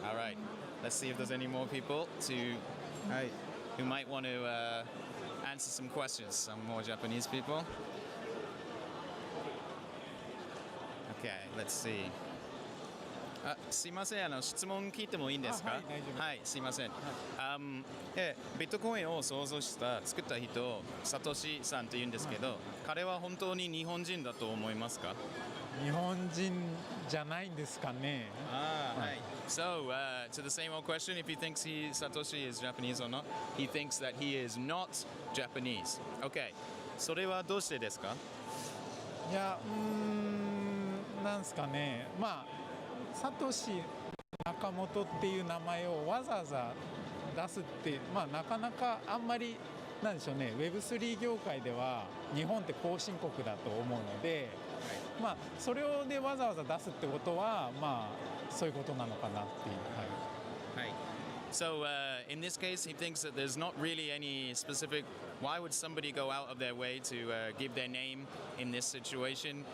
[SPEAKER 10] All right, let's see if there's any more people who might want to answer some questions, some more Japanese people. Okay, let's see. すいません、質問聞いてもいいんですか？はい、すいません。ビットコインを作った人、サトシさんというんですけど、彼は本当に日本人だと思いますか？
[SPEAKER 13] 日本人じゃないんですかね。
[SPEAKER 10] はい。So, to the same old question, if he thinks Satoshi is Japanese or not, he thinks that he is not Japanese. Okay. それはどうしてですか？
[SPEAKER 13] いや、なんすかね。まあ。サトシ中本っていう名前をわざわざ出すって、まあ、なかなかあんまりなんでしょうね Web3 業界では日本って後進国だと思うので、まあ、それをでわざわざ出すってことは、まあ、そういうことなのかなっていう。はい
[SPEAKER 10] So in this case, he thinks that there's not really any specific. Why would somebody go out of their way to give their name in this situation?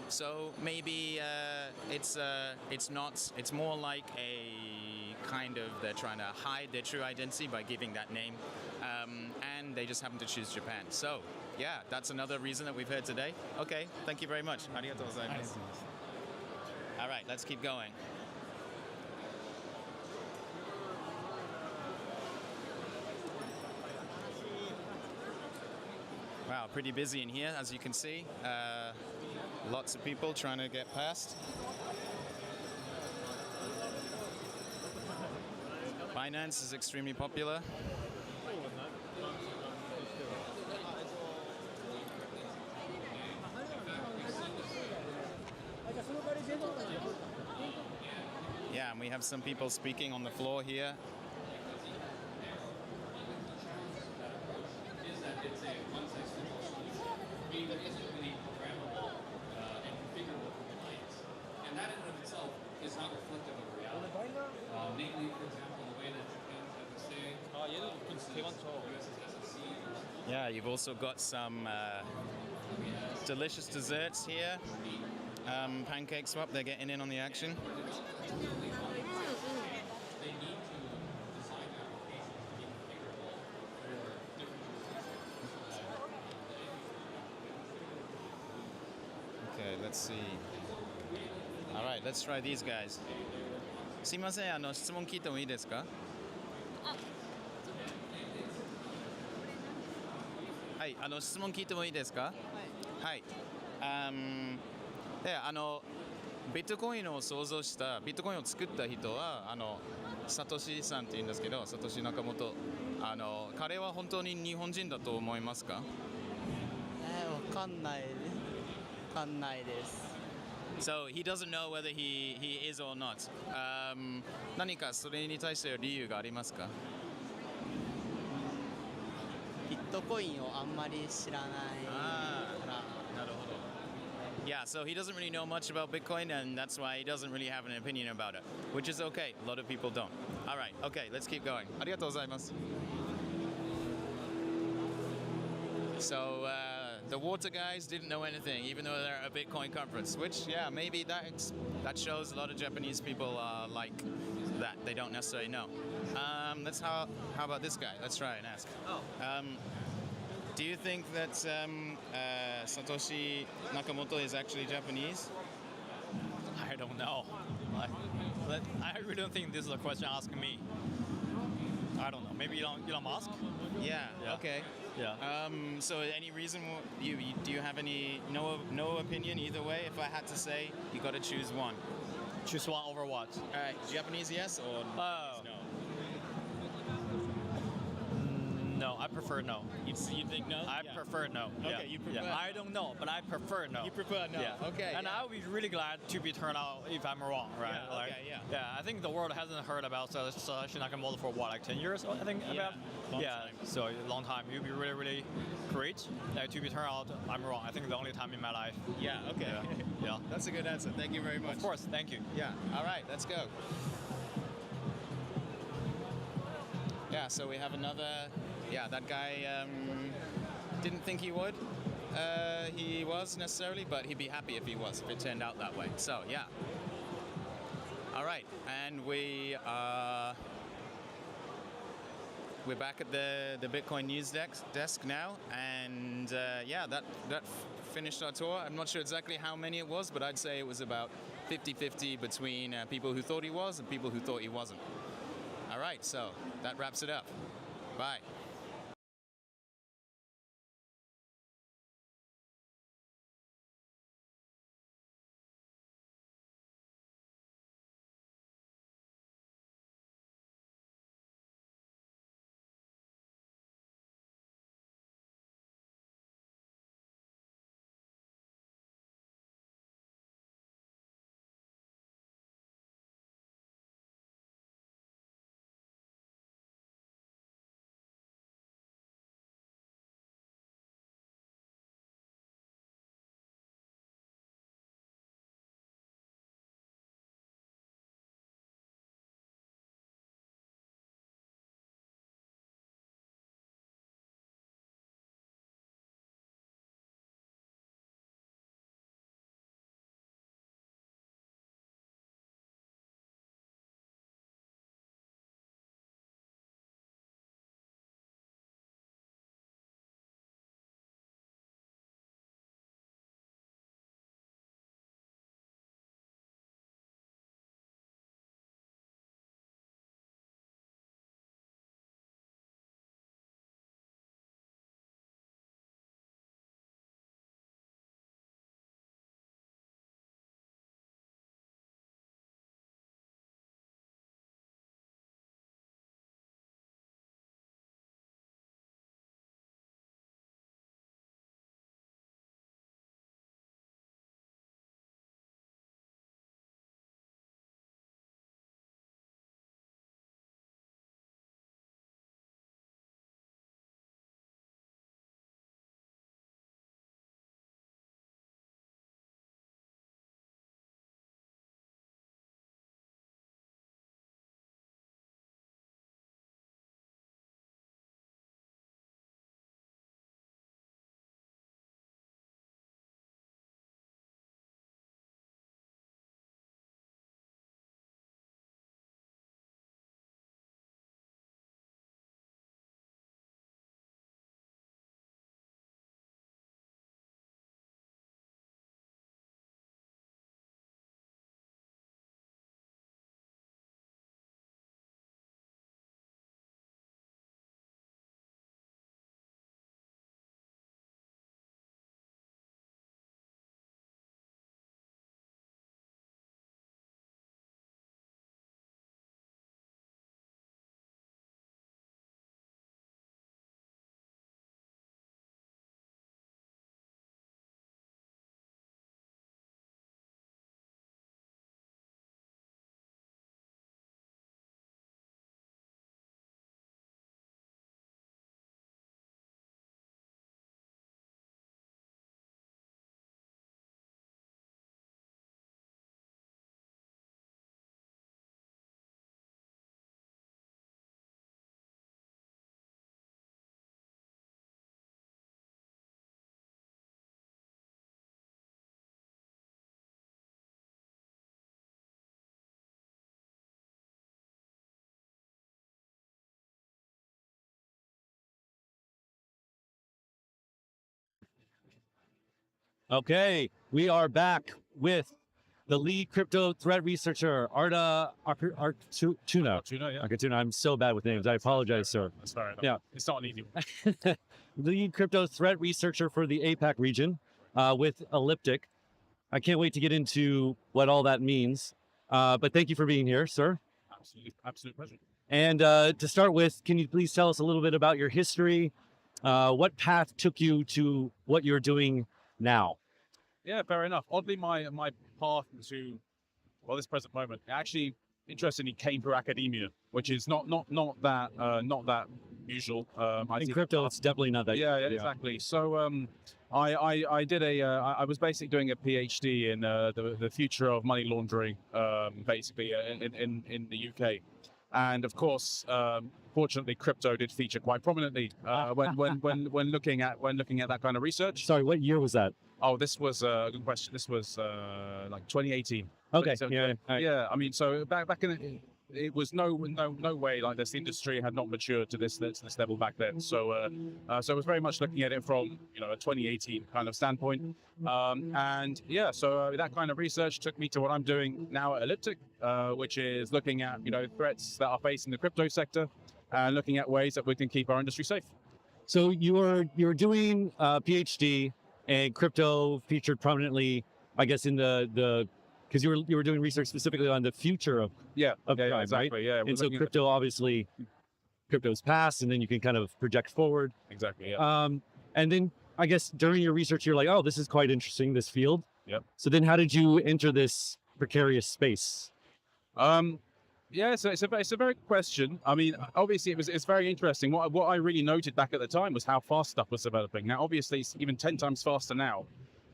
[SPEAKER 10] So maybe it's not. It's more like a kind of they're trying to hide their true identity by giving that name, and they just happen to choose Japan. So yeah, that's another reason that we've heard today. Okay, thank you very much. Arigatou gozaimasu. All right, let's keep going. Wow, pretty busy in here, as you can see. Lots of people trying to get past. Binance is extremely popular. Yeah, and we have some people speaking on the floor here.
[SPEAKER 16] And that in and of itself is not reflective of reality. Namely, for example, the way that Japan's SEC.
[SPEAKER 10] Yeah, you've also got some delicious desserts here. Pancake Swap, they're getting in on the action. Okay, let's see. All right, let's try these guys. すいません、質問聞いてもいいですか？はい、質問聞いてもいいですか？はい。で、ビットコインを創造した、ビットコインを作った人は、サトシさんって言うんですけど、サトシナカモト。彼は本当に日本人だと思いますか？
[SPEAKER 21] わかんないです。
[SPEAKER 10] So he doesn't know whether he is or not. 何かそれに対して理由がありますか？
[SPEAKER 21] ビットコインをあんまり知らないから。
[SPEAKER 10] なるほど。Yeah, so he doesn't really know much about Bitcoin, and that's why he doesn't really have an opinion about it, which is okay. A lot of people don't. All right, okay, let's keep going. ありがとうございます。So the water guys didn't know anything, even though they're at a Bitcoin conference. Which, yeah, maybe that shows a lot of Japanese people like that. They don't necessarily know. How about this guy? Let's try and ask. Do you think that Satoshi Nakamoto is actually Japanese?
[SPEAKER 11] I don't know. I really don't think this is a question asking me. I don't know. Maybe Elon Musk?
[SPEAKER 10] Yeah. Okay.
[SPEAKER 11] Yeah.
[SPEAKER 10] So any reason do you have any no opinion either way? If I had to say, you got to choose one.
[SPEAKER 11] Choose one over what?
[SPEAKER 10] Japanese yes or no?
[SPEAKER 11] No, I prefer no.
[SPEAKER 10] You think no?
[SPEAKER 11] I prefer no.
[SPEAKER 10] Okay,
[SPEAKER 11] yeah.
[SPEAKER 10] you prefer.
[SPEAKER 11] Yeah. I don't know, but I prefer no.
[SPEAKER 10] You prefer no.
[SPEAKER 11] Yeah.
[SPEAKER 10] Okay.
[SPEAKER 11] And I would be really glad to be turned out if I'm wrong, right?
[SPEAKER 10] Yeah,
[SPEAKER 11] like,
[SPEAKER 10] okay, yeah.
[SPEAKER 11] Yeah, I think the world hasn't heard about Satoshi Nakamoto for what, like 10 years? I think.
[SPEAKER 10] Yeah. Long time.
[SPEAKER 11] So a long time. You'd be really, really great. Like, to be turned out, I'm wrong. I think the only time in my life.
[SPEAKER 10] Yeah. Okay.
[SPEAKER 11] Yeah.
[SPEAKER 10] That's a good answer. Thank you very much.
[SPEAKER 11] Of course. Thank you.
[SPEAKER 10] Yeah. All right. Let's go. Yeah. So we have another. Yeah, that guy didn't think he would. He was necessarily, but he'd be happy if he was, if it turned out that way. So, yeah. All right, and we're back at the Bitcoin news desk now, and yeah, that finished our tour. I'm not sure exactly how many it was, but I'd say it was about 50-50 between people who thought he was and people who thought he wasn't. All right, so that wraps it up. Bye.
[SPEAKER 2] Okay, we are back with the lead crypto threat researcher, Arda Artuna.
[SPEAKER 4] Yeah.
[SPEAKER 2] Artuna, I'm so bad with names. I apologize, sir.
[SPEAKER 4] That's fair enough.
[SPEAKER 2] Yeah.
[SPEAKER 4] It's not an easy one.
[SPEAKER 2] Lead crypto threat researcher for the APAC region with Elliptic. I can't wait to get into what all that means. But thank you for being here, sir.
[SPEAKER 4] Absolute pleasure.
[SPEAKER 2] And to start with, can you please tell us a little bit about your history? What path took you to what you're doing now?
[SPEAKER 4] Yeah, fair enough. Oddly, my path to this present moment actually, interestingly, came through academia, which is not that usual. I
[SPEAKER 2] In
[SPEAKER 4] think
[SPEAKER 2] crypto, it's definitely not that.
[SPEAKER 4] Yeah, exactly. So I did I was basically doing a PhD in the future of money laundering, basically in the UK, and of course, fortunately, crypto did feature quite prominently when looking at that kind of research.
[SPEAKER 2] Sorry, what year was that?
[SPEAKER 4] Oh, this was a good question. This was like 2018.
[SPEAKER 2] Okay.
[SPEAKER 4] So,
[SPEAKER 2] Yeah.
[SPEAKER 4] yeah. I mean, so back in it was no way like this. The industry had not matured to this level back then. So so it was very much looking at it from a 2018 kind of standpoint. And yeah, so that kind of research took me to what I'm doing now at Elliptic, which is looking at threats that are facing the crypto sector and looking at ways that we can keep our industry safe.
[SPEAKER 2] So you're doing a PhD, and crypto featured prominently, I guess, in the because you were doing research specifically on the future of crime,
[SPEAKER 4] exactly,
[SPEAKER 2] right?
[SPEAKER 4] yeah.
[SPEAKER 2] And so crypto's past, and then you can kind of project forward.
[SPEAKER 4] Exactly, yeah.
[SPEAKER 2] And then I guess during your research, you're like, oh, this is quite interesting, this field.
[SPEAKER 4] Yep.
[SPEAKER 2] So then how did you enter this precarious space?
[SPEAKER 4] Yeah, so it's a very good question. I mean, obviously it's very interesting. What I really noted back at the time was how fast stuff was developing. Now, obviously, it's even 10 times faster now.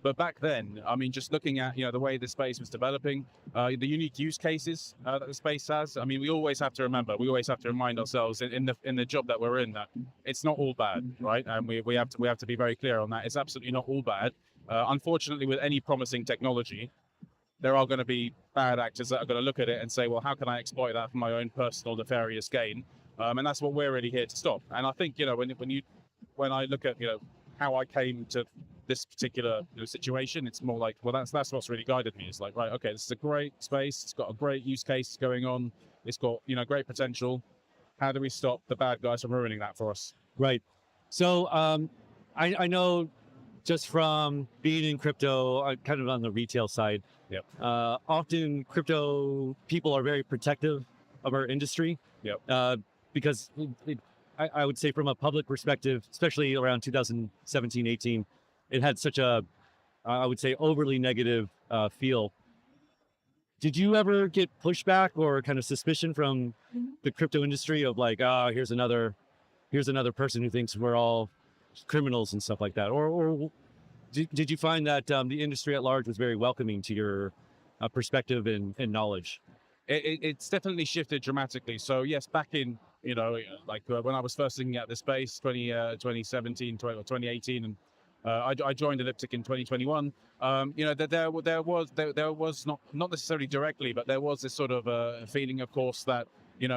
[SPEAKER 4] But back then, I mean, just looking at the way the space was developing, the unique use cases that the space has. I mean, we always have to remind ourselves in the job that we're in that it's not all bad, right? And we have to be very clear on that. It's absolutely not all bad. Unfortunately, with any promising technology, there are going to be bad actors that are going to look at it and say, well, how can I exploit that for my own personal nefarious gain? And that's what we're really here to stop. And I think when I look at how I came to this particular situation, it's more like, well, that's what's really guided me. It's like, right, okay, this is a great space. It's got a great use case going on. It's got great potential. How do we stop the bad guys from ruining that for us?
[SPEAKER 2] Right. So I know just from being in crypto, kind of on the retail side, often crypto people are very protective of our industry. Because I would say from a public perspective, especially around 2017, 18, it had such a, I would say, overly negative feel. Did you ever get pushback or kind of suspicion from the crypto industry of like, here's another person who thinks we're all criminals and stuff like that? Or did you find that the industry at large was very welcoming to your perspective and knowledge?
[SPEAKER 4] It's definitely shifted dramatically. So yes, back in when I was first looking at the space, 2017 or 2018, and I joined Elliptic in 2021. There was not necessarily directly, but there was this sort of feeling, of course, that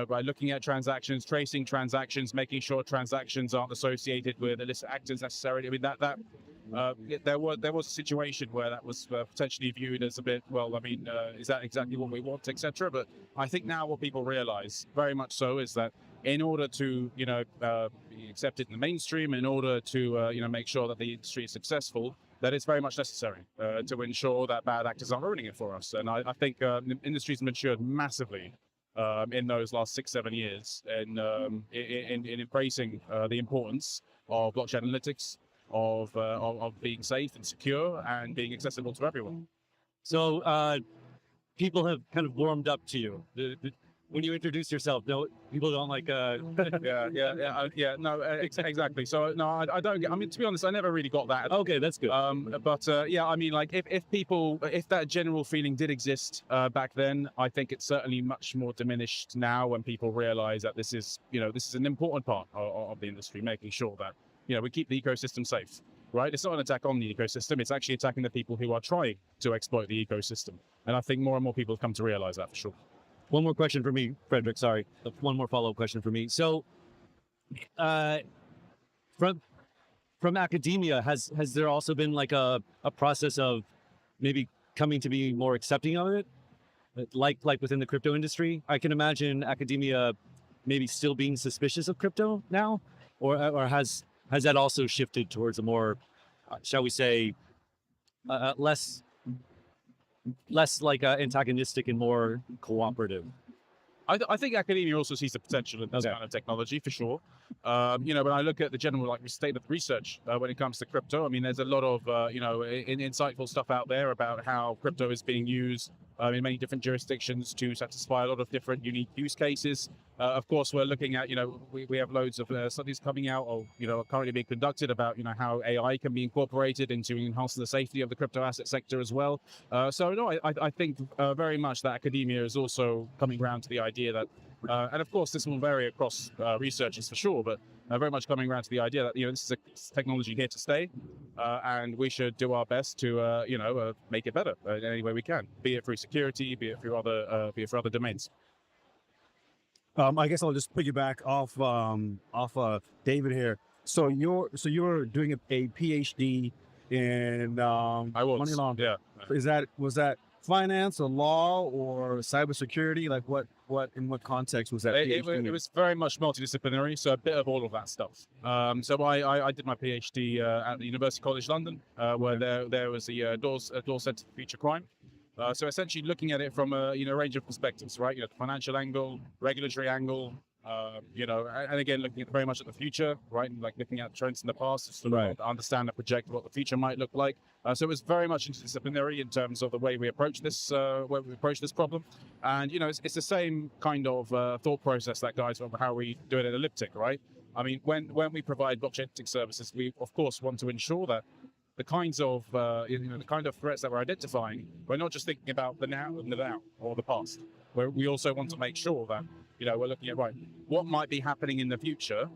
[SPEAKER 4] by looking at transactions, tracing transactions, making sure transactions aren't associated with illicit actors necessarily. I mean there was a situation where that was potentially viewed as a bit, well, I mean, is that exactly what we want, etc. But I think now what people realize, very much so, is that in order to be accepted in the mainstream, in order to make sure that the industry is successful, that it's very much necessary to ensure that bad actors aren't ruining it for us. And I think the industry's matured massively in those last 6-7 years in embracing the importance of blockchain analytics, of being safe and secure and being accessible to everyone.
[SPEAKER 2] So people have kind of warmed up to you. When you introduce yourself, no, people don't like.
[SPEAKER 4] Exactly. So no, I don't. I mean, to be honest, I never really got that.
[SPEAKER 2] Okay, that's good.
[SPEAKER 4] But yeah, I mean, like if that general feeling did exist back then, I think it's certainly much more diminished now when people realize that this is an important part of the industry, making sure that we keep the ecosystem safe. Right? It's not an attack on the ecosystem. It's actually attacking the people who are trying to exploit the ecosystem. And I think more and more people have come to realize that for sure.
[SPEAKER 2] One more question for me, Frederick. Sorry, one more follow-up question for me. So, from from academia, has there also been like a process of maybe coming to be more accepting of it, like within the crypto industry? I can imagine academia maybe still being suspicious of crypto now, or has that also shifted towards a more, shall we say, less like antagonistic and more cooperative?
[SPEAKER 15] I think academia also sees the potential in this kind of technology for sure. You know, when I look at the general state of research when it comes to crypto, I mean, there's a lot of you know, insightful stuff out there about how crypto is being used in many different jurisdictions to satisfy a lot of different unique use cases. Of course, we're looking at, you know, we have loads of studies coming out, or you know, currently being conducted about, you know, how AI can be incorporated into enhancing the safety of the crypto asset sector as well. So no, I think very much that academia is also coming around to the idea that, and of course this will vary across researchers for sure, but very much coming around to the idea that, you know, this is a technology here to stay, and we should do our best to you know, make it better in any way we can, be it through security, be it through other domains.
[SPEAKER 4] I guess I'll just piggyback off David here. So you're doing a PhD in money laundering.
[SPEAKER 15] Yeah.
[SPEAKER 4] Was that finance or law or cybersecurity? Like what in what context was that?
[SPEAKER 15] It was very much multidisciplinary, so a bit of all of that stuff. So I did my PhD at the University College London, where there was a Dawes Centre for Future Crime. So essentially looking at it from a, you know, range of perspectives, right? You know, the financial angle, regulatory angle, you know, and again, looking very much at the future, right? And like looking at trends in the past to understand and project what the future might look like. So it was very much interdisciplinary in terms of the way we approach this, problem. And, you know, it's the same kind of thought process that guides how we do it at Elliptic, right? I mean, when we provide blockchain services, we of course want to ensure that the kinds of you know, the kind of threats that we're identifying, we're not just thinking about the now or the past. We also want to make sure that, you know, we're looking at, right, what might be happening in the future,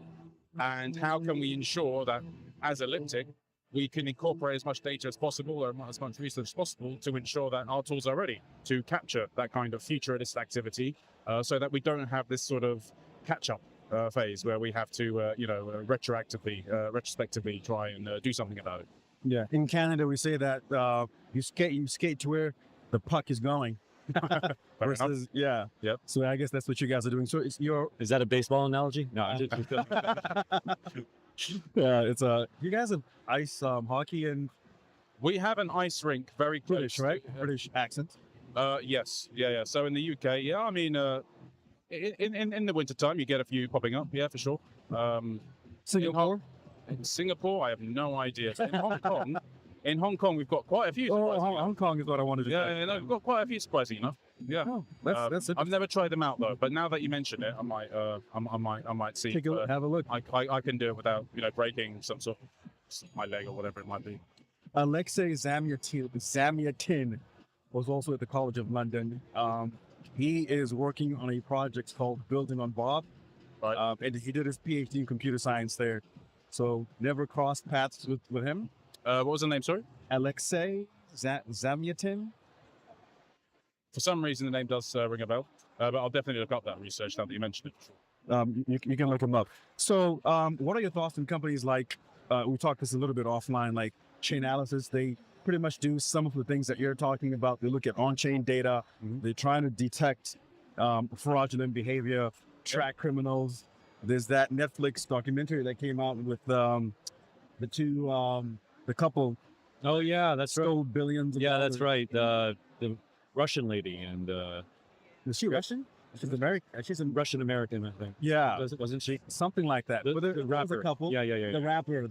[SPEAKER 15] and how can we ensure that as Elliptic we can incorporate as much data as possible or as much research as possible to ensure that our tools are ready to capture that kind of futurist activity, so that we don't have this sort of catch-up phase where we have to you know, retrospectively try and do something about it.
[SPEAKER 4] Yeah, in Canada we say that you skate to where the puck is going. Versus, yeah.
[SPEAKER 15] Yep.
[SPEAKER 4] So I guess that's what you guys are doing. So
[SPEAKER 2] is that a baseball analogy? No, I'm just
[SPEAKER 4] yeah, it's you guys have ice hockey, and
[SPEAKER 15] we have an ice rink very close.
[SPEAKER 4] British, right? British accent.
[SPEAKER 15] Yes, yeah. So in the UK, yeah, I mean, in the wintertime you get a few popping up, yeah, for sure.
[SPEAKER 4] Singapore.
[SPEAKER 15] In Singapore, I have no idea. In Hong Kong, we've got quite a few.
[SPEAKER 4] Hong Kong is what I wanted to.
[SPEAKER 15] Yeah, no, we've got quite a few, surprising enough. Yeah,
[SPEAKER 4] that's
[SPEAKER 15] I've never tried them out though, but now that you mention it, I might see.
[SPEAKER 4] Have a look.
[SPEAKER 15] I can do it without, you know, breaking some sort of my leg or whatever it might be.
[SPEAKER 4] Alexei Zamyatin was also at the College of London. He is working on a project called Building on Bob, and he did his PhD in computer science there. So never crossed paths with him.
[SPEAKER 15] What was the name, sorry?
[SPEAKER 4] Alexei Zamyatin.
[SPEAKER 15] For some reason, the name does ring a bell, but I'll definitely look up that research now that you mentioned
[SPEAKER 4] it. You can look him up. So what are your thoughts on companies like, we talked this a little bit offline, like Chainalysis? They pretty much do some of the things that you're talking about. They look at on-chain data. They're trying to detect fraudulent behavior, track criminals. There's that Netflix documentary that came out with the couple.
[SPEAKER 2] Oh yeah, that's
[SPEAKER 4] stole billions.
[SPEAKER 2] Yeah, that's right. The Russian lady, and
[SPEAKER 4] is she Russian? She's American. She's a
[SPEAKER 2] Russian American, I think.
[SPEAKER 4] Yeah,
[SPEAKER 2] wasn't she?
[SPEAKER 4] Something like that.
[SPEAKER 2] The rapper.
[SPEAKER 4] A couple.
[SPEAKER 2] Yeah.
[SPEAKER 4] The rapper.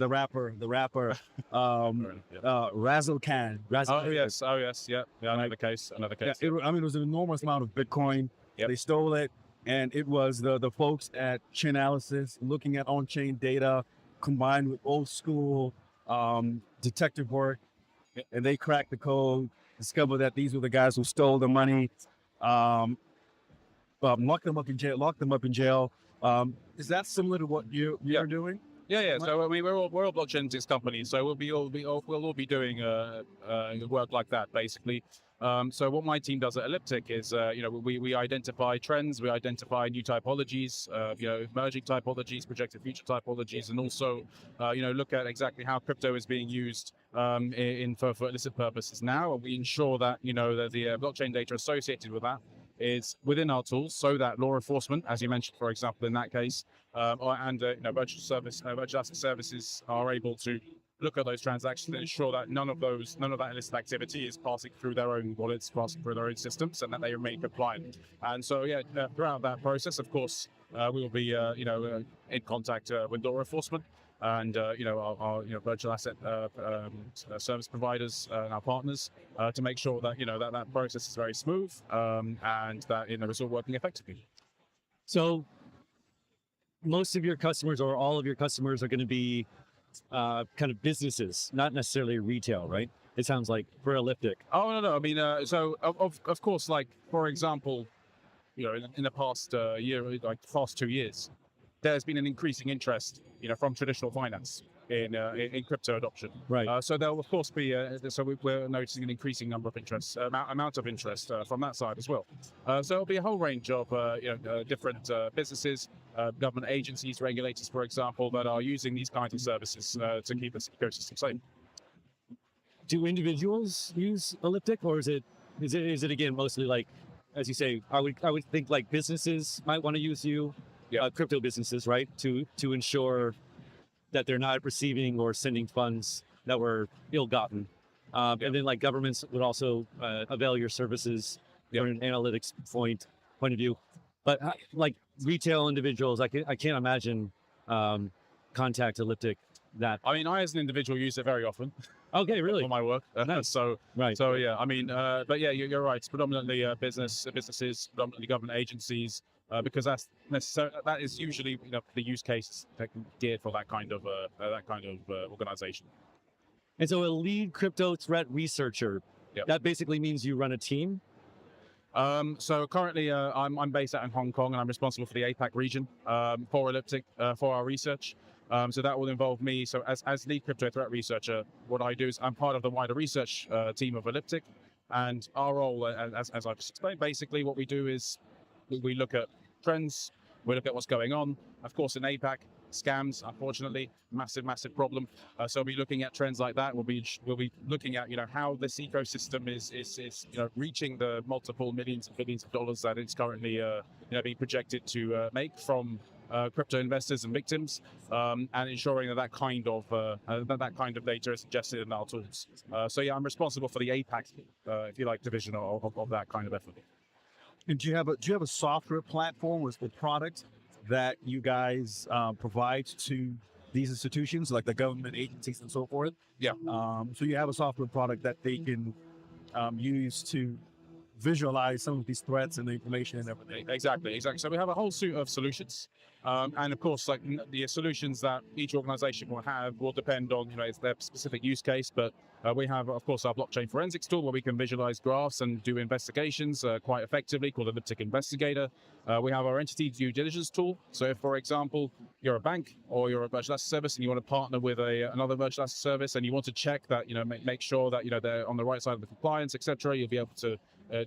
[SPEAKER 4] Razzle Khan.
[SPEAKER 15] Oh yes. Yeah. Another case.
[SPEAKER 4] Yeah, it was an enormous amount of Bitcoin.
[SPEAKER 15] Yep.
[SPEAKER 4] They stole it, and it was the folks at Chainalysis looking at on-chain data combined with old school detective work, and they cracked the code, discovered that these were the guys who stole the money, locked them up in jail. Is that similar to what you're doing?
[SPEAKER 15] Yeah. So I mean, we're all blockchain companies, so we'll all be doing work like that basically. So what my team does at Elliptic is, we identify trends, we identify new typologies, emerging typologies, projected future typologies, and also, look at exactly how crypto is being used for illicit purposes now, and we ensure that that the blockchain data associated with that is within our tools, so that law enforcement, as you mentioned, for example, in that case, virtual asset services are able to look at those transactions and ensure that none of that illicit activity is passing through their own wallets, passing through their own systems, and that they remain compliant. And so, throughout that process, of course, we will be, in contact with law enforcement and our virtual asset service providers and our partners to make sure that that process is very smooth and that it's all working effectively.
[SPEAKER 2] So most of your customers or all of your customers are going to be kind of businesses, not necessarily retail, right? It sounds like for Elliptic.
[SPEAKER 15] Oh no! I mean, so of course, like for example, in the past year, like the past 2 years, there's been an increasing interest, from traditional finance in crypto adoption.
[SPEAKER 2] Right.
[SPEAKER 15] So there will of course be, we're noticing an increasing number of interest, amount of interest from that side as well. So there'll be a whole range of, different businesses, government agencies, regulators, for example, that are using these kinds of services to keep this ecosystem safe.
[SPEAKER 2] Do individuals use Elliptic, or is it again mostly like, as you say, I would think like businesses might want to use you, crypto businesses, right, to ensure that they're not receiving or sending funds that were ill-gotten, and then like governments would also avail your services from an analytics point of view. But like retail individuals, I can't imagine contact Elliptic that.
[SPEAKER 15] I mean, I as an individual use it very often.
[SPEAKER 2] Okay, really?
[SPEAKER 15] For my work.
[SPEAKER 2] Nice.
[SPEAKER 15] So
[SPEAKER 2] right.
[SPEAKER 15] So yeah, I mean, but yeah, you're right. It's predominantly businesses, predominantly government agencies, because that is usually the use case geared for that kind of organization.
[SPEAKER 2] And so a lead crypto threat researcher, that basically means you run a team.
[SPEAKER 15] So currently, I'm based out in Hong Kong, and I'm responsible for the APAC region for Elliptic for our research. So that will involve me. So as lead crypto threat researcher, what I do is I'm part of the wider research team of Elliptic, and our role, as I've just explained, basically what we do is we look at trends, we look at what's going on. Of course, in APAC, scams, unfortunately, massive problem. So we'll be looking at trends like that. We'll be looking at how this ecosystem is reaching the multiple millions and billions of dollars that it's currently being projected to make from crypto investors and victims, and ensuring that kind of data is ingested in our tools. So yeah, I'm responsible for the APAC, if you like, division of that kind of effort.
[SPEAKER 17] And do you have a software platform with product that you guys provide to these institutions, like the government agencies and so forth?
[SPEAKER 15] Yeah.
[SPEAKER 17] So you have a software product that they can use to visualize some of these threats and the information and everything.
[SPEAKER 15] Exactly. So we have a whole suite of solutions, and of course, like the solutions that each organization will have will depend on their specific use case. But we have, of course, our blockchain forensics tool where we can visualize graphs and do investigations quite effectively, called Elliptic Investigator. We have our entity due diligence tool. So if, for example, you're a bank or you're a virtual asset service and you want to partner with another virtual asset service and you want to check that, make sure that they're on the right side of the compliance, etc., you'll be able to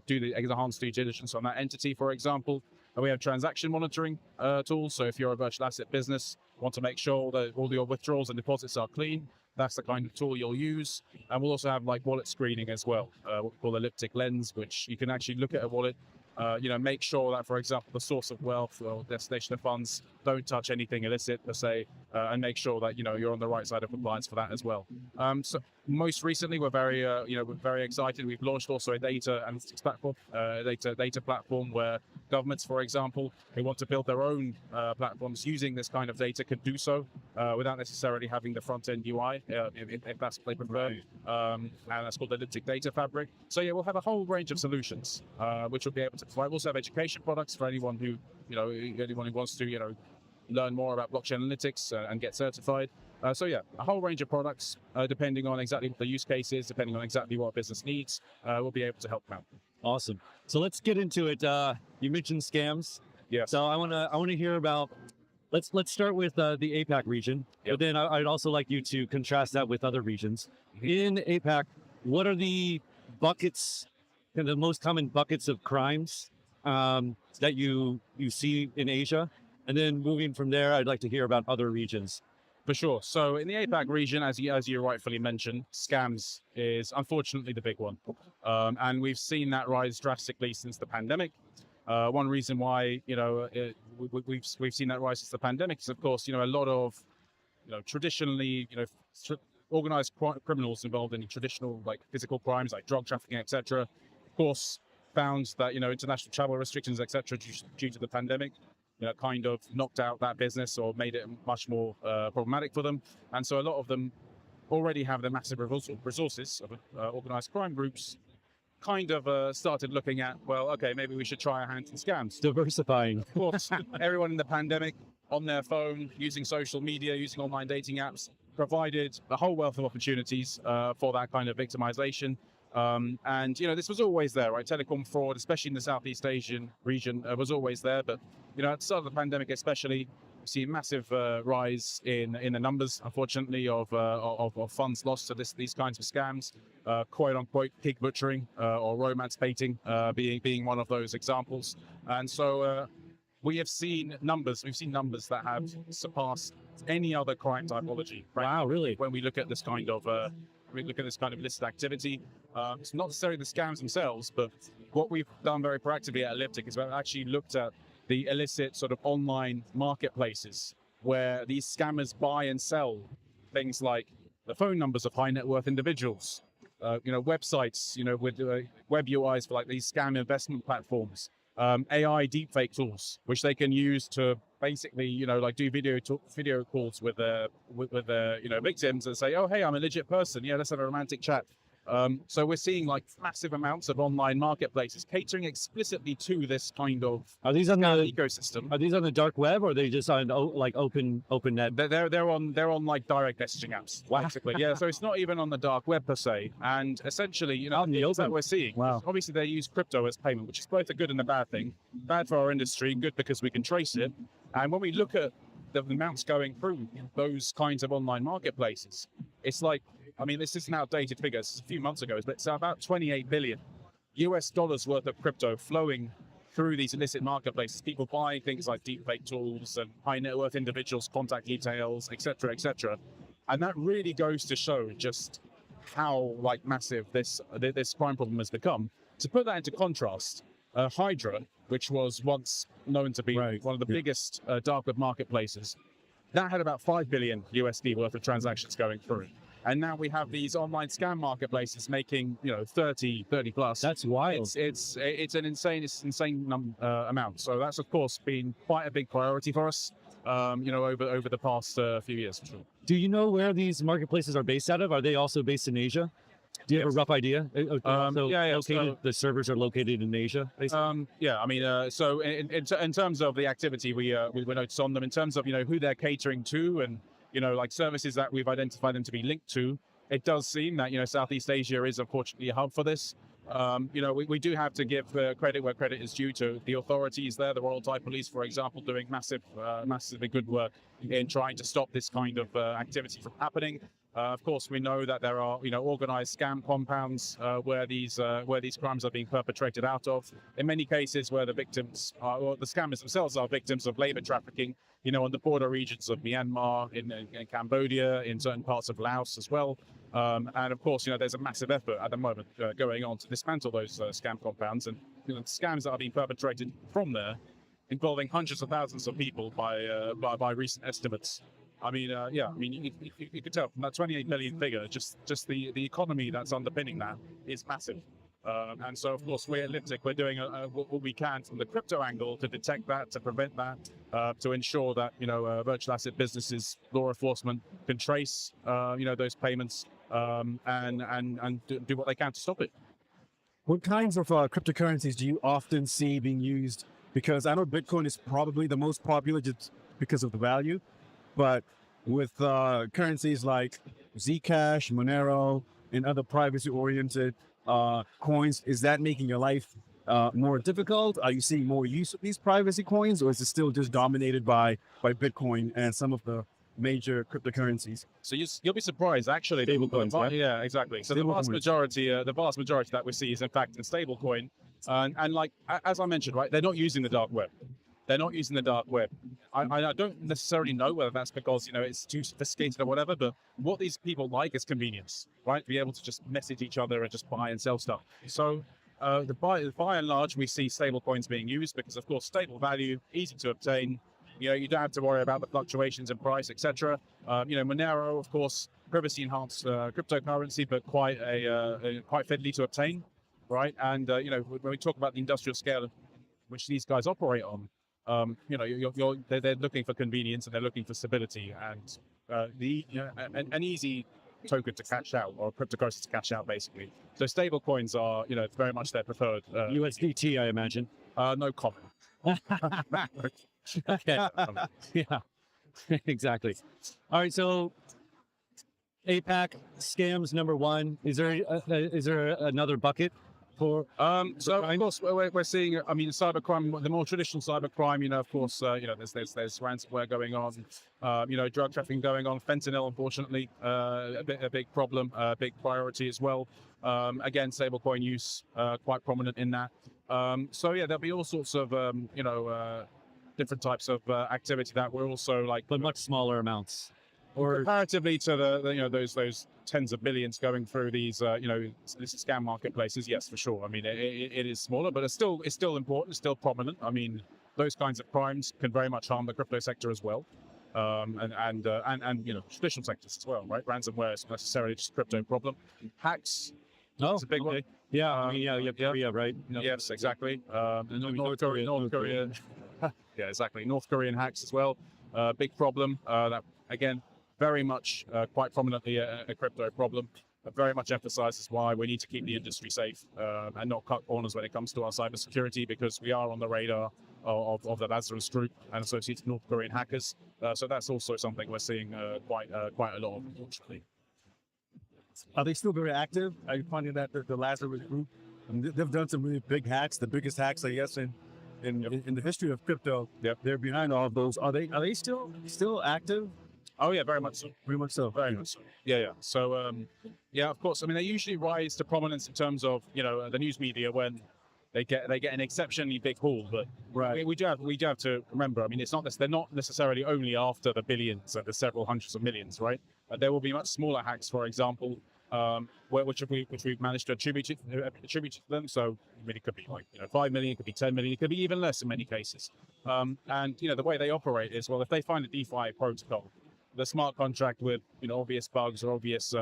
[SPEAKER 15] do the enhanced due diligence on that entity, for example. And we have transaction monitoring tools. So if you're a virtual asset business, want to make sure that all your withdrawals and deposits are clean, that's the kind of tool you'll use. And we'll also have like wallet screening as well, what we call Elliptic Lens, which you can actually look at a wallet, make sure that, for example, the source of wealth or destination of funds don't touch anything illicit per se, and make sure that you're on the right side of compliance for that as well. So most recently, we're very excited. We've launched also a data analytics platform, data platform where governments, for example, who want to build their own platforms using this kind of data can do so without necessarily having the front-end UI, if that's what they prefer. And that's called the Elliptic Data Fabric. So yeah, we'll have a whole range of solutions which will be able to provide. We'll also have education products for anyone who wants to learn more about blockchain analytics and get certified. So yeah, a whole range of products, depending on exactly what the use case is, depending on exactly what a business needs, we'll be able to help them out.
[SPEAKER 2] Awesome. So let's get into it. You mentioned scams.
[SPEAKER 15] Yeah.
[SPEAKER 2] So I want to hear about. Let's start with the APAC region, but then I'd also like you to contrast that with other regions. In APAC, what are the buckets
[SPEAKER 17] the most common buckets of crimes that you see in Asia? And then moving from there, I'd like to hear about other regions.
[SPEAKER 15] For sure. So in the APAC region, as you rightfully mentioned, scams is unfortunately the big one. And we've seen that rise drastically since the pandemic. One reason why, we've seen that rise since the pandemic is, of course, a lot of, traditionally, organized criminals involved in traditional like physical crimes like drug trafficking, etc. Of course, found that, international travel restrictions, etc., due to the pandemic, kind of knocked out that business or made it much more problematic for them. And so a lot of them already have the massive resources of organized crime groups kind of started looking at, well, okay, maybe we should try our hands in scams.
[SPEAKER 17] Diversifying.
[SPEAKER 15] Of course, everyone in the pandemic on their phone, using social media, using online dating apps, provided a whole wealth of opportunities for that kind of victimization. And, this was always there, right? Telecom fraud, especially in the Southeast Asian region, was always there. But, at the start of the pandemic, especially, we see a massive rise in the numbers, unfortunately, of funds lost to these kinds of scams, quote unquote pig butchering or romance baiting being one of those examples. And so we have seen numbers. We've seen numbers that have surpassed any other crime typology. Right?
[SPEAKER 17] Wow, really?
[SPEAKER 15] When we look at this kind of illicit activity, it's not necessarily the scams themselves, but what we've done very proactively at Elliptic is we've actually looked at the illicit sort of online marketplaces where these scammers buy and sell things like the phone numbers of high net worth individuals, websites, with web UIs for like these scam investment platforms, AI deepfake tools, which they can use to basically, do video calls with victims and say, oh, hey, I'm a legit person. Yeah, let's have a romantic chat. So we're seeing like massive amounts of online marketplaces catering explicitly to this kind of ecosystem.
[SPEAKER 17] Are these on the dark web, or are they just on open net?
[SPEAKER 15] They're on like direct messaging apps, basically. Yeah, so it's not even on the dark web per se. And essentially, that we're seeing.
[SPEAKER 17] Wow.
[SPEAKER 15] Obviously, they use crypto as payment, which is both a good and a bad thing. Bad for our industry, good because we can trace it. And when we look at the amounts going through those kinds of online marketplaces, it's like, this is an outdated figure. It's a few months ago, but it's about $28 billion US worth of crypto flowing through these illicit marketplaces. People buying things like deepfake tools and high net worth individuals' contact details, etc., etc. And that really goes to show just how massive this crime problem has become. To put that into contrast, Hydra, which was once known to be one of the biggest dark web marketplaces, that had about $5 billion USD worth of transactions going through. And now we have these online scam marketplaces making, 30 plus.
[SPEAKER 17] That's wild.
[SPEAKER 15] It's an insane amount. So that's, of course, been quite a big priority for us, over the past few years. For sure.
[SPEAKER 17] Do you know where these marketplaces are based out of? Are they also based in Asia? Do you have a rough idea? The servers are located in Asia.
[SPEAKER 15] So in terms of the activity we noticed on them, in terms of who they're catering to and services that we've identified them to be linked to, it does seem that Southeast Asia is unfortunately a hub for this. We do have to give credit where credit is due to the authorities there. The Royal Thai Police, for example, doing massively good work in trying to stop this kind of activity from happening. Of course, we know that there are, organized scam compounds where these crimes are being perpetrated out of. In many cases, where the victims, or the scammers themselves, are victims of labor trafficking. On the border regions of Myanmar, in Cambodia, in certain parts of Laos as well. And of course, there's a massive effort at the moment going on to dismantle those scam compounds, and the scams that are being perpetrated from there, involving hundreds of thousands of people by recent estimates. You could tell from that 28 million figure, just the economy that's underpinning that is massive. And so, of course, we're at Elliptic, we're doing what we can from the crypto angle to detect that, to prevent that, to ensure that, virtual asset businesses, law enforcement can trace, those payments and do what they can to stop it.
[SPEAKER 17] What kinds of cryptocurrencies do you often see being used? Because I know Bitcoin is probably the most popular just because of the value, but with currencies like Zcash, Monero, and other privacy-oriented coins, is that making your life more difficult? Are you seeing more use of these privacy coins, or is it still just dominated by Bitcoin and some of the major cryptocurrencies.
[SPEAKER 15] So you'll be surprised, actually.
[SPEAKER 17] Stablecoins,
[SPEAKER 15] Yeah, exactly. So the vast majority that we see is in fact in stablecoin, and like as I mentioned, right, they're not using the dark web. They're not using the dark web. I don't necessarily know whether that's because it's too sophisticated or whatever, but what these people like is convenience, right? To be able to just message each other and just buy and sell stuff. So by and large, we see stable coins being used because, of course, stable value, easy to obtain. You don't have to worry about the fluctuations in price, etc. Monero, of course, privacy enhanced cryptocurrency, but quite fiddly to obtain, right? And when we talk about the industrial scale which these guys operate on, they're looking for convenience and they're looking for stability and an easy token to cash out or cryptocurrency to cash out, basically. So stable coins are very much their preferred.
[SPEAKER 17] USDT, I imagine.
[SPEAKER 15] No comment.
[SPEAKER 17] Okay. Yeah, exactly. All right, so APAC scams #1. Is there another bucket for?
[SPEAKER 15] So of course we're seeing. I mean, cybercrime, the more traditional cybercrime. Of course, there's ransomware going on. Drug trafficking going on. Fentanyl, unfortunately, a big problem, big priority as well. Again, stablecoin use quite prominent in that. There'll be all sorts of different types of activity that we're also
[SPEAKER 17] but much smaller amounts.
[SPEAKER 15] Or comparatively to those tens of billions going through these scam marketplaces, yes, for sure. I mean, it is smaller, but it's still important, it's still prominent. I mean, those kinds of crimes can very much harm the crypto sector as well, and traditional sectors as well, right? Ransomware is necessarily just a crypto problem. Hacks, it's a big one.
[SPEAKER 17] Yeah, Korea, right?
[SPEAKER 15] Yes, exactly. North Korea. Yeah, exactly. North Korean hacks as well. Big problem. That again, very much quite prominently a crypto problem. Very much emphasizes why we need to keep the industry safe and not cut corners when it comes to our cybersecurity, because we are on the radar of the Lazarus Group and associated North Korean hackers. So that's also something we're seeing quite a lot of, unfortunately.
[SPEAKER 17] Are they still very active? Are you finding that the Lazarus Group, they've done some really big hacks, the biggest hacks, I guess, in the history of crypto?
[SPEAKER 15] Yep.
[SPEAKER 17] They're behind all of those. Are they still active?
[SPEAKER 15] Oh yeah, very much so.
[SPEAKER 17] Very much so.
[SPEAKER 15] Very much so. Yeah. So of course. I mean, they usually rise to prominence in terms of the news media when they get an exceptionally big haul. But
[SPEAKER 17] right.
[SPEAKER 15] we do have to remember. I mean, they're not necessarily only after the billions and the several hundreds of millions, right? There will be much smaller hacks, for example, which we've managed to attribute to them. So I mean, it could be like 5 million, it could be 10 million, it could be even less in many cases. And the way they operate is, well, if they find a DeFi protocol, the smart contract with obvious bugs or obvious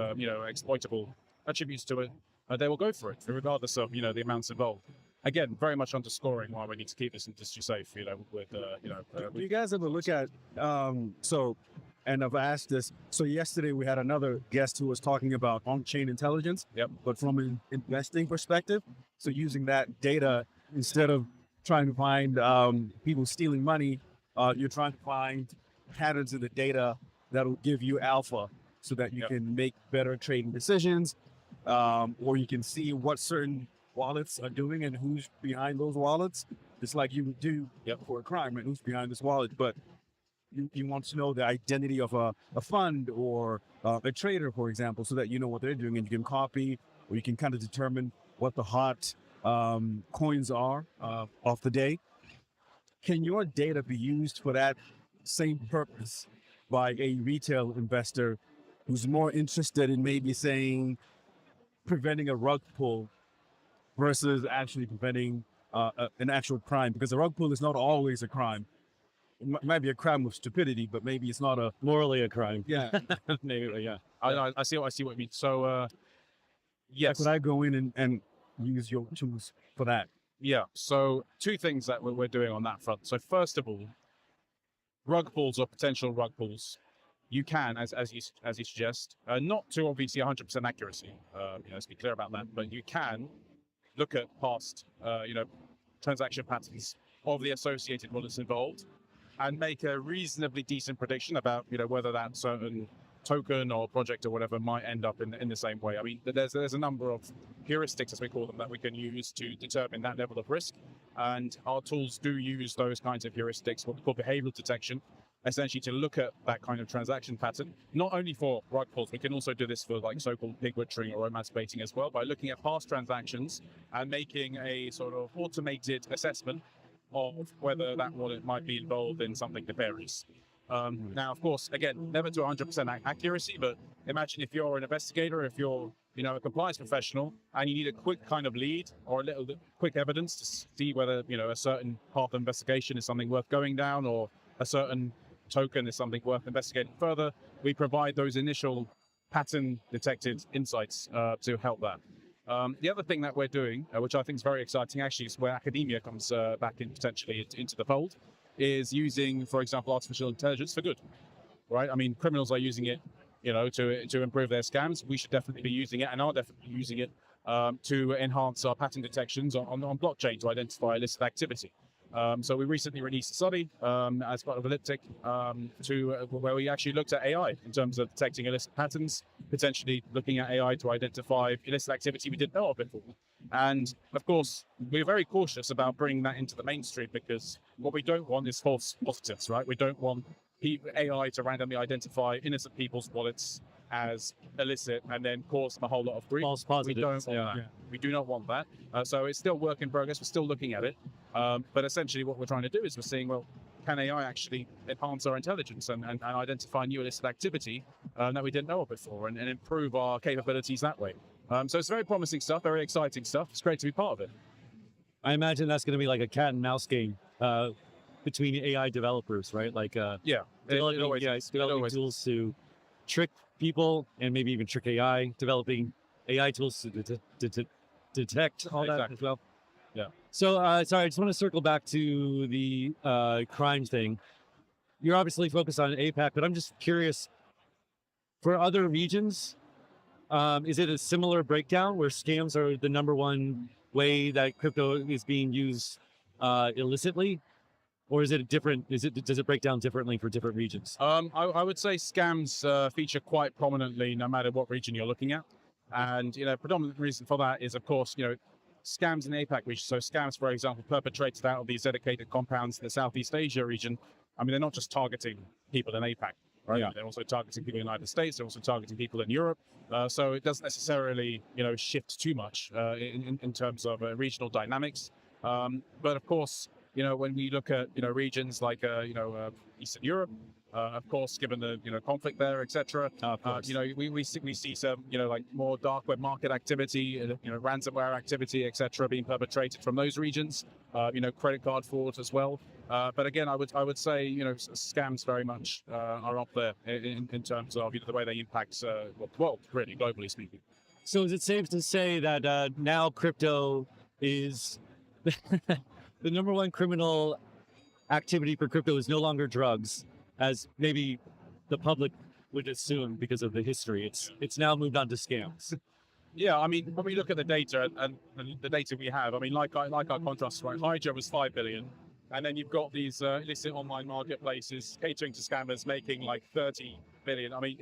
[SPEAKER 15] exploitable attributes to it, they will go for it regardless of the amounts involved. Again, very much underscoring why we need to keep this industry safe.
[SPEAKER 17] Do you guys ever look at and I've asked this. So yesterday we had another guest who was talking about on-chain intelligence, but from an investing perspective. So using that data, instead of trying to find people stealing money, you're trying to find patterns in the data that will give you alpha so that you can make better trading decisions, or you can see what certain wallets are doing and who's behind those wallets. Just like you would do for a crime, right? Who's behind this wallet, but you want to know the identity of a fund or a trader, for example, so that you know what they're doing and you can copy, or you can kind of determine what the hot coins are of the day. Can your data be used for that same purpose by a retail investor who's more interested in maybe saying preventing a rug pull versus actually preventing an actual crime? Because a rug pull is not always a crime. It might be a crime with stupidity, but maybe it's not morally a crime. Yeah, maybe. Yeah,
[SPEAKER 15] I see what you mean. So, yes,
[SPEAKER 17] could I go in and use your tools for that?
[SPEAKER 15] Yeah. So, two things that we're doing on that front. So, first of all, rug pulls or potential rug pulls, you can, as you suggest, not to obviously 100% accuracy. Let's be clear about that. But you can look at past, transaction patterns of the associated wallets involved, and make a reasonably decent prediction about whether that certain token or project or whatever might end up in the same way. I mean, there's a number of heuristics, as we call them, that we can use to determine that level of risk, and our tools do use those kinds of heuristics, what we call behavioral detection, essentially to look at that kind of transaction pattern, not only for rug pulls, we can also do this for like so-called pig butchering or romance baiting as well, by looking at past transactions and making a sort of automated assessment of whether that wallet might be involved in something nefarious. Now, of course, again, never to 100% accuracy, but imagine if you're an investigator, if you're a compliance professional, and you need a quick kind of lead or a little quick evidence to see whether a certain path of investigation is something worth going down, or a certain token is something worth investigating further. We provide those initial pattern detected insights to help that. The other thing that we're doing, which I think is very exciting, actually, is where academia comes back in potentially into the fold, is using, for example, artificial intelligence for good, right? I mean, criminals are using it, to improve their scams. We should definitely be using it, and are definitely using it to enhance our pattern detections on blockchain to identify illicit activity. So we recently released a study as part of Elliptic where we actually looked at AI in terms of detecting illicit patterns, potentially looking at AI to identify illicit activity we didn't know of before. And of course, we're very cautious about bringing that into the mainstream, because what we don't want is false positives, right? We don't want AI to randomly identify innocent people's wallets as illicit and then cause them a whole lot of grief.
[SPEAKER 1] False positives.
[SPEAKER 15] We don't want that. We do not want that. So it's still work in progress. We're still looking at it. But essentially what we're trying to do is we're seeing, well, can AI actually enhance our intelligence and identify new illicit activity that we didn't know of before, and improve our capabilities that way. So it's very promising stuff, very exciting stuff. It's great to be part of it.
[SPEAKER 17] I imagine that's going to be like a cat and mouse game between AI developers, right? Like developing tools to trick people and maybe even trick AI, developing AI tools to detect all that as well.
[SPEAKER 15] Yeah.
[SPEAKER 17] So, sorry, I just want to circle back to the crime thing. You're obviously focused on APAC, but I'm just curious, for other regions, is it a similar breakdown where scams are the #1 way that crypto is being used illicitly? Or is it different? Does it break down differently for different regions?
[SPEAKER 15] I would say scams feature quite prominently no matter what region you're looking at. And, predominant reason for that is, of course, scams in the APAC region. So scams, for example, perpetrated out of these dedicated compounds in the Southeast Asia region. I mean, they're not just targeting people in APAC, right? Yeah. They're also targeting people in the United States. They're also targeting people in Europe. So it doesn't necessarily, shift too much in terms of regional dynamics. But of course, when we look at, regions like, Eastern Europe, of course, given the, conflict there, etc. We see some, like more dark web market activity, ransomware activity, etc. being perpetrated from those regions, credit card frauds as well. But again, I would say, scams very much are up there in terms of, the way they impact, well, really, globally speaking.
[SPEAKER 17] So is it safe to say that now crypto is the #1 criminal activity for crypto is no longer drugs, as maybe the public would assume because of the history? It's now moved on to scams.
[SPEAKER 15] Yeah, I mean, when we look at the data and the data we have, I mean, like our contrast, right? Hydra was 5 billion, and then you've got these illicit online marketplaces catering to scammers making like 30 billion. I mean,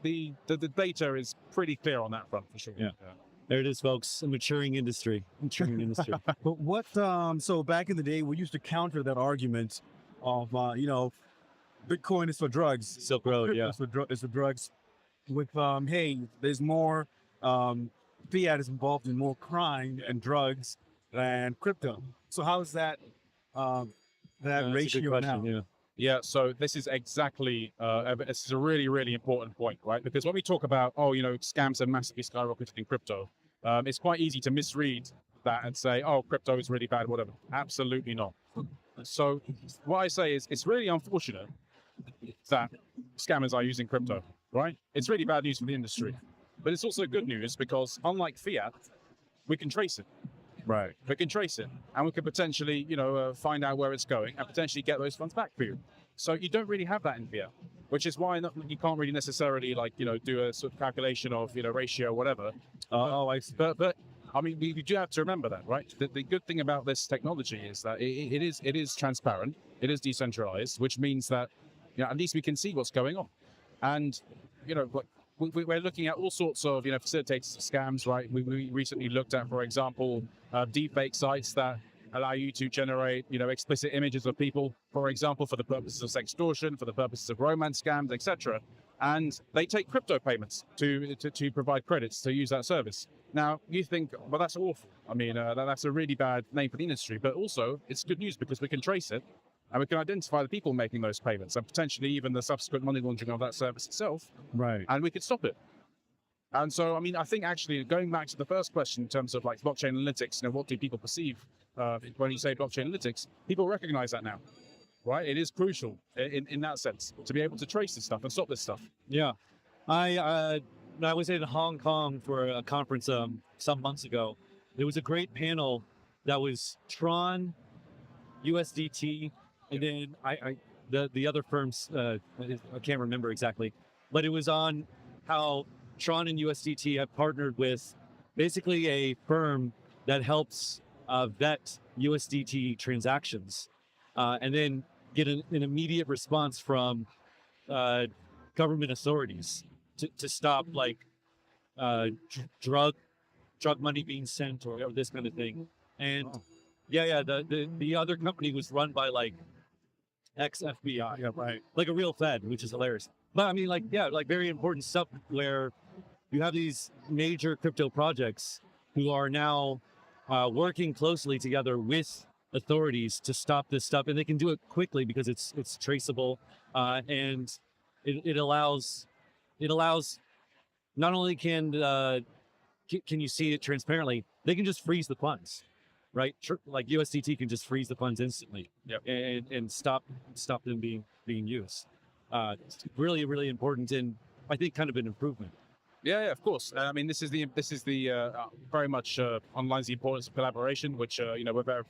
[SPEAKER 15] the data is pretty clear on that front for sure.
[SPEAKER 17] Yeah. There it is, folks. A maturing industry. But
[SPEAKER 18] what? So back in the day, we used to counter that argument of, Bitcoin is for drugs.
[SPEAKER 17] Silk Road, yeah.
[SPEAKER 18] It's for drugs. With, hey, there's more fiat is involved in more crime and drugs than crypto. So how is that ratio now?
[SPEAKER 15] Yeah, so this is exactly, this is a really, really important point, right? Because when we talk about, scams have massively skyrocketed in crypto, it's quite easy to misread that and say, oh, crypto is really bad, whatever. Absolutely not. So what I say is it's really unfortunate that scammers are using crypto, right? It's really bad news for the industry. But it's also good news because unlike fiat, we can trace it.
[SPEAKER 18] Right.
[SPEAKER 15] We can trace it and we can potentially, find out where it's going and potentially get those funds back for you. So you don't really have that in fiat, which is why you can't really necessarily do a sort of calculation of, ratio or whatever.
[SPEAKER 18] I see.
[SPEAKER 15] But I mean, we do have to remember that, right? The good thing about this technology is that it is transparent, it is decentralized, which means that, at least we can see what's going on. And, we're looking at all sorts of, facilitated scams, right? We recently looked at, for example, deepfake sites that allow you to generate, explicit images of people, for example, for the purposes of sextortion, for the purposes of romance scams, etc. And they take crypto payments to provide credits to use that service. Now, you think, well, that's awful. I mean, that's a really bad name for the industry, but also it's good news because we can trace it and we can identify the people making those payments and potentially even the subsequent money laundering of that service itself.
[SPEAKER 17] Right.
[SPEAKER 15] And we could stop it. And so, I mean, I think actually going back to the first question in terms of like blockchain analytics, what do people perceive when you say blockchain analytics? People recognize that now, right? It is crucial in that sense to be able to trace this stuff and stop this stuff.
[SPEAKER 19] Yeah. I was in Hong Kong for a conference some months ago. There was a great panel that was Tron, USDT, and then the other firms, I can't remember exactly, but it was on how Tron and USDT have partnered with basically a firm that helps vet USDT transactions and then get an immediate response from government authorities to stop like drug money being sent or this kind of thing. And the other company was run by like ex-FBI,
[SPEAKER 17] Yeah, right.
[SPEAKER 19] like a real Fed, which is hilarious. But I mean, like very important stuff where you have these major crypto projects who are now working closely together with authorities to stop this stuff, and they can do it quickly because it's traceable, and it allows not only can you see it transparently, they can just freeze the funds, right? Like USDT can just freeze the funds instantly, and stop them being used. It's really, really important, and I think kind of an improvement.
[SPEAKER 15] Yeah, of course. I mean, this is the very much underlines the importance of collaboration, which we're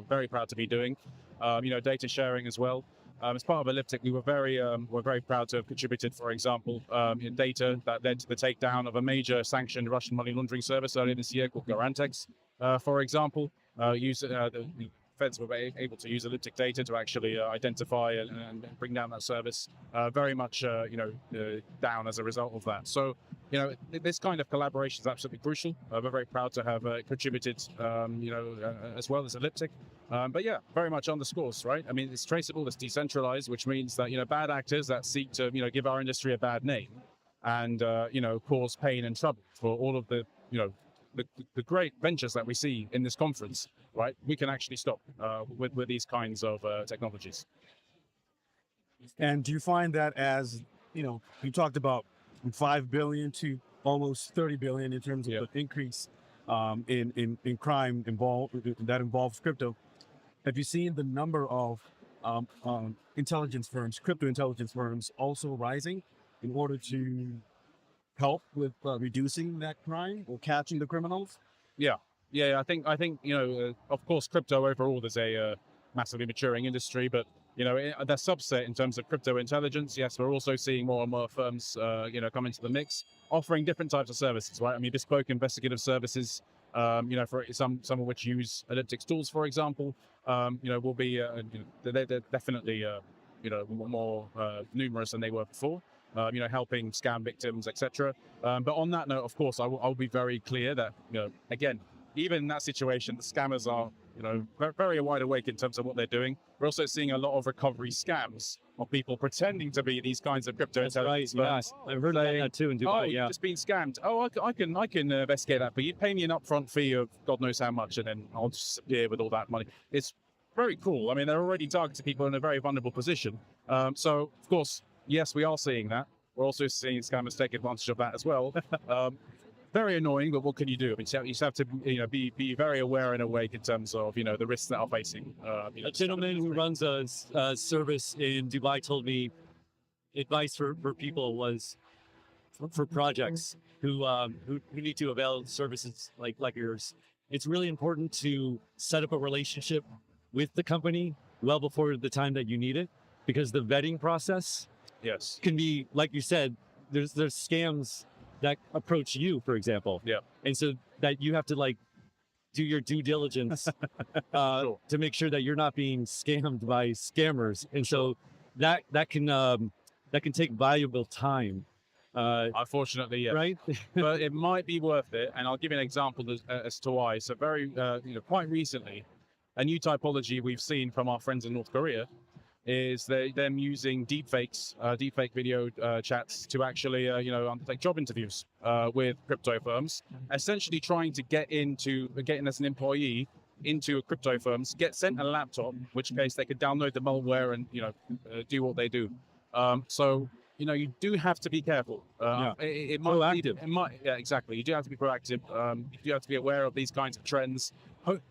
[SPEAKER 15] very proud to be doing. Data sharing as well. As part of Elliptic, we're very proud to have contributed, for example, in data that led to the takedown of a major sanctioned Russian money laundering service earlier this year called Garantex. For example, the Feds were able to use elliptic data to actually identify and bring down that service very much, down as a result of that. So, this kind of collaboration is absolutely crucial. We're very proud to have contributed, as well as elliptic. But yeah, very much underscores, right? I mean, it's traceable, it's decentralized, which means that, bad actors that seek to, give our industry a bad name and, cause pain and trouble for all of the, the great ventures that we see in this conference, right? We can actually stop with these kinds of technologies.
[SPEAKER 17] And do you find that as, you talked about from 5 billion to almost 30 billion in terms of the increase in crime that involves crypto. Have you seen the number of intelligence firms, crypto intelligence firms also rising in order to help with reducing that crime or catching the criminals?
[SPEAKER 15] Yeah. I think of course, crypto overall is a massively maturing industry, but the subset in terms of crypto intelligence, yes, we're also seeing more and more firms come into the mix, offering different types of services, right? I mean, bespoke investigative services, for some of which use elliptic tools, for example, will be they're definitely more numerous than they were before. Helping scam victims, etc. But on that note, of course, I'll be very clear that, again, even in that situation, the scammers are, very wide awake in terms of what they're doing. We're also seeing a lot of recovery scams of people pretending to be these kinds of crypto intelligence firms.
[SPEAKER 19] Yeah, I've heard that too in Dubai.
[SPEAKER 15] You've just been scammed. Oh, I can investigate that, but you pay me an upfront fee of God knows how much, and then I'll disappear with all that money. It's very cool. I mean, they're already targeting people in a very vulnerable position. So, of course, yes, we are seeing that. We're also seeing scammers take advantage of that as well. Very annoying, but what can you do? I mean, you just have to, be very aware and awake in terms of, the risks that are facing.
[SPEAKER 19] A gentleman who runs a service in Dubai told me advice for people was for projects who need to avail services like yours. It's really important to set up a relationship with the company well before the time that you need it, because the vetting process can be, like you said, there's scams that approach you, for example.
[SPEAKER 15] Yeah.
[SPEAKER 19] And so that you have to do your due diligence to make sure that you're not being scammed by scammers. And so that can take valuable time.
[SPEAKER 15] Unfortunately, yeah.
[SPEAKER 19] Right.
[SPEAKER 15] But it might be worth it. And I'll give you an example as to why. So quite recently, a new typology we've seen from our friends in North Korea is them using deepfake video chats to actually, undertake job interviews with crypto firms, essentially trying to get in as an employee into a crypto firms, get sent a laptop, which case they could download the malware and, do what they do. So, you do have to be careful. It might proactive. Yeah, exactly. You do have to be proactive. You do have to be aware of these kinds of trends,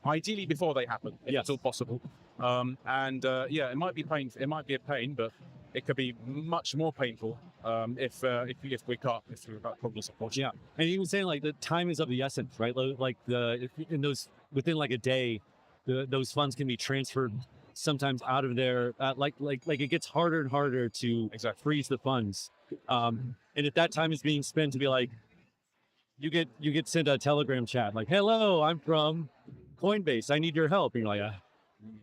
[SPEAKER 15] ideally before they happen, if it's all possible. It might be painful. It might be a pain, but it could be much more painful if we got problems.
[SPEAKER 19] Yeah, and you were saying like the time is of the essence, right? Like within like a day, those funds can be transferred sometimes out of there. Like it gets harder and harder to freeze the funds. And if that time is being spent to be like, you get sent a Telegram chat like, "Hello, I'm from Coinbase. I need your help." And you're like,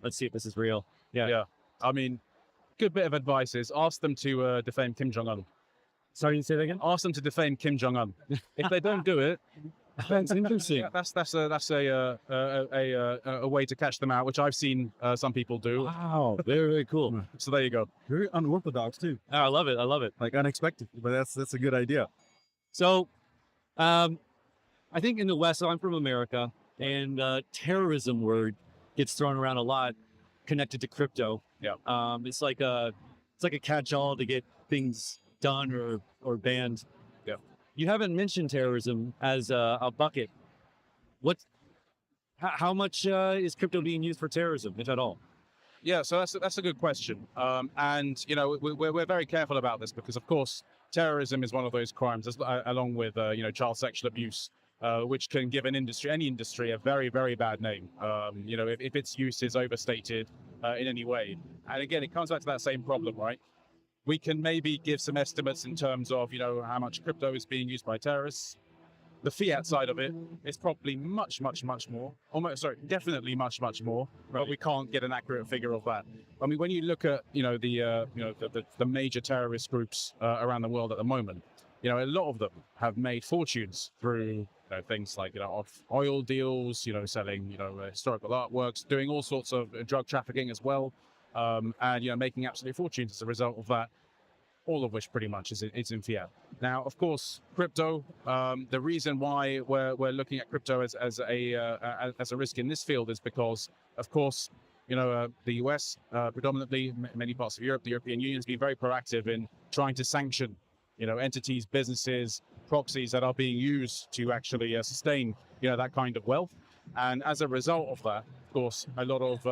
[SPEAKER 19] let's see if this is real. Yeah.
[SPEAKER 15] I mean, good bit of advice is ask them to defame Kim Jong-un.
[SPEAKER 19] Sorry, you say that again?
[SPEAKER 15] Ask them to defame Kim Jong-un. If they don't do it,
[SPEAKER 19] that's interesting.
[SPEAKER 15] That's a way to catch them out, which I've seen some people do.
[SPEAKER 19] Wow, very cool.
[SPEAKER 15] So there you go.
[SPEAKER 17] Very unorthodox too.
[SPEAKER 19] Oh, I love it.
[SPEAKER 17] Like unexpected, but that's a good idea.
[SPEAKER 19] So, I think in the West, so I'm from America, and terrorism word gets thrown around a lot, connected to crypto.
[SPEAKER 15] Yeah.
[SPEAKER 19] It's like a catch-all to get things done or banned.
[SPEAKER 15] Yeah.
[SPEAKER 19] You haven't mentioned terrorism as a bucket. How much is crypto being used for terrorism, if at all?
[SPEAKER 15] Yeah, so that's a good question. And we're very careful about this because, of course, terrorism is one of those crimes, along with child sexual abuse, which can give any industry, a very, very bad name. If its use is overstated in any way. And again, it comes back to that same problem, right? We can maybe give some estimates in terms of how much crypto is being used by terrorists. The fiat side of it is probably much, much, much more. Definitely much, much more. Right. But we can't get an accurate figure of that. I mean, when you look at the major terrorist groups around the world at the moment, a lot of them have made fortunes through things like oil deals, selling historical artworks, doing all sorts of drug trafficking as well, and making absolute fortunes as a result of that. All of which pretty much is in fiat. Now, of course, crypto. The reason why we're looking at crypto as a risk in this field is because, of course, the US, predominantly many parts of Europe, the European Union has been very proactive in trying to sanction, entities, businesses, proxies that are being used to actually sustain, that kind of wealth. And as a result of that, of course, a lot of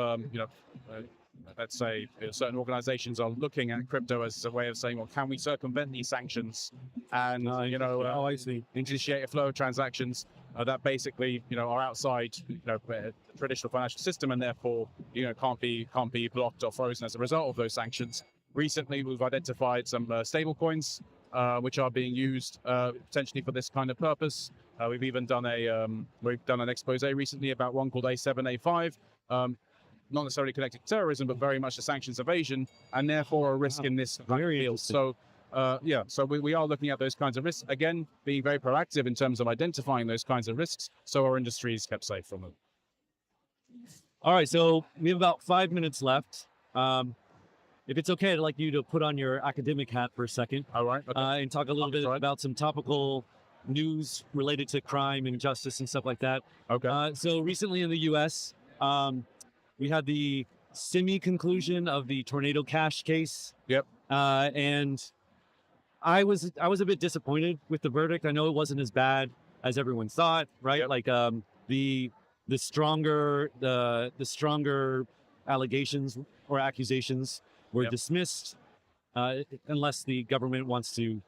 [SPEAKER 15] let's say certain organizations are looking at crypto as a way of saying, well, can we circumvent these sanctions and,
[SPEAKER 19] I see.
[SPEAKER 15] initiate a flow of transactions that basically, are outside, the traditional financial system and therefore, can't be blocked or frozen as a result of those sanctions. Recently, we've identified some stable coins, which are being used potentially for this kind of purpose. We've even done an expose recently about one called A7, A5, not necessarily connected to terrorism, but very much to sanctions evasion, and therefore a risk in this field. So, so we are looking at those kinds of risks. Again, being very proactive in terms of identifying those kinds of risks, so our industry is kept safe from them.
[SPEAKER 19] All right, so we have about 5 minutes left. If it's okay, I'd like you to put on your academic hat for a second.
[SPEAKER 15] All right. Okay.
[SPEAKER 19] And talk a little bit about some topical news related to crime and justice and stuff like that.
[SPEAKER 15] Okay.
[SPEAKER 19] So recently in the U.S., we had the semi-conclusion of the Tornado Cash case.
[SPEAKER 15] Yep.
[SPEAKER 19] And I was a bit disappointed with the verdict. I know it wasn't as bad as everyone thought, right? Yep. Like the stronger allegations or accusations were dismissed, unless the government wants to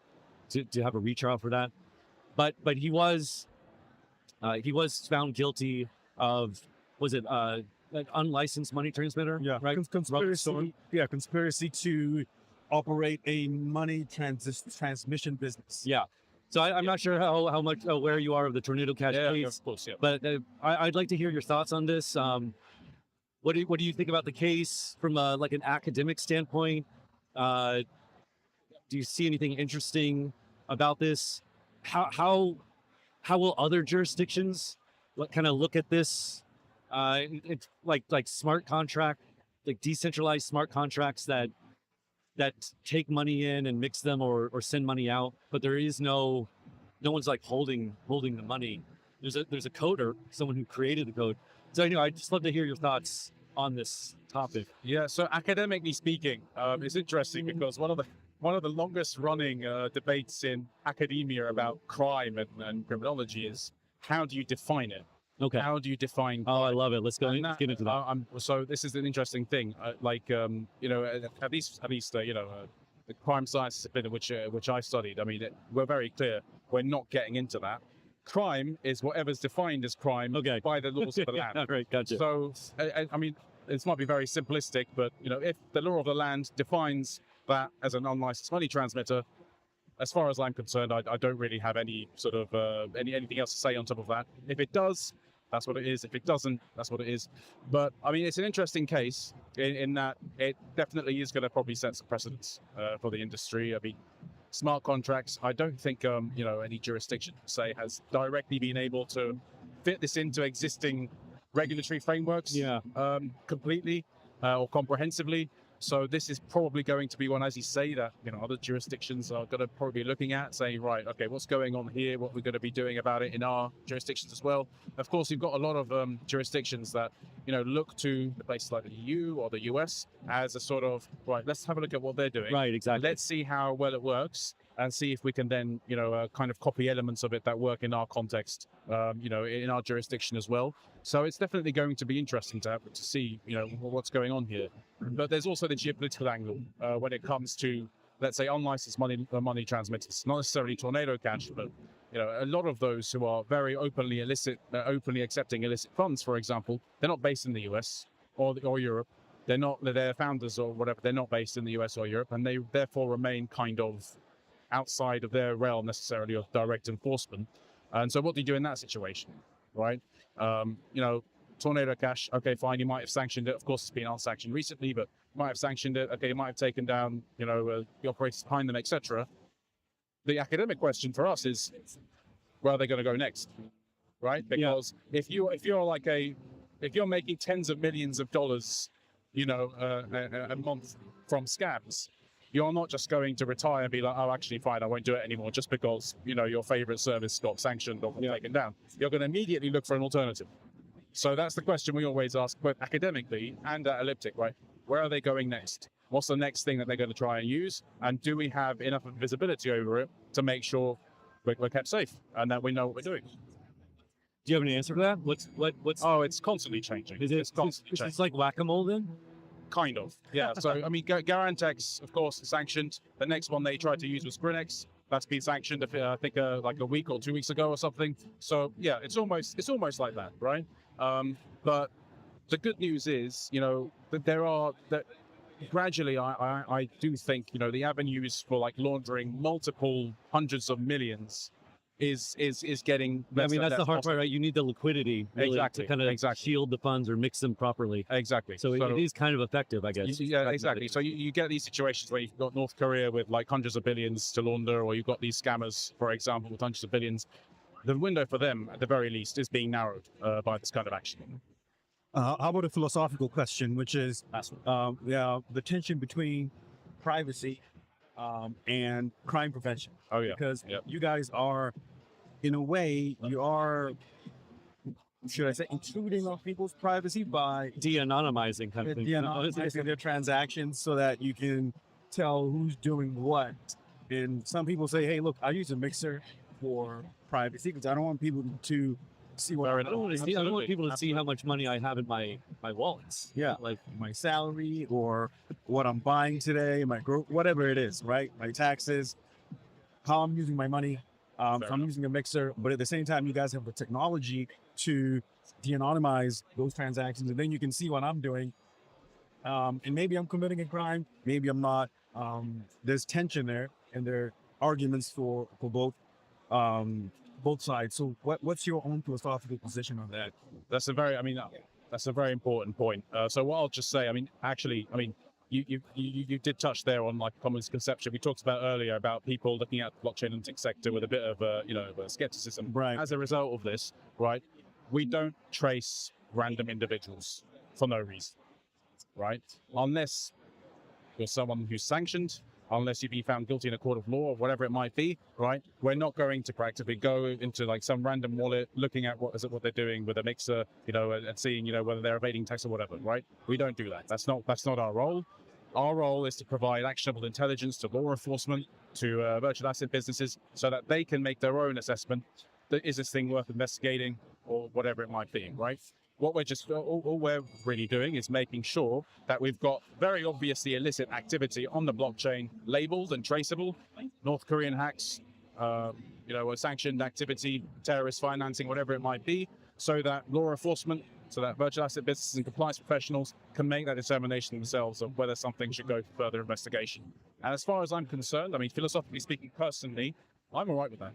[SPEAKER 19] have a retrial for that. But he was found guilty of, was it like unlicensed money transmitter?
[SPEAKER 17] Yeah,
[SPEAKER 19] right.
[SPEAKER 17] Conspiracy to operate a money transmission business.
[SPEAKER 19] Yeah. So I'm not sure how much where you are of the Tornado Cash case,
[SPEAKER 15] of course, yeah.
[SPEAKER 19] But I'd like to hear your thoughts on this. What do you think about the case from like an academic standpoint? Do you see anything interesting about this? How will other jurisdictions kind of look at this It's like smart contract, like decentralized smart contracts that take money in and mix them or send money out, but there is no one's like holding the money. There's a coder, someone who created the code. So anyway, I'd just love to hear your thoughts on this topic.
[SPEAKER 15] Yeah, so academically speaking, it's interesting because one of the longest running debates in academia about crime and criminology is how do you define it?
[SPEAKER 19] Okay.
[SPEAKER 15] How do you define crime?
[SPEAKER 19] Oh, I love it. Let's get into that.
[SPEAKER 15] So this is an interesting thing. At least the crime science discipline which I studied. I mean, we're very clear. We're not getting into that. Crime is whatever's defined as crime by the laws of the land.
[SPEAKER 19] Right, gotcha.
[SPEAKER 15] So, I mean, this might be very simplistic, but if the law of the land defines that as an unlicensed money transmitter, as far as I'm concerned, I don't really have any sort of anything else to say on top of that. If it does, that's what it is. If it doesn't, that's what it is. But I mean, it's an interesting case in that it definitely is going to probably set some precedents for the industry. I mean, smart contracts, I don't think any jurisdiction, say, has directly been able to fit this into existing regulatory frameworks completely or comprehensively. So this is probably going to be one, as you say, that other jurisdictions are going to probably be looking at, saying, right, okay, what's going on here? What we're going to be doing about it in our jurisdictions as well. Of course, you've got a lot of jurisdictions that look to places like the EU or the US as a sort of, right, let's have a look at what they're doing.
[SPEAKER 19] Right, exactly.
[SPEAKER 15] Let's see how well it works and see if we can then kind of copy elements of it that work in our context, in our jurisdiction as well. So it's definitely going to be interesting to see what's going on here. But there's also the geopolitical angle when it comes to, let's say, unlicensed money transmitters, not necessarily Tornado Cash, but a lot of those who are very openly accepting illicit funds, for example, they're not based in the US or Europe. They're founders or whatever. They're not based in the US or Europe, and they therefore remain kind of outside of their realm necessarily of direct enforcement. And so what do you do in that situation, right? Tornado Cash, okay, fine, you might have sanctioned it. Of course, it's been unsanctioned recently, but you might have sanctioned it. Okay, you might have taken down, the operators behind them, etc. The academic question for us is, where are they going to go next, right? Because if you're making tens of millions of dollars, a month from scams, you're not just going to retire and be like, oh, actually, fine, I won't do it anymore just because, your favorite service got sanctioned or taken down. You're going to immediately look for an alternative. So that's the question we always ask, both academically and at Elliptic, right? Where are they going next? What's the next thing that they're going to try and use? And do we have enough visibility over it to make sure we're kept safe and that we know what we're doing?
[SPEAKER 19] Do you have an answer for that? What's?
[SPEAKER 15] Oh, it's constantly changing. It's constantly changing.
[SPEAKER 19] It's like whack-a-mole then?
[SPEAKER 15] Kind of, yeah. So, I mean, Garantex, of course, is sanctioned. The next one they tried to use was Grinex. That's been sanctioned, I think, like a week or 2 weeks ago or something. So, yeah, it's almost like that, right? But the good news is, that gradually, I do think, the avenues for like laundering multiple hundreds of millions is getting less.
[SPEAKER 19] I mean, that's the hard part, right? You need the liquidity really to kind of shield the funds or mix them properly.
[SPEAKER 15] Exactly.
[SPEAKER 19] So it is kind of effective, I guess.
[SPEAKER 15] Yeah, exactly. So you get these situations where you've got North Korea with like hundreds of billions to launder, or you've got these scammers, for example, with hundreds of billions. The window for them, at the very least, is being narrowed by this kind of action.
[SPEAKER 17] How about a philosophical question, which is the tension between privacy and crime prevention?
[SPEAKER 15] Oh, yeah.
[SPEAKER 17] Because you guys are, in a way, you are, should I say, intruding on people's privacy by
[SPEAKER 19] de-anonymizing kind of thing.
[SPEAKER 17] De-anonymizing their transactions so that you can tell who's doing what. And some people say, hey, look, I use a mixer for privacy because I don't want people to see what
[SPEAKER 19] I don't want people to see how much money I have in my wallets.
[SPEAKER 17] Yeah, like my salary or what I'm buying today, whatever it is, right? My taxes, how I'm using my money. So I'm using a mixer, but at the same time, you guys have the technology to de-anonymize those transactions, and then you can see what I'm doing. And maybe I'm committing a crime, maybe I'm not. There's tension there, and there are arguments for both sides. So what's your own philosophical position on that?
[SPEAKER 15] That's a very important point. So what I'll just say, you did touch there on like common misconception. We talked about earlier about people looking at the blockchain analytics sector with a bit of skepticism.
[SPEAKER 17] Right.
[SPEAKER 15] As a result of this, right, we don't trace random individuals for no reason, right? Unless you're someone who's sanctioned, unless you've been found guilty in a court of law or whatever it might be, right? We're not going to practically go into like some random wallet, looking at what they're doing with a mixer, and seeing, whether they're evading tax or whatever, right? We don't do that. That's not our role. Our role is to provide actionable intelligence to law enforcement, to virtual asset businesses, so that they can make their own assessment. Is this thing worth investigating or whatever it might be, right? What all we're really doing is making sure that we've got very obviously illicit activity on the blockchain labeled and traceable, North Korean hacks, sanctioned activity, terrorist financing, whatever it might be, so that law enforcement, so that virtual asset businesses and compliance professionals can make that determination themselves of whether something should go for further investigation. And as far as I'm concerned, I mean, philosophically speaking, personally, I'm all right with that,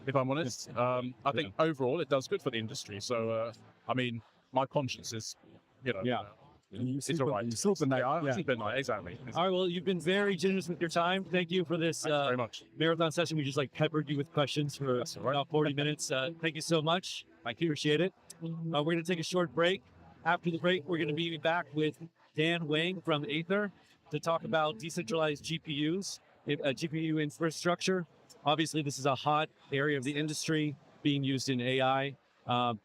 [SPEAKER 15] if I'm honest. I think overall it does good for the industry. So, I mean, my conscience is, it's all right.
[SPEAKER 17] You sleep at night.
[SPEAKER 15] I sleep at night, exactly.
[SPEAKER 19] All right, well, you've been very generous with your time. Thank you for this
[SPEAKER 15] very much.
[SPEAKER 19] marathon session. We just peppered you with questions for about 40 minutes. Thank you so much. Thank you. Appreciate it. We're going to take a short break. After the break, we're going to be back with Dan Wang from Aether to talk about decentralized GPUs, GPU infrastructure. Obviously, this is a hot area of the industry being used in AI. So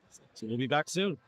[SPEAKER 19] we'll be back soon.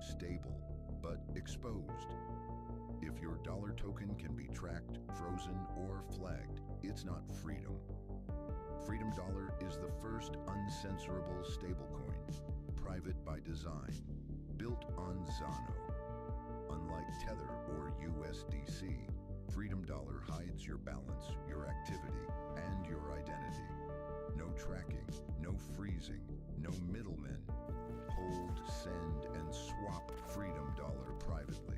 [SPEAKER 9] Stable, but exposed. If your dollar token can be tracked, frozen, or flagged, it's not freedom. Freedom Dollar is the first uncensorable stablecoin, private by design, built on Zano. Unlike Tether or USDC, Freedom Dollar hides your balance, your activity, and your identity. No tracking, no freezing, no middlemen. Hold, send, and swap Freedom Dollar privately,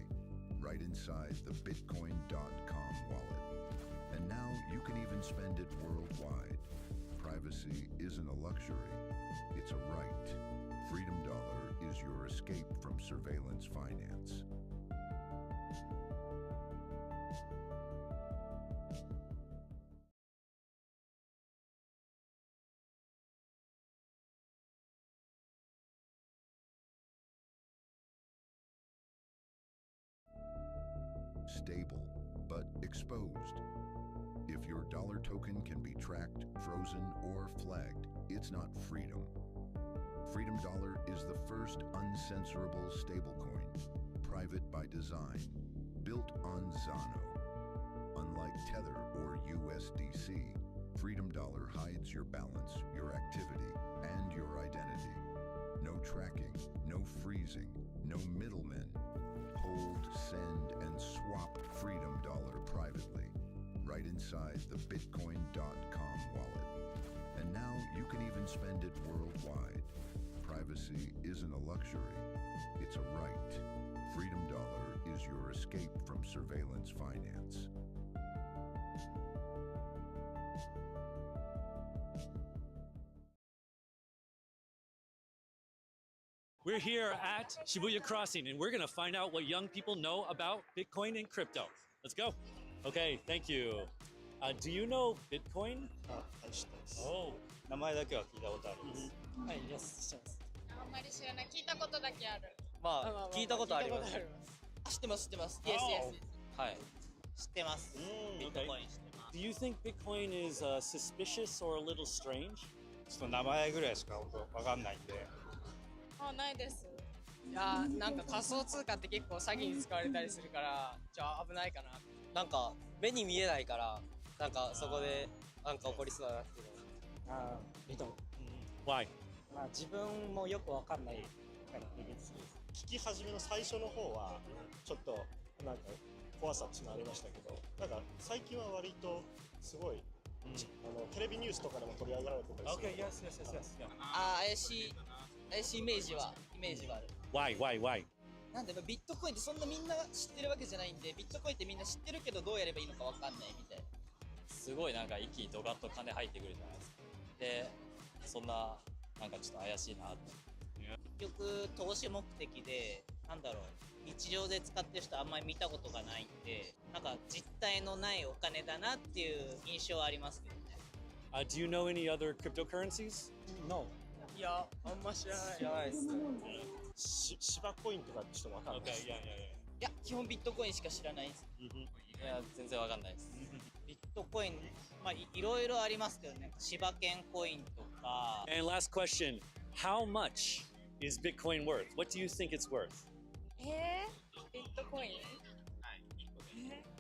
[SPEAKER 9] right inside the Bitcoin.com wallet. And now you can even spend it worldwide. Privacy isn't a luxury, it's a right. Freedom Dollar is your escape from surveillance finance. Stable, but exposed. If your dollar token can be tracked, frozen, or flagged, it's not freedom. Freedom Dollar is the first uncensorable stablecoin, private by design, built on Zano. Unlike Tether or USDC, Freedom Dollar hides your balance, your activity, and your identity. No tracking, no freezing, no middlemen. Hold, send, and swap Freedom Dollar privately, right inside the Bitcoin.com wallet. And now you can even spend it worldwide. Privacy isn't a luxury, it's a right. Freedom Dollar is your escape from surveillance finance.
[SPEAKER 19] We're here at Shibuya Crossing, and we're going to find out what young people know about Bitcoin and crypto. Let's go. Okay, thank you. Do you know Bitcoin? Oh.
[SPEAKER 5] 名前だけは聞いたことあります。
[SPEAKER 12] はい、yes、知ってます。あんまり知らない。聞いたことだけある。
[SPEAKER 5] まあ、聞いたことあります。
[SPEAKER 12] あ、知ってます、知ってます。Yes, yes.
[SPEAKER 5] はい。
[SPEAKER 12] 知ってます。ビットコイン知ってます。
[SPEAKER 19] Do you think Bitcoin is suspicious or a little strange?
[SPEAKER 5] ちょっと名前ぐらいしか本当わかんないんで。
[SPEAKER 12] あ、ないです。いや、なんか仮想通貨って結構詐欺に使われたりするから、じゃあ危ないかな。
[SPEAKER 5] なんか目に見えないから、なんかそこでなんか起こりそうだなっていうの。
[SPEAKER 20] ああ、ビトン。
[SPEAKER 19] Why?
[SPEAKER 20] まあ自分もよくわかんないから聞き始めの最初の方はちょっとなんか怖さっていうのありましたけど、なんか最近は割とすごい、テレビニュースとかでも取り上げられてたりする。
[SPEAKER 19] Okay, yes, yes, yes, yes. Yeah.
[SPEAKER 12] あ、怪しいイメージはある。
[SPEAKER 19] Why?
[SPEAKER 12] なんでビットコインってそんなみんな知ってるわけじゃないんで、ビットコインってみんな知ってるけどどうやればいいのかわかんないみたいな。
[SPEAKER 11] すごいなんか一気にドカッと金入ってくるじゃないですか。で、そんななんかちょっと怪しいなって。
[SPEAKER 12] 結局投資目的で、なんだろう、日常で使ってる人あんまり見たことがないんで、なんか実体のないお金だなっていう印象はありますけどね。
[SPEAKER 19] Do you know any other cryptocurrencies?
[SPEAKER 20] No.
[SPEAKER 12] いや、あんま知らない。
[SPEAKER 20] 知らないです。芝コインとかちょっとわかんないです。
[SPEAKER 19] Okay, yeah.
[SPEAKER 12] いや、基本ビットコインしか知らないです。
[SPEAKER 11] いや、全然わかんないです。
[SPEAKER 12] ビットコイン、まあいろいろありますけどね、柴犬コインとか。
[SPEAKER 19] And last question, how much is Bitcoin worth? What do you think it's worth?
[SPEAKER 12] ビットコイン？はい、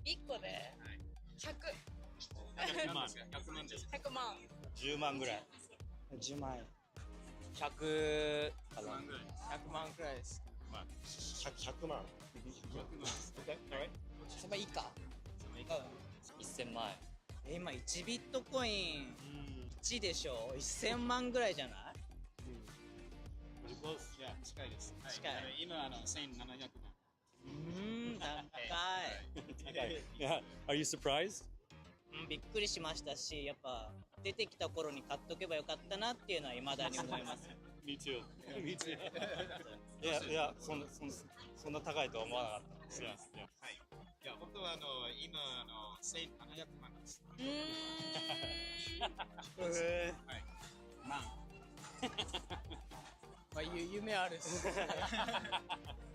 [SPEAKER 12] 1個で100。
[SPEAKER 5] 100万です。
[SPEAKER 12] 100万。
[SPEAKER 5] 10万ぐらい。
[SPEAKER 20] 10万円。
[SPEAKER 5] 100
[SPEAKER 12] 万くらいです。
[SPEAKER 20] まあ、100万。
[SPEAKER 12] それいいか。
[SPEAKER 11] 1000万円。
[SPEAKER 12] 今1ビットコイン1でしょ。1000万ぐらいじゃない？
[SPEAKER 5] いや、近いです。
[SPEAKER 12] 近い。
[SPEAKER 5] 今1700万。
[SPEAKER 12] 高い。
[SPEAKER 19] Yeah. Are you surprised?
[SPEAKER 12] びっくりしましたし、やっぱ出てきた頃に買っとけばよかったなっていうのは未だに思います。
[SPEAKER 19] Me too. Me too.
[SPEAKER 5] いや、そんな高いとは思わなかったです。はい。いや、本当は今1700万です。はい。万。
[SPEAKER 12] まあ夢あるっす。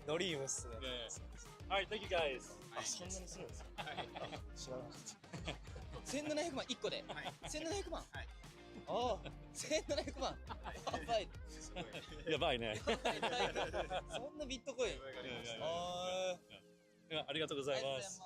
[SPEAKER 5] ドリームっすね。
[SPEAKER 19] Alright, thank you guys.
[SPEAKER 20] あ、そんなにするんですか？知らなかった。
[SPEAKER 12] 1700万1個で。1700万。はい。ああ、1700万。
[SPEAKER 19] やばいね。
[SPEAKER 12] そんなビットコイン。
[SPEAKER 19] ありがとうございます。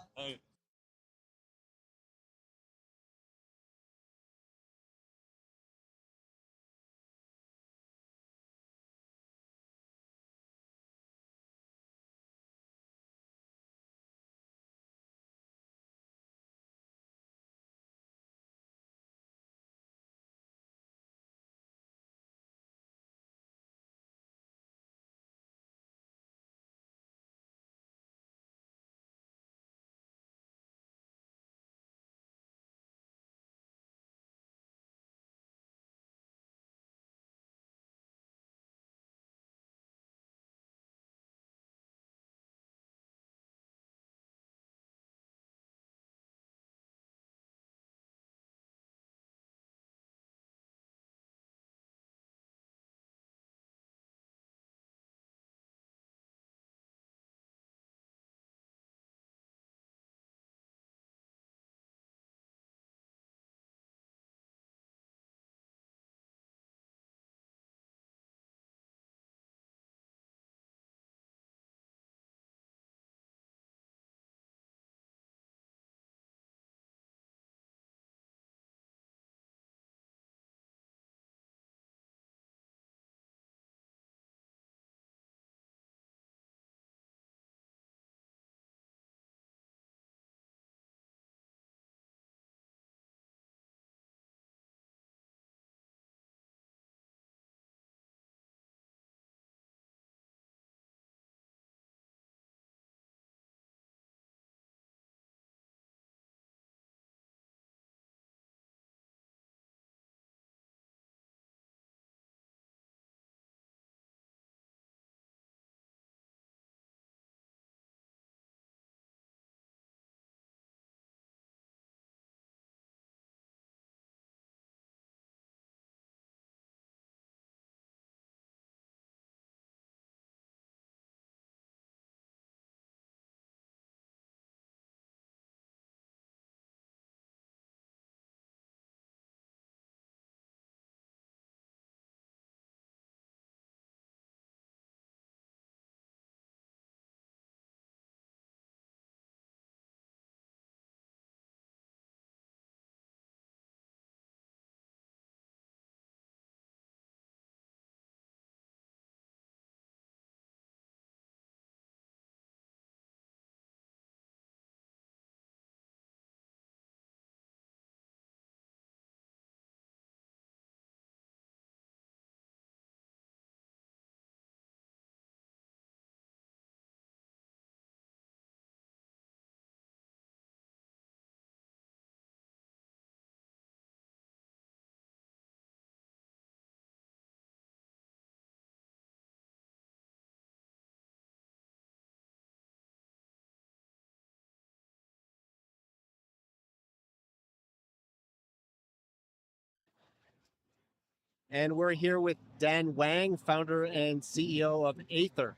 [SPEAKER 1] And we're here with Dan Wang, founder and CEO of Aether.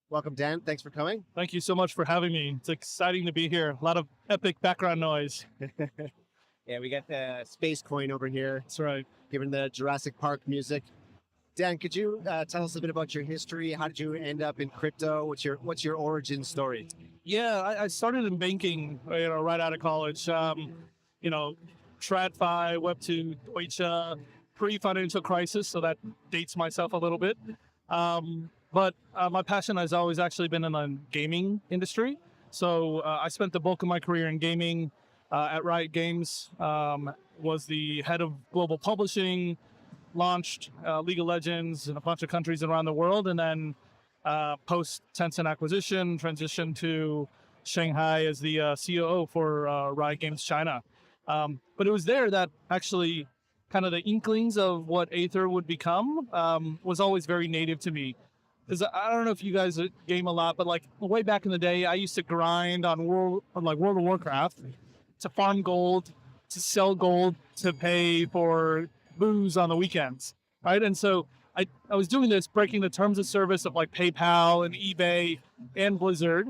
[SPEAKER 1] Welcome, Dan. Thanks for coming.
[SPEAKER 7] Thank you so much for having me. It's exciting to be here. A lot of epic background noise.
[SPEAKER 1] Yeah, we got the Space Coin over here.
[SPEAKER 7] That's right.
[SPEAKER 1] Given the Jurassic Park music. Dan, could you tell us a bit about your history? How did you end up in crypto? What's your origin story?
[SPEAKER 7] Yeah, I started in banking, right out of college. TradFi, Web2, Deutsche, pre-financial crisis, so that dates myself a little bit. But my passion has always actually been in the gaming industry. So I spent the bulk of my career in gaming at Riot Games, was the head of global publishing, launched League of Legends in a bunch of countries around the world, and then post Tencent acquisition, transitioned to Shanghai as the COO for Riot Games China. But it was there that actually kind of the inklings of what Aether would become was always very native to me. Because I don't know if you guys game a lot, but like way back in the day, I used to grind on World of Warcraft to farm gold, to sell gold, to pay for booze on the weekends, right? And so I was doing this, breaking the terms of service of like PayPal and eBay and Blizzard.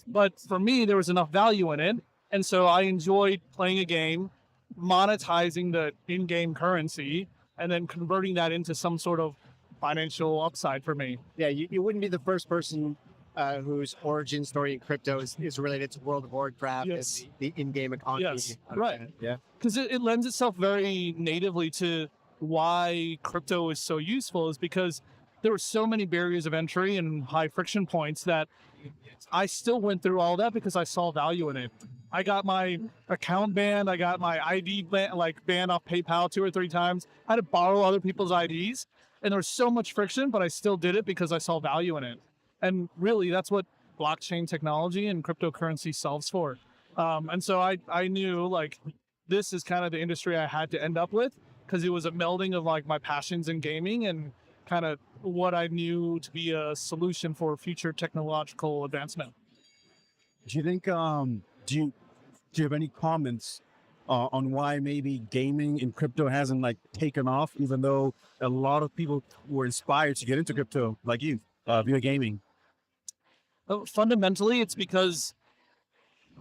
[SPEAKER 7] But for me, there was enough value in it. And so I enjoyed playing a game, monetizing the in-game currency, and then converting that into some sort of financial upside for me.
[SPEAKER 1] Yeah, you wouldn't be the first person whose origin story in crypto is related to World of Warcraft and the in-game economy.
[SPEAKER 7] Yes, right.
[SPEAKER 1] Yeah.
[SPEAKER 7] Because it lends itself very natively to why crypto is so useful, is because there were so many barriers of entry and high friction points that I still went through all that because I saw value in it. I got my account banned. I got my ID banned off PayPal 2 or 3 times. I had to borrow other people's IDs. And there was so much friction, but I still did it because I saw value in it. And really, that's what blockchain technology and cryptocurrency solves for. And so I knew like this is kind of the industry I had to end up with, because it was a melding of like my passions in gaming and kind of what I knew to be a solution for future technological advancement.
[SPEAKER 17] Do you think, do you have any comments on why maybe gaming in crypto hasn't like taken off, even though a lot of people were inspired to get into crypto like you, via gaming?
[SPEAKER 7] Fundamentally, it's because,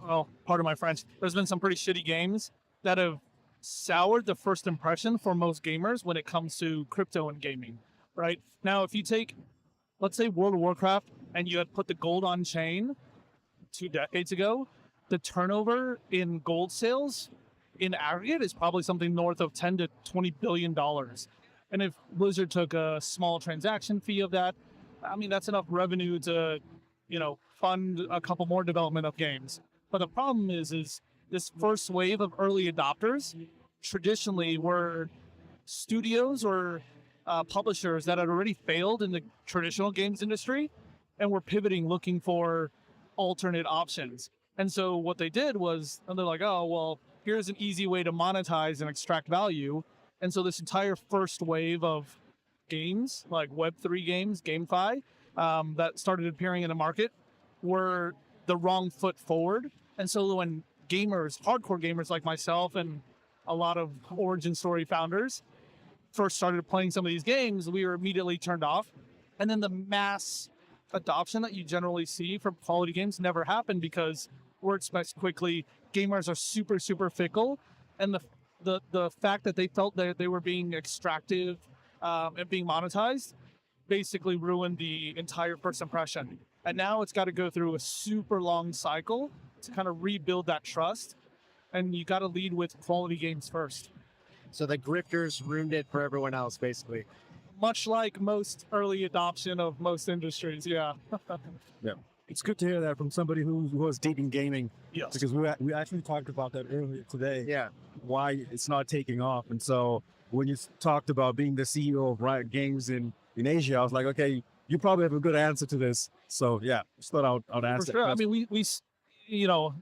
[SPEAKER 7] well, pardon my French, there's been some pretty shitty games that have soured the first impression for most gamers when it comes to crypto and gaming, right? Now, if you take, let's say, World of Warcraft, and you had put the gold on chain 2 decades ago, the turnover in gold sales in aggregate is probably something north of $10 to $20 billion. And if Blizzard took a small transaction fee of that, I mean, that's enough revenue to, fund a couple more development of games. But the problem is this first wave of early adopters traditionally were studios or publishers that had already failed in the traditional games industry and were pivoting, looking for alternate options. And so what they did was, and they're like, oh, well, here's an easy way to monetize and extract value. And so this entire first wave of games, like Web3 games, GameFi, that started appearing in the market were the wrong foot forward. And so when gamers, hardcore gamers like myself and a lot of origin story founders first started playing some of these games, we were immediately turned off. And then the mass adoption that you generally see from quality games never happened because word spreads quickly. Gamers are super, super fickle. And the fact that they felt that they were being extractive and being monetized basically ruined the entire first impression. And now it's got to go through a super long cycle to kind of rebuild that trust. And you got to lead with quality games first.
[SPEAKER 1] So the grifters ruined it for everyone else, basically.
[SPEAKER 7] Much like most early adoption of most industries, yeah.
[SPEAKER 17] Yeah. It's good to hear that from somebody who was deep in gaming.
[SPEAKER 7] Yes.
[SPEAKER 17] Because we actually talked about that earlier today.
[SPEAKER 1] Yeah.
[SPEAKER 17] Why it's not taking off. And so when you talked about being the CEO of Riot Games in Asia, I was like, okay, you probably have a good answer to this. So yeah, just thought I'd ask
[SPEAKER 7] For
[SPEAKER 17] that
[SPEAKER 7] sure. I
[SPEAKER 17] question.
[SPEAKER 7] mean, we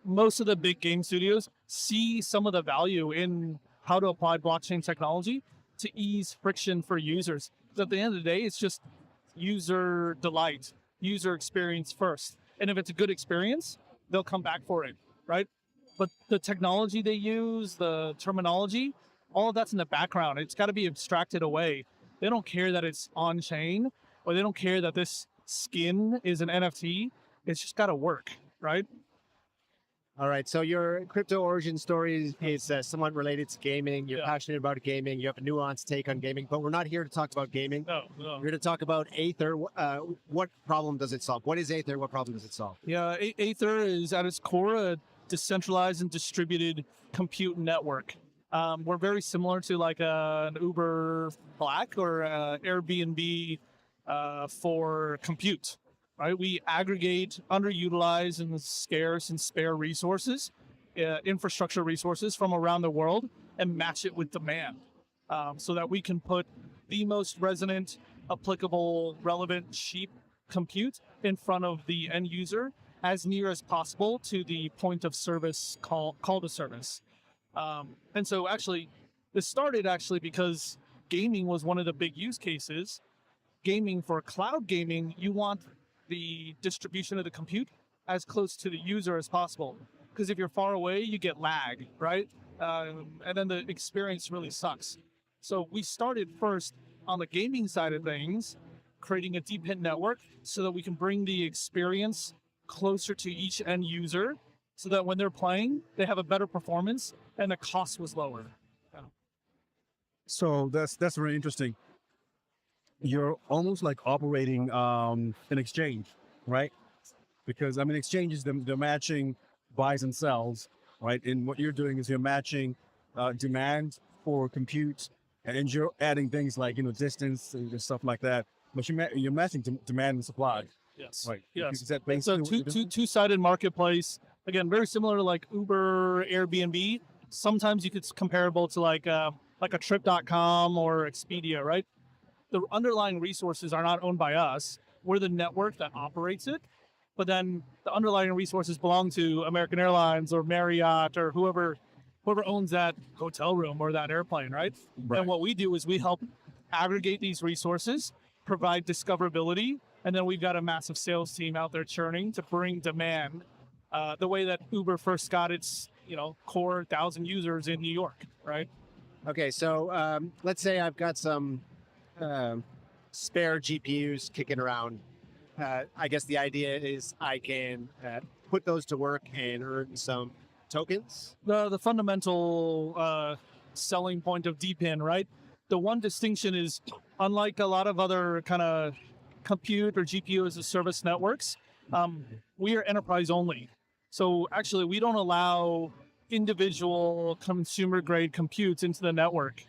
[SPEAKER 7] most of the big game studios see some of the value in how to apply blockchain technology to ease friction for users. Because at the end of the day, it's just user delight, user experience first. And if it's a good experience, they'll come back for it, right? But the technology they use, the terminology, all of that's in the background. It's got to be abstracted away. They don't care that it's on chain, or they don't care that this skin is an NFT. It's just got to work, right?
[SPEAKER 1] All right. So your crypto origin story is somewhat related to gaming. You're passionate about gaming. You have a nuanced take on gaming, but we're not here to talk about gaming.
[SPEAKER 7] No.
[SPEAKER 1] We're here to talk about Aether. What problem does it solve? What is Aether? What problem does it solve?
[SPEAKER 7] Yeah, Aether is at its core a decentralized and distributed compute network. We're very similar to like an Uber Black or Airbnb for compute, right? We aggregate underutilized and scarce and spare resources, infrastructure resources from around the world, and match it with demand, so that we can put the most resonant, applicable, relevant, cheap compute in front of the end user as near as possible to the point of service call to service. And so actually, this started because gaming was one of the big use cases. Gaming, for cloud gaming, you want the distribution of the compute as close to the user as possible. Because if you're far away, you get lag, right? And then the experience really sucks. So we started first on the gaming side of things, creating a deep hit network so that we can bring the experience closer to each end user, so that when they're playing, they have a better performance and the cost was lower.
[SPEAKER 17] So that's very interesting. You're almost like operating an exchange, right? Because I mean, exchanges, they're matching buys and sells, right? And what you're doing is you're matching demand for compute, and you're adding things like, distance and stuff like that. But you're matching demand and supply.
[SPEAKER 7] Yes.
[SPEAKER 17] Right.
[SPEAKER 7] Yes.
[SPEAKER 17] Is that
[SPEAKER 7] So
[SPEAKER 17] basically what you're doing?
[SPEAKER 7] two-sided marketplace. Again, very similar to like Uber, Airbnb. Sometimes you could comparable to like a trip.com or Expedia, right? The underlying resources are not owned by us. We're the network that operates it. But then the underlying resources belong to American Airlines or Marriott or whoever owns that hotel room or that airplane, right? And what we do is we help aggregate these resources, provide discoverability, and then we've got a massive sales team out there churning to bring demand, the way that Uber first got its core 1,000 users in New York, right?
[SPEAKER 1] Okay, so let's say I've got some spare GPUs kicking around. I guess the idea is I can put those to work and earn some tokens.
[SPEAKER 7] The fundamental selling point of DPIN, right? The one distinction is, unlike a lot of other kind of compute or GPU as a service networks, we are enterprise only. So actually, we don't allow individual consumer grade computes into the network.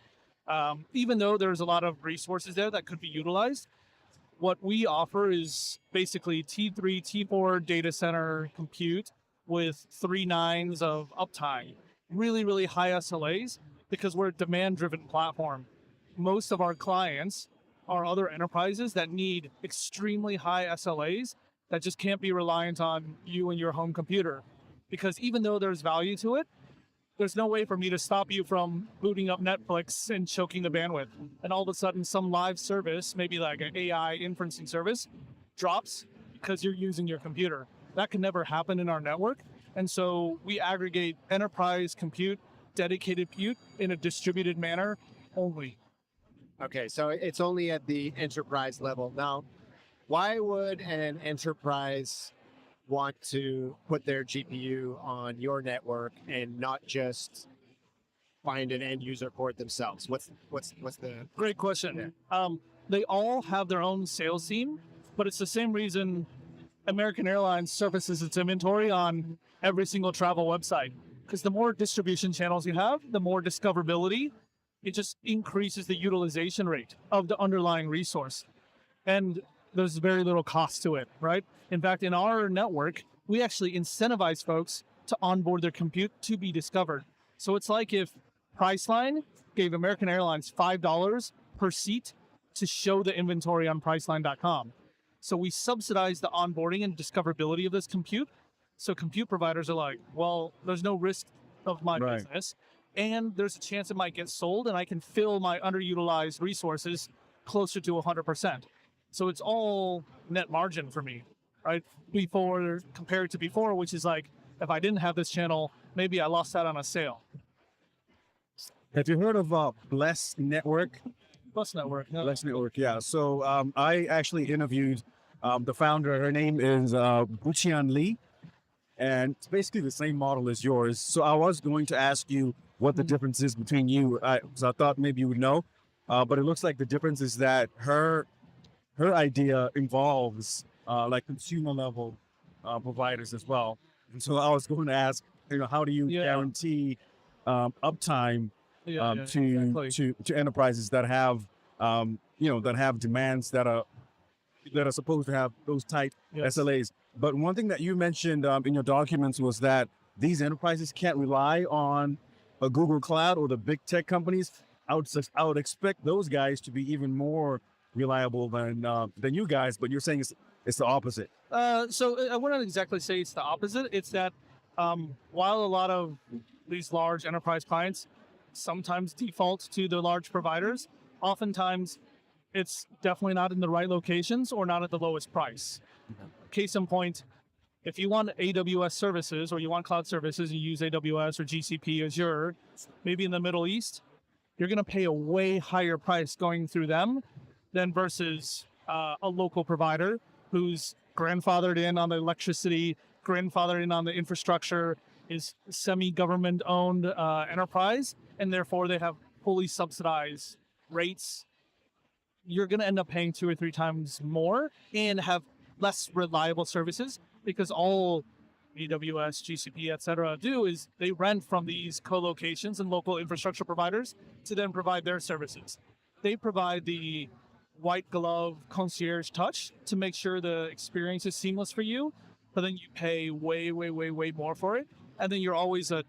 [SPEAKER 7] Even though there's a lot of resources there that could be utilized, what we offer is basically T3, T4 data center compute with 3 nines of uptime. Really, really high SLAs, because we're a demand-driven platform. Most of our clients are other enterprises that need extremely high SLAs that just can't be reliant on you and your home computer. Because even though there's value to it, there's no way for me to stop you from booting up Netflix and choking the bandwidth. And all of a sudden, some live service, maybe like an AI inferencing service, drops because you're using your computer. That can never happen in our network. And so we aggregate enterprise compute, dedicated compute in a distributed manner only.
[SPEAKER 1] Okay, so it's only at the enterprise level. Now, why would an enterprise want to put their GPU on your network and not just find an end user port themselves? What's the
[SPEAKER 7] Great question. They all have their own sales team, but it's the same reason American Airlines surfaces its inventory on every single travel website. Because the more distribution channels you have, the more discoverability. It just increases the utilization rate of the underlying resource. And there's very little cost to it, right? In fact, in our network, we actually incentivize folks to onboard their compute to be discovered. So it's like if Priceline gave American Airlines $5 per seat to show the inventory on Priceline.com. So we subsidize the onboarding and discoverability of this compute. So compute providers are like, well, there's no risk of my business, and there's a chance it might get sold, and I can fill my underutilized resources closer to 100%. So it's all net margin for me, right? Before, compared to before, which is like, if I didn't have this channel, maybe I lost out on a sale.
[SPEAKER 18] Have you heard of Bless Network?
[SPEAKER 7] Bus network. No.
[SPEAKER 18] Bless Network, yeah. So I actually interviewed the founder. Her name is Buchian Lee, and it's basically the same model as yours. So I was going to ask you what the difference is between you, because I thought maybe you would know, but it looks like the difference is that her idea involves like consumer level providers as well. And so I was going to ask, how do you guarantee uptime to enterprises that have that have demands that are supposed to have those tight SLAs. But one thing that you mentioned in your documents was that these enterprises can't rely on a Google Cloud or the big tech companies. I would expect those guys to be even more reliable than you guys, but you're saying it's the opposite.
[SPEAKER 7] So I wouldn't exactly say it's the opposite. It's that while a lot of these large enterprise clients sometimes default to the large providers, oftentimes it's definitely not in the right locations or not at the lowest price. Case in point, if you want AWS services or you want cloud services, you use AWS or GCP, Azure, maybe in the Middle East, you're going to pay a way higher price going through them than versus a local provider who's grandfathered in on the electricity, grandfathered in on the infrastructure, is semi-government owned enterprise, and therefore they have fully subsidized rates. You're going to end up paying 2 or 3 times more and have less reliable services, because all AWS, GCP, etc. do is they rent from these co-locations and local infrastructure providers to then provide their services. They provide the white glove concierge touch to make sure the experience is seamless for you, but then you pay way, way, way, way more for it. And then you're always a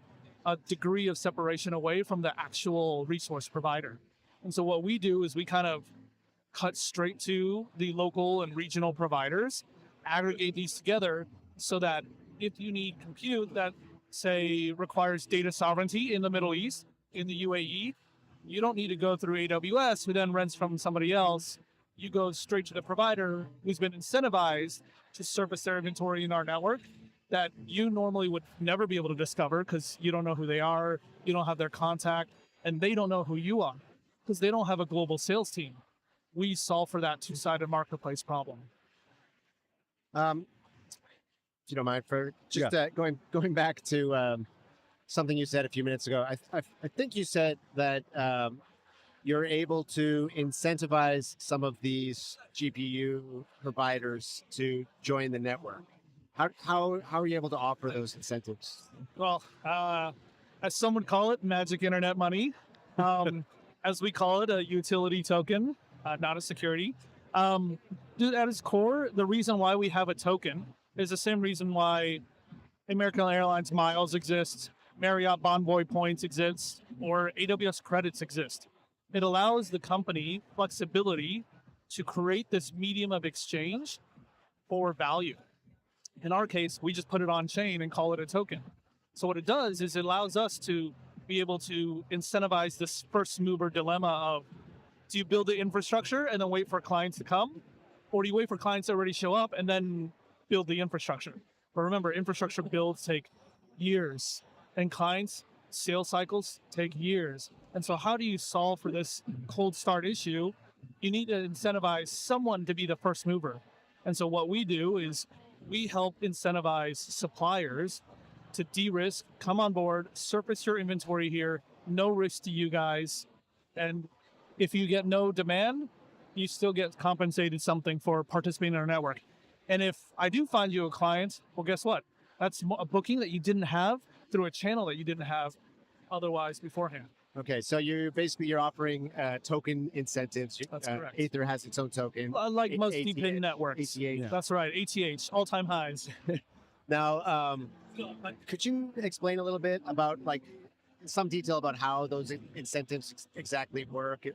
[SPEAKER 7] degree of separation away from the actual resource provider. And so what we do is we kind of cut straight to the local and regional providers, aggregate these together so that if you need compute that, say, requires data sovereignty in the Middle East, in the UAE, you don't need to go through AWS, who then rents from somebody else. You go straight to the provider who's been incentivized to surface their inventory in our network that you normally would never be able to discover because you don't know who they are, you don't have their contact, and they don't know who you are because they don't have a global sales team. We solve for that two-sided marketplace problem.
[SPEAKER 1] If you don't mind, for just going back to something you said a few minutes ago, I think you said that you're able to incentivize some of these GPU providers to join the network. How are you able to offer those incentives?
[SPEAKER 7] Well, as some would call it, magic internet money. As we call it, a utility token, not a security. At its core, the reason why we have a token is the same reason why American Airlines miles exist, Marriott Bonvoy points exist, or AWS credits exist. It allows the company flexibility to create this medium of exchange for value. In our case, we just put it on chain and call it a token. So what it does is it allows us to be able to incentivize this first mover dilemma of, do you build the infrastructure and then wait for clients to come? Or do you wait for clients to already show up and then build the infrastructure? But remember, infrastructure builds take years, and clients' sales cycles take years. And so how do you solve for this cold start issue? You need to incentivize someone to be the first mover. And so what we do is we help incentivize suppliers to de-risk, come on board, surface your inventory here, no risk to you guys. And if you get no demand, you still get compensated something for participating in our network. And if I do find you a client, well, guess what? That's a booking that you didn't have through a channel that you didn't have otherwise beforehand.
[SPEAKER 1] Okay, so you're offering token incentives.
[SPEAKER 7] That's correct.
[SPEAKER 1] Aether has its own token.
[SPEAKER 7] Like most DeepIn networks.
[SPEAKER 1] ATH. Yeah.
[SPEAKER 7] That's right, ATH, all-time highs.
[SPEAKER 1] Now, could you explain a little bit about some detail about how those incentives exactly work?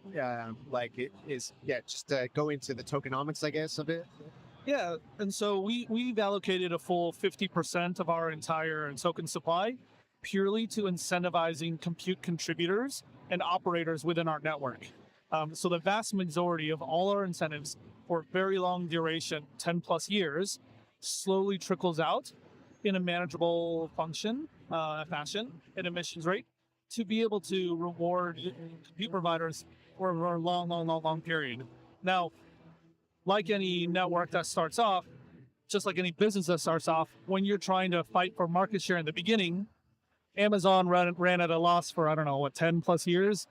[SPEAKER 1] Just go into the tokenomics, I guess, of it.
[SPEAKER 7] Yeah, and so we've allocated a full 50% of our entire token supply purely to incentivizing compute contributors and operators within our network. So the vast majority of all our incentives for very long duration, 10 plus years, slowly trickles out in a manageable fashion, an emissions rate. to be able to reward compute providers for a long period. Now, like any network that starts off, just like any business that starts off, when you're trying to fight for market share in the beginning, Amazon ran at a loss for, I don't know, 10 plus years.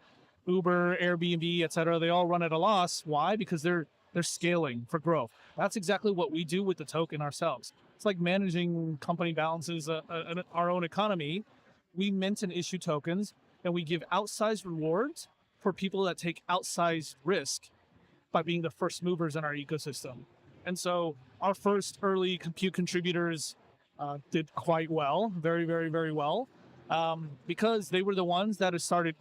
[SPEAKER 7] Uber, Airbnb, et cetera, they all run at a loss. Why? Because they're scaling for growth. That's exactly what we do with the token ourselves. It's like managing company balances, our own economy. We mint and issue tokens, and we give outsized rewards for people that take outsized risk by being the first movers in our ecosystem. And so our first early compute contributors did quite well, very, very, very well, because they were the ones that had started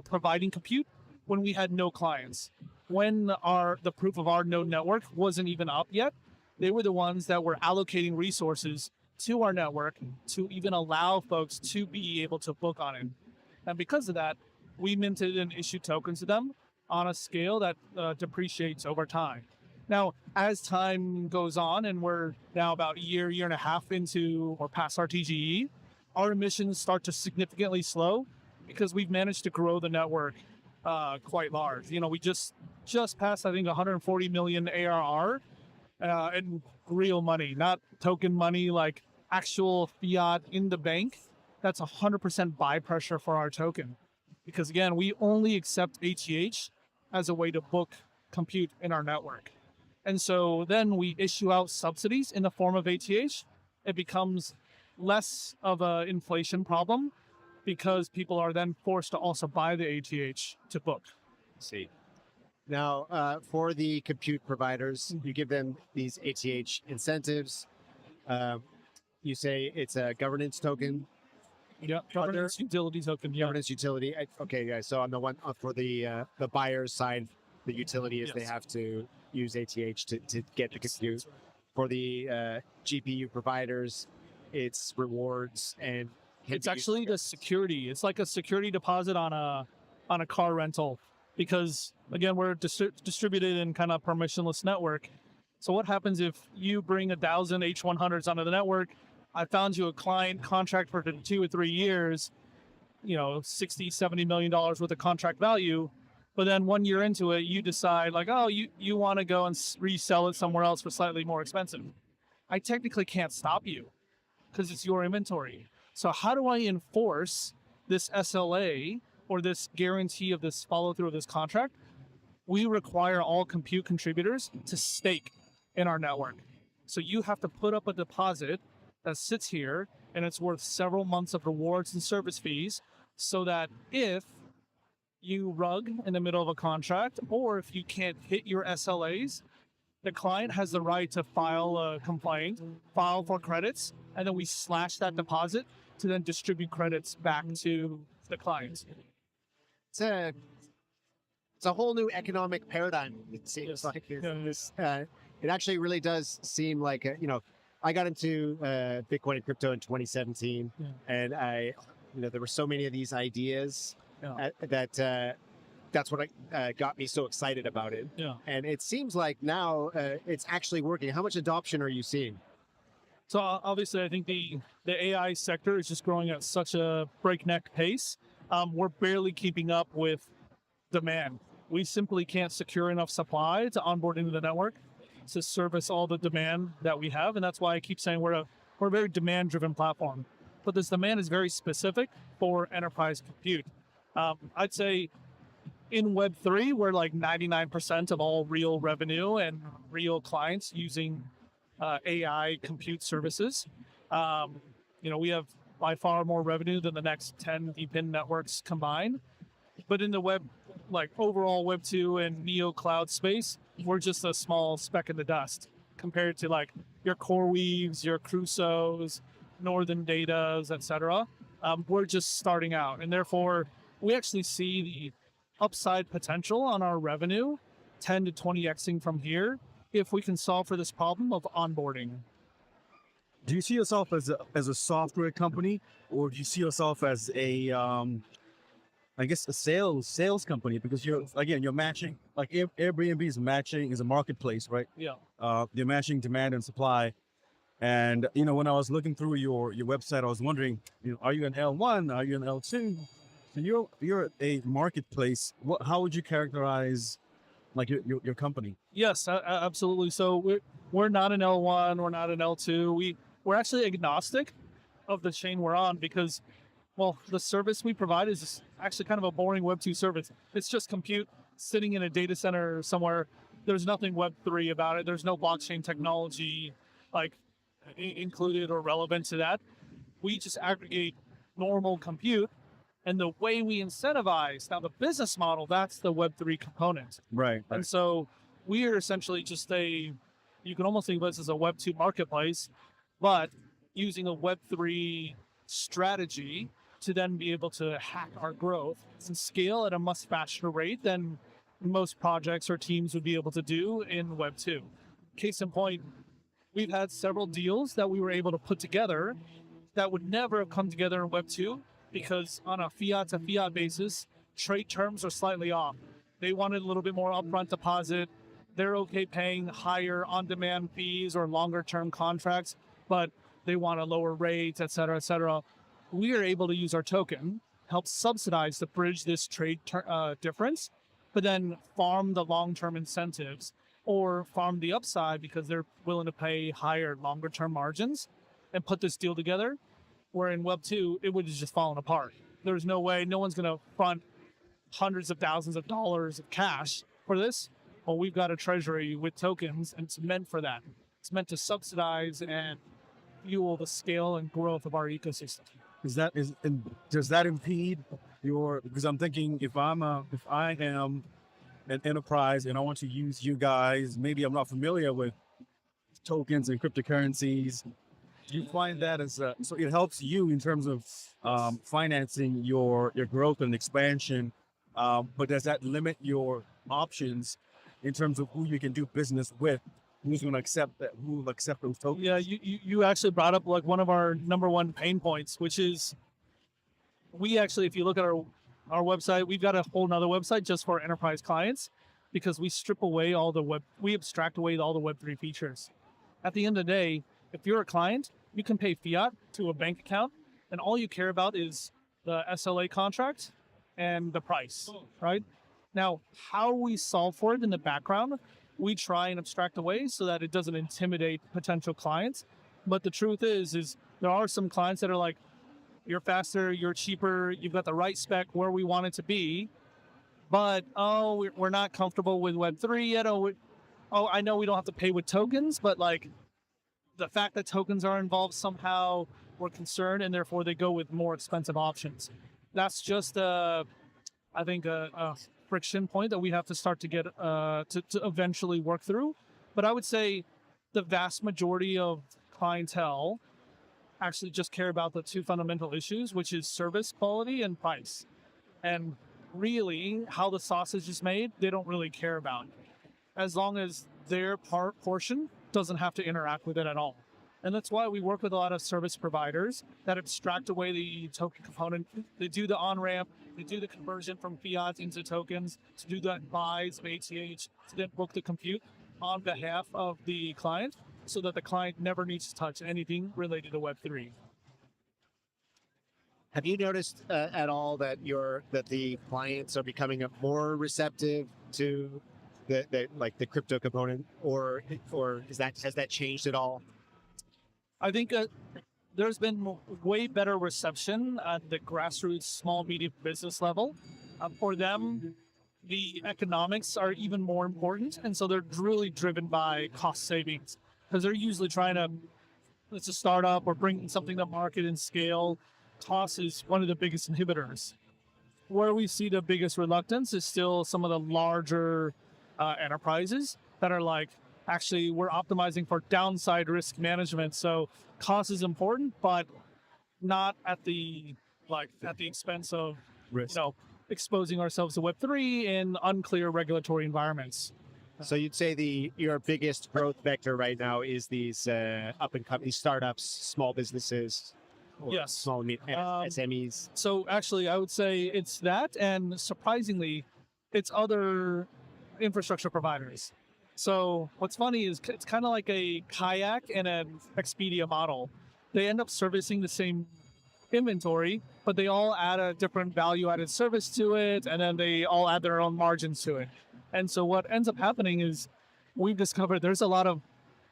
[SPEAKER 7] providing compute when we had no clients. When the proof of our node network wasn't even up yet, they were the ones that were allocating resources to our network to even allow folks to be able to book on it. And because of that, we minted and issued tokens to them on a scale that depreciates over time. Now, as time goes on, and we're now about a year and a half into or past our TGE, our emissions start to significantly slow because we've managed to grow the network quite large. You know, we just passed, I think, 140 million ARR in real money, not token money, like actual fiat in the bank. That's 100% buy pressure for our token. Because again, we only accept ATH as a way to book compute in our network. And so then we issue out subsidies in the form of ATH. It becomes less of an inflation problem because people are then forced to also buy the ATH to book.
[SPEAKER 1] See. Now, for the compute providers, you give them these ATH incentives. You say it's a governance token.
[SPEAKER 7] Yeah, governance utility token. Yeah.
[SPEAKER 1] Governance utility. Okay, yeah. So on the one for the buyer's side, the utility is they have to use ATH to get the compute. For the GPU providers, it's rewards and
[SPEAKER 7] it's actually the security. It's like a security deposit on a car rental, because again, we're distributed in kind of permissionless network. So what happens if you bring 1,000 H100s onto the network? I found you a client contract for 2 or 3 years, you know, $60-70 million worth of contract value. But then 1 year into it, you decide like, oh, you want to go and resell it somewhere else for slightly more expensive. I technically can't stop you because it's your inventory. So how do I enforce this SLA or this guarantee of this follow through of this contract? We require all compute contributors to stake in our network. So you have to put up a deposit that sits here and it's worth several months of rewards and service fees, so that if you rug in the middle of a contract or if you can't hit your SLAs, the client has the right to file a complaint, file for credits, and then we slash that deposit to then distribute credits back to the client.
[SPEAKER 1] It's a whole new economic paradigm. It seems like it actually really does seem like I got into Bitcoin and crypto in 2017, and there were so many of these ideas that's what got me so excited about it.
[SPEAKER 7] Yeah.
[SPEAKER 1] And it seems like now it's actually working. How much adoption are you seeing?
[SPEAKER 7] So obviously, I think the AI sector is just growing at such a breakneck pace. We're barely keeping up with demand. We simply can't secure enough supply to onboard into the network to service all the demand that we have. And that's why I keep saying we're a very demand-driven platform. But this demand is very specific for enterprise compute. I'd say in Web3, we're like 99% of all real revenue and real clients using AI compute services. We have by far more revenue than the next 10 VPN networks combined. But in the overall Web 2 and Neo Cloud space, we're just a small speck in the dust compared to like your CoreWeaves, your Crusoes, Northern Datas, etc. We're just starting out, and therefore we actually see the upside potential on our revenue 10 to 20xing from here if we can solve for this problem of onboarding.
[SPEAKER 17] Do you see yourself as a software company, or do you see yourself as a sales company? Because you're matching, like Airbnb is a marketplace, right?
[SPEAKER 7] Yeah.
[SPEAKER 17] They're matching demand and supply.
[SPEAKER 18] And when I was looking through your website, I was wondering, are you an L1? Are you an L2? So you're a marketplace. How would you characterize like your company?
[SPEAKER 7] Yes, absolutely. So we're not an L1, we're not an L2. We're actually agnostic of the chain we're on because, well, the service we provide is actually kind of a boring Web 2 service. It's just compute sitting in a data center somewhere. There's nothing Web 3 about it. There's no blockchain technology like included or relevant to that. We just aggregate normal compute. And the way we incentivize, now the business model, that's the Web3 component.
[SPEAKER 18] Right.
[SPEAKER 7] And so we are essentially just you can almost think of us as a Web2 marketplace, but using a Web3 strategy to then be able to hack our growth and scale at a much faster rate than most projects or teams would be able to do in Web2. Case in point, we've had several deals that we were able to put together that would never have come together in Web2 because on a fiat to fiat basis, trade terms are slightly off. They wanted a little bit more upfront deposit. They're okay paying higher on-demand fees or longer-term contracts, but they want a lower rate, et cetera, et cetera. We are able to use our token, help subsidize to bridge this trade difference, but then farm the long-term incentives or farm the upside because they're willing to pay higher, longer-term margins and put this deal together. Where in Web 2, it would have just fallen apart. There's no way, no one's going to front hundreds of thousands of dollars of cash for this. Well, we've got a treasury with tokens, and it's meant for that. It's meant to subsidize and fuel the scale and growth of our ecosystem.
[SPEAKER 18] Does that impede because I'm thinking if I am an enterprise and I want to use you guys, maybe I'm not familiar with tokens and cryptocurrencies. Do you find that so it helps you in terms of financing your growth and expansion, but does that limit your options in terms of who you can do business with? Who's going to accept that? Who will accept those tokens?
[SPEAKER 7] Yeah, you actually brought up like one of our number one pain points, which is we actually, if you look at our website, we've got a whole nother website just for enterprise clients because we strip away we abstract away all the Web3 features. At the end of the day, if you're a client, you can pay fiat to a bank account, and all you care about is the SLA contract and the price, right? Now, how we solve for it in the background, we try and abstract away so that it doesn't intimidate potential clients. But the truth is there are some clients that are like, you're faster, you're cheaper, you've got the right spec where we want it to be, but, we're not comfortable with Web3 yet. I know we don't have to pay with tokens, but like, the fact that tokens are involved somehow, we're concerned, and therefore they go with more expensive options. That's just, I think, a friction point that we have to start to get to eventually work through. But I would say the vast majority of clientele actually just care about the two fundamental issues, which is service quality and price. And really, how the sausage is made, they don't really care about. As long as their portion doesn't have to interact with it at all. And that's why we work with a lot of service providers that abstract away the token component. They do the on-ramp, they do the conversion from fiat into tokens, to do the buys of ATH, to then book the compute on behalf of the client so that the client never needs to touch anything related to Web3.
[SPEAKER 1] Have you noticed at all that the clients are becoming more receptive to the crypto component, or has that changed at all?
[SPEAKER 7] I think there's been way better reception at the grassroots small medium business level. For them, the economics are even more important, and so they're really driven by cost savings because they're usually trying to, it's a startup or bring something to market and scale. Cost is one of the biggest inhibitors. Where we see the biggest reluctance is still some of the larger enterprises that are like, actually, we're optimizing for downside risk management. So cost is important, but not at the expense of risk. Exposing ourselves to Web3 in unclear regulatory environments.
[SPEAKER 1] So you'd say your biggest growth vector right now is these up and coming startups, small businesses, or
[SPEAKER 7] yes,
[SPEAKER 1] small SMEs.
[SPEAKER 7] So actually, I would say it's that, and surprisingly, it's other infrastructure providers. So what's funny is it's kind of like a kayak and an Expedia model. They end up servicing the same inventory, but they all add a different value-added service to it, and then they all add their own margins to it. And so what ends up happening is we've discovered there's a lot of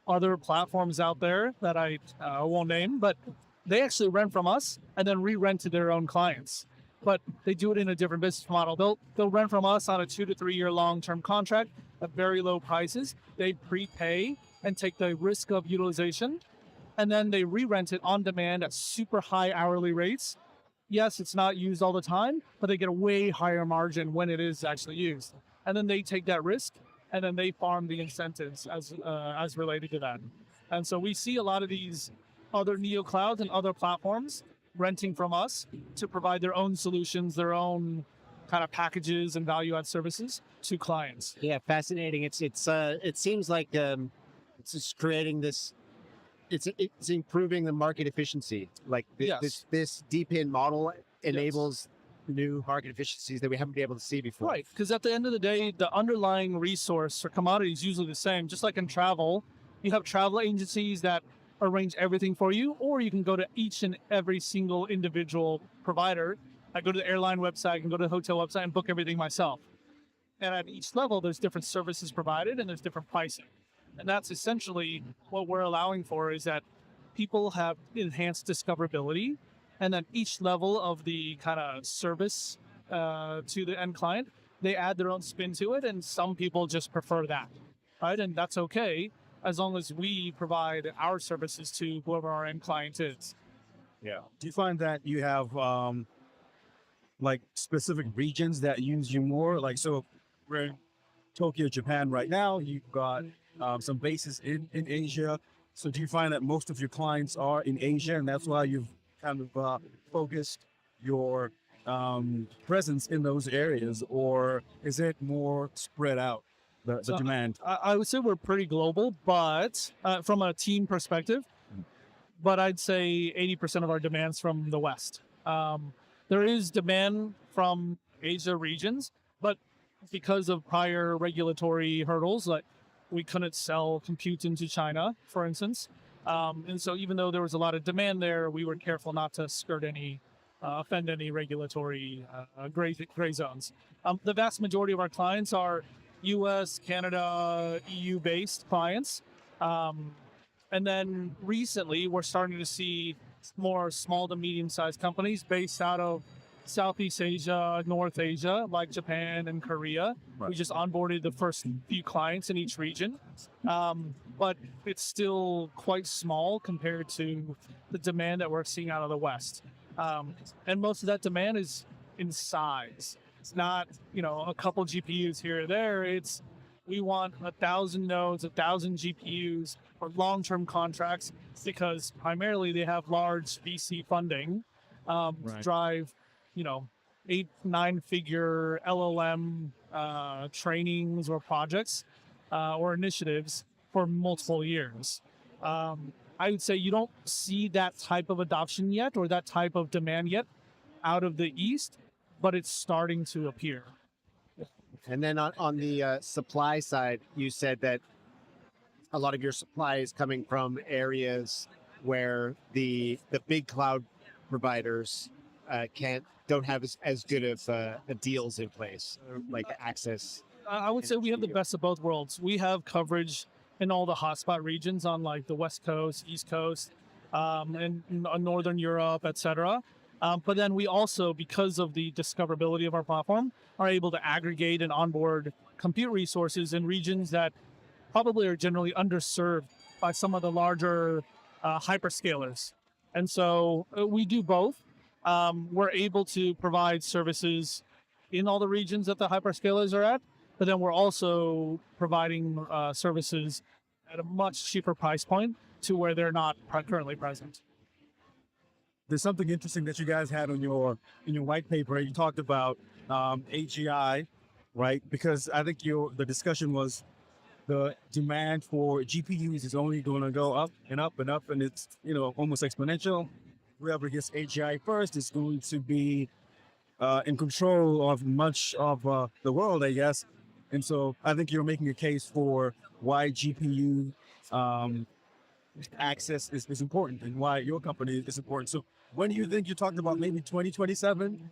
[SPEAKER 7] other platforms out there that I won't name, but they actually rent from us and then re-rent to their own clients. But they do it in a different business model. They'll rent from us on a 2 to 3 year long-term contract at very low prices. They prepay and take the risk of utilization, and then they re-rent it on demand at super high hourly rates. Yes, it's not used all the time, but they get a way higher margin when it is actually used. And then they take that risk, and then they farm the incentives as related to that. And so we see a lot of these other neo clouds and other platforms renting from us to provide their own solutions, their own kind of packages and value add services to clients.
[SPEAKER 1] Yeah, fascinating. It seems like it's just creating this. It's improving the market efficiency. Like this DPIN model enables new market efficiencies that we haven't been able to see before.
[SPEAKER 7] Right, because at the end of the day, the underlying resource or commodity is usually the same. Just like in travel, you have travel agencies that arrange everything for you, or you can go to each and every single individual provider. I go to the airline website, I can go to the hotel website and book everything myself. And at each level, there's different services provided and there's different pricing. And that's essentially what we're allowing for, is that people have enhanced discoverability, and then each level of the kind of service to the end client, they add their own spin to it, and some people just prefer that, right? And that's okay, as long as we provide our services to whoever our end client is.
[SPEAKER 18] Yeah. Do you find that you have like specific regions that use you more? Like, so we're in Tokyo, Japan right now. You've got some bases in Asia. So do you find that most of your clients are in Asia, and that's why you've kind of focused your presence in those areas, or is it more spread out, the demand?
[SPEAKER 7] I would say we're pretty global, but from a team perspective, but I'd say 80% of our demand's from the West. There is demand from Asia regions, but because of prior regulatory hurdles, like we couldn't sell compute into China, for instance. And so even though there was a lot of demand there, we were careful not to offend any regulatory gray zones. The vast majority of our clients are US, Canada, EU-based clients. And then recently, we're starting to see more small to medium-sized companies based out of Southeast Asia, North Asia, like Japan and Korea. Right. We just onboarded the first few clients in each region, but it's still quite small compared to the demand that we're seeing out of the West. And most of that demand is in size. It's not, a couple GPUs here or there. It's, we want 1,000 nodes, 1,000 GPUs for long-term contracts, because primarily they have large VC funding to drive, 8-9 figure LLM trainings or projects or initiatives for multiple years. I would say you don't see that type of adoption yet, or that type of demand yet out of the East, but it's starting to appear.
[SPEAKER 1] And then on the supply side, you said that a lot of your supply is coming from areas where the big cloud providers don't have as good of deals in place, like access.
[SPEAKER 7] I would say we have the best of both worlds. We have coverage in all the hotspot regions on like the West Coast, East Coast, and Northern Europe, etc. But then we also, because of the discoverability of our platform, are able to aggregate and onboard compute resources in regions that probably are generally underserved by some of the larger hyperscalers. And so we do both. We're able to provide services in all the regions that the hyperscalers are at, but then we're also providing services at a much cheaper price point to where they're not currently present.
[SPEAKER 18] There's something interesting that you guys had in your white paper. You talked about AGI, right? Because I think the discussion was the demand for GPUs is only going to go up and up and up, and it's almost exponential. Whoever gets AGI first is going to be in control of much of the world, I guess. And so I think you're making a case for why GPU access is important and why your company is important. So when do you think you're talking about maybe 2027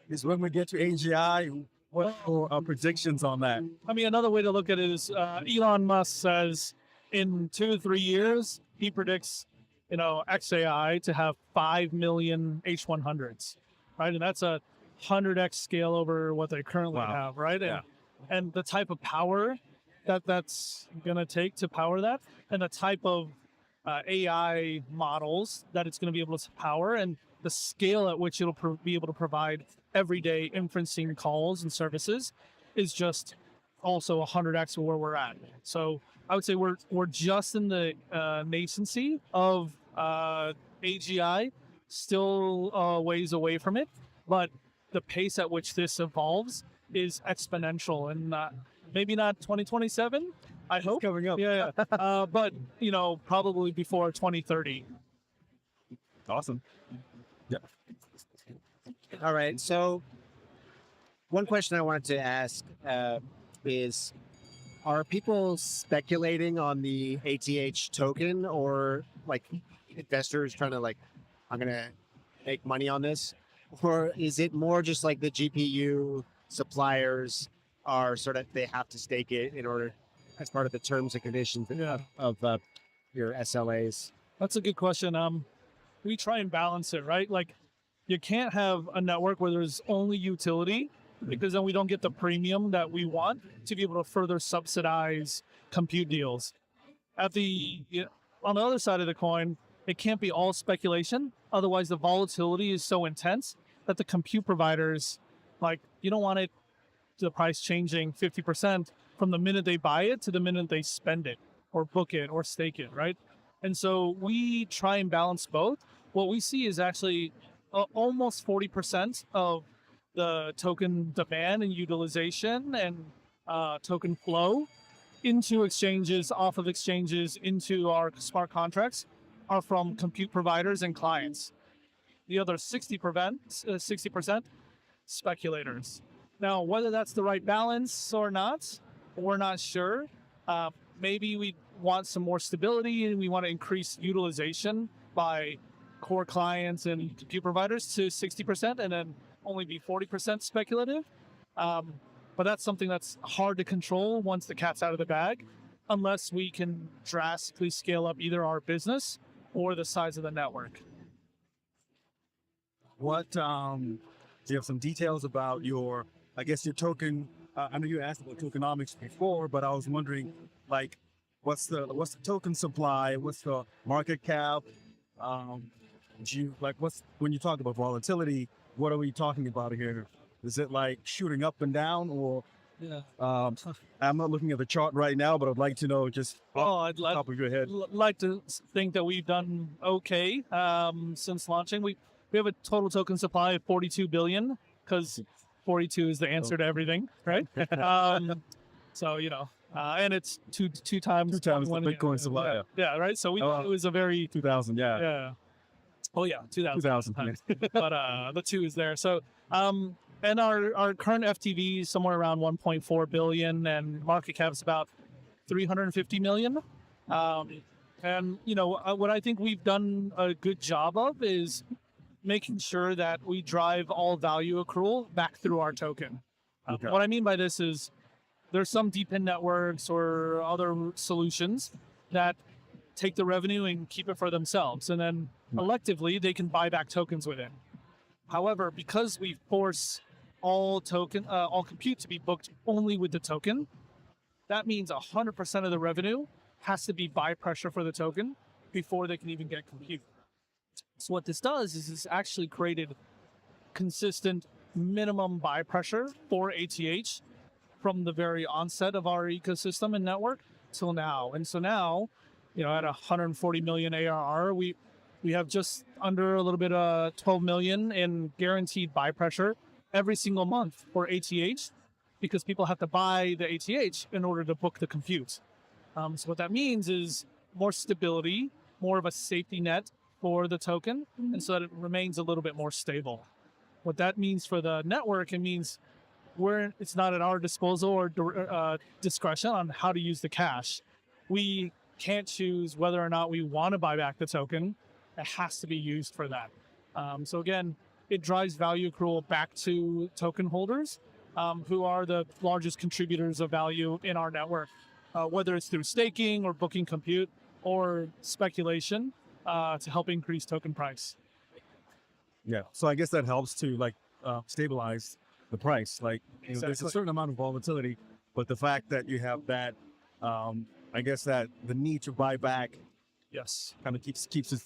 [SPEAKER 18] is when we get to AGI? What are predictions on that?
[SPEAKER 7] I mean, another way to look at it is Elon Musk says in 2 to 3 years, he predicts, XAI to have 5 million H100s, right? And that's a 100x scale over what they currently have, right? And the type of power that's going to take to power that, and the type of AI models that it's going to be able to power, and the scale at which it'll be able to provide everyday inferencing calls and services is just also 100x where we're at. So I would say we're just in the nascency of AGI, still ways away from it, but the pace at which this evolves is exponential, and maybe not 2027. I hope
[SPEAKER 18] coming up.
[SPEAKER 7] Yeah. But probably before 2030.
[SPEAKER 18] Awesome. Yeah.
[SPEAKER 1] All right. So one question I wanted to ask is, are people speculating on the ATH token, or like investors trying to I'm going to make money on this? Or is it more just like the GPU suppliers are they have to stake it in order as part of the terms and conditions of your SLAs?
[SPEAKER 7] That's a good question. We try and balance it, right? Like, you can't have a network where there's only utility, because then we don't get the premium that we want to be able to further subsidize compute deals. On the other side of the coin, it can't be all speculation. Otherwise, the volatility is so intense that the compute providers, you don't want the price changing 50% from the minute they buy it to the minute they spend it or book it or stake it, right? And so we try and balance both. What we see is actually almost 40% of the token demand and utilization and token flow into exchanges, off of exchanges, into our smart contracts are from compute providers and clients. The other 60% speculators. Now, whether that's the right balance or not, we're not sure. Maybe we want some more stability and we want to increase utilization by core clients and compute providers to 60% and then only be 40% speculative. But that's something that's hard to control once the cat's out of the bag, unless we can drastically scale up either our business or the size of the network.
[SPEAKER 18] What do you have some details about your token? I know you asked about tokenomics before, but I was wondering, what's the token supply? What's the market cap? When you talk about volatility, what are we talking about here? Is it shooting up and down, or?
[SPEAKER 7] Yeah.
[SPEAKER 18] I'm not looking at the chart right now, but I'd like to know
[SPEAKER 7] I'd
[SPEAKER 18] top of your head.
[SPEAKER 7] like to think that we've done okay since launching. We have a total token supply of 42 billion, because 42 is the answer to everything, right? So and it's two times
[SPEAKER 18] the Bitcoin supply.
[SPEAKER 7] Yeah, right. So it was a very
[SPEAKER 18] 2000.
[SPEAKER 7] Yeah. Oh yeah, 2000. But the 2 is there. So and our current FTV is somewhere around 1.4 billion, and market cap is about 350 million. And what I think we've done a good job of is making sure that we drive all value accrual back through our token.
[SPEAKER 18] Okay.
[SPEAKER 7] What I mean by this is there's some deep-in networks or other solutions that take the revenue and keep it for themselves, and then electively they can buy back tokens with it. However, because we force all compute to be booked only with the token, that means 100% of the revenue has to be buy pressure for the token before they can even get compute. So what this does is it's actually created consistent minimum buy pressure for ATH from the very onset of our ecosystem and network till now. And so now, at 140 million ARR, we have just under a little bit of 12 million in guaranteed buy pressure every single month for ATH, because people have to buy the ATH in order to book the compute. So what that means is more stability, more of a safety net for the token, and so that it remains a little bit more stable. What that means for the network, it means it's not at our disposal or discretion on how to use the cash. We can't choose whether or not we want to buy back the token. It has to be used for that. So again, it drives value accrual back to token holders, who are the largest contributors of value in our network, whether it's through staking or booking compute or speculation to help increase token price.
[SPEAKER 18] Yeah. So I guess that helps to like stabilize the price. Like you know, there's a certain amount of volatility, but the fact that you have that, I guess that the need to buy back,
[SPEAKER 7] yes,
[SPEAKER 18] kind of keeps it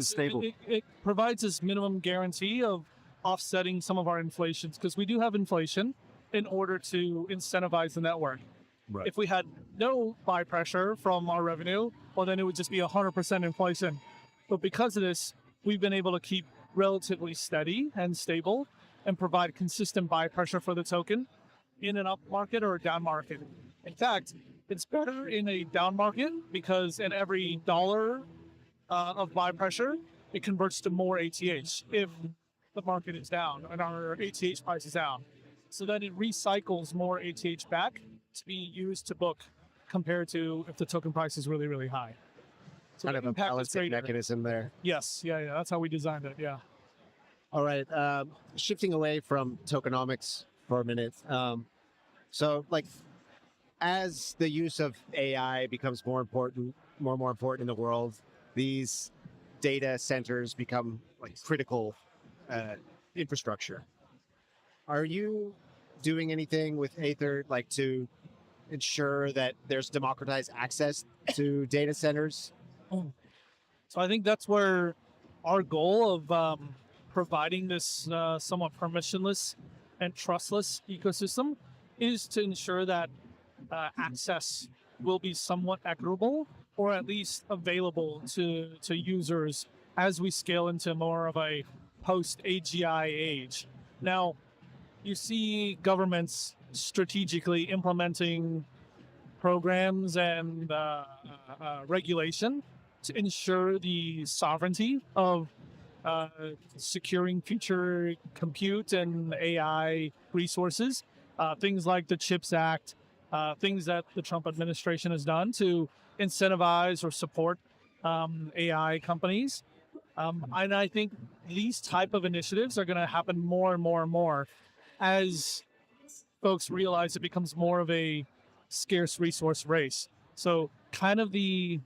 [SPEAKER 18] stable.
[SPEAKER 7] It provides this minimum guarantee of offsetting some of our inflations, because we do have inflation in order to incentivize the network.
[SPEAKER 18] Right.
[SPEAKER 7] If we had no buy pressure from our revenue, well, then it would just be 100% inflation. But because of this, we've been able to keep relatively steady and stable and provide consistent buy pressure for the token in an up market or a down market. In fact, it's better in a down market because in every dollar of buy pressure, it converts to more ATH if the market is down and our ATH price is down. So then it recycles more ATH back to be used to book compared to if the token price is really, really high. So
[SPEAKER 1] kind of a balancing mechanism there.
[SPEAKER 7] Yes, yeah, that's how we designed it, yeah.
[SPEAKER 1] All right, shifting away from tokenomics for a minute. So like, as the use of AI becomes more and more important in the world, these data centers become like critical infrastructure. Are you doing anything with Aether like to ensure that there's democratized access to data centers?
[SPEAKER 7] So I think that's where our goal of providing this somewhat permissionless and trustless ecosystem is to ensure that access will be somewhat equitable or at least available to users as we scale into more of a post-AGI age. Now, you see governments strategically implementing programs and regulation to ensure the sovereignty of securing future compute and AI resources. Things like the CHIPS Act, things that the Trump administration has done to incentivize or support AI companies. And I think these type of initiatives are going to happen more and more and more as folks realize it becomes more of a scarce resource race. So kind of the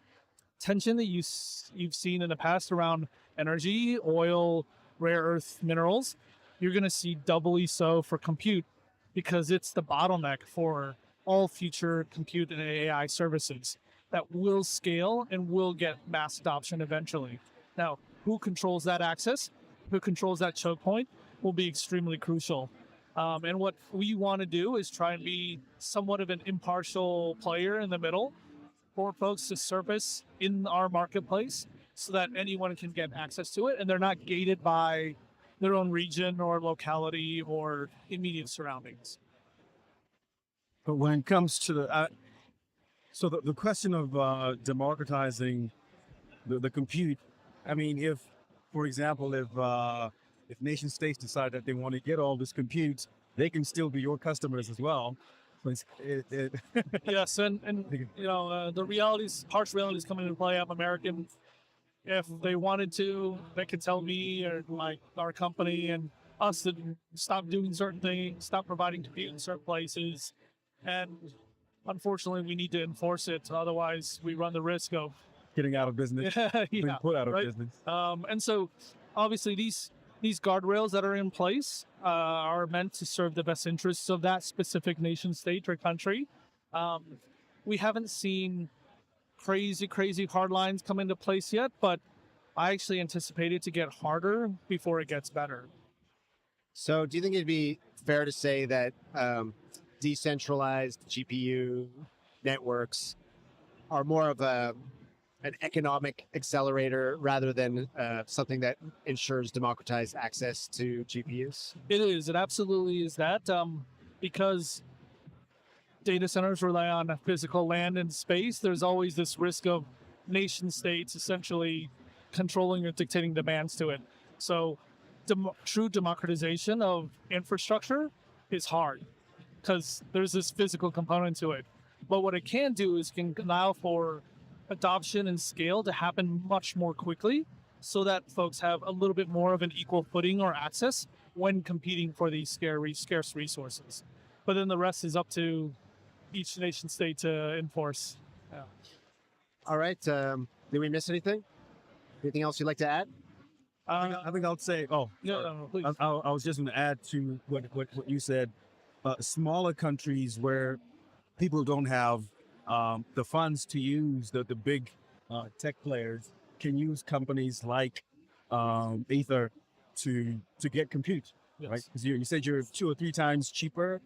[SPEAKER 7] tension that you've seen in the past around energy, oil, rare earth minerals, you're going to see doubly so for compute because it's the bottleneck for all future compute and AI services that will scale and will get mass adoption eventually. Now, who controls that access, who controls that choke point will be extremely crucial. And what we want to do is try and be somewhat of an impartial player in the middle for folks to surface in our marketplace so that anyone can get access to it and they're not gated by their own region or locality or immediate surroundings.
[SPEAKER 18] But when it comes to the question of democratizing the compute, I mean, if, for example, if nation states decide that they want to get all this compute, they can still be your customers as well.
[SPEAKER 7] Yes, and you know the harsh realities coming into play. I'm American. If they wanted to, they could tell me or our company and us to stop doing certain things, stop providing compute in certain places, and unfortunately, we need to enforce it. Otherwise, we run the risk of
[SPEAKER 18] getting out of business, being put out of business.
[SPEAKER 7] And so, obviously, these guardrails that are in place are meant to serve the best interests of that specific nation state or country. We haven't seen crazy hard lines come into place yet, but I actually anticipate it to get harder before it gets better.
[SPEAKER 1] So do you think it'd be fair to say that decentralized GPU networks are more of an economic accelerator rather than something that ensures democratized access to GPUs?
[SPEAKER 7] It is. It absolutely is that because data centers rely on physical land and space. There's always this risk of nation states essentially controlling or dictating demands to it. So true democratization of infrastructure is hard because there's this physical component to it. But what it can do is can allow for adoption and scale to happen much more quickly so that folks have a little bit more of an equal footing or access when competing for these scarce resources. But then the rest is up to each nation state to enforce. Yeah.
[SPEAKER 1] All right. Did we miss anything? Anything else you'd like to add?
[SPEAKER 18] I think I'll say. Oh,
[SPEAKER 7] no, please.
[SPEAKER 18] I was just going to add to what you said. Smaller countries where people don't have the funds to use the big tech players can use companies like Ether to get compute, right? Because you said you're 2 or 3 times cheaper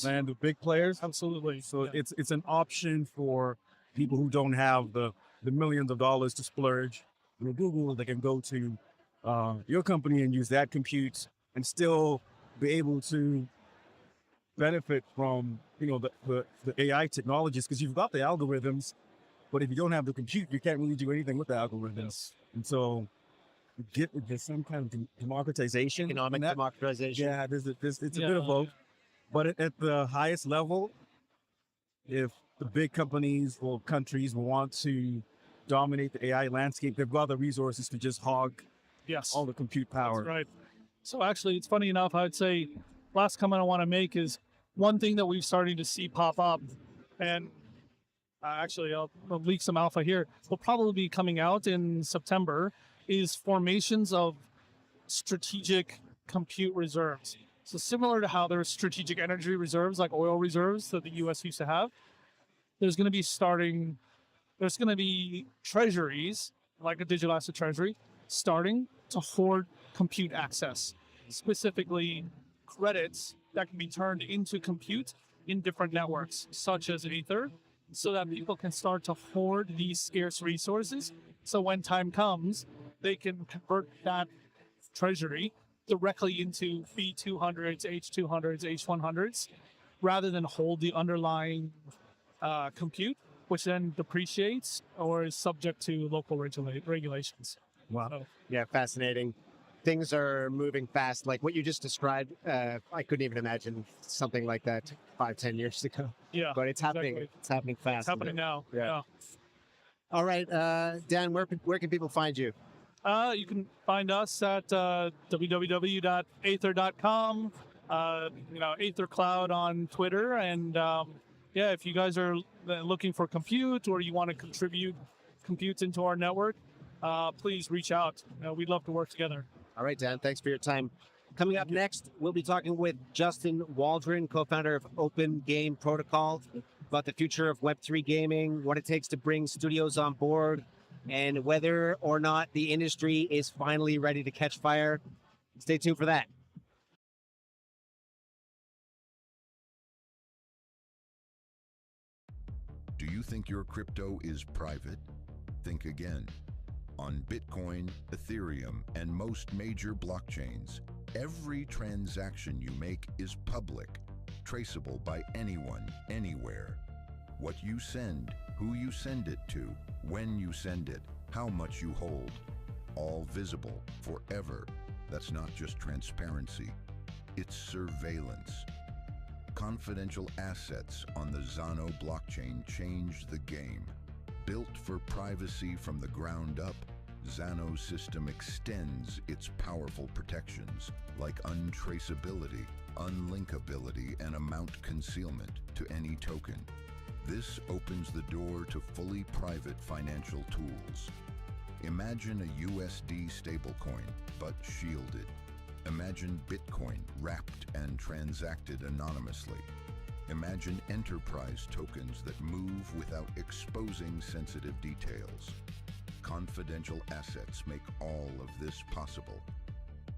[SPEAKER 18] than the big players.
[SPEAKER 7] Absolutely.
[SPEAKER 18] So it's an option for people who don't have the millions of dollars to splurge. With Google, they can go to your company and use that compute and still be able to benefit from the AI technologies, because you've got the algorithms, but if you don't have the compute, you can't really do anything with the algorithms. And so there's some kind of democratization.
[SPEAKER 1] Economic democratization.
[SPEAKER 18] Yeah, it's a bit of both. But at the highest level, if the big companies or countries want to dominate the AI landscape, they've got the resources to just hog all the compute power.
[SPEAKER 7] That's right. So actually, it's funny enough, I would say last comment I want to make is one thing that we've started to see pop up, and actually I'll leak some alpha here, will probably be coming out in September, is formations of strategic compute reserves. So similar to how there's strategic energy reserves like oil reserves that the US used to have, there's going to be treasuries, like a digital asset treasury, starting to hoard compute access, specifically credits that can be turned into compute in different networks, such as Ether, so that people can start to hoard these scarce resources. So when time comes, they can convert that treasury directly into B200s, H200s, H100s, rather than hold the underlying compute, which then depreciates or is subject to local regulations.
[SPEAKER 1] Wow. Yeah, fascinating. Things are moving fast. Like what you just described, I couldn't even imagine something like that 5-10 years ago.
[SPEAKER 7] Yeah.
[SPEAKER 1] But it's happening.
[SPEAKER 7] Exactly.
[SPEAKER 1] It's happening fast.
[SPEAKER 7] It's happening now. Yeah.
[SPEAKER 1] All right, Dan, where can people find you?
[SPEAKER 7] You can find us at www.aether.com, Aether Cloud on Twitter. And if you guys are looking for compute or you want to contribute compute into our network, please reach out. We'd love to work together.
[SPEAKER 1] All right, Dan, thanks for your time. Coming up next, we'll be talking with Justin Waldron, co-founder of Open Game Protocol, about the future of Web3 gaming, what it takes to bring studios on board, and whether or not the industry is finally ready to catch fire. Stay tuned for that.
[SPEAKER 9] Do you think your crypto is private? Think again. On Bitcoin, Ethereum, and most major blockchains, every transaction you make is public, traceable by anyone, anywhere. What you send, who you send it to, when you send it, how much you hold. All visible, forever. That's not just transparency, it's surveillance. Confidential assets on the Zano blockchain changed the game. Built for privacy from the ground up, Zano's system extends its powerful protections like untraceability, unlinkability, and amount concealment to any token. This opens the door to fully private financial tools. Imagine a USD stablecoin, but shielded. Imagine Bitcoin wrapped and transacted anonymously. Imagine enterprise tokens that move without exposing sensitive details. Confidential assets make all of this possible.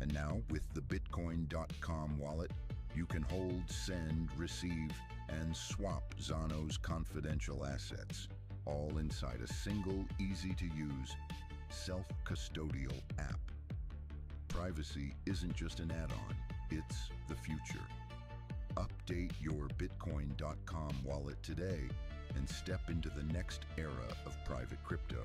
[SPEAKER 9] And now, with the Bitcoin.com wallet, you can hold, send, receive, and swap Zano's confidential assets, all inside a single, easy-to-use, self-custodial app. Privacy isn't just an add-on, it's the future. Update your Bitcoin.com wallet today and step into the next era of private crypto.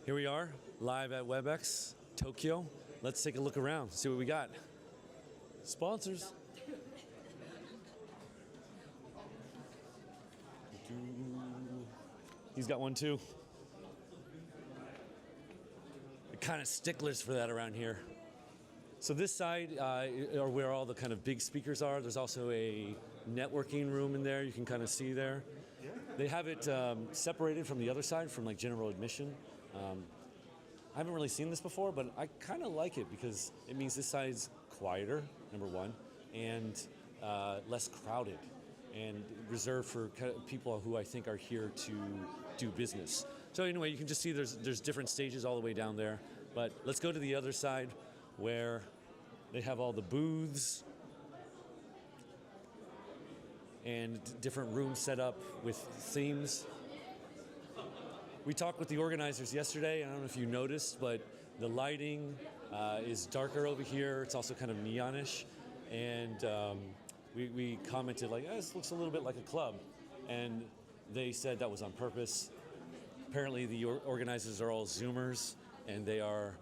[SPEAKER 14] Here we are, live at WebX Tokyo. Let's take a look around, see what we got. Sponsors. He's got one too. They're kind of sticklers for that around here. So this side are where all the kind of big speakers are. There's also a networking room in there you can kind of see there. They have it separated from the other side, from like general admission. I haven't really seen this before, but I kind of like it because it means this side's quieter, number one, and less crowded, and reserved for people who I think are here to do business. So anyway, you can just see there's different stages all the way down there. But let's go to the other side where they have all the booths and different rooms set up with themes. We talked with the organizers yesterday. I don't know if you noticed, but the lighting is darker over here. It's also kind of neonish. And we commented like, this looks a little bit like a club. And they said that was on purpose. Apparently the organizers are all Zoomers, and they are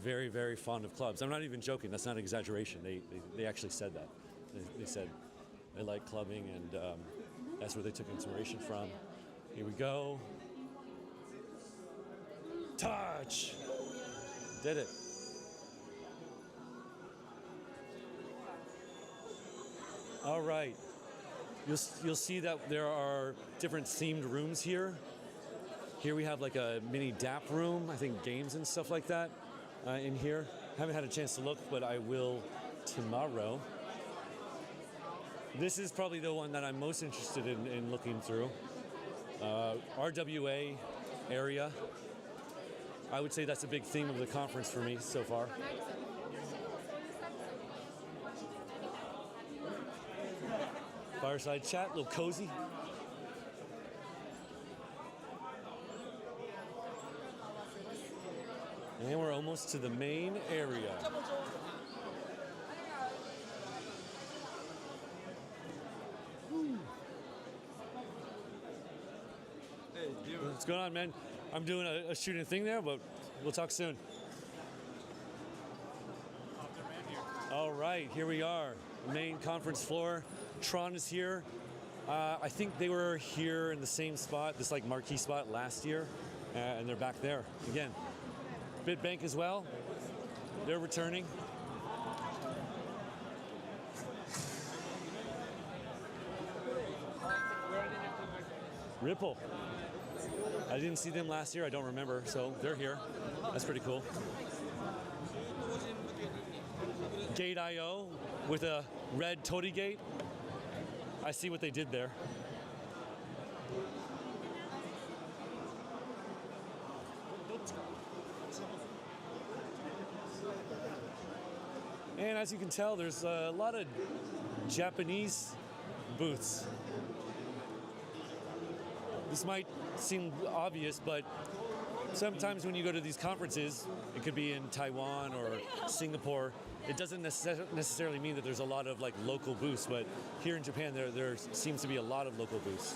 [SPEAKER 14] very, very fond of clubs. I'm not even joking. That's not an exaggeration. They actually said that. They said they like clubbing, and that's where they took inspiration from. Here we go. Touch! Did it. All right. You'll see that there are different themed rooms here. Here we have like a mini DAP room, I think games and stuff like that in here. Haven't had a chance to look, but I will tomorrow. This is probably the one that I'm most interested in looking through. RWA area. I would say that's a big theme of the conference for me so far. Fireside chat, a little cozy. And we're almost to the main area. What's going on, man? I'm doing a shooting thing there, but we'll talk soon. All right, here we are, main conference floor. Tron is here. I think they were here in the same spot, this like marquee spot last year, and they're back there again. BitBank as well. They're returning. Ripple. I didn't see them last year. I don't remember. So they're here. That's pretty cool. Gate.io with a red Toady gate. I see what they did there. And as you can tell, there's a lot of Japanese booths. This might seem obvious, but sometimes when you go to these conferences, it could be in Taiwan or Singapore, it doesn't necessarily mean that there's a lot of like local booths, but here in Japan, there seems to be a lot of local booths.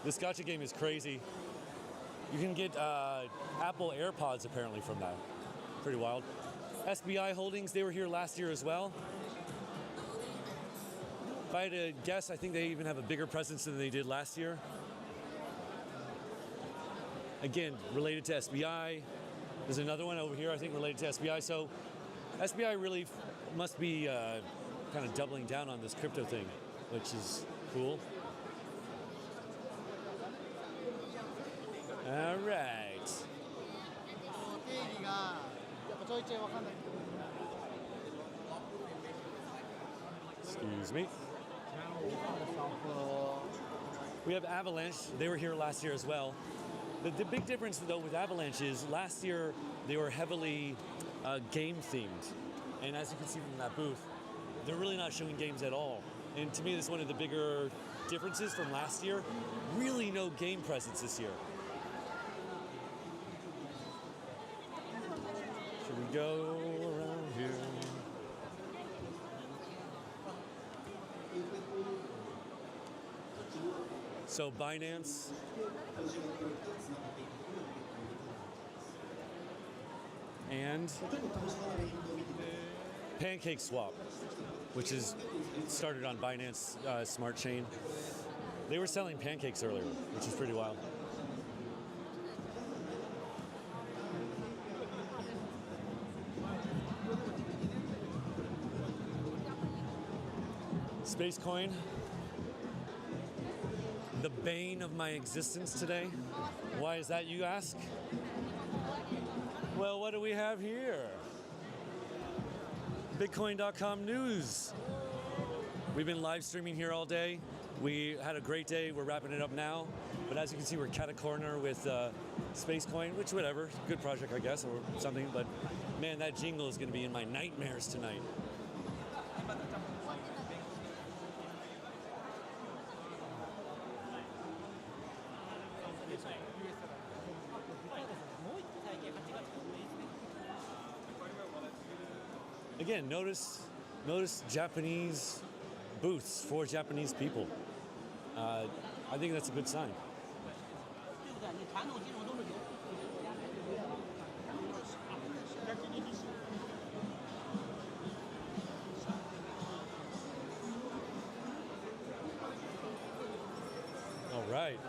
[SPEAKER 14] This gacha game is crazy. You can get Apple AirPods apparently from that. Pretty wild. SBI Holdings, they were here last year as well. If I had to guess, I think they even have a bigger presence than they did last year. Again, related to SBI. There's another one over here, I think, related to SBI. So SBI really must be kind of doubling down on this crypto thing, which is cool. All right. Excuse me. We have Avalanche. They were here last year as well. The big difference, though, with Avalanche is last year they were heavily game themed. And as you can see from that booth, they're really not showing games at all. And to me, this is one of the bigger differences from last year. Really no game presence this year. Should we go around here? So Binance, and Pancake Swap, which is started on Binance Smart Chain. They were selling pancakes earlier, which is pretty wild. Space Coin, the bane of my existence today. Why is that, you ask? Well, what do we have here? Bitcoin.com news. We've been live streaming here all day. We had a great day. We're wrapping it up now. But as you can see, we're cat a corner with Space Coin, which whatever, good project, I guess, or something. But man, that jingle is going to be in my nightmares tonight. Again, notice Japanese booths for Japanese people. I think that's a good sign. All right.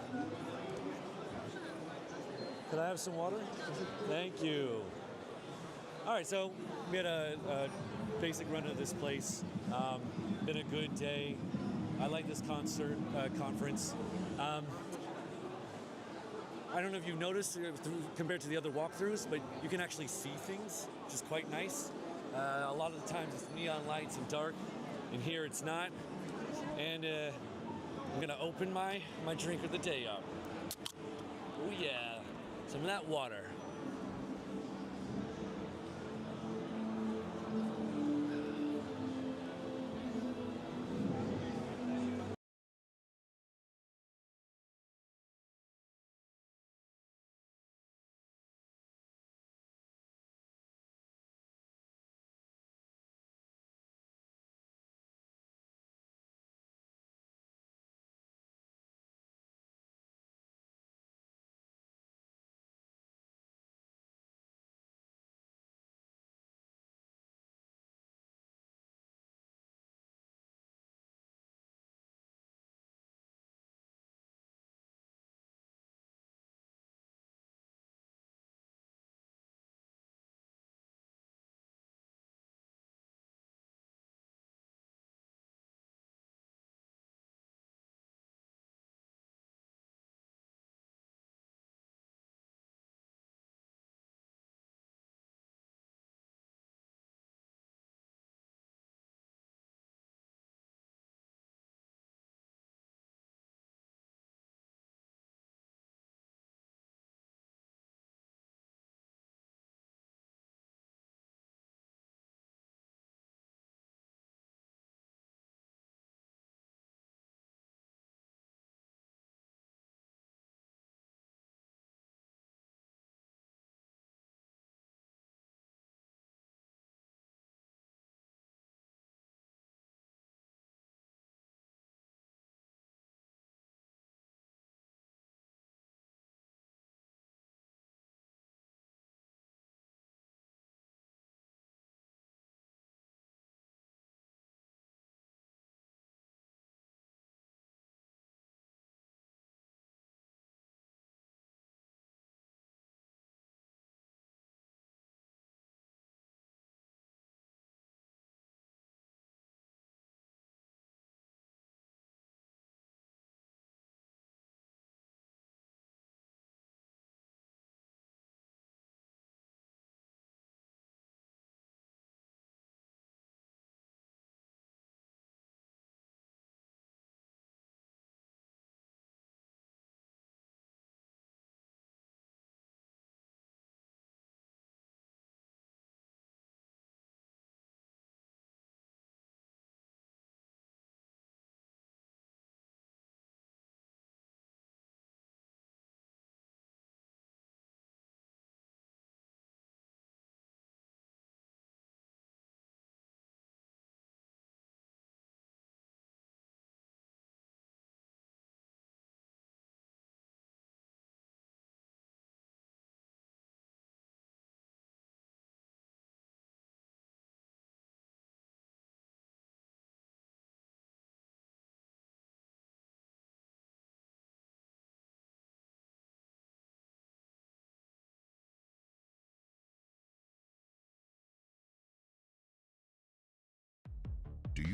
[SPEAKER 14] Could I have some water? Thank you. All right, so we had a basic run of this place. Been a good day. I like this conference. I don't know if you've noticed compared to the other walkthroughs, but you can actually see things, which is quite nice. A lot of the times it's neon lights and dark, and here it's not. And I'm gonna open my drink of the day up. Oh yeah, some of that water.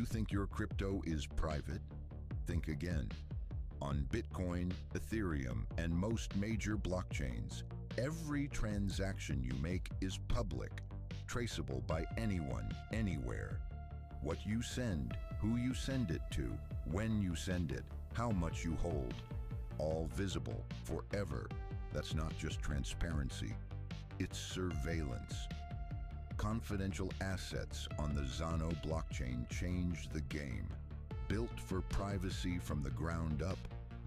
[SPEAKER 9] you think your crypto is private? Think again. On Bitcoin, Ethereum, and most major blockchains, every transaction you make is public, traceable by anyone, anywhere. What you send, who you send it to, when you send it, how much you hold, all visible forever. That's not just transparency, it's surveillance. Confidential assets on the Zano blockchain changed the game. Built for privacy from the ground up,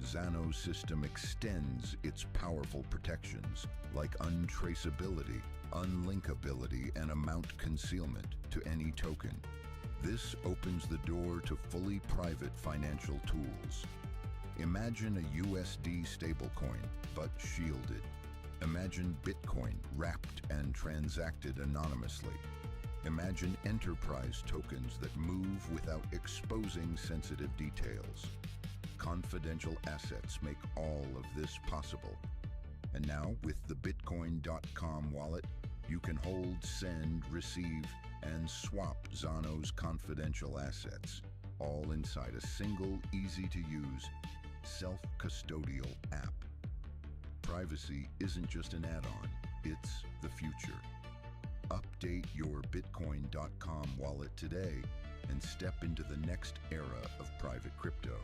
[SPEAKER 9] Zano's system extends its powerful protections like untraceability, unlinkability, and amount concealment to any token. This opens the door to fully private financial tools. Imagine a USD stablecoin, but shielded. Imagine Bitcoin wrapped and transacted anonymously. Imagine enterprise tokens that move without exposing sensitive details. Confidential assets make all of this possible. And now, with the Bitcoin.com wallet, you can hold, send, receive, and swap Zano's confidential assets, all inside a single, easy-to-use, self-custodial app. Privacy isn't just an add-on, it's the future. Update your Bitcoin.com wallet today and step into the next era of private crypto.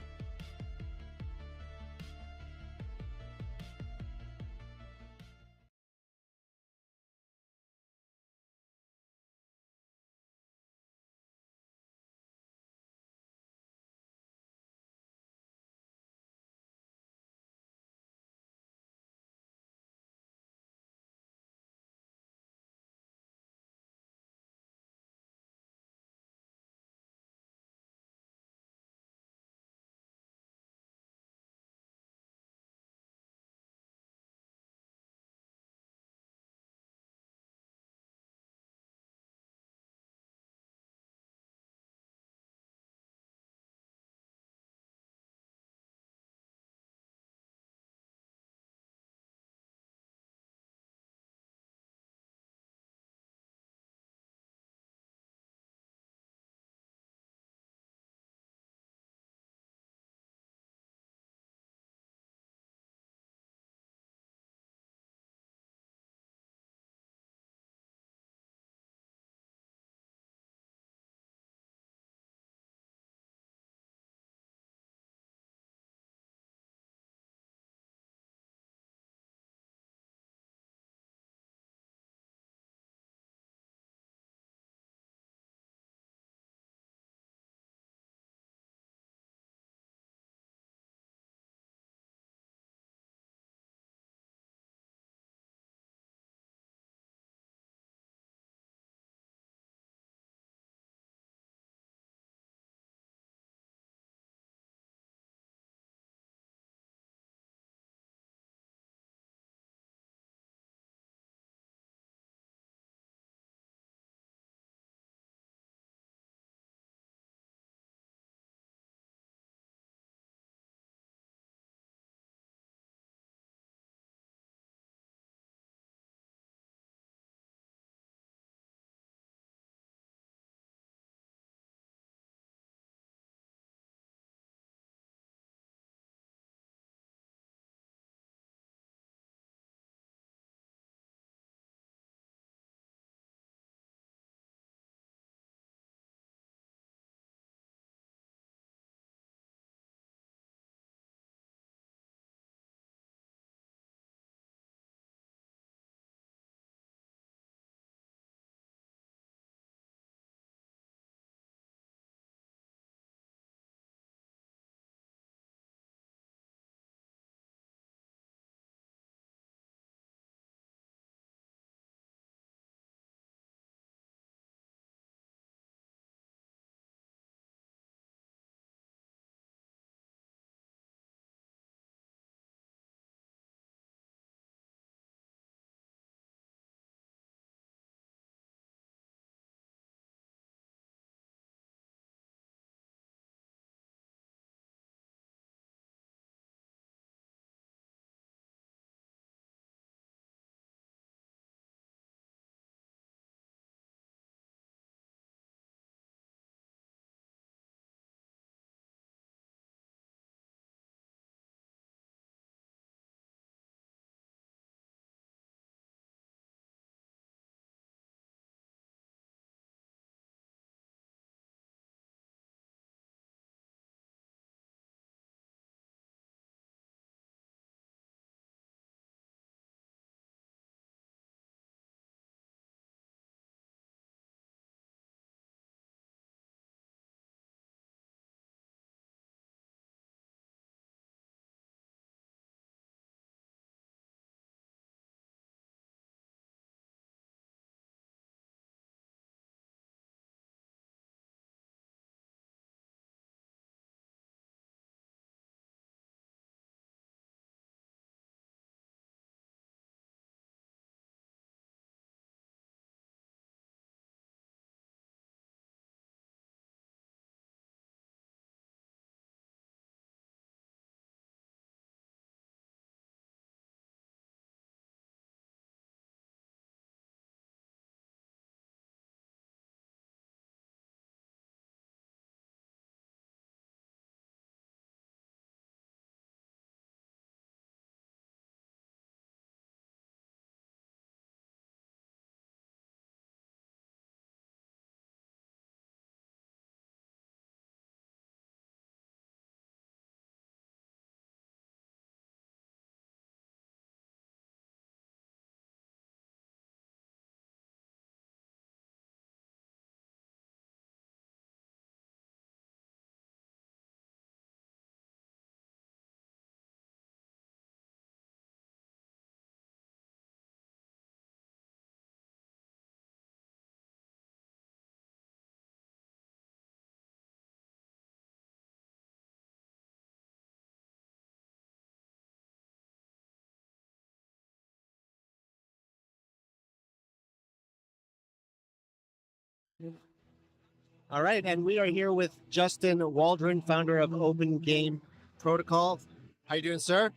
[SPEAKER 1] All right, and we are here with Justin Waldron, founder of Open Game Protocol. How you doing, sir?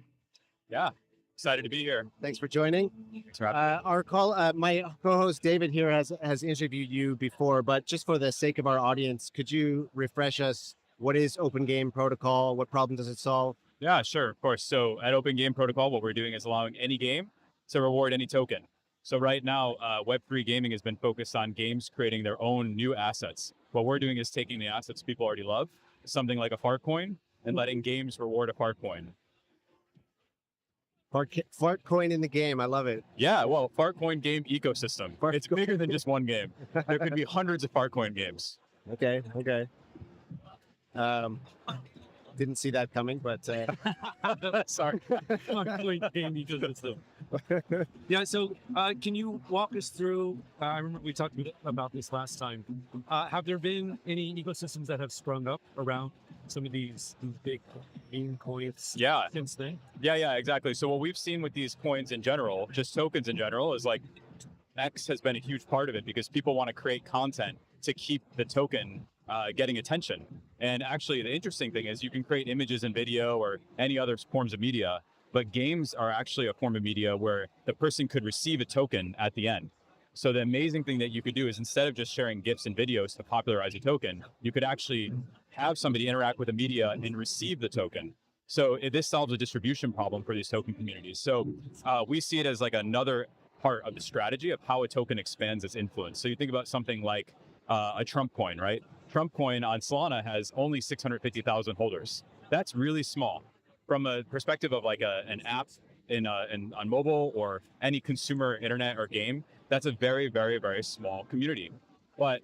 [SPEAKER 15] Yeah, excited to be here.
[SPEAKER 1] Thanks for joining.
[SPEAKER 15] Thanks for having me.
[SPEAKER 1] My co-host David here has interviewed you before, but just for the sake of our audience, could you refresh us? What is Open Game Protocol? What problem does it solve?
[SPEAKER 15] Yeah, sure, of course. So at Open Game Protocol, what we're doing is allowing any game to reward any token. So right now, Web3 gaming has been focused on games creating their own new assets. What we're doing is taking the assets people already love, something like a fart coin, and letting games reward a fart coin.
[SPEAKER 1] Fart coin in the game. I love it.
[SPEAKER 15] Yeah, well, fart coin game ecosystem. It's bigger than just one game. There could be hundreds of fart coin games.
[SPEAKER 1] Okay. Didn't see that coming, but
[SPEAKER 15] sorry.
[SPEAKER 19] Yeah, so can you walk us through, I remember we talked about this last time. Have there been any ecosystems that have sprung up around some of these big meme coins since then?
[SPEAKER 15] Yeah, exactly. So what we've seen with these coins in general, just tokens in general, is like X has been a huge part of it because people want to create content to keep the token getting attention. And actually, the interesting thing is you can create images and video or any other forms of media, but games are actually a form of media where the person could receive a token at the end. So the amazing thing that you could do is instead of just sharing GIFs and videos to popularize a token, you could actually have somebody interact with the media and receive the token. So this solves a distribution problem for these token communities. So we see it as like another part of the strategy of how a token expands its influence. So you think about something like a Trump coin, right? Trump coin on Solana has only 650,000 holders. That's really small. From a perspective of like an app on mobile or any consumer internet or game, that's a very, very, very small community. But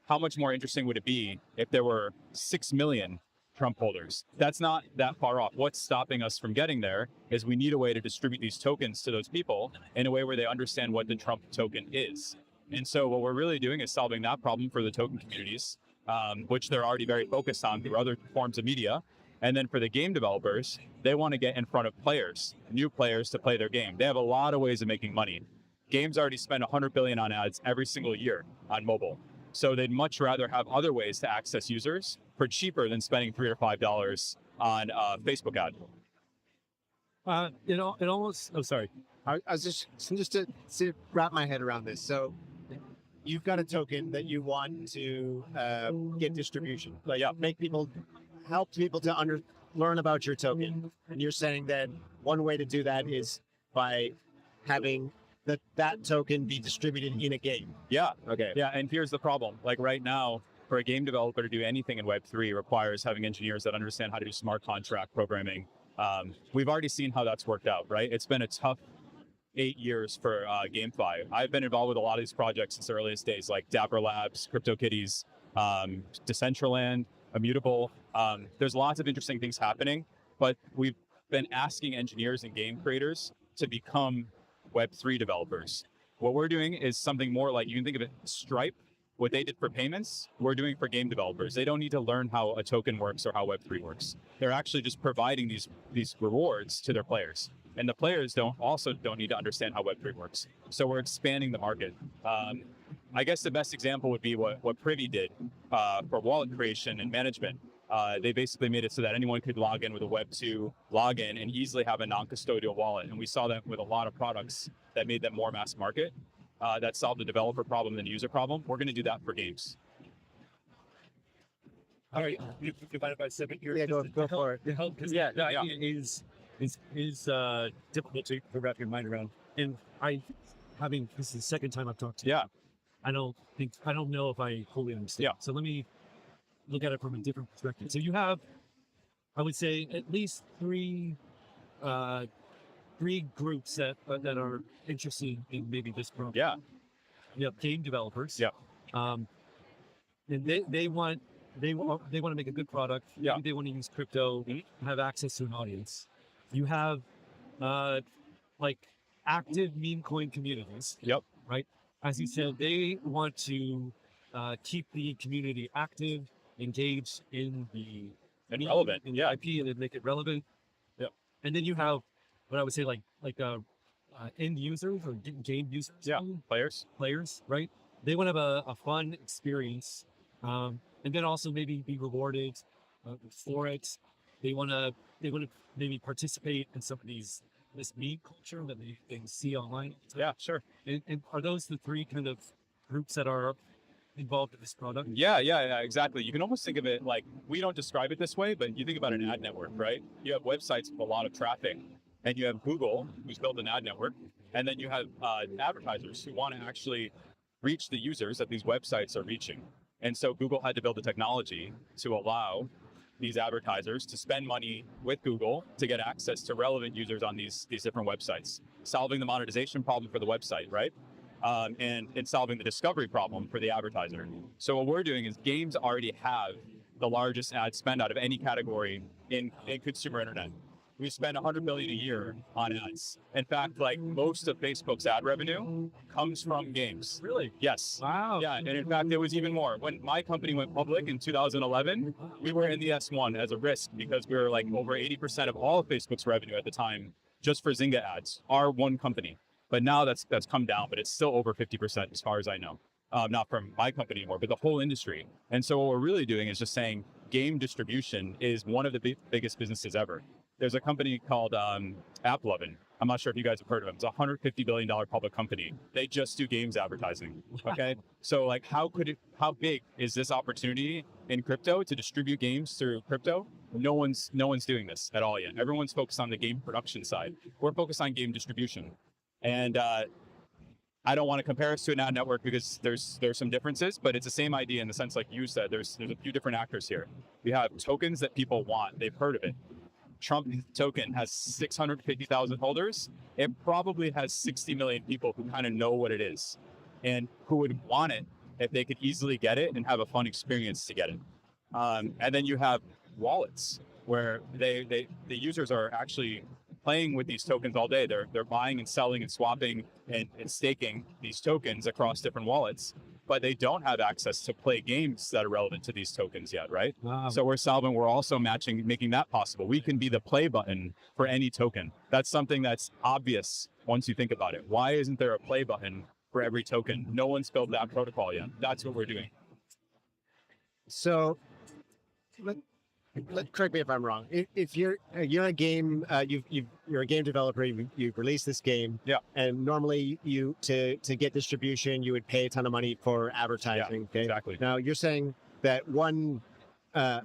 [SPEAKER 15] how much more interesting would it be if there were 6 million Trump holders? That's not that far off. What's stopping us from getting there is we need a way to distribute these tokens to those people in a way where they understand what the Trump token is. And so what we're really doing is solving that problem for the token communities, which they're already very focused on through other forms of media. And then for the game developers, they want to get in front of players, new players to play their game. They have a lot of ways of making money. Games already spend 100 billion on ads every single year on mobile. So they'd much rather have other ways to access users for cheaper than spending $3 or $5 on a Facebook ad.
[SPEAKER 19] It almost, oh, sorry.
[SPEAKER 1] I was just to wrap my head around this. So you've got a token that you want to get distribution, like help people to learn about your token. And you're saying that one way to do that is by having that token be distributed in a game.
[SPEAKER 15] Yeah. Okay. Yeah. And here's the problem. Like right now, for a game developer to do anything in Web3 requires having engineers that understand how to do smart contract programming. We've already seen how that's worked out, right? It's been a tough 8 years for GameFi. I've been involved with a lot of these projects since the earliest days, like Dapper Labs, CryptoKitties, Decentraland, Immutable. There's lots of interesting things happening, but we've been asking engineers and game creators to become Web3 developers. What we're doing is something more like, you can think of it, Stripe, what they did for payments, we're doing for game developers. They don't need to learn how a token works or how Web3 works. They're actually just providing these rewards to their players. And the players don't need to understand how Web3 works. So we're expanding the market. I guess the best example would be what Privy did for wallet creation and management. They basically made it so that anyone could log in with a Web2 login and easily have a non-custodial wallet. And we saw that with a lot of products that made them more mass market, that solved the developer problem than the user problem. We're going to do that for games.
[SPEAKER 19] All right, you mind if I step in here?
[SPEAKER 1] Yeah, go for it.
[SPEAKER 19] Because it is difficult to wrap your mind around. And this is the second time I've talked to you.
[SPEAKER 15] Yeah.
[SPEAKER 19] I don't know if I fully understand.
[SPEAKER 15] Yeah.
[SPEAKER 19] So let me look at it from a different perspective. So you have, I would say, at least three groups that are interested in maybe this program.
[SPEAKER 15] Yeah.
[SPEAKER 19] You have game developers.
[SPEAKER 15] Yeah.
[SPEAKER 19] And they want to make a good product.
[SPEAKER 15] Yeah.
[SPEAKER 19] They want to use crypto, have access to an audience. You have like active meme coin communities.
[SPEAKER 15] Yep.
[SPEAKER 19] Right. As you said, they want to keep the community active, engaged in the
[SPEAKER 15] relevant,
[SPEAKER 19] in the IP, and then make it relevant.
[SPEAKER 15] Yep.
[SPEAKER 19] And then you have what I would say like end users or game users.
[SPEAKER 15] Yeah. Players,
[SPEAKER 19] right? they want to have a fun experience, and then also maybe be rewarded for it. They want to maybe participate in some of this meme culture that they see online.
[SPEAKER 15] Yeah, sure.
[SPEAKER 19] And are those the three kind of groups that are involved in this product?
[SPEAKER 15] Yeah, exactly. You can almost think of it like, we don't describe it this way, but you think about an ad network, right? You have websites with a lot of traffic, and you have Google, who's built an ad network, and then you have advertisers who want to actually reach the users that these websites are reaching. And so Google had to build a technology to allow these advertisers to spend money with Google to get access to relevant users on these different websites, solving the monetization problem for the website, right? And solving the discovery problem for the advertiser. So what we're doing is, games already have the largest ad spend out of any category in consumer internet. We spend $100 billion a year on ads. In fact, like, most of Facebook's ad revenue comes from games.
[SPEAKER 19] Really?
[SPEAKER 15] Yes.
[SPEAKER 19] Wow.
[SPEAKER 15] Yeah, and in fact, it was even more. When my company went public in 2011, we were in the S1 as a risk, because we were like over 80% of all of Facebook's revenue at the time, just for Zynga ads, our one company. But now that's come down, but it's still over 50% as far as I know. Not from my company anymore, but the whole industry. And so what we're really doing is just saying, game distribution is one of the biggest businesses ever. There's a company called AppLovin. I'm not sure if you guys have heard of them. It's a $150 billion public company. They just do games advertising. Okay, so like, how big is this opportunity in crypto to distribute games through crypto? No one's doing this at all yet. Everyone's focused on the game production side. We're focused on game distribution. And I don't want to compare us to an ad network, because there's some differences, but it's the same idea in the sense, like you said, there's a few different actors here. You have tokens that people want. They've heard of it. Trump token has 650,000 holders. It probably has 60 million people who kind of know what it is and who would want it if they could easily get it and have a fun experience to get it. And then you have wallets, where the users are actually playing with these tokens all day. They're buying and selling and swapping and staking these tokens across different wallets, but they don't have access to play games that are relevant to these tokens yet, right?
[SPEAKER 19] Wow.
[SPEAKER 15] So we're also making that possible. We can be the play button for any token. That's something that's obvious once you think about it. Why isn't there a play button for every token? No one's built that protocol yet. That's what we're doing.
[SPEAKER 1] So, correct me if I'm wrong. If you're a game, you're a game developer. You've released this game.
[SPEAKER 15] Yeah.
[SPEAKER 1] And normally, to get distribution, you would pay a ton of money for advertising.
[SPEAKER 15] Yeah,
[SPEAKER 1] okay?
[SPEAKER 15] exactly.
[SPEAKER 1] Now you're saying that one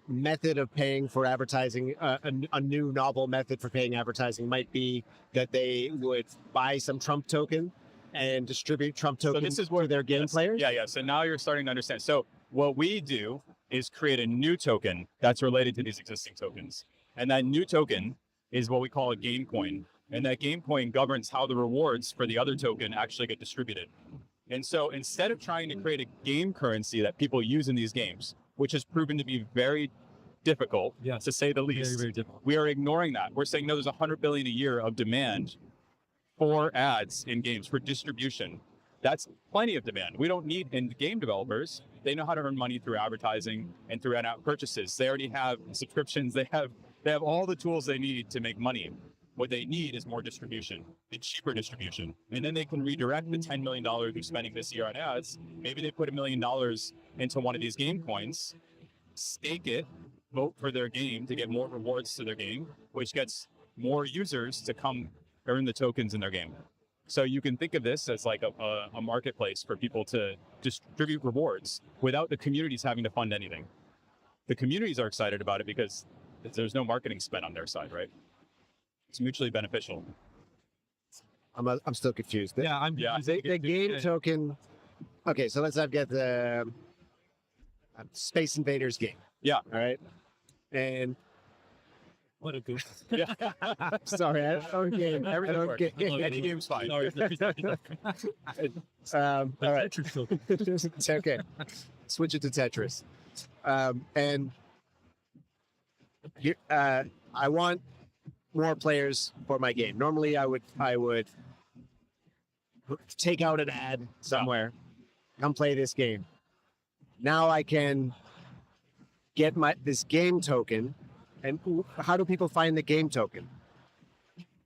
[SPEAKER 1] method of paying for advertising, a new novel method for paying advertising, might be that they would buy some Trump token and distribute Trump tokens to their game players.
[SPEAKER 15] Yeah. So now you're starting to understand. So what we do is create a new token that's related to these existing tokens. And that new token is what we call a game coin. And that game coin governs how the rewards for the other token actually get distributed. And so instead of trying to create a game currency that people use in these games, which has proven to be very difficult, to say the least,
[SPEAKER 19] very difficult.
[SPEAKER 15] we are ignoring that. We're saying, no, there's $100 billion a year of demand for ads in games, for distribution. That's plenty of demand. We don't need, and game developers, they know how to earn money through advertising and through in-app purchases. They already have subscriptions. They have all the tools they need to make money. What they need is more distribution, and cheaper distribution. And then they can redirect the $10 million they're spending this year on ads. Maybe they put $1 million into one of these game coins, stake it, vote for their game to get more rewards to their game, which gets more users to come earn the tokens in their game. So you can think of this as like a marketplace for people to distribute rewards without the communities having to fund anything. The communities are excited about it because there's no marketing spent on their side, right? It's mutually beneficial.
[SPEAKER 1] I'm still confused.
[SPEAKER 19] Yeah,
[SPEAKER 1] the game token. Okay, so let's get the Space Invaders game.
[SPEAKER 15] Yeah.
[SPEAKER 1] All right. And
[SPEAKER 19] what a goof.
[SPEAKER 15] Yeah.
[SPEAKER 1] Sorry, I don't game.
[SPEAKER 15] Any game's fine.
[SPEAKER 1] All right. It's okay. Switch it to Tetris. And here, I want more players for my game. Normally, I would take out an ad somewhere, come play this game. Now I can get this game token. And how do people find the game token?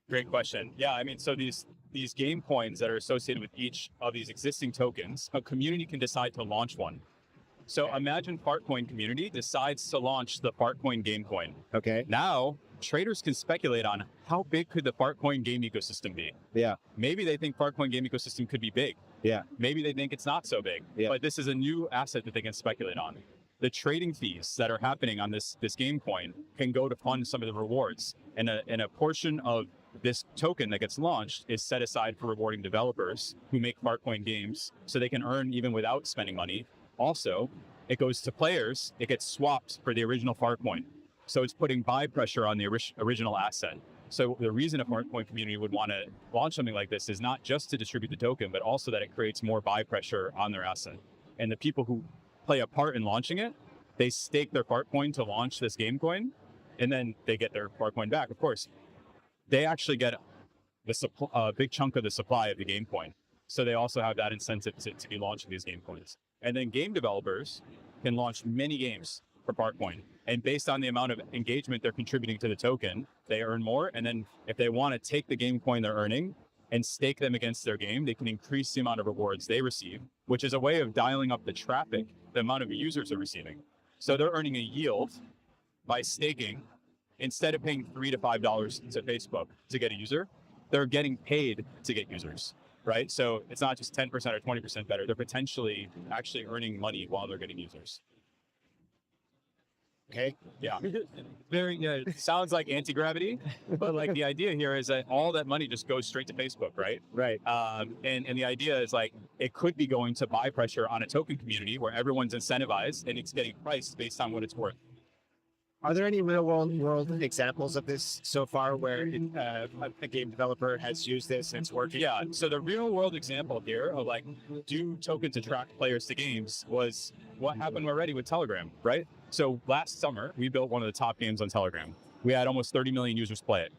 [SPEAKER 15] Great question. Yeah, I mean, so these these game coins that are associated with each of these existing tokens, a community can decide to launch one. So imagine Fartcoin community decides to launch the Fartcoin game coin.
[SPEAKER 1] Okay.
[SPEAKER 15] Now traders can speculate on how big could the Fartcoin game ecosystem be.
[SPEAKER 1] Yeah.
[SPEAKER 15] Maybe they think Fartcoin game ecosystem could be big.
[SPEAKER 1] Yeah.
[SPEAKER 15] Maybe they think it's not so big.
[SPEAKER 1] Yeah.
[SPEAKER 15] But this is a new asset that they can speculate on. The trading fees that are happening on this game coin can go to fund some of the rewards, and a portion of this token that gets launched is set aside for rewarding developers who make Fartcoin games, so they can earn even without spending money. Also, it goes to players. It gets swapped for the original Fartcoin, so it's putting buy pressure on the original asset. So the reason a Fartcoin community would want to launch something like this is not just to distribute the token, but also that it creates more buy pressure on their asset. And the people who play a part in launching it, they stake their Fartcoin to launch this game coin, and then they get their Fartcoin back. Of course, they actually get a big chunk of the supply of the game coin. So they also have that incentive to be launching these game coins. And then game developers can launch many games for Fartcoin. And based on the amount of engagement they're contributing to the token, they earn more. And then if they want to take the game coin they're earning and stake them against their game, they can increase the amount of rewards they receive, which is a way of dialing up the traffic, the amount of users they're receiving. So they're earning a yield by staking. Instead of paying $3 to $5 to Facebook to get a user, they're getting paid to get users, right? So it's not just 10% or 20% better. They're potentially actually earning money while they're getting users.
[SPEAKER 1] Okay.
[SPEAKER 15] Yeah. Very good. Sounds like anti-gravity, but like the idea here is that all that money just goes straight to Facebook, right?
[SPEAKER 1] Right.
[SPEAKER 15] And the idea is like, it could be going to buy pressure on a token community where everyone's incentivized and it's getting priced based on what it's worth.
[SPEAKER 1] Are there any real world examples of this so far where a game developer has used this and it's working?
[SPEAKER 15] Yeah, so the real world example here of like, do tokens attract players to games was what happened already with Telegram, right? So last summer, we built one of the top games on Telegram. We had almost 30 million users play it.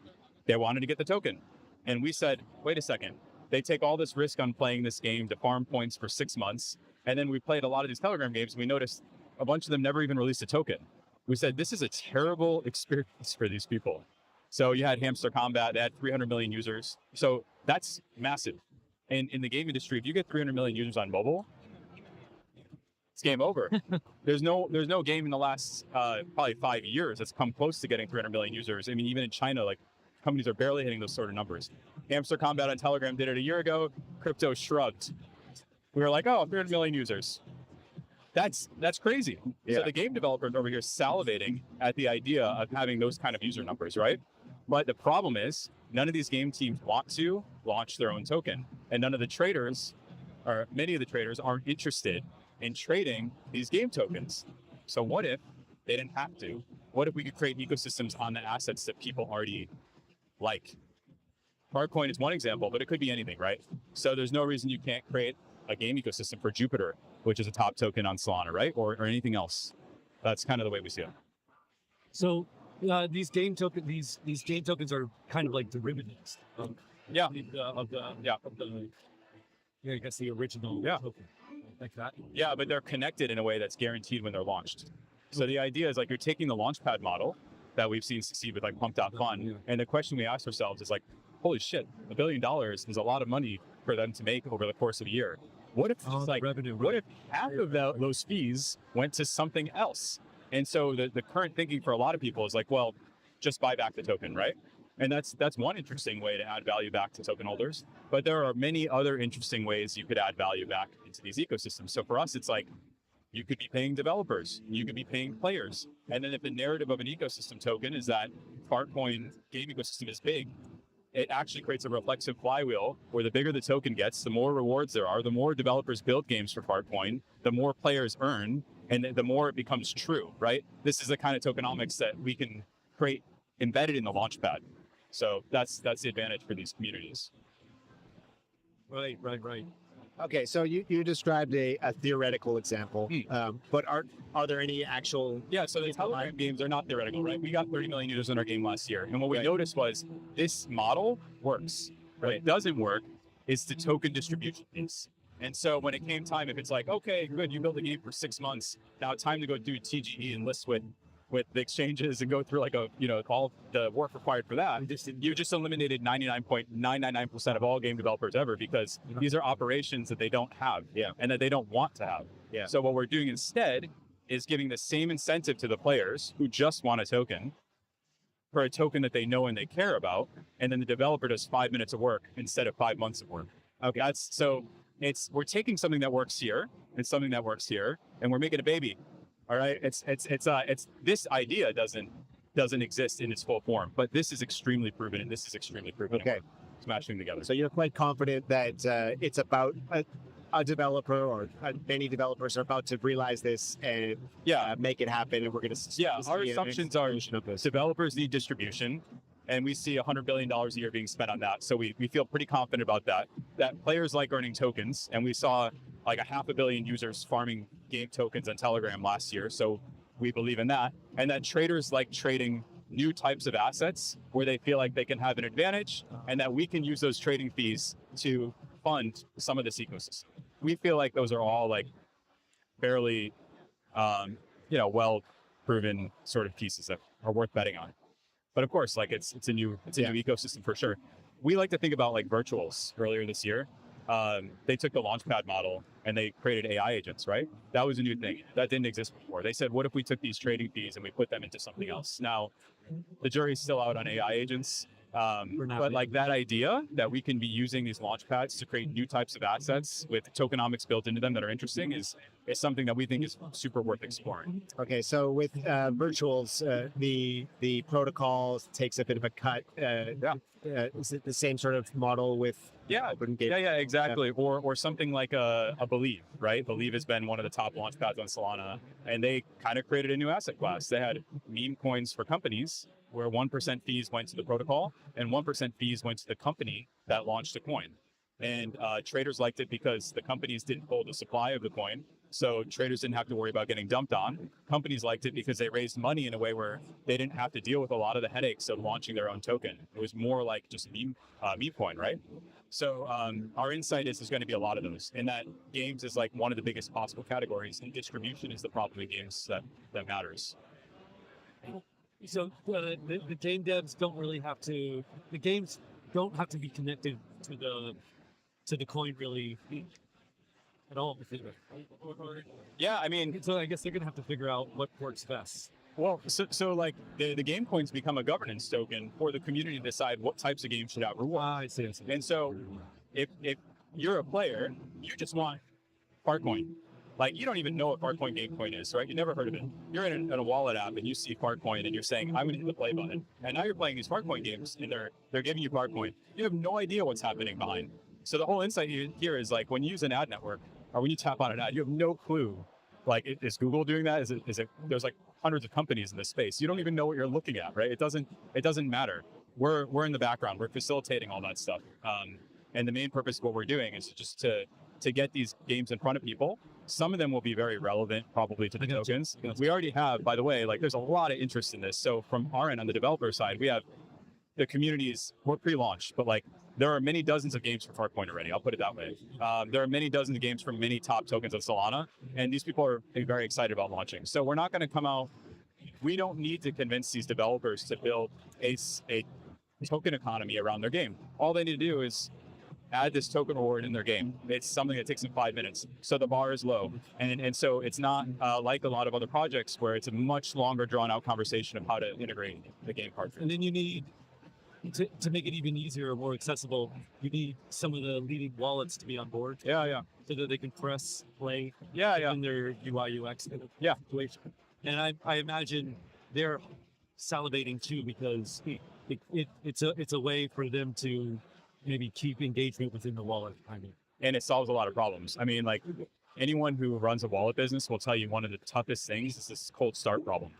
[SPEAKER 15] They wanted to get the token. And we said, wait a second, they take all this risk on playing this game to farm points for 6 months. And then we played a lot of these Telegram games and we noticed a bunch of them never even released a token. We said, this is a terrible experience for these people. So you had Hamster Combat, they had 300 million users. So that's massive. And in the game industry, if you get 300 million users on mobile, it's game over. There's no game in the last probably 5 years that's come close to getting 300 million users. I mean, even in China, like companies are barely hitting those sort of numbers. Hamster Combat on Telegram did it a year ago. Crypto shrugged. We were like, oh, 300 million users. That's crazy. Yeah. So the game developers over here salivating at the idea of having those kind of user numbers, right? But the problem is none of these game teams want to launch their own token, and none of the traders, or many of the traders, aren't interested in trading these game tokens. So what if they didn't have to? What if we could create ecosystems on the assets that people already like? Fartcoin is one example, but it could be anything, right? So there's no reason you can't create a game ecosystem for Jupiter, which is a top token on Solana, right? Or anything else. That's kind of the way we see it.
[SPEAKER 19] So these game tokens are kind of like derivatives. Of I guess the original token, like that.
[SPEAKER 15] Yeah, but they're connected in a way that's guaranteed when they're launched. So the idea is like you're taking the launchpad model that we've seen succeed with like Pump.fun, and the question we ask ourselves is like, holy shit, $1 billion is a lot of money for them to make over the course of a year. What if revenue, what if half of those fees went to something else? And so the current thinking for a lot of people is like, well, just buy back the token, right? And that's one interesting way to add value back to token holders. But there are many other interesting ways you could add value back into these ecosystems. So for us, it's like, you could be paying developers, you could be paying players. And then if the narrative of an ecosystem token is that Fartcoin game ecosystem is big, it actually creates a reflexive flywheel where the bigger the token gets, the more rewards there are, the more developers build games for Fartcoin, the more players earn, and the more it becomes true, right? This is the kind of tokenomics that we can create embedded in the launchpad. So that's the advantage for these communities.
[SPEAKER 19] Right.
[SPEAKER 1] Okay, so you described a theoretical example, but are there any actual?
[SPEAKER 15] Yeah, so the Telegram games are not theoretical, right? We got 30 million users in our game last year, and what we noticed was this model works. What it doesn't work is the token distribution piece. And so when it came time, if it's like, okay, good, you built a game for 6 months, now time to go do TGE and list with with the exchanges and go through like all the work required for that. You just eliminated 99.999% of all game developers ever, because these are operations that they don't have and that they don't want to have. So what we're doing instead is giving the same incentive to the players who just want a token for a token that they know and they care about, and then the developer does 5 minutes of work instead of 5 months of work. Okay, we're taking something that works here and something that works here, and we're making a baby. All right, it's this idea doesn't exist in its full form, but this is extremely proven, and this is extremely proven.
[SPEAKER 1] Okay,
[SPEAKER 15] smashing together.
[SPEAKER 1] So you're quite confident that it's about a developer, or many developers are about to realize this and make it happen, and we're going to
[SPEAKER 15] our assumptions are developers need distribution, and we see $100 billion a year being spent on that. So we feel pretty confident about that players like earning tokens, and we saw like 500 million users farming game tokens on Telegram last year, so we believe in that. And that traders like trading new types of assets where they feel like they can have an advantage, and that we can use those trading fees to fund some of this ecosystem. We feel like those are all like fairly, well proven sort of pieces that are worth betting on. But of course, like it's a new ecosystem for sure. We like to think about like virtuals. Earlier this year, they took the Launchpad model and they created AI agents, right? That was a new thing that didn't exist before. They said, what if we took these trading fees and we put them into something else? Now, the jury's still out on AI agents. But like that idea that we can be using these launchpads to create new types of assets with tokenomics built into them that are interesting is something that we think is super worth exploring.
[SPEAKER 1] Okay, so with virtuals, the protocol takes a bit of a cut. Is it the same sort of model with
[SPEAKER 15] exactly. Or something like a Believe, right? Believe has been one of the top launchpads on Solana, and they kind of created a new asset class. They had meme coins for companies, where 1% fees went to the protocol and 1% fees went to the company that launched the coin. And traders liked it because the companies didn't hold a supply of the coin, so traders didn't have to worry about getting dumped on. Companies liked it because they raised money in a way where they didn't have to deal with a lot of the headaches of launching their own token. It was more like just meme coin, right? So our insight is there's going to be a lot of those, and that games is like one of the biggest possible categories, and distribution is the problem in games that matters.
[SPEAKER 19] So the game devs don't really have to. The games don't have to be connected to the coin really at all.
[SPEAKER 15] Yeah, I mean,
[SPEAKER 19] so I guess they're gonna have to figure out what works best.
[SPEAKER 15] Well, so like the game coins become a governance token for the community to decide what types of games should have rewards.
[SPEAKER 19] I see.
[SPEAKER 15] And so if you're a player, you just want Farcoin. Like, you don't even know what Farcoin game coin is, right? You never heard of it. You're in a wallet app and you see Farcoin and you're saying, I'm going to hit the play button. And now you're playing these Farcoin games and they're giving you Farcoin. You have no idea what's happening behind. So the whole insight here is like when you use an ad network or when you tap on an ad, you have no clue. Like, is Google doing that? Is it? There's like hundreds of companies in this space. You don't even know what you're looking at, right? It doesn't matter. We're in the background. We're facilitating all that stuff. And the main purpose of what we're doing is just to get these games in front of people. Some of them will be very relevant probably to the tokens. We already have, by the way, like there's a lot of interest in this. So from our end on the developer side, we have the communities, we're pre-launch, but like there are many dozens of games for Farcoin already. I'll put it that way. There are many dozens of games from many top tokens of Solana, and these people are very excited about launching. So we're not going to come out. We don't need to convince these developers to build a token economy around their game. All they need to do is add this token reward in their game. It's something that takes them 5 minutes. So the bar is low. And so it's not like a lot of other projects where it's a much longer drawn out conversation of how to integrate the game part.
[SPEAKER 19] And then you need, to make it even easier or more accessible, you need some of the leading wallets to be on board.
[SPEAKER 15] Yeah.
[SPEAKER 19] So that they can press play
[SPEAKER 15] in
[SPEAKER 19] their UI, UX. And I imagine they're salivating too, because it's a way for them to maybe keep engagement within the wallet.
[SPEAKER 15] And it solves a lot of problems. I mean, like anyone who runs a wallet business will tell you one of the toughest things is this cold start problem.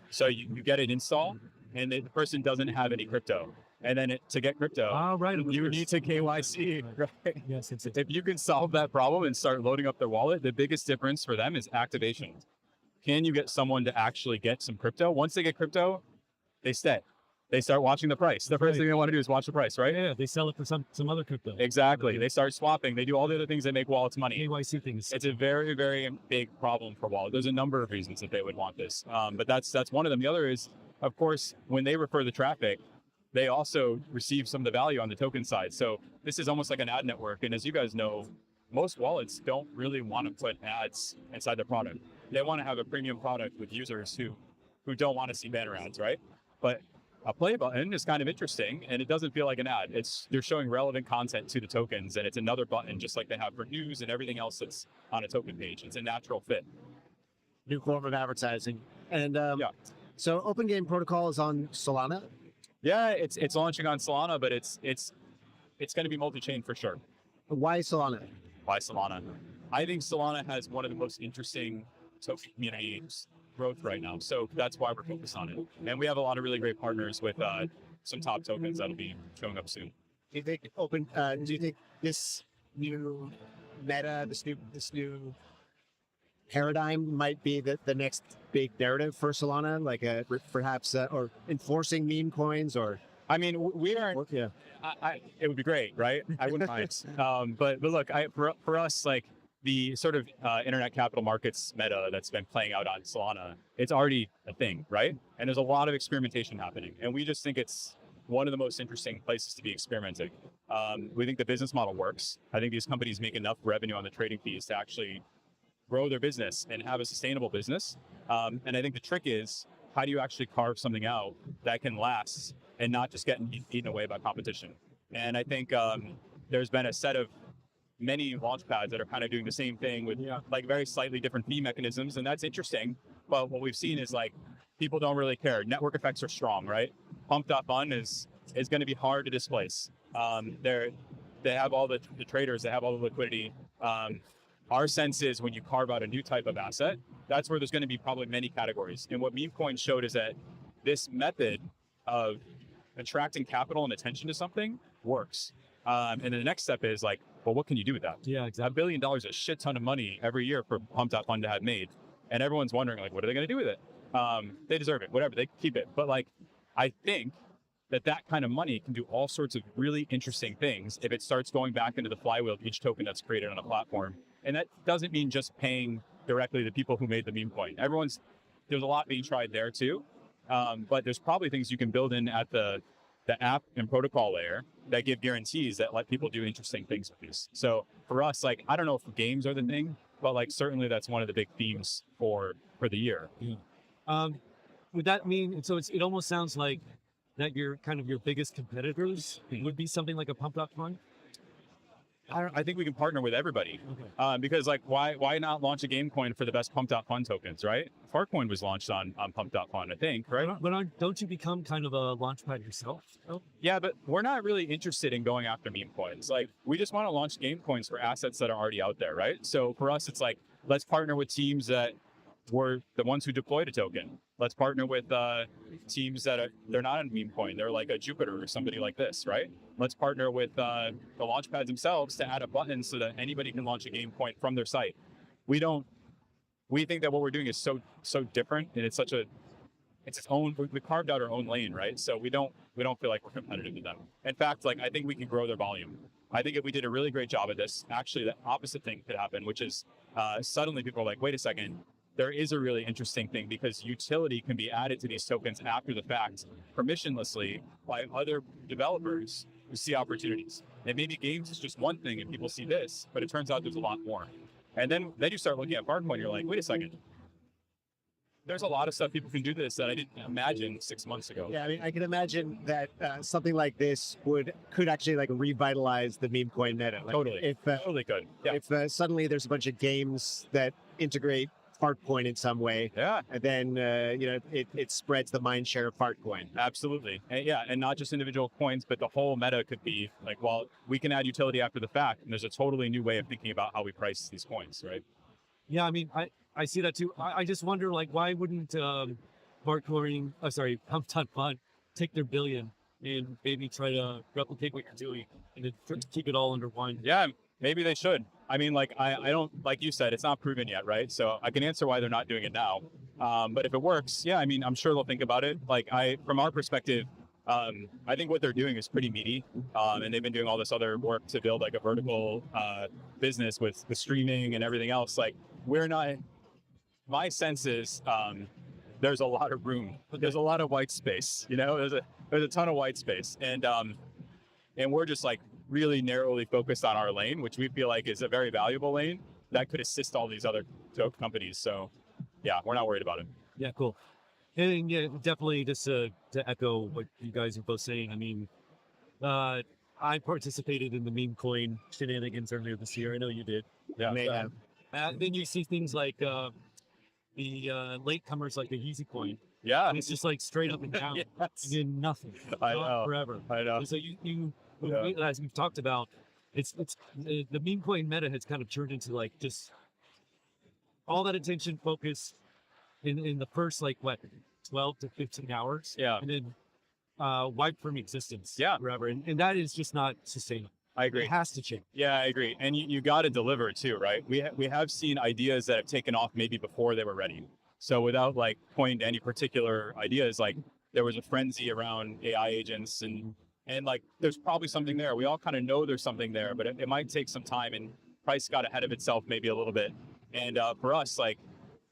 [SPEAKER 15] So you get an install and the person doesn't have any crypto. And then to get crypto, you need to KYC, right?
[SPEAKER 19] Yes,
[SPEAKER 15] if you can solve that problem and start loading up their wallet, the biggest difference for them is activation. Can you get someone to actually get some crypto? Once they get crypto, they stay. they start watching the price. The first thing they want to do is watch the price, right?
[SPEAKER 19] Yeah, they sell it for some other crypto.
[SPEAKER 15] Exactly. They start swapping. They do all the other things that make wallets money.
[SPEAKER 19] KYC things.
[SPEAKER 15] It's a very, very big problem for wallets. There's a number of reasons that they would want this, but that's one of them. The other is, of course, when they refer the traffic, they also receive some of the value on the token side. So this is almost like an ad network. And as you guys know, most wallets don't really want to put ads inside their product. They want to have a premium product with users who don't want to see banner ads, right? But a play button is kind of interesting, and it doesn't feel like an ad. They're showing relevant content to the tokens, and it's another button just like they have for news and everything else that's on a token page. It's a natural fit.
[SPEAKER 1] New form of advertising. And so Open Game Protocol is on Solana.
[SPEAKER 15] Yeah, it's launching on Solana, but it's going to be multi-chain for sure.
[SPEAKER 1] Why Solana?
[SPEAKER 15] Why Solana? I think Solana has one of the most interesting token communities growth right now, so that's why we're focused on it. And we have a lot of really great partners with some top tokens that'll be showing up soon.
[SPEAKER 1] Do you think do you think this new meta, this new paradigm might be the next big narrative for Solana, like perhaps or enforcing meme coins? Or
[SPEAKER 15] I mean, we aren't.
[SPEAKER 1] Yeah,
[SPEAKER 15] it would be great, right? I wouldn't mind. But look, for us, like the sort of internet capital markets meta that's been playing out on Solana, it's already a thing, right? And there's a lot of experimentation happening, and we just think it's one of the most interesting places to be experimenting. We think the business model works. I think these companies make enough revenue on the trading fees to actually grow their business and have a sustainable business. And I think the trick is, how do you actually carve something out that can last and not just get eaten away by competition? And I think there's been a set of many launch pads that are kind of doing the same thing with like very slightly different fee mechanisms, and that's interesting. But what we've seen is like people don't really care. Network effects are strong, right? Pump.fun is going to be hard to displace. They have all the traders, they have all the liquidity. Our sense is when you carve out a new type of asset, that's where there's going to be probably many categories. And what meme coin showed is that this method of attracting capital and attention to something works. And then the next step is like, well, what can you do with that?
[SPEAKER 19] Yeah, exactly.
[SPEAKER 15] $1 billion is a shit ton of money every year for Pump.fun to have made. And everyone's wondering, like, what are they going to do with it? They deserve it, whatever, they keep it. But like, I think that kind of money can do all sorts of really interesting things if it starts going back into the flywheel of each token that's created on a platform. And that doesn't mean just paying directly the people who made the meme coin. There's a lot being tried there too. But there's probably things you can build in at the app and protocol layer that give guarantees that let people do interesting things with these. So for us, like, I don't know if games are the thing, but like certainly that's one of the big themes for the year.
[SPEAKER 19] Would that mean, so it almost sounds like that your biggest competitors would be something like a Pump.fun?
[SPEAKER 15] I think we can partner with everybody. Because like, why not launch a game coin for the best Pump.fun tokens, right? Fartcoin was launched on Pump.fun, I think, right?
[SPEAKER 19] But don't you become kind of a launchpad yourself? Oh.
[SPEAKER 15] Yeah, but we're not really interested in going after meme coins. Like, we just want to launch game coins for assets that are already out there, right? So for us, it's like, let's partner with teams that were the ones who deployed a token. Let's partner with teams that they're not in meme coin. They're like a Jupiter or somebody like this, right? Let's partner with the launch pads themselves to add a button so that anybody can launch a game coin from their site. We think that what we're doing is so different, and it's its own. We carved out our own lane, right? So we don't feel like we're competitive with them. In fact, like, I think we can grow their volume. I think if we did a really great job at this, actually the opposite thing could happen, which is suddenly people are like, wait a second, there is a really interesting thing, because utility can be added to these tokens after the fact, permissionlessly, by other developers who see opportunities. And maybe games is just one thing and people see this, but it turns out there's a lot more. And then you start looking at Fartcoin and you're like, wait a second. There's a lot of stuff people can do this that I didn't imagine 6 months ago.
[SPEAKER 1] Yeah, I mean, I can imagine that something like this could actually like revitalize the meme coin meta. Like,
[SPEAKER 15] totally, totally could. Yeah.
[SPEAKER 1] If suddenly there's a bunch of games that integrate Fartcoin in some way, and then it spreads the mind share of Fartcoin.
[SPEAKER 15] Absolutely, and not just individual coins, but the whole meta could be like, well, we can add utility after the fact, and there's a totally new way of thinking about how we price these coins, right?
[SPEAKER 19] Yeah, I mean, I see that too. I just wonder, like, why wouldn't Pump.fun take their billion and maybe try to replicate what you're doing and then keep it all under one?
[SPEAKER 15] Yeah, maybe they should. I mean, like, I don't, like you said, it's not proven yet, right? So I can answer why they're not doing it now. But if it works, yeah, I mean, I'm sure they'll think about it. Like, from our perspective, I think what they're doing is pretty meaty, and they've been doing all this other work to build like a vertical business with the streaming and everything else. Like we're not. My sense is there's a lot of room. There's a lot of white space. You know, there's a ton of white space, and we're just like really narrowly focused on our lane, which we feel like is a very valuable lane that could assist all these other companies. So, yeah, we're not worried about it.
[SPEAKER 19] Yeah, cool. And yeah, definitely just to echo what you guys are both saying. I mean, I participated in the meme coin shenanigans earlier this year. I know you did.
[SPEAKER 15] Yeah.
[SPEAKER 19] Then you see things like the latecomers, like the Yeezy coin.
[SPEAKER 15] Yeah.
[SPEAKER 19] And it's just like straight up and down.
[SPEAKER 15] Yes.
[SPEAKER 19] And then nothing.
[SPEAKER 15] I
[SPEAKER 19] Not
[SPEAKER 15] know.
[SPEAKER 19] forever.
[SPEAKER 15] I know.
[SPEAKER 19] And so as we've talked about, it's the meme coin meta has kind of turned into like just all that attention focus in the first like what 12 to 15 hours.
[SPEAKER 15] Yeah.
[SPEAKER 19] And then wiped from existence.
[SPEAKER 15] Yeah.
[SPEAKER 19] Forever. And that is just not sustainable.
[SPEAKER 15] I agree.
[SPEAKER 19] It has to change.
[SPEAKER 15] Yeah, I agree. And you got to deliver too, right? We have seen ideas that have taken off maybe before they were ready. So without like pointing to any particular ideas, like there was a frenzy around AI agents and like there's probably something there. We all kind of know there's something there, but it might take some time, and price got ahead of itself maybe a little bit. And for us, like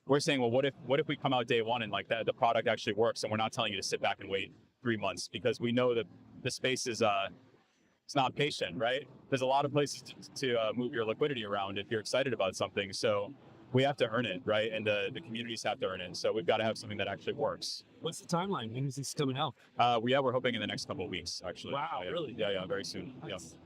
[SPEAKER 15] we're saying, well, what if we come out day one and like the product actually works, and we're not telling you to sit back and wait 3 months, because we know that the space is it's not patient, right? There's a lot of places to move your liquidity around if you're excited about something. So we have to earn it, right? And the communities have to earn it. So we've got to have something that actually works.
[SPEAKER 19] What's the timeline? When is this coming out?
[SPEAKER 15] We're hoping in the next couple of weeks, actually.
[SPEAKER 19] Wow, really?
[SPEAKER 15] Yeah, very soon.
[SPEAKER 19] Nice.
[SPEAKER 15] Yeah.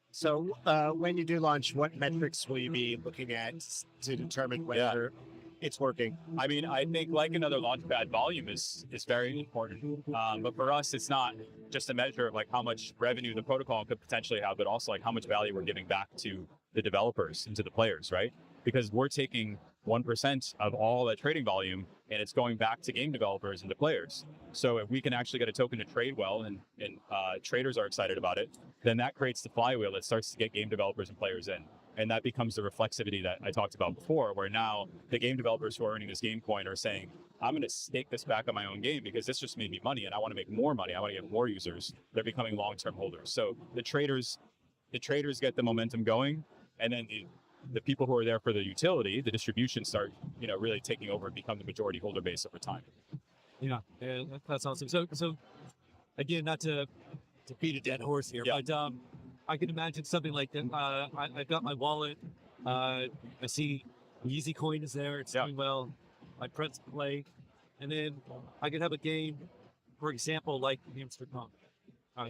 [SPEAKER 1] So when you do launch, what metrics will you be looking at to determine whether it's working?
[SPEAKER 15] I mean, I think like another launchpad, volume is very important. But for us, it's not just a measure of like how much revenue the protocol could potentially have, but also like how much value we're giving back to the developers and to the players, right? Because we're taking 1% of all that trading volume and it's going back to game developers and to players. So if we can actually get a token to trade well and traders are excited about it, then that creates the flywheel that starts to get game developers and players in. And that becomes the reflexivity that I talked about before, where now the game developers who are earning this game coin are saying, I'm going to stake this back on my own game because this just made me money and I want to make more money. I want to get more users. They're becoming long-term holders. So the traders get the momentum going, and then the people who are there for the utility, the distribution start, really taking over and become the majority holder base over time.
[SPEAKER 19] Yeah, that's awesome. So again, not to beat a dead horse here, but I can imagine something like that. I've got my wallet. I see Yeezy coin is there. It's doing well. I press play, and then I could have a game, for example, like Hamster.com.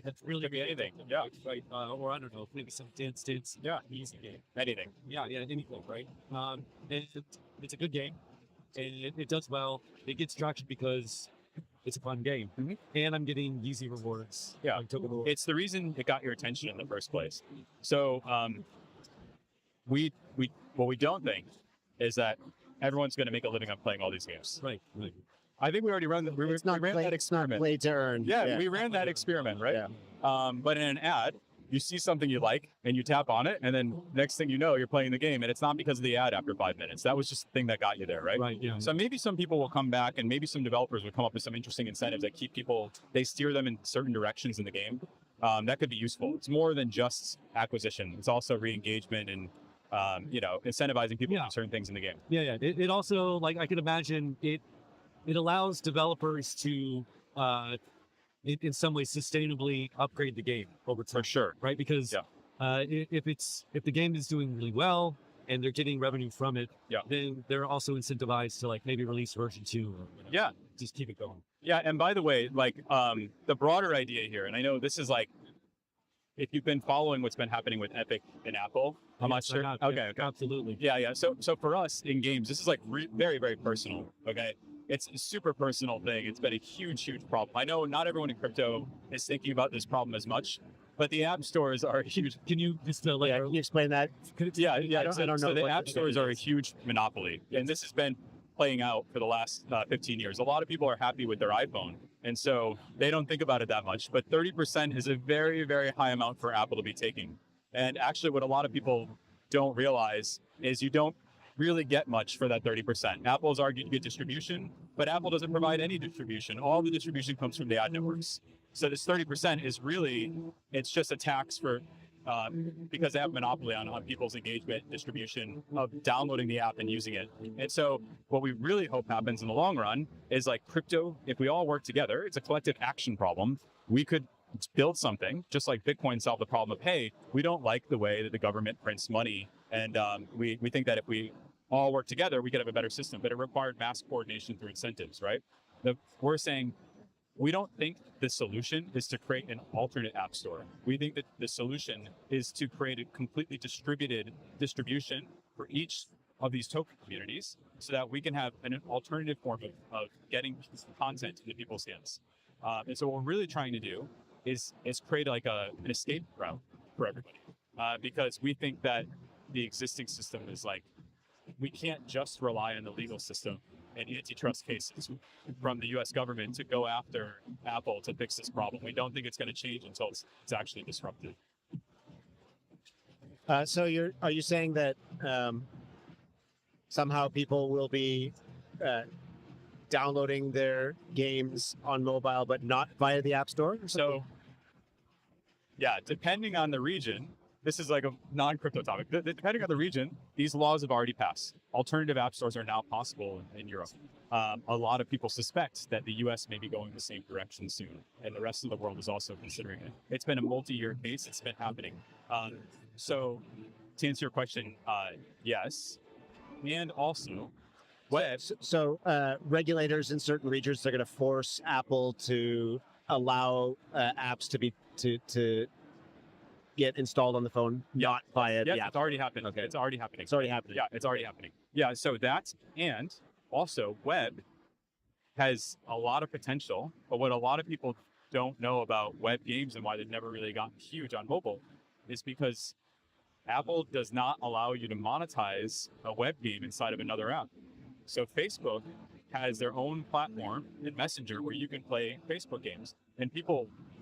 [SPEAKER 19] That's really
[SPEAKER 15] could be anything. Yeah.
[SPEAKER 19] Right. Or I don't know, maybe some dance.
[SPEAKER 15] Yeah.
[SPEAKER 19] Easy game.
[SPEAKER 15] Anything.
[SPEAKER 19] Yeah, anything, right? And it's a good game, and it does well. It gets traction because it's a fun game, and I'm getting Yeezy rewards.
[SPEAKER 15] Yeah, it's the reason it got your attention in the first place. So what we don't think is that everyone's going to make a living on playing all these games.
[SPEAKER 19] Right.
[SPEAKER 15] I think we already ran that. We ran that experiment.
[SPEAKER 1] Play to earn.
[SPEAKER 15] Yeah, we ran that experiment, right? Yeah. But in an ad, you see something you like and you tap on it, and then next thing you know, you're playing the game, and it's not because of the ad after 5 minutes. That was just the thing that got you there, right?
[SPEAKER 19] Right. Yeah.
[SPEAKER 15] So maybe some people will come back, and maybe some developers will come up with some interesting incentives that keep people. They steer them in certain directions in the game. That could be useful. It's more than just acquisition. It's also re-engagement and incentivizing people to do certain things in the game.
[SPEAKER 19] Yeah. It also, like, I can imagine it allows developers to in some ways sustainably upgrade the game over time.
[SPEAKER 15] For sure.
[SPEAKER 19] Right? Because if the game is doing really well and they're getting revenue from it, then they're also incentivized to like maybe release version 2 or just keep it going.
[SPEAKER 15] Yeah, and by the way, like the broader idea here, and I know this is like, if you've been following what's been happening with Epic and Apple, I'm not sure. Okay.
[SPEAKER 19] Absolutely.
[SPEAKER 15] Yeah. So for us in games, this is like very, very personal. Okay. It's a super personal thing. It's been a huge problem. I know not everyone in crypto is thinking about this problem as much, but the app stores are huge.
[SPEAKER 19] Can you just
[SPEAKER 1] can you explain that?
[SPEAKER 15] Yeah.
[SPEAKER 1] I don't know.
[SPEAKER 15] So the app stores are a huge monopoly, and this has been playing out for the last 15 years. A lot of people are happy with their iPhone, and so they don't think about it that much. But 30% is a very, very high amount for Apple to be taking. And actually, what a lot of people don't realize is you don't really get much for that 30%. Apple's argued to get distribution, but Apple doesn't provide any distribution. All the distribution comes from the ad networks. So this 30% is really, it's just a tax for, because they have a monopoly on people's engagement, distribution of downloading the app and using it. And so what we really hope happens in the long run is like crypto, if we all work together, it's a collective action problem. We could build something just like Bitcoin solved the problem of, hey, we don't like the way that the government prints money. And we think that if we all work together, we could have a better system, but it required mass coordination through incentives, right? We're saying, we don't think the solution is to create an alternate app store. We think that the solution is to create a completely distributed distribution for each of these token communities so that we can have an alternative form of getting content into people's hands. And so what we're really trying to do is create like an escape route for everybody. Because we think that the existing system is like, we can't just rely on the legal system and antitrust cases from the US government to go after Apple to fix this problem. We don't think it's going to change until it's actually disrupted.
[SPEAKER 1] So are you saying that somehow people will be downloading their games on mobile, but not via the App Store?
[SPEAKER 15] So, yeah, depending on the region, this is like a non-crypto topic. Depending on the region, these laws have already passed. Alternative app stores are now possible in Europe. A lot of people suspect that the US may be going the same direction soon, and the rest of the world is also considering it. It's been a multi-year case. It's been happening. So to answer your question, yes. And also,
[SPEAKER 1] So regulators in certain regions are going to force Apple to allow apps to get installed on the phone, not via the app.
[SPEAKER 15] It's already happened. Okay, it's already happening.
[SPEAKER 1] It's already happening.
[SPEAKER 15] Yeah, it's already happening. Yeah, so that, and also web has a lot of potential, but what a lot of people don't know about web games and why they've never really gotten huge on mobile is because Apple does not allow you to monetize a web game inside of another app. So Facebook has their own platform in Messenger where you can play Facebook games. And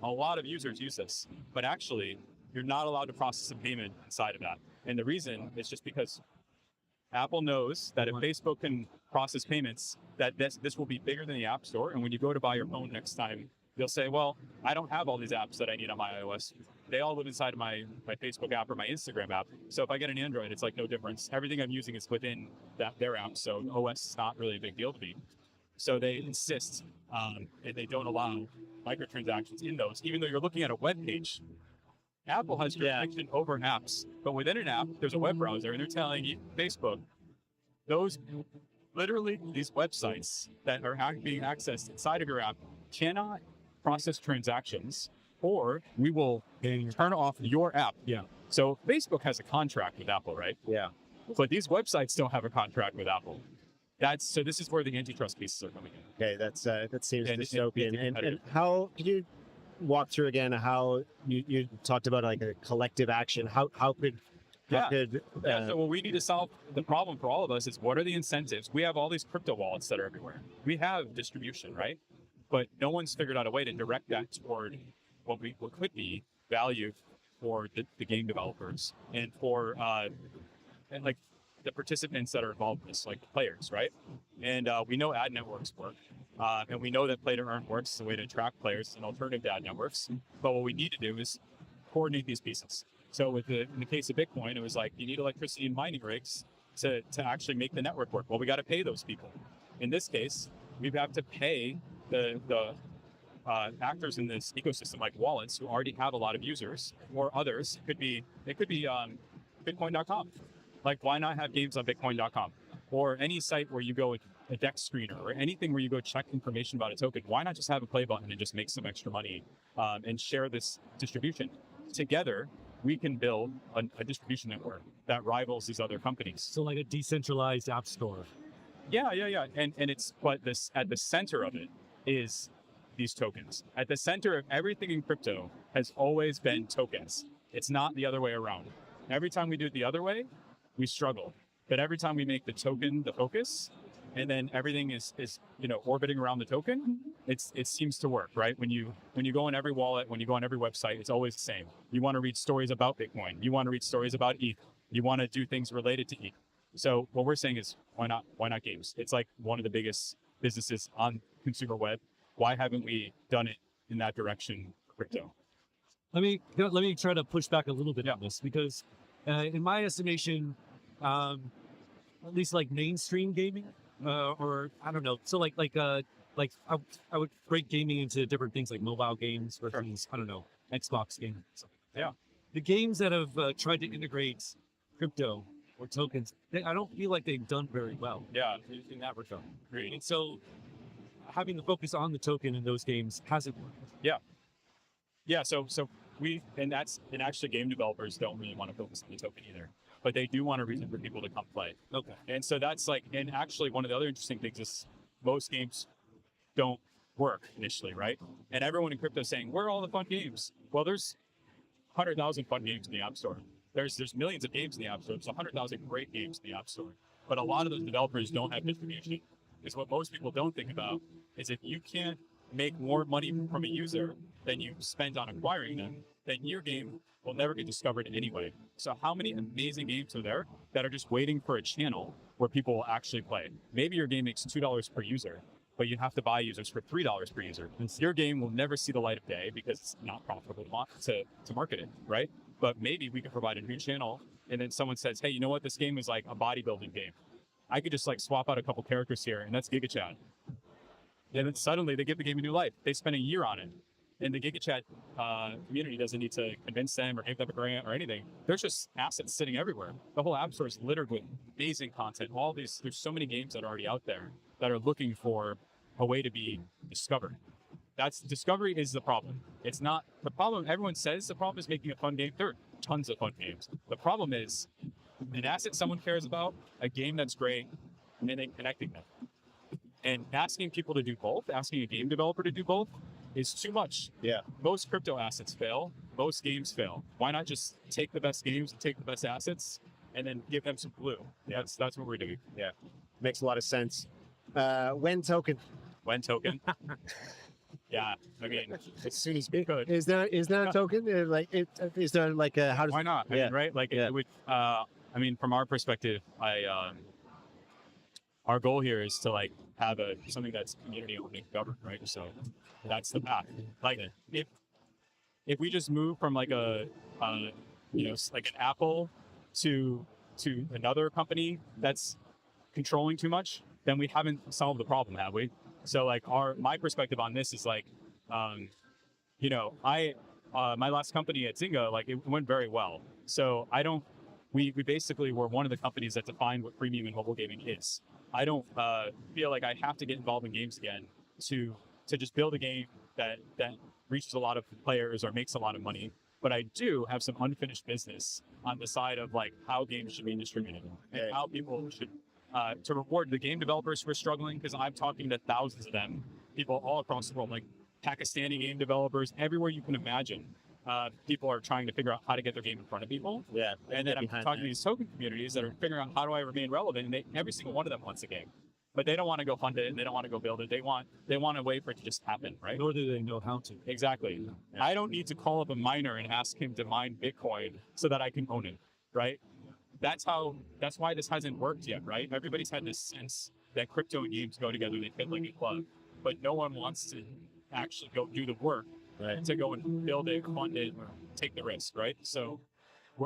[SPEAKER 15] a lot of users use this, but actually you're not allowed to process a payment inside of that. And the reason is just because Apple knows that if Facebook can process payments, that this will be bigger than the App Store. And when you go to buy your phone next time, you'll say, well, I don't have all these apps that I need on my iOS. They all live inside of my Facebook app or my Instagram app. So if I get an Android, it's like no difference. Everything I'm using is within their app. So OS is not really a big deal to me. So they insist and they don't allow microtransactions in those, even though you're looking at a web page. Apple has jurisdiction over apps, but within an app, there's a web browser, and they're telling you, Facebook, these websites that are being accessed inside of your app cannot process transactions, or we will turn off your app. Yeah. So Facebook has a contract with Apple, right?
[SPEAKER 1] Yeah.
[SPEAKER 15] But these websites don't have a contract with Apple. So this is where the antitrust pieces are coming in.
[SPEAKER 1] Okay, that seems dystopian. And how could you walk through again how you talked about like a collective action? How could
[SPEAKER 15] So what we need to solve the problem for all of us is, what are the incentives? We have all these crypto wallets that are everywhere. We have distribution, right? But no one's figured out a way to direct that toward what could be value for the game developers and for and like the participants that are involved in this, like players, right? And we know ad networks work. And we know that play to earn works as a way to attract players and alternative to ad networks. But what we need to do is coordinate these pieces. So in the case of Bitcoin, it was like, you need electricity and mining rigs to actually make the network work. Well, we got to pay those people. In this case, we have to pay the actors in this ecosystem, like wallets, who already have a lot of users, or others. It could be Bitcoin.com. Like, why not have games on Bitcoin.com? Or any site where you go with a DEX screener, or anything where you go check information about a token. Why not just have a play button and just make some extra money and share this distribution? Together, we can build a distribution network that rivals these other companies.
[SPEAKER 19] So like a decentralized app store.
[SPEAKER 15] Yeah. And but at the center of it is these tokens. At the center of everything in crypto has always been tokens. It's not the other way around. Every time we do it the other way, we struggle. But every time we make the token the focus, and then everything is orbiting around the token, it seems to work, right? When you go on every wallet, when you go on every website, it's always the same. You want to read stories about Bitcoin. You want to read stories about ETH. You want to do things related to ETH. So what we're saying is, why not games? It's like one of the biggest businesses on consumer web. Why haven't we done it in that direction crypto.
[SPEAKER 19] Let me try to push back a little bit on this because, in my estimation, at least like mainstream gaming, or I don't know, so I would break gaming into different things like mobile games versus I don't know Xbox games.
[SPEAKER 15] Yeah,
[SPEAKER 19] the games that have tried to integrate crypto or tokens, I don't feel like they've done very well.
[SPEAKER 15] Yeah,
[SPEAKER 19] in that regard.
[SPEAKER 15] Great.
[SPEAKER 19] And so, having the focus on the token in those games hasn't worked.
[SPEAKER 15] Yeah, so actually game developers don't really want to focus on the token either, but they do want a reason for people to come play.
[SPEAKER 19] Okay.
[SPEAKER 15] And so and actually one of the other interesting things is most games don't work initially, right? And everyone in crypto is saying, where are all the fun games? Well, there's 100,000 fun games in the App Store. There's millions of games in the App Store. There's 100,000 great games in the App Store. But a lot of those developers don't have distribution. Because what most people don't think about is if you can't make more money from a user than you spend on acquiring them, then your game will never get discovered anyway. So how many amazing games are there that are just waiting for a channel where people will actually play? Maybe your game makes $2 per user, but you have to buy users for $3 per user. Your game will never see the light of day because it's not profitable to market it, right? But maybe we could provide a new channel and then someone says, hey, you know what? This game is like a bodybuilding game. I could just like swap out a couple characters here and that's GigaChat. And then suddenly they give the game a new life. They spend a year on it. And the GigaChat community doesn't need to convince them or give them a grant or anything. There's just assets sitting everywhere. The whole App Store is littered with amazing content. There's so many games that are already out there that are looking for a way to be discovered. Discovery is the problem. It's not the problem. Everyone says the problem is making a fun game. There are tons of fun games. The problem is an asset someone cares about, a game that's great, and then connecting them. And asking people to do both, asking a game developer to do both, is too much.
[SPEAKER 1] Yeah.
[SPEAKER 15] Most crypto assets fail. Most games fail. Why not just take the best games, take the best assets, and then give them some glue? Yeah. That's what we're doing.
[SPEAKER 1] Yeah. Makes a lot of sense. When token.
[SPEAKER 15] When token. Yeah. I mean, as soon as we could.
[SPEAKER 1] Is there a token? Is there like a how does?
[SPEAKER 15] Why not? I mean, right? Like it would. I mean, from our perspective, our goal here is to like have something that's community owned and governed, right? So that's the path. Like if we just move from like like an Apple to another company that's controlling too much, then we haven't solved the problem, have we? So like my perspective on this is like, my last company at Zynga, like it went very well. So we basically were one of the companies that defined what premium and mobile gaming is. I don't feel like I have to get involved in games again to just build a game that reaches a lot of players or makes a lot of money. But I do have some unfinished business on the side of like how games should be distributed and how people should to reward the game developers who are struggling, because I'm talking to thousands of them, people all across the world, like Pakistani game developers, everywhere you can imagine. People are trying to figure out how to get their game in front of people.
[SPEAKER 1] Yeah.
[SPEAKER 15] And then I'm talking to these token communities that are figuring out how do I remain relevant, and every single one of them wants a game. But they don't want to go fund it and they don't want to go build it. They want a way for it to just happen, right?
[SPEAKER 19] Nor do they know how to.
[SPEAKER 15] Exactly. Yeah. I don't need to call up a miner and ask him to mine Bitcoin so that I can own it, right? That's why this hasn't worked yet, right? Everybody's had this sense that crypto and games go together, they fit like a glove, but no one wants to actually go do the work to go and build it, fund it, take the risk, right? So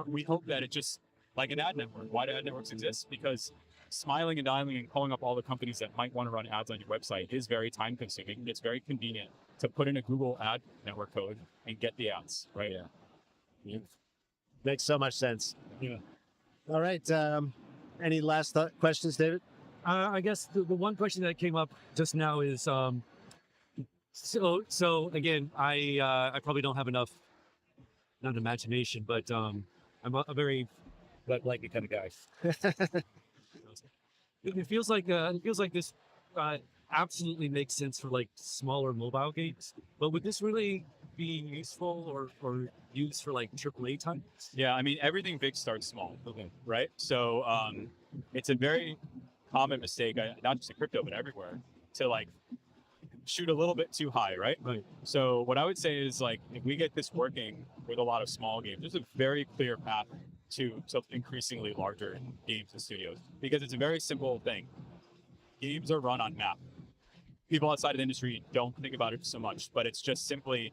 [SPEAKER 15] we hope that it just, like an ad network. Why do ad networks exist? Because smiling and dialing and calling up all the companies that might want to run ads on your website is very time consuming. It's very convenient to put in a Google ad network code and get the ads, right?
[SPEAKER 1] Yeah. Makes so much sense.
[SPEAKER 19] Yeah.
[SPEAKER 1] All right. Any last questions, David?
[SPEAKER 19] I guess the one question that came up just now is, so again, I probably don't have enough, not imagination, but I'm a very blanket kind of guy. It feels like this absolutely makes sense for like smaller mobile games, but would this really be useful or used for like AAA titles?
[SPEAKER 15] Yeah, I mean, everything big starts small, right? So it's a very common mistake, not just in crypto, but everywhere, to like shoot a little bit too high, right?
[SPEAKER 19] Right.
[SPEAKER 15] So what I would say is like, if we get this working with a lot of small games, there's a very clear path to increasingly larger games and studios, because it's a very simple thing. Games are run on map. people outside of the industry don't think about it so much, but it's just simply,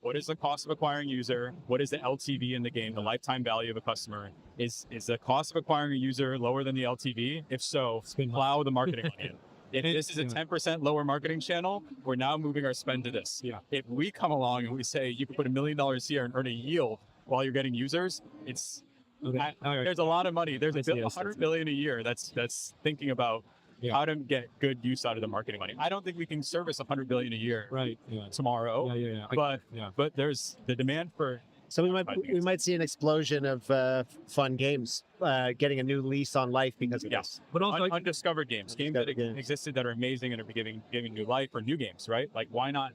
[SPEAKER 15] what is the cost of acquiring a user? What is the LTV in the game, the lifetime value of a customer? Is the cost of acquiring a user lower than the LTV? If so, plow the marketing money in. If this is a 10% lower marketing channel, we're now moving our spend to this. If we come along and we say you can put $1 million here and earn a yield while you're getting users, there's a lot of money. There's $100 billion a year that's thinking about how to get good use out of the marketing money. I don't think we can service $100 billion a year tomorrow. But there's the demand for.
[SPEAKER 1] So we might see an explosion of fun games getting a new lease on life because of this.
[SPEAKER 15] But also undiscovered games that existed that are amazing and are giving new life, or new games, right? Like, why not?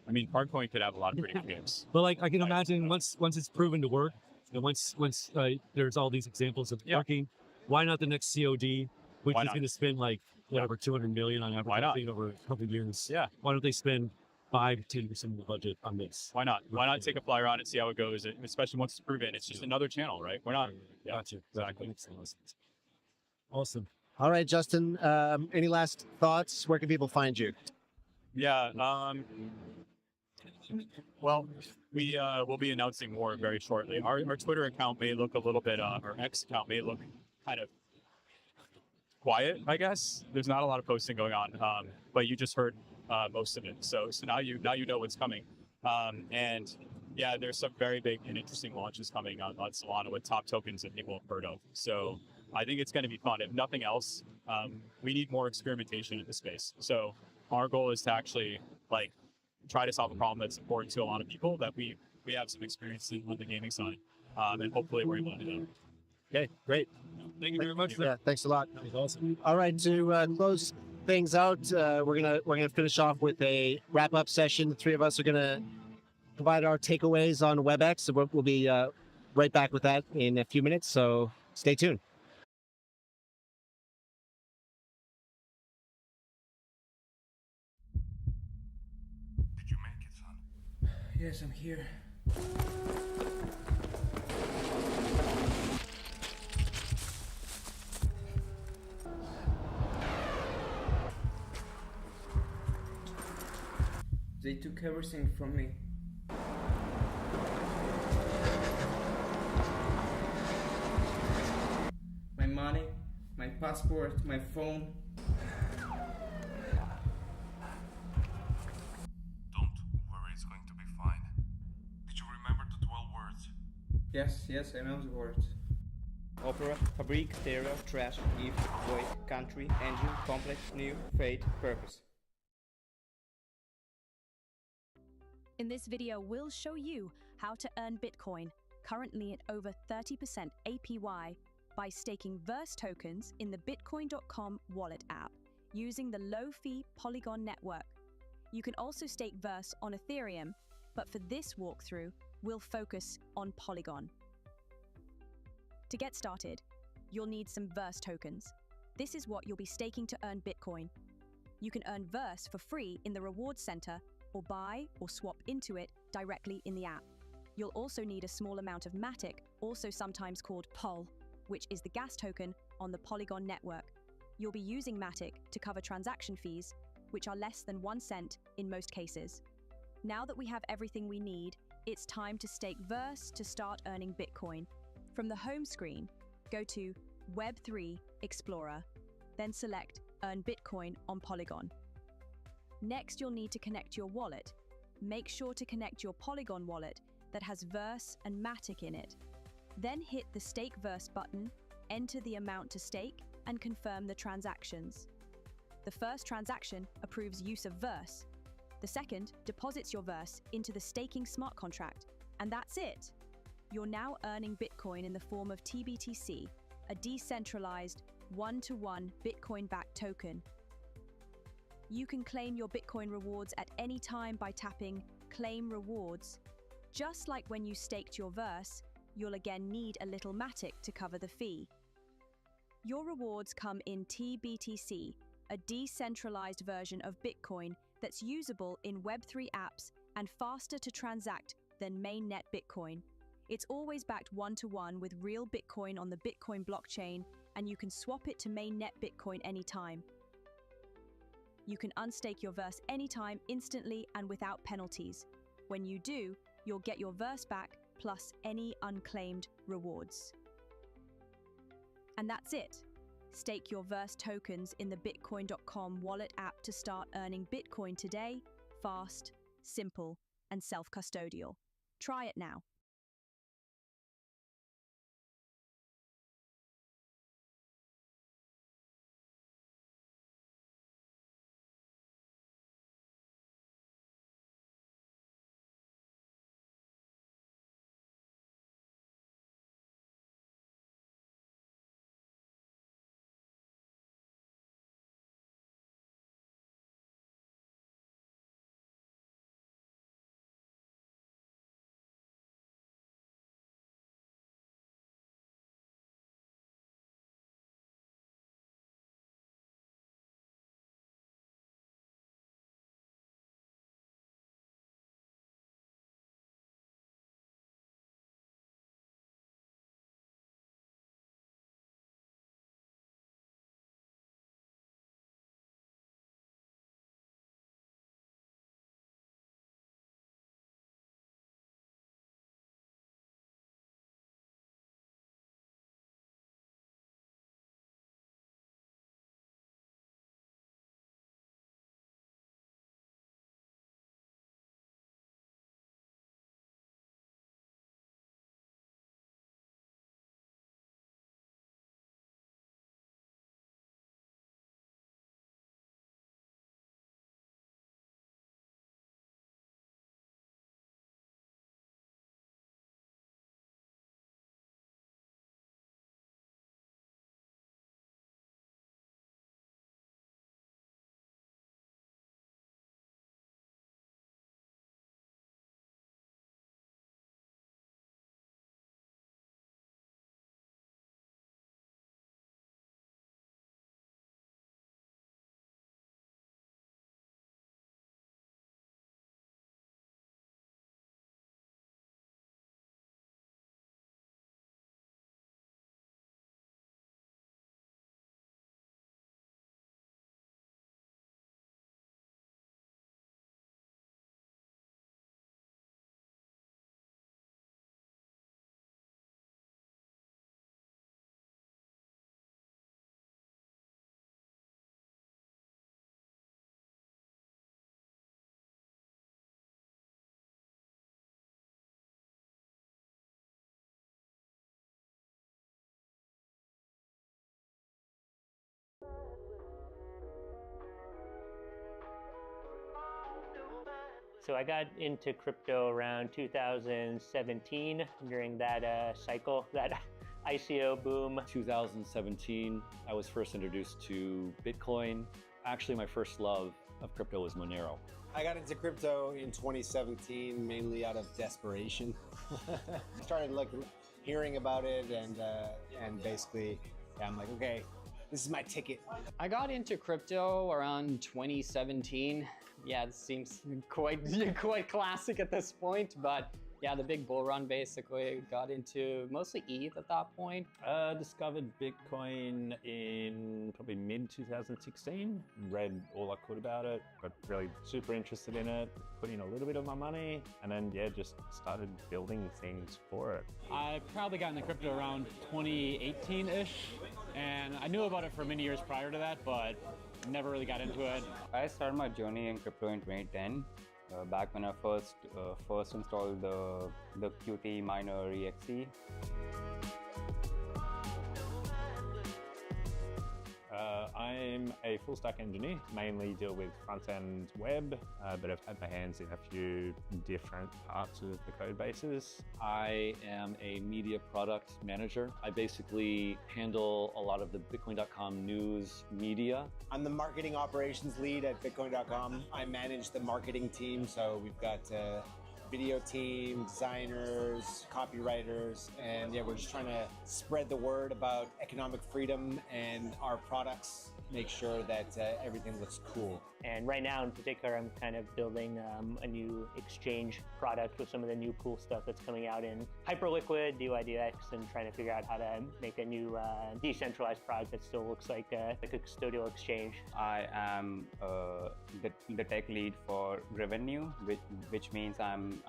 [SPEAKER 15] I mean, Hardcoin could have a lot of pretty good games.
[SPEAKER 19] But like, I can imagine once it's proven to work, and once there's all these examples of working, why not the next COD, which is going to spend like whatever $200 million on advertising over a couple of years?
[SPEAKER 15] Yeah.
[SPEAKER 19] Why don't they spend 5-10% of the budget on this?
[SPEAKER 15] Why not? Why not take a flyer on it, see how it goes, especially once it's proven? It's just another channel, right? We're not.
[SPEAKER 19] Gotcha.
[SPEAKER 15] Exactly.
[SPEAKER 19] Awesome.
[SPEAKER 1] All right, Justin. Any last thoughts? Where can people find you?
[SPEAKER 15] Yeah. Well, we will be announcing more very shortly. Our Twitter account may look a little bit, our X account may look kind of quiet, I guess. There's not a lot of posting going on, but you just heard most of it. So now you know what's coming. And yeah, there's some very big and interesting launches coming on Solana with top tokens that people have heard of. So I think it's going to be fun. If nothing else, we need more experimentation in this space. So our goal is to actually try to solve a problem that's important to a lot of people that we have some experience in on the gaming side, and hopefully we're able to do that.
[SPEAKER 1] Okay, great.
[SPEAKER 19] Thank you very much.
[SPEAKER 1] Yeah, thanks a lot.
[SPEAKER 19] That was awesome.
[SPEAKER 1] All right, to close things out, we're gonna finish off with a wrap-up session. The three of us are gonna provide our takeaways on WebX. So we'll be right back with that in a few minutes. So stay tuned.
[SPEAKER 9] Did you make it, son?
[SPEAKER 6] Yes, I'm here. They took everything from me. My money, my passport, my phone.
[SPEAKER 9] Don't worry, it's going to be fine. Did you remember the 12 words?
[SPEAKER 6] Yes, I know the words. Opera, fabric, stereo, trash, if, void, country, engine, complex, new, fate, purpose.
[SPEAKER 8] In this video, we'll show you how to earn Bitcoin, currently at over 30% APY, by staking Verse tokens in the Bitcoin.com wallet app using the low-fee Polygon network. You can also stake Verse on Ethereum, but for this walkthrough, we'll focus on Polygon. To get started, you'll need some Verse tokens. This is what you'll be staking to earn Bitcoin. You can earn Verse for free in the Rewards Center, or buy or swap into it directly in the app. You'll also need a small amount of Matic, also sometimes called POL, which is the gas token on the Polygon network. You'll be using Matic to cover transaction fees, which are less than 1 cent in most cases. Now that we have everything we need, it's time to stake Verse to start earning Bitcoin. From the home screen, go to Web3 Explorer, then select Earn Bitcoin on Polygon. Next, you'll need to connect your wallet. Make sure to connect your Polygon wallet that has Verse and Matic in it. Then hit the Stake Verse button, enter the amount to stake, and confirm the transactions. The first transaction approves use of Verse. The second deposits your Verse into the staking smart contract. And that's it! You're now earning Bitcoin in the form of TBTC, a decentralized, one-to-one Bitcoin-backed token. You can claim your Bitcoin rewards at any time by tapping Claim Rewards. Just like when you staked your Verse, you'll again need a little Matic to cover the fee. Your rewards come in TBTC, a decentralized version of Bitcoin that's usable in Web3 apps and faster to transact than mainnet Bitcoin. It's always backed one-to-one with real Bitcoin on the Bitcoin blockchain, and you can swap it to mainnet Bitcoin anytime. You can unstake your Verse anytime, instantly, and without penalties. When you do, you'll get your Verse back plus any unclaimed rewards. And that's it. Stake your Verse tokens in the Bitcoin.com wallet app to start earning Bitcoin today, fast, simple, and self-custodial. Try it now.
[SPEAKER 3] So I got into crypto around 2017 during that cycle, that ICO boom.
[SPEAKER 22] 2017, I was first introduced to Bitcoin. Actually, my first love of crypto was Monero.
[SPEAKER 23] I got into crypto in 2017, mainly out of desperation. Started hearing about it, and basically, I'm like, okay, this is my ticket.
[SPEAKER 24] I got into crypto around 2017. Yeah, it seems quite classic at this point, but yeah, the big bull run basically. Got into mostly ETH at that point.
[SPEAKER 25] Discovered Bitcoin in probably mid-2016. Read all I could about it. Got really super interested in it. Put in a little bit of my money, and then yeah, just started building things for it.
[SPEAKER 26] I probably got into crypto around 2018-ish, and I knew about it for many years prior to that, but never really got into it.
[SPEAKER 27] I started my journey in crypto in 2010. Back when I first installed the Qt miner exe.
[SPEAKER 25] I'm a full stack engineer, mainly deal with front-end web, but I've had my hands in a few different parts of the code bases.
[SPEAKER 14] I am a media product manager. I basically handle a lot of the Bitcoin.com news media.
[SPEAKER 23] I'm the marketing operations lead at Bitcoin.com. I manage the marketing team, so we've got video team, designers, copywriters, and yeah, we're just trying to spread the word about economic freedom and our products make sure that everything looks cool.
[SPEAKER 3] And right now in particular, I'm kind of building a new exchange product with some of the new cool stuff that's coming out in Hyperliquid, DYDX, and trying to figure out how to make a new decentralized product that still looks like a custodial exchange.
[SPEAKER 27] I am the tech lead for revenue, which means I'm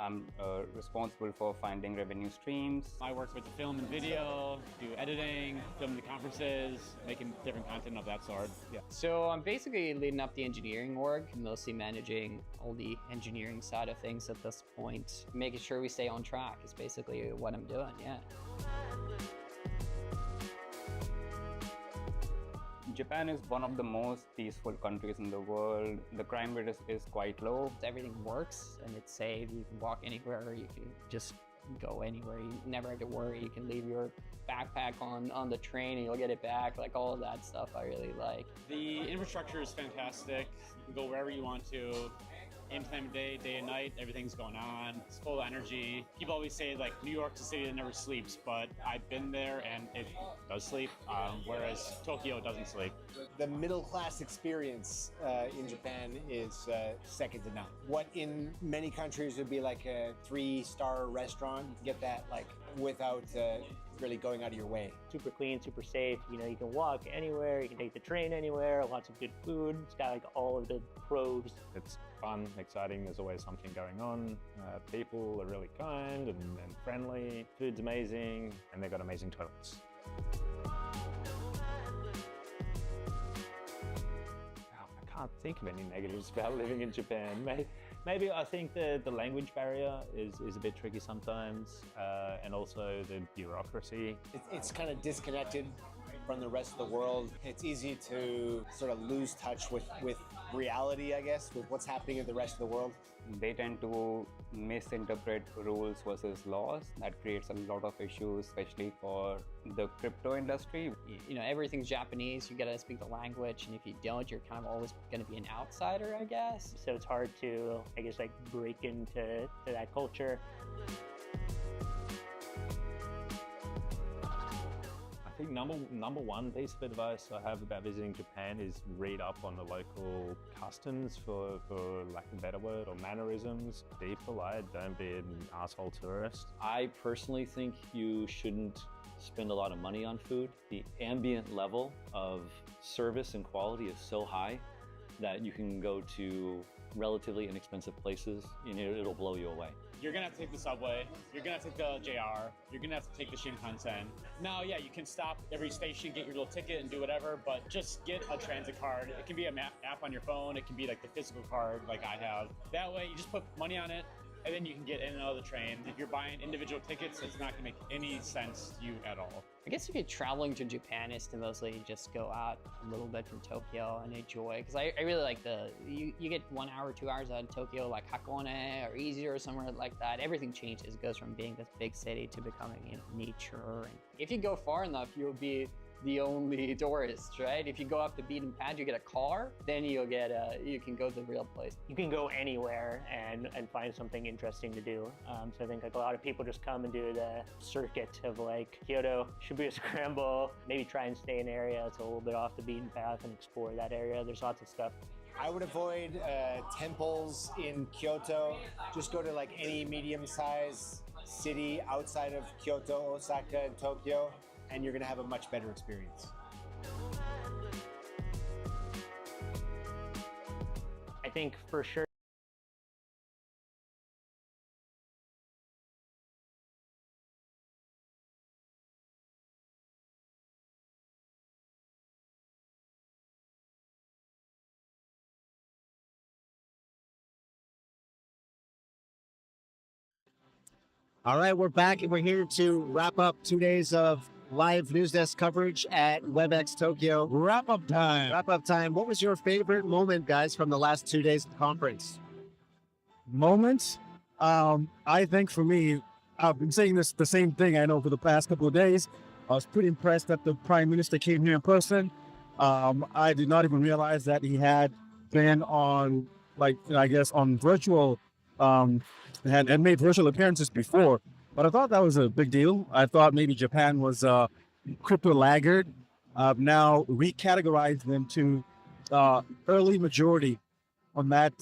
[SPEAKER 27] responsible for finding revenue streams.
[SPEAKER 26] I work with the film and video, do editing, filming the conferences, making different content of that sort. Yeah.
[SPEAKER 24] So I'm basically leading up the engineering org, mostly managing all the engineering side of things at this point. Making sure we stay on track is basically what I'm doing, yeah.
[SPEAKER 27] Japan is one of the most peaceful countries in the world. The crime rate is quite low.
[SPEAKER 24] Everything works and it's safe. You can walk anywhere, you can just go anywhere. You never have to worry. You can leave your backpack on the train and you'll get it back. Like all of that stuff I really like.
[SPEAKER 26] The infrastructure is fantastic. You can go wherever you want to. Any time of day, day and night, everything's going on. It's full of energy. People always say like New York's a city that never sleeps, but I've been there and it does sleep, whereas Tokyo doesn't sleep.
[SPEAKER 23] The middle class experience in Japan is second to none. What in many countries would be like a 3-star restaurant, you can get that like without really going out of your way.
[SPEAKER 3] Super clean, super safe. You know, you can walk anywhere, you can take the train anywhere, lots of good food. It's got like all of the pros.
[SPEAKER 2] It's fun, exciting, there's always something going on. People are really kind and friendly. Food's amazing, and they've got amazing toilets. I can't think of any negatives about living in Japan. Maybe I think the language barrier is a bit tricky sometimes, and also the bureaucracy.
[SPEAKER 23] It's kind of disconnected from the rest of the world. It's easy to sort of lose touch with reality, I guess, with what's happening in the rest of the world.
[SPEAKER 27] They tend to misinterpret rules versus laws. That creates a lot of issues, especially for the crypto industry.
[SPEAKER 24] You know, everything's Japanese. You gotta speak the language, and if you don't, you're kind of always gonna be an outsider, I guess.
[SPEAKER 3] So it's hard to, I guess, like break into that culture.
[SPEAKER 2] I think number one piece of advice I have about visiting Japan is read up on the local customs, for lack of a better word, or mannerisms. Be polite, don't be an asshole tourist.
[SPEAKER 22] I personally think you shouldn't spend a lot of money on food. The ambient level of service and quality is so high that you can go to relatively inexpensive places and it'll blow you away.
[SPEAKER 26] You're gonna have to take the subway, you're gonna have to take the JR, you're gonna have to take the Shinkansen. Now, yeah, you can stop every station, get your little ticket and do whatever, but just get a transit card. It can be an app on your phone, it can be like the physical card like I have. That way, you just put money on it, and then you can get in and out of the train. If you're buying individual tickets, it's not gonna make any sense to you at all.
[SPEAKER 24] I guess if you're traveling to Japan, is to mostly just go out a little bit from Tokyo and enjoy. Because I really like you get 1 hour, 2 hours out of Tokyo, like Hakone or Easy or somewhere like that. Everything changes. It goes from being this big city to becoming, you know, nature. And if you go far enough, you'll be the only tourist, right? If you go up the beaten path, you get a car, then you'll get you can go to the real place.
[SPEAKER 3] You can go anywhere and find something interesting to do. So I think like a lot of people just come and do the circuit of like Kyoto, Shibuya Scramble, maybe try and stay in an area that's a little bit off the beaten path and explore that area. There's lots of stuff.
[SPEAKER 23] I would avoid temples in Kyoto. Just go to like any medium-sized city outside of Kyoto, Osaka, and Tokyo, and you're gonna have a much better experience.
[SPEAKER 3] I think for sure.
[SPEAKER 1] All right, we're back and we're here to wrap up 2 days of live news desk coverage at WebX Tokyo.
[SPEAKER 18] Wrap up time.
[SPEAKER 1] Wrap up time. What was your favorite moment, guys, from the last 2 days of the conference?
[SPEAKER 18] Moments? I think for me, I've been saying the same thing I know for the past couple of days. I was pretty impressed that the Prime Minister came here in person. I did not even realize that he had been on, like, I guess, on virtual, and made virtual appearances before. But I thought that was a big deal. I thought maybe Japan was a crypto laggard. I've now recategorized them to early majority on that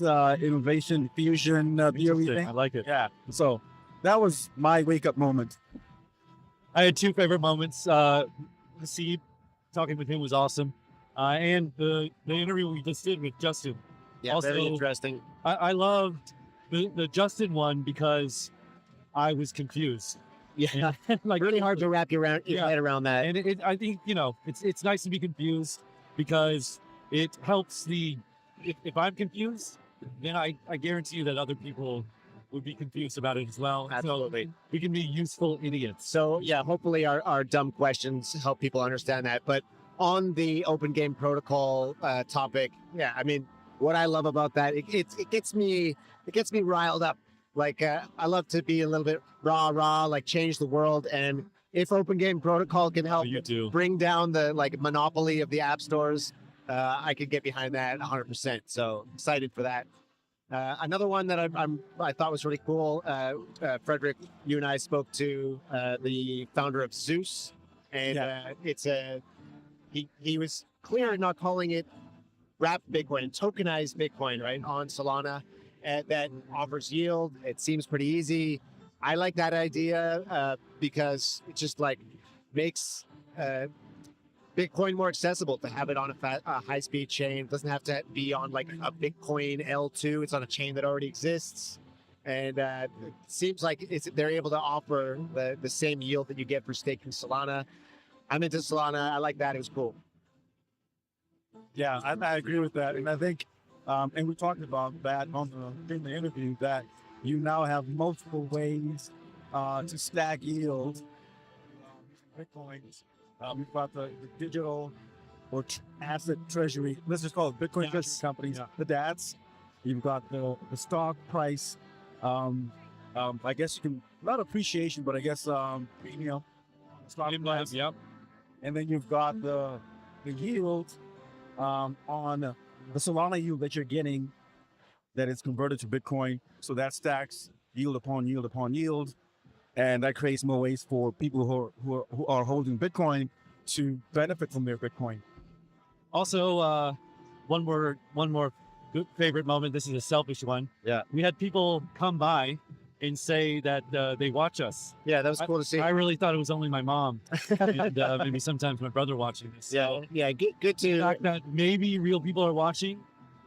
[SPEAKER 18] innovation fusion theory thing.
[SPEAKER 19] I like it.
[SPEAKER 18] Yeah. So that was my wake up moment.
[SPEAKER 19] I had two favorite moments. Steve, talking with him was awesome. And the interview we just did with Justin.
[SPEAKER 1] Yeah,
[SPEAKER 19] also,
[SPEAKER 1] very interesting.
[SPEAKER 19] I loved the Justin one because I was confused.
[SPEAKER 1] Yeah,
[SPEAKER 19] like
[SPEAKER 1] really hard to wrap your head around that.
[SPEAKER 19] And I think, you know, it's nice to be confused because it helps if I'm confused, then I guarantee you that other people would be confused about it as well.
[SPEAKER 1] Absolutely.
[SPEAKER 19] So we can be useful idiots.
[SPEAKER 1] So yeah, hopefully our dumb questions help people understand that. But on the open game protocol topic, yeah, I mean, what I love about that, it gets me riled up. Like I love to be a little bit rah, like change the world. And if open game protocol can help bring down the monopoly of the app stores, I could get behind that 100%. So excited for that. Another one that I thought was really cool. Frederick, you and I spoke to the founder of Zeus, and he was clear in not calling it wrapped Bitcoin, tokenized Bitcoin, right, on Solana, that offers yield. It seems pretty easy. I like that idea because it just makes Bitcoin more accessible to have it on a high-speed chain. It doesn't have to be on a Bitcoin L2. It's on a chain that already exists. And it seems like they're able to offer the same yield that you get for staking Solana. I'm into Solana. I like that. It was cool.
[SPEAKER 18] Yeah, I agree with that. And I think, and we talked about that in the interview, that you now have multiple ways to stack yield. Bitcoins. We've got the digital or asset treasury. Let's just call it Bitcoin treasury companies, the DATs. You've got the stock price. I guess you can, not appreciation, but I guess, stock price.
[SPEAKER 19] Yep.
[SPEAKER 18] And then you've got the yield on the Solana yield that you're getting that is converted to Bitcoin. So that stacks yield upon yield upon yield. And that creates more ways for people who are holding Bitcoin to benefit from their Bitcoin.
[SPEAKER 19] Also, one more good favorite moment. This is a selfish one.
[SPEAKER 1] Yeah.
[SPEAKER 19] We had people come by and say that they watch us.
[SPEAKER 1] Yeah, that was cool to see.
[SPEAKER 19] I really thought it was only my mom, and maybe sometimes my brother watching this.
[SPEAKER 1] Yeah,
[SPEAKER 19] So,
[SPEAKER 1] yeah, good to
[SPEAKER 19] the fact that maybe real people are watching.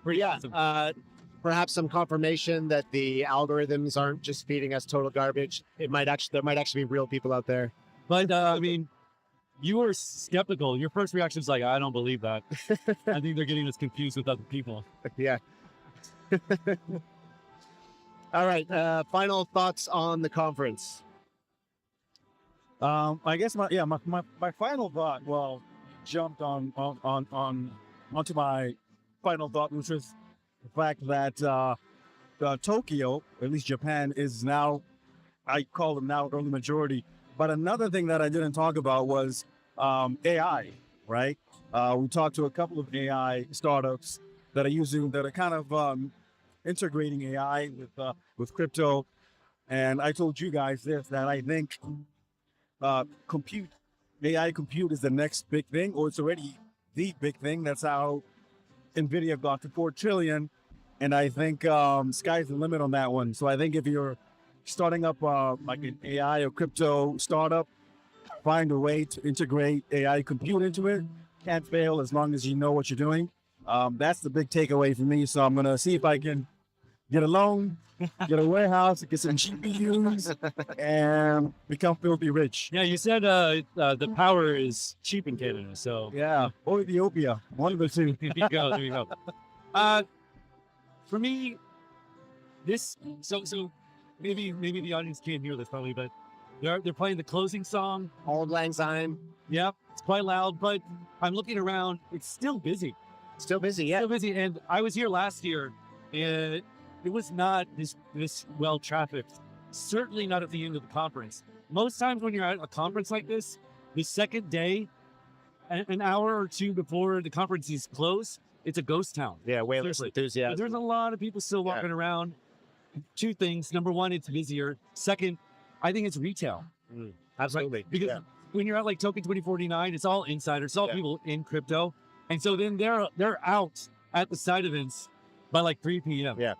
[SPEAKER 19] Pretty awesome.
[SPEAKER 1] Perhaps some confirmation that the algorithms aren't just feeding us total garbage. There might actually be real people out there.
[SPEAKER 19] But I mean, you were skeptical. Your first reaction is like, I don't believe that. I think they're getting us confused with other people.
[SPEAKER 1] Yeah. All right. Final thoughts on the conference.
[SPEAKER 18] I guess my final thought, well, jumped onto my final thought, which was the fact that Tokyo, at least Japan, is now, I call them now early majority. But another thing that I didn't talk about was AI, right? We talked to a couple of AI startups that are kind of integrating AI with crypto. And I told you guys this, that I think AI compute is the next big thing, or it's already the big thing. That's how NVIDIA got to 4 trillion. And I think sky's the limit on that one. So I think if you're starting up like an AI or crypto startup, find a way to integrate AI compute into it. Can't fail as long as you know what you're doing. That's the big takeaway for me. So I'm going to see if I can get a loan, get a warehouse, get some GPUs, and become filthy rich.
[SPEAKER 19] Yeah, you said the power is cheap in Canada, so
[SPEAKER 18] yeah, or Ethiopia, one of the two.
[SPEAKER 19] There you go. There you go. For me, this so maybe the audience can't hear this probably, but they're playing the closing song.
[SPEAKER 1] Auld Lang Syne.
[SPEAKER 19] Yep, it's quite loud, but I'm looking around. It's still busy.
[SPEAKER 1] Still busy, yeah.
[SPEAKER 19] Still busy, and I was here last year, and it was not this well trafficked. Certainly not at the end of the conference. Most times when you're at a conference like this, the second day, an hour or two before the conference is closed, it's a ghost town.
[SPEAKER 1] Yeah, way less enthusiasm.
[SPEAKER 19] There's a lot of people still walking around. Two things. Number one, it's busier. Second, I think it's retail.
[SPEAKER 1] Absolutely.
[SPEAKER 19] Right? Because when you're at like Token 2049, it's all insiders, it's all people in crypto. And so then they're out at the side events by like 3 p.m.
[SPEAKER 1] Yeah,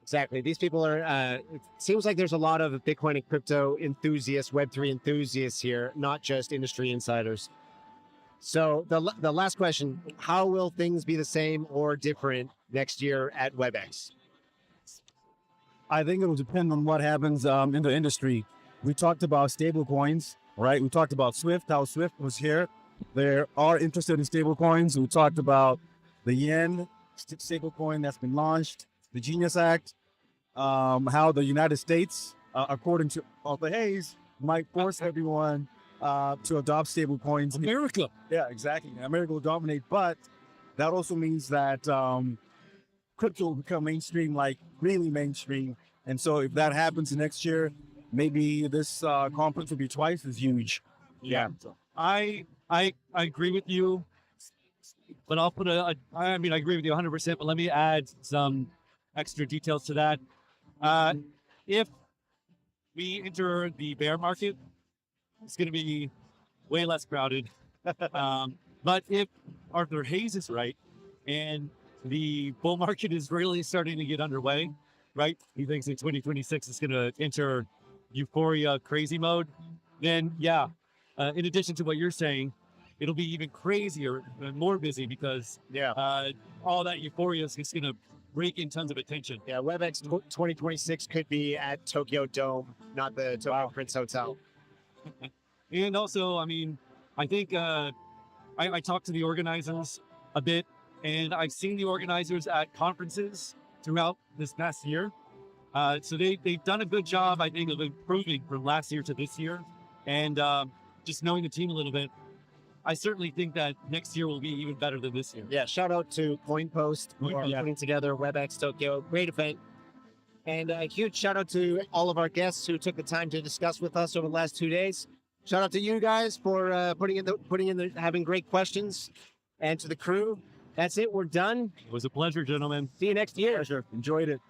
[SPEAKER 1] exactly. These people are, it seems like there's a lot of Bitcoin and crypto enthusiasts, Web3 enthusiasts here, not just industry insiders. So the last question, how will things be the same or different next year at WebX?
[SPEAKER 18] I think it will depend on what happens in the industry. We talked about stable coins, right? We talked about Swift, how Swift was here. They are interested in stable coins. We talked about the yen stable coin that's been launched, the Genius Act, how the United States, according to Arthur Hayes, might force everyone to adopt stable coins.
[SPEAKER 19] America.
[SPEAKER 18] Yeah, exactly. America will dominate, but that also means that crypto will become mainstream, like really mainstream. And so if that happens next year, maybe this conference will be twice as huge.
[SPEAKER 19] Yeah. I agree with you, but I'll put I agree with you 100%, but let me add some extra details to that. If we enter the bear market, it's going to be way less crowded. But if Arthur Hayes is right and the bull market is really starting to get underway, right? He thinks in 2026 it's going to enter euphoria crazy mode. Then yeah, in addition to what you're saying, it'll be even crazier and more busy because all that euphoria is just going to rake in tons of attention.
[SPEAKER 1] Yeah, WebX 2026 could be at Tokyo Dome, not the Tokyo Prince Hotel.
[SPEAKER 19] And also, I mean, I think I talked to the organizers a bit, and I've seen the organizers at conferences throughout this past year. So they've done a good job, I think, of improving from last year to this year. And just knowing the team a little bit, I certainly think that next year will be even better than this year.
[SPEAKER 1] Yeah, shout out to CoinPost for putting together WebX Tokyo. Great event. And a huge shout out to all of our guests who took the time to discuss with us over the last 2 days. Shout out to you guys for having great questions, and to the crew. That's it. We're done.
[SPEAKER 19] It was a pleasure, gentlemen.
[SPEAKER 1] See you next year.
[SPEAKER 18] Pleasure. Enjoyed it.